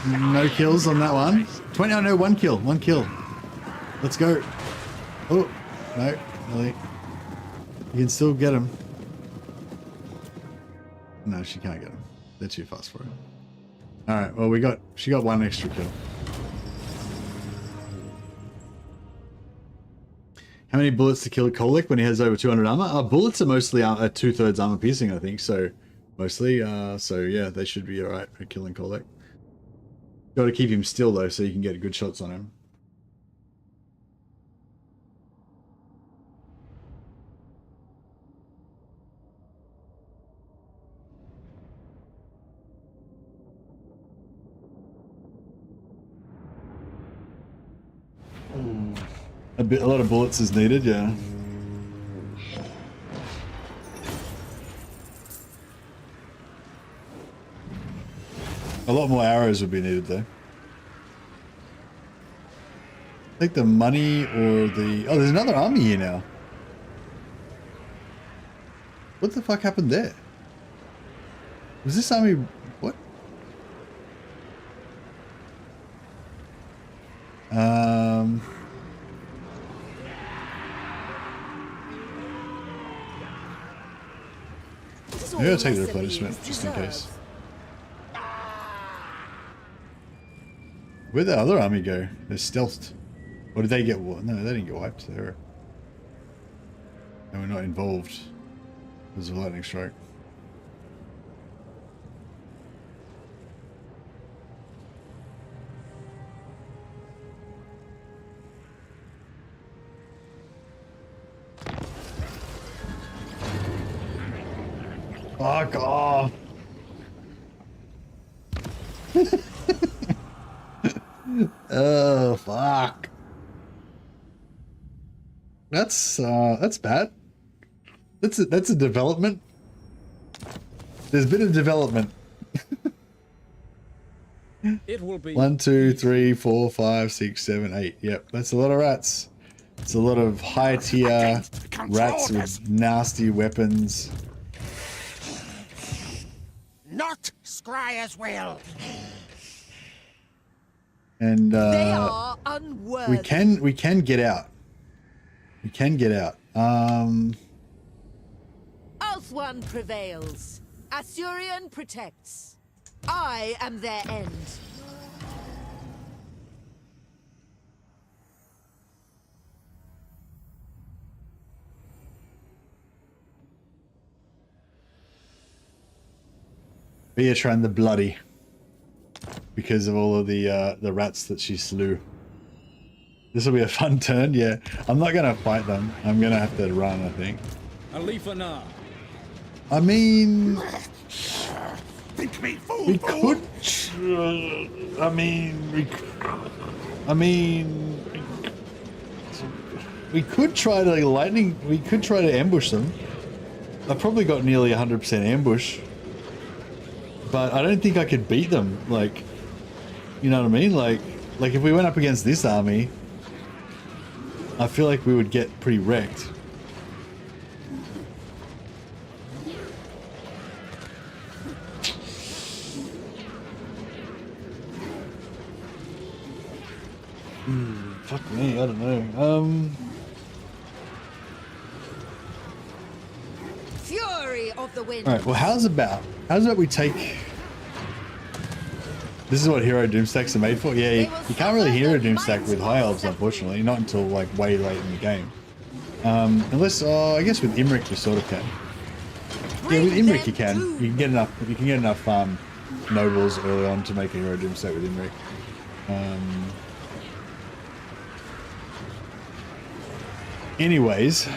No kills on that one. 20. Oh no, 1 kill. 1 kill. Let's go. Oh no, really. You can still get him. No, she can't get him. They're too fast for it. All right. Well, she got 1 extra kill. How many bullets to kill a Kolek when he has over 200 armor? Bullets are mostly 2/3 armor piercing, I think. So mostly. So yeah, they should be all right for killing Kolek. Got to keep him still though, so you can get good shots on him. A lot of bullets is needed, yeah. A lot more arrows would be needed though. Take the money or the... Oh, there's another army here now. What the fuck happened there? Was this army... What? Maybe I'll take the replenishment just in case. Where'd the other army go? They're stealthed. Or did they get wiped? No, they didn't get wiped. They were not involved. It was a lightning strike. Fuck off. Oh fuck. That's bad. That's a development. There's been a development. It will be 1, 2, 3, 4, 5, 6, 7, 8. Yep, that's a lot of rats. It's a lot of high tier rats with nasty weapons. Not Scryer's will. And They are unworthy. we can get out. We can get out. Ulthuan prevails. Assyrian protects. I am their end. Beatran the Bloody, because of all of the rats that she slew. This will be a fun turn. Yeah, I'm not gonna fight them. I'm gonna have to run, I think. Alifana. I mean, Think me fool, we fool. could. We could try to lightning. We could try to ambush them. I've probably got nearly 100% ambush. But I don't think I could beat them, like, you know what I mean? Like if we went up against this army, I feel like we would get pretty wrecked. Fuck me, I don't know. Fury of the wind. Alright, well how's about we take... This is what hero doomstacks are made for? Yeah, you can't really hero doomstack with high elves, unfortunately, not until like way late in the game. Unless, I guess with Imrik you sort of can. Yeah, with Imrik you can. You can get enough nobles early on to make a hero doom set with Imri. Anyways,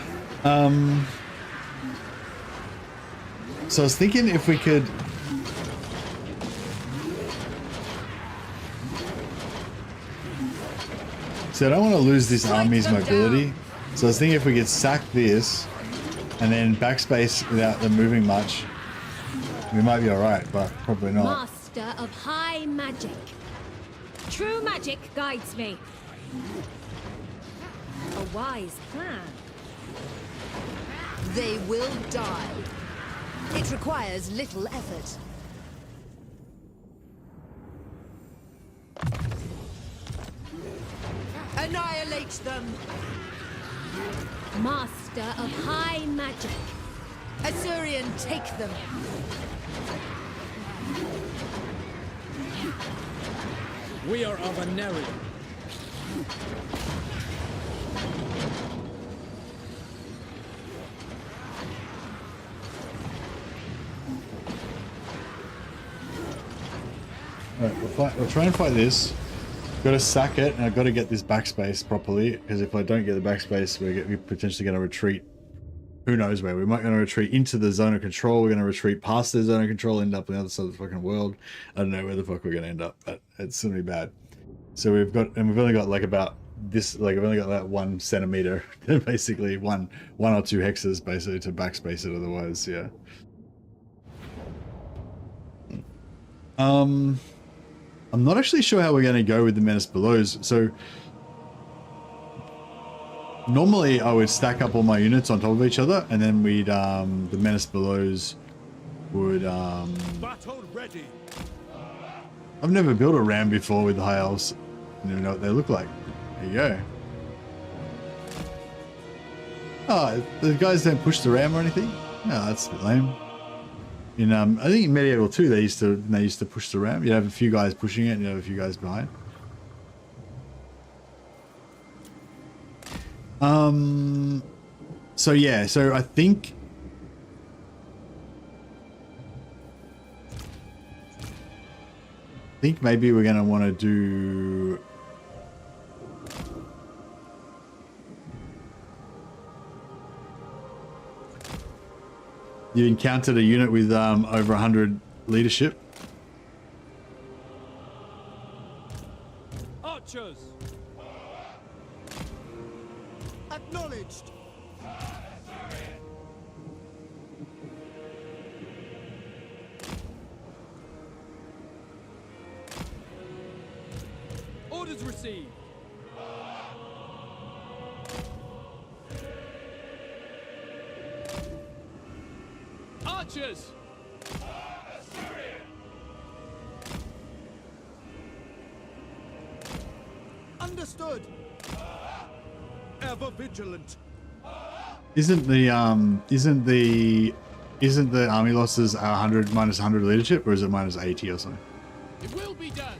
so I was thinking if we could. So I don't want to lose this army's mobility. So I was thinking if we could sack this and then backspace without them moving much, we might be alright, but probably not. Master of high magic. True magic guides me. A wise plan. They will die. It requires little effort. Annihilate them! Master of high magic. Assyrian, take them! We are of Bannerlord. Alright, we'll try and fight this. Got to sack it, and I've got to get this backspace properly, because if I don't get the backspace, we're potentially going to retreat. Who knows where? We might going to retreat into the zone of control. We're going to retreat past the zone of control, end up on the other side of the fucking world. I don't know where the fuck we're going to end up, but it's going to be bad. So we've only got like about this, like I've only got that 1 centimeter, basically one or two hexes, basically to backspace it. Otherwise, yeah. I'm not actually sure how we're going to go with the Menace Belows. So normally I would stack up all my units on top of each other, and then we'd the Menace Belows would Battle ready. I've never built a ram before with the High Elves. I don't even know what they look like. There you go. Oh, the guys don't push the ram or anything? No, that's a bit lame. In I think in Medieval 2 they used to push the ram. You'd have a few guys pushing it and you'd have a few guys behind. So yeah, so I think maybe we're gonna want to do you encountered a unit with over 100 leadership. Archers! Acknowledged. Orders received. Archers! Understood. Ever vigilant. Isn't the army losses 100 minus 100 leadership, or is it minus 80 or something? It will be done.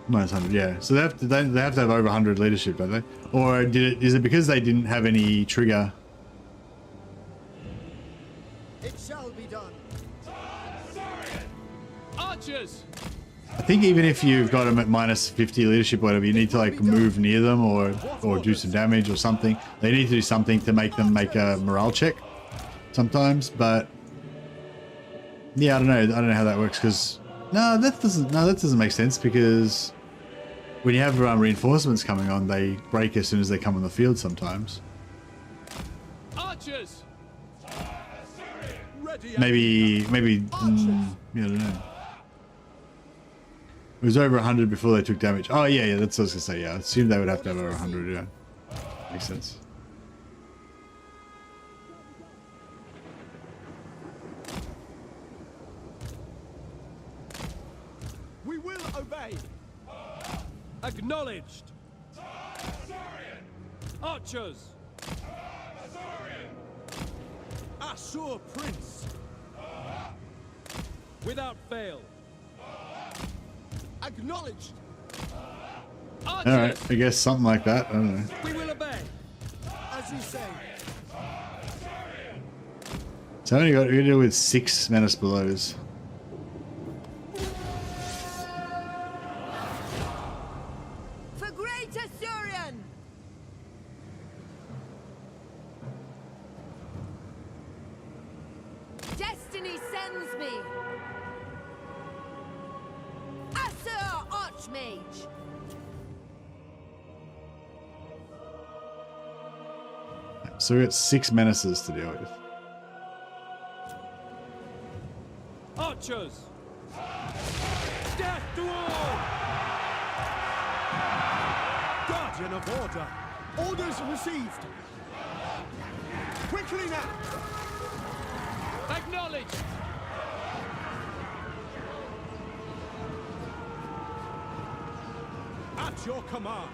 Minus 100, yeah. So they have to have over 100 leadership, don't they? Or is it because they didn't have any trigger? It shall be done. Archers! I think even if you've got them at minus 50 leadership or whatever, you need to like move near them or do some damage or something. They need to do something to make them make a morale check sometimes, but yeah, I don't know how that works, because that doesn't make sense, because when you have reinforcements coming on, they break as soon as they come on the field sometimes. Archers! Maybe yeah, I don't know. It was over 100 before they took damage. Oh yeah, that's what I was gonna say. Yeah, I assumed they would have to have over 100. Yeah, makes sense. We will obey. Acknowledged. Archers. Assur Prince. Without fail. Acknowledged. All right, I guess something like that. I don't know. We will obey. As you say. So I only got to deal with 6 menace belows. For great Assyrian! Destiny sends me! Assur Archmage! So we got 6 menaces to deal with. Archers! Death to all! Guardian of order! Orders received! Quickly now! Acknowledge. At your command!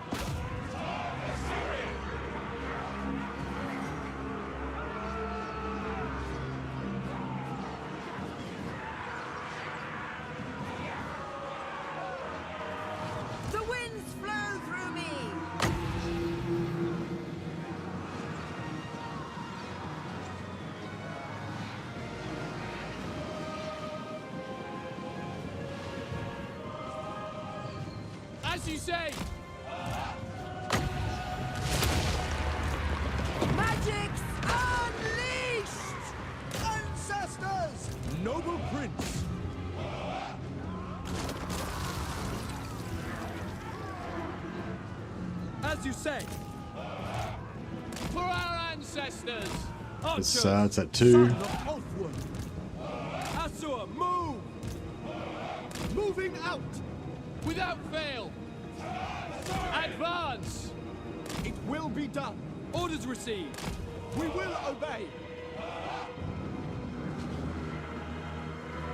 The winds flow through me! As you say. Magic's unleashed! Ancestors! Noble Prince! As you say! For our ancestors. It's, Archers! it's at 2. Son of Ulthwood! Assur, move! Moving out! Without fail. Advance. It will be done! Orders received! We will obey!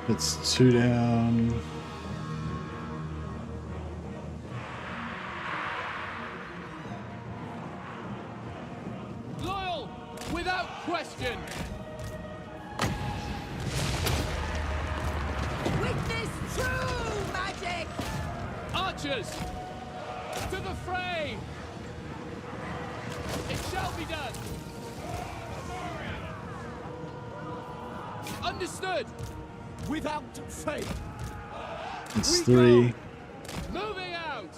It's 2 down. Loyal. Without question. Witness true magic! Archers. To the fray. It shall be done. Understood. Without fail! It's 3. Moving out.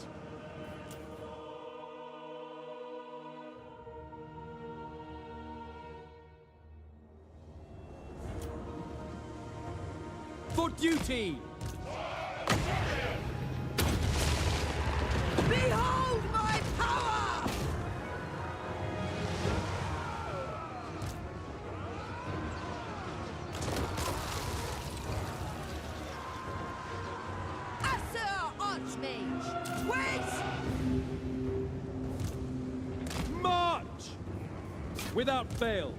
For duty! Behold my power! Assur Archmage! Wait! March! Without fail!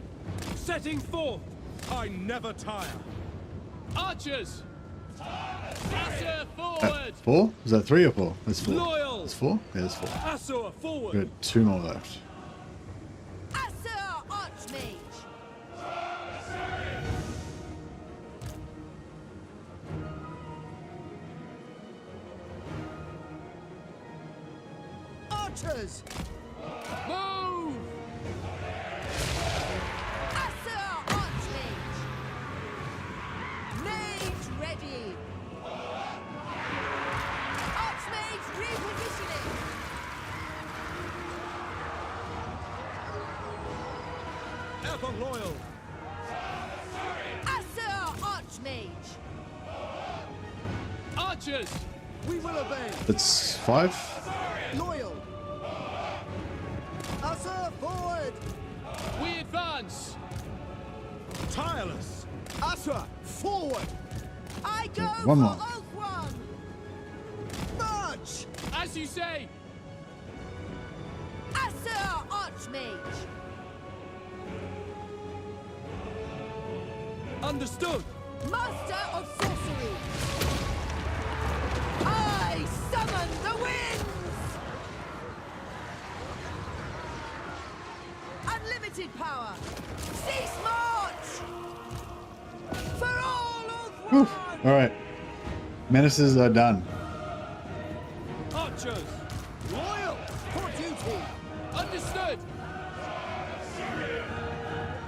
Setting forth! I never tire! Archers. Assur forward. 4? Is that 3 or 4? That's 4. Loyal! That's 4? Yeah, that's 4. Assur, forward! We got 2 more left. Assur Archmage! Archers! Move. Assur Archmage! Mage ready! Archmage repositioning! Ever loyal! Assur Archmage! Archers. We will obey! That's 5. Loyal! Assur forward! We advance. Tireless! Assur forward! I go One for more. Ulthuan! March! As you say. Assur Archmage! Understood! Master of Sorcery! I summon the winds! Unlimited power! Cease march! For all Ulthuan! Alright. Menaces are done. Archers! Loyal! For duty! Understood.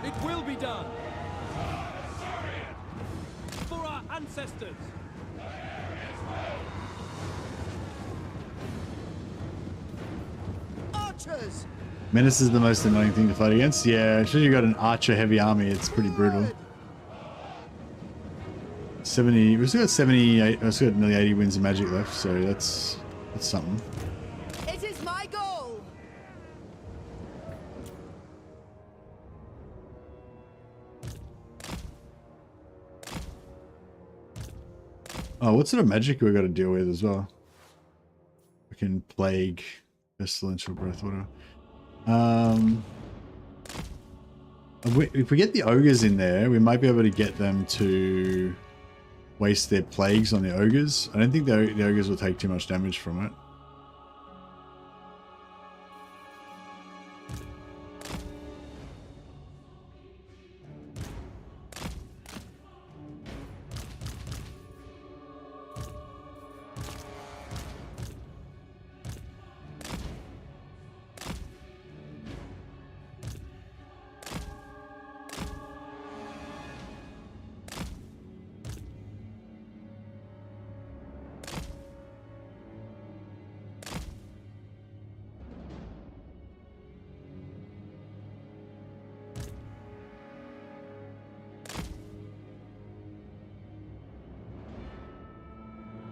It will be done! ancestors. Archers. Menace is the most annoying thing to fight against. Yeah, especially you got an archer heavy army, it's pretty brutal. 70, we've still got 78, we've still got nearly 80 wins of magic left, so that's something. It is my goal. Oh, what sort of magic we got to deal with as well? We can plague, pestilential breath, whatever. If we get the ogres in there, we might be able to get them to waste their plagues on the ogres. I don't think the ogres will take too much damage from it.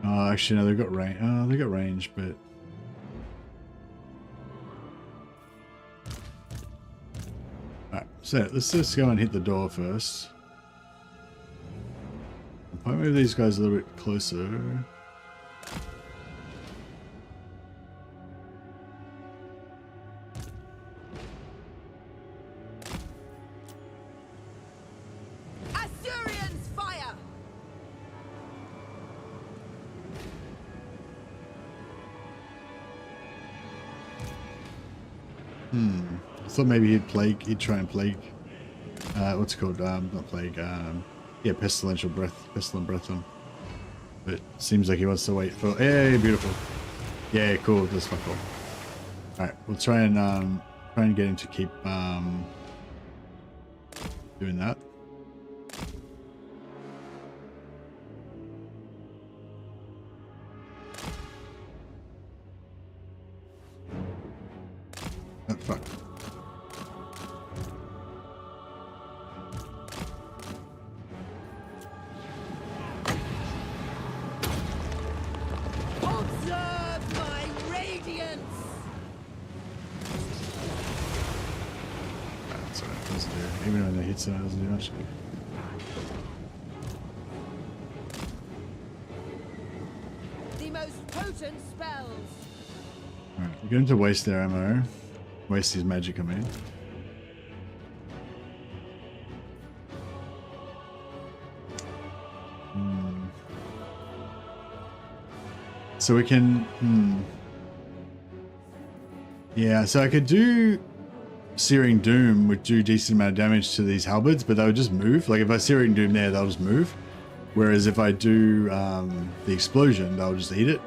Oh, actually, no, they've got range. Oh, they got range, but alright. So let's just go and hit the door first. I'll probably move these guys a little bit closer. Assyrians fire. I thought maybe he'd try and plague, what's it called, not plague, yeah, pestilent breath on. But seems like he wants to wait for, hey, beautiful. Yeah, cool, that's fuck all. Alright, we'll try and get him to keep, doing that. Oh, fuck. Observe my radiance. That's what it doesn't do. Even when they hit someone, it doesn't do much. The most potent spells. Alright, we're going to waste their ammo. Waste his magic, I mean. So we can... Yeah, so I could do Searing Doom would do decent amount of damage to these halberds, but they would just move. Like if I Searing Doom there, they'll just move. Whereas if I do the explosion, they'll just eat it.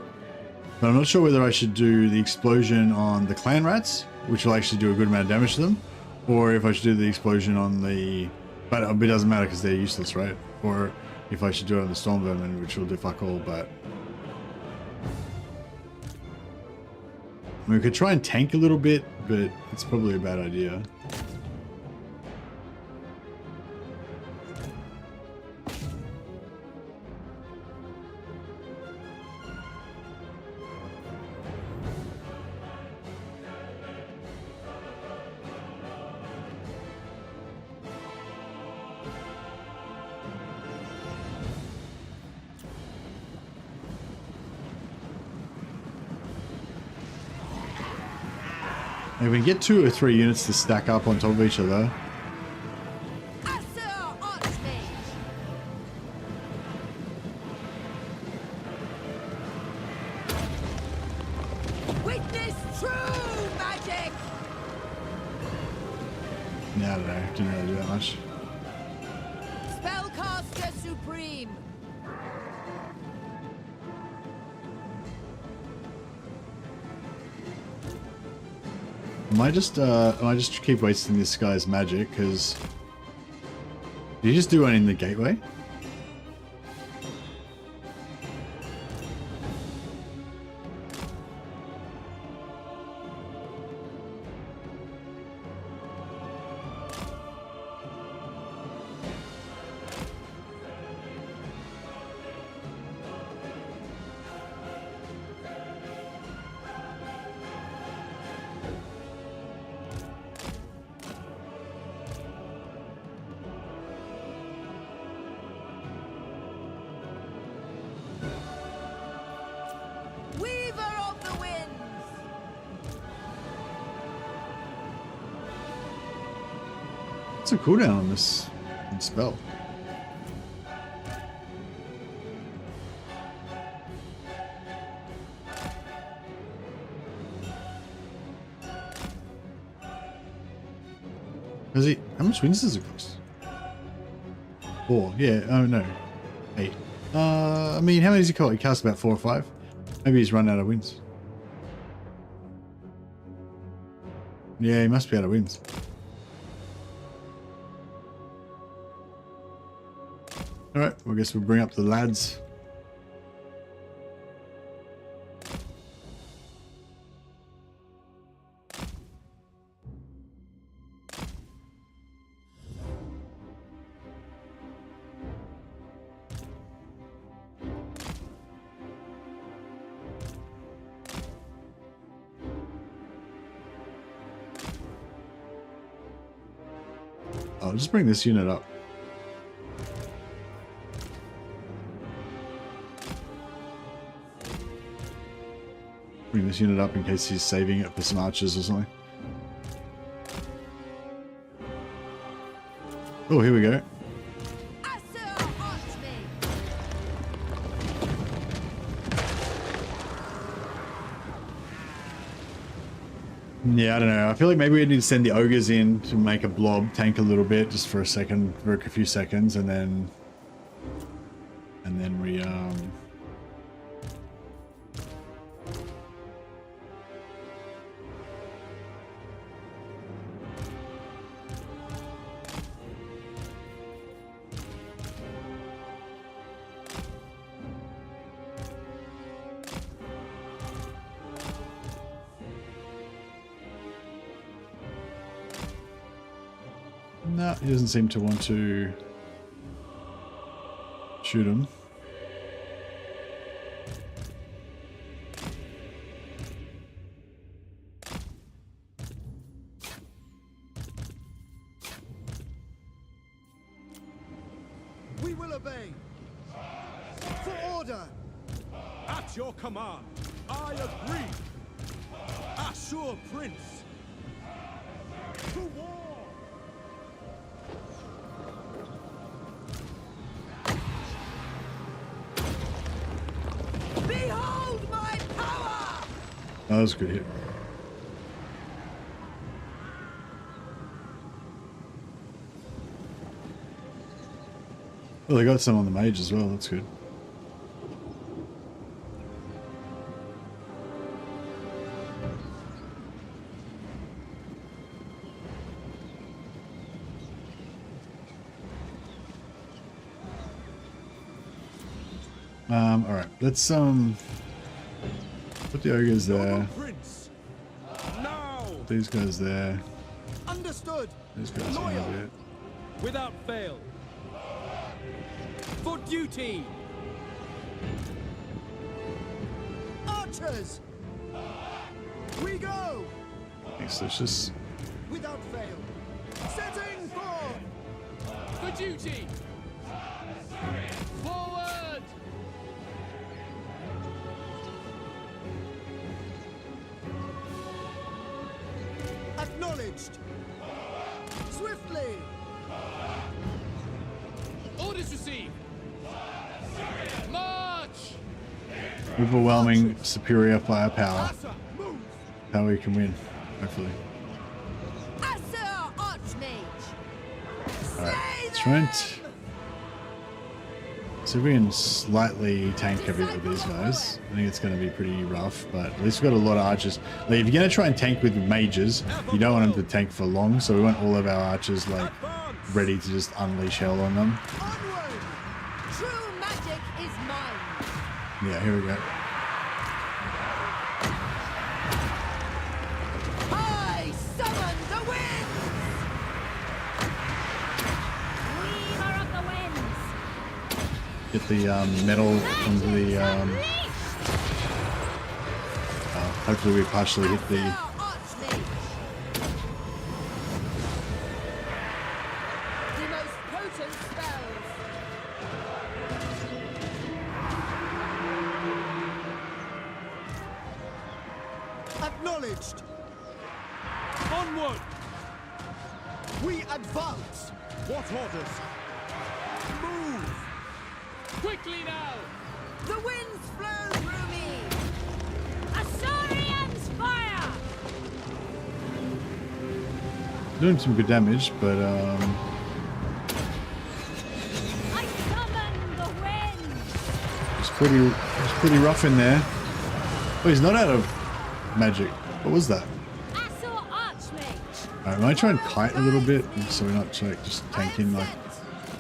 But I'm not sure whether I should do the explosion on the clan rats, which will actually do a good amount of damage to them, or if I should do the explosion on the... But it doesn't matter because they're useless, right? Or if I should do it on the storm vermin, which will do fuck all, but... I mean, we could try and tank a little bit, but it's probably a bad idea. If we can get 2 or 3 units to stack up on top of each other. Witness true magic. Yeah, I don't know. Didn't really do that much. Spellcaster supreme. I might just keep wasting this guy's magic, because... Did you just do one in the gateway? What's the cooldown on this spell? Is he? How much wins does it cost? 4. Yeah. Oh no. 8. I mean, how many does he cast? He casts about 4 or 5. Maybe he's run out of wins. Yeah, he must be out of wins. Alright, well, I guess we'll bring up the lads. I'll just bring this unit up. Bring this unit up in case he's saving it for some archers or something. Oh, here we go. Yeah, I don't know. I feel like maybe we need to send the ogres in to make a blob, tank a little bit just for a second, for a few seconds, and then we no, he doesn't seem to want to shoot him. We will obey. For order. At your command, I agree. Assure Prince. To war. Behold my power! That was a good hit. Well, they got some on the mage as well. That's good. All right. Let's put the ogres there. Prince. Now. These guys there. Understood. These guys a little bit. Without fail. For duty. Archers. We go. Thanks, Lucius. Without fail. Setting forth. For duty! Forward! Acknowledged. Swiftly. Orders received! March! Overwhelming superior firepower. Asa, move. How we can win, hopefully. Asa Archmage! Alright, Trent. So we can slightly tank a bit with these guys. I think it's going to be pretty rough, but at least we've got a lot of archers. Like, if you're going to try and tank with mages, you don't want them to tank for long, so we want all of our archers like ready to just unleash hell on them. Onward. True magic is mine! Yeah, here we go. I summon the winds! Weaver of the winds! Get the metal onto the... hopefully we partially hit the... Asa Archmage! The most potent spells! Acknowledged. Onward. We advance! What orders? Move! Quickly now! The winds flow through me! Assyrians fire! Doing some good damage, but I summon the wind! it's pretty rough in there. Oh, he's not out of magic. What was that? Assor Archmage! Alright, might try and kite a little bit, so we're not like just tanking like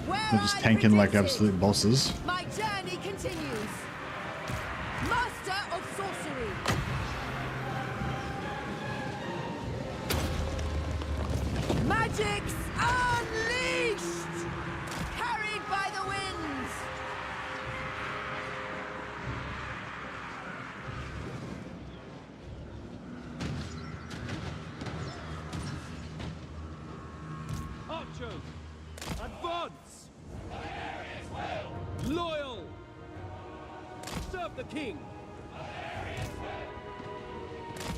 not just tanking like absolute bosses. My journey continues. Master of sorcery. Magics unleashed. Carried by the winds. Archers! Advance! Loyal! Serve the king!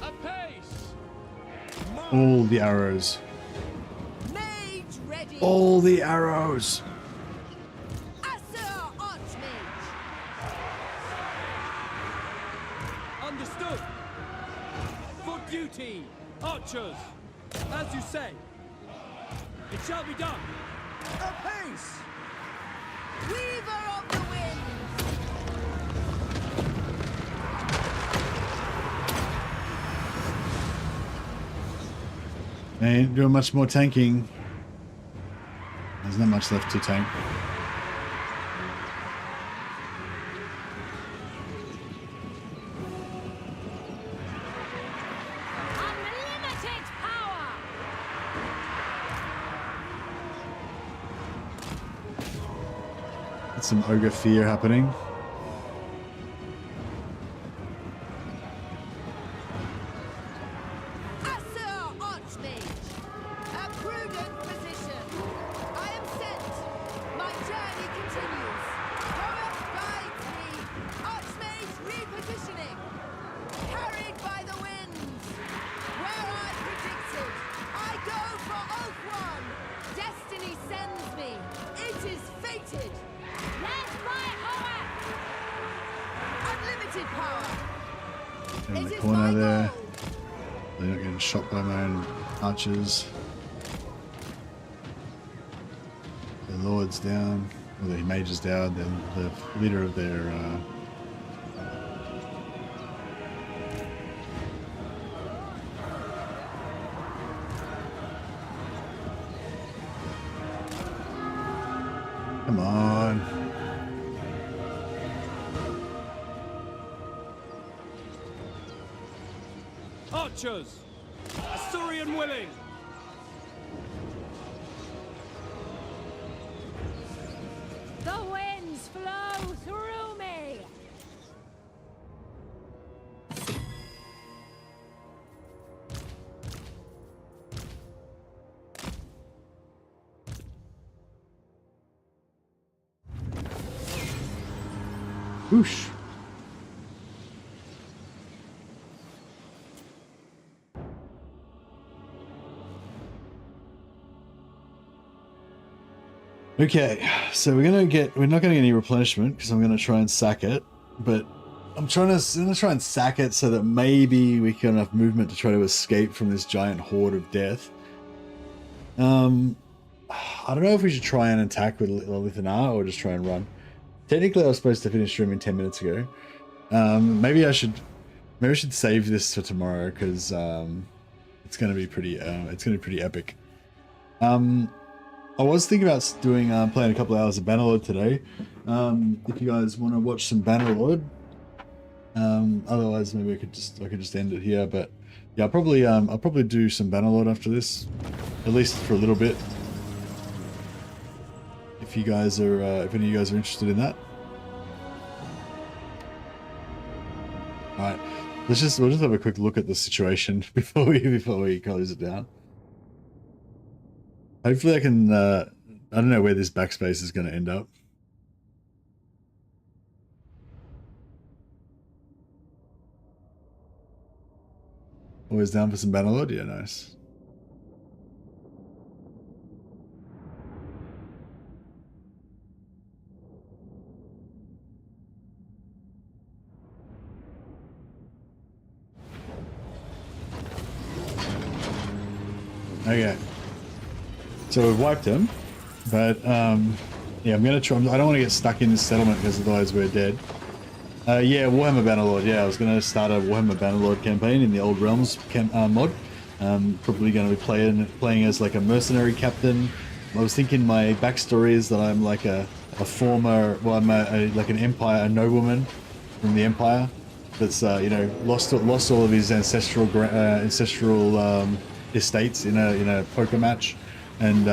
Apace! All the arrows. Mage ready. All the arrows. Assor Archmage. Understood! For duty! Archers! As you say! It shall be done! Apace! Weaver of the winds. They ain't doing much more tanking. There's not much left to tank. Unlimited power! There's some ogre fear happening. Assor Archmage. A prudent position. I am sent. My journey continues. Horror guides me. Archmage repositioning. Carried by the winds. Where I predicted. I go for Oath 1. Destiny sends me. It is fated. Led by horror! Unlimited power. In It the is corner my there. goal. They're not getting shot by my own archers. The lord's down. Well, the mage is down. The leader of their come on. Archers! Asturian willing! The winds flow through me! Whoosh. Okay, so we're not gonna get any replenishment because I'm gonna try and sack it, but I'm gonna try and sack it so that maybe we can have movement to try to escape from this giant horde of death. I don't know if we should try and attack with Lithanar or just try and run. Technically, I was supposed to finish streaming 10 minutes ago. Maybe I should save this for tomorrow because it's gonna be pretty epic. I was thinking about doing playing a couple of hours of Bannerlord today. If you guys want to watch some Bannerlord, otherwise maybe I could just end it here. But yeah, I'll probably do some Bannerlord after this, at least for a little bit. If you guys are, if any of you guys are interested in that. All right, we'll just have a quick look at the situation before we close it down. Hopefully I can, I don't know where this backspace is going to end up. Always down for some Bannerlord? Yeah, nice. Okay. So we've wiped him, but yeah, I'm gonna try. I don't want to get stuck in this settlement because otherwise we're dead. Yeah, Warhammer Bannerlord. Yeah, I was gonna start a Warhammer Bannerlord campaign in the Old Realms mod. Probably going to be playing as like a mercenary captain. I was thinking my backstory is that I'm like a former, well, I'm like an empire, a nobleman from the empire that's you know, lost all of his ancestral estates in a poker match, and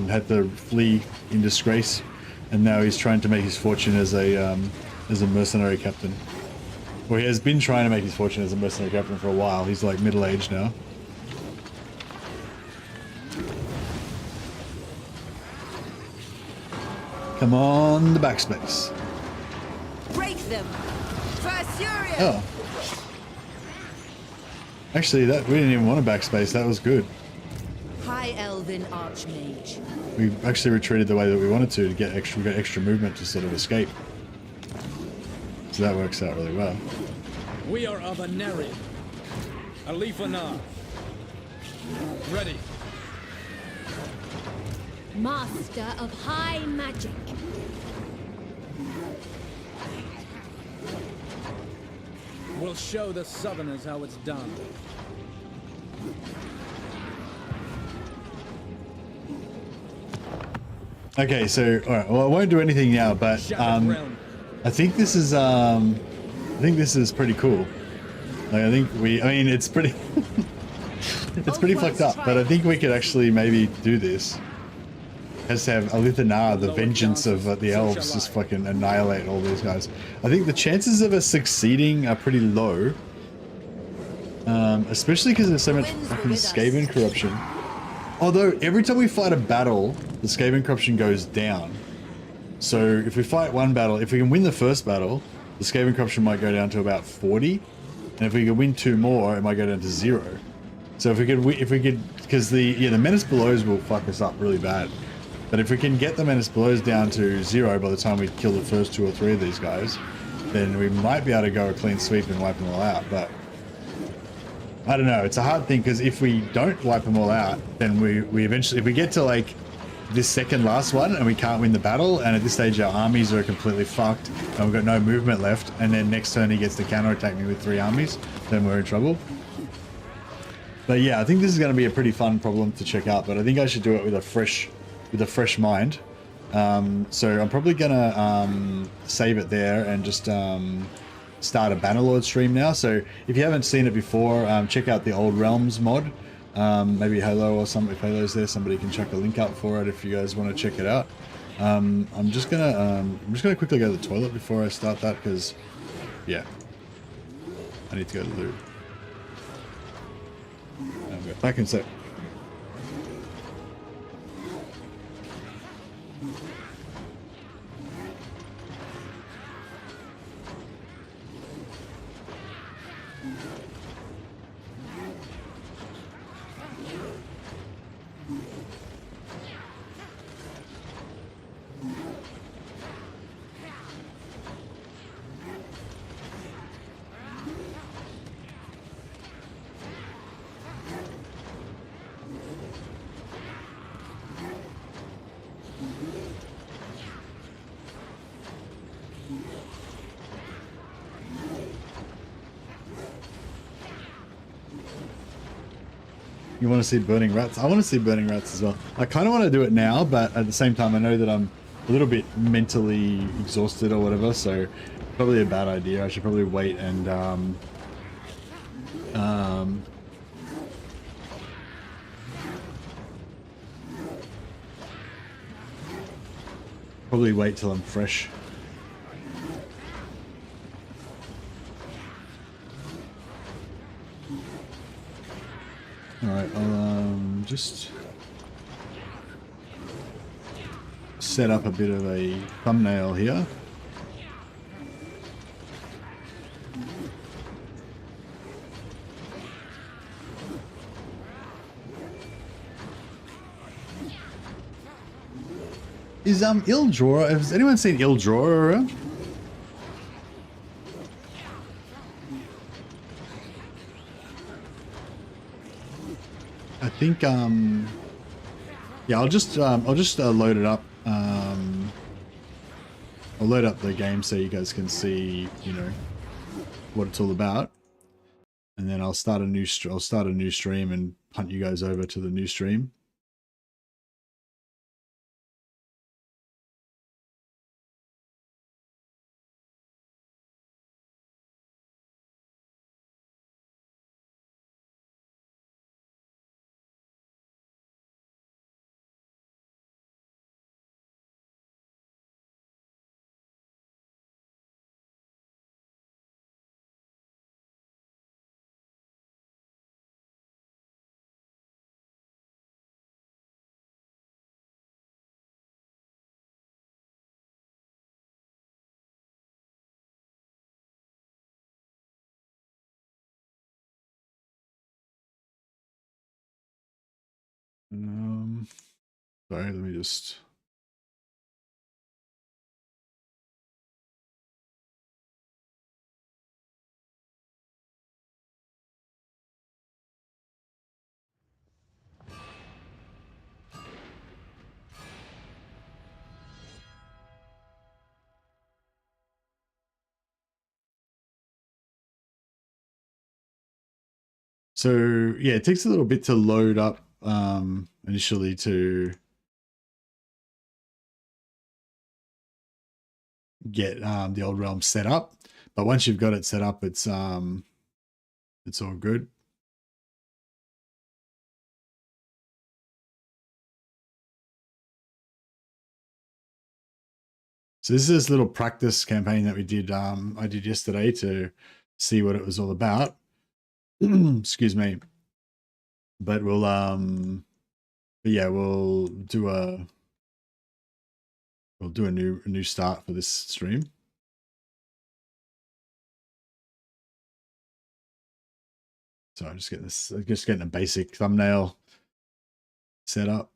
had to flee in disgrace, and now he's trying to make his fortune as a mercenary captain. Well, he has been trying to make his fortune as a mercenary captain for a while. He's like middle-aged now. Come on, the backspace. Break them! Furious! Oh. Actually, we didn't even want a backspace. That was good. High Elven Archmage. We actually retreated the way that we wanted to get extra movement to sort of escape. So that works out really well. We are of a Neri. Alifana. Ready. Master of high magic. We'll show the Southerners how it's done. Okay, so all right. Well, I won't do anything now, but I think this is pretty cool. Like, I mean, it's pretty it's pretty fucked up, but I think we could actually maybe do this. Has to have Alithana, the vengeance of the elves, just fucking annihilate all these guys. I think the chances of us succeeding are pretty low. Especially because there's so much fucking Skaven corruption. Although, every time we fight a battle, the Skaven corruption goes down. So, if we fight one battle, if we can win the first battle, the Skaven corruption might go down to about 40. And if we could win 2 more, it might go down to 0. So if we could, because the Menace Belows will fuck us up really bad. But if we can get the Menace Belows down to 0 by the time we kill the first 2 or 3 of these guys, then we might be able to go a clean sweep and wipe them all out. But I don't know. It's a hard thing because if we don't wipe them all out, then we eventually, if we get to like this second last one and we can't win the battle, and at this stage our armies are completely fucked and we've got no movement left, and then next turn he gets to counterattack me with 3 armies, then we're in trouble. But yeah, I think this is going to be a pretty fun problem to check out, but I think I should do it with a fresh mind. So I'm probably gonna save it there and just start a Bannerlord stream now. So if you haven't seen it before, check out the Old Realms mod. Maybe Halo or something. If Halo's there, somebody can chuck a link up for it if you guys want to check it out. I'm just gonna quickly go to the toilet before I start that, because yeah, I need to go to the loo. I'll be back in a sec. You want to see burning rats? I want to see burning rats as well. I kind of want to do it now, but at the same time I know that I'm a little bit mentally exhausted or whatever, so probably a bad idea. I should probably wait and probably wait till I'm fresh. Alright, I'll just set up a bit of a thumbnail here. Is Ildra, has anyone seen Ildra around? I think yeah, I'll just load it up. I'll load up the game so you guys can see, you know, what it's all about, and then I'll start a new stream and punt you guys over to the new stream. Sorry, let me just. So yeah, it takes a little bit to load up initially to get the old realm set up, but once you've got it set up, it's all good. So this is this little practice campaign that we did I did yesterday to see what it was all about. Excuse me. But we'll yeah, we'll do a new start for this stream. So I'm just getting a basic thumbnail set up.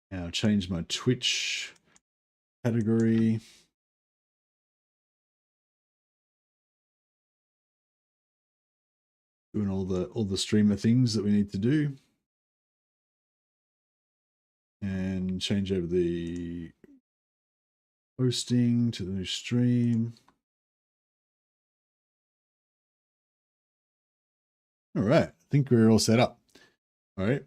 Now change my Twitch category. Doing all the streamer things that we need to do. And change over the hosting to the new stream. All right, I think we're all set up. All right,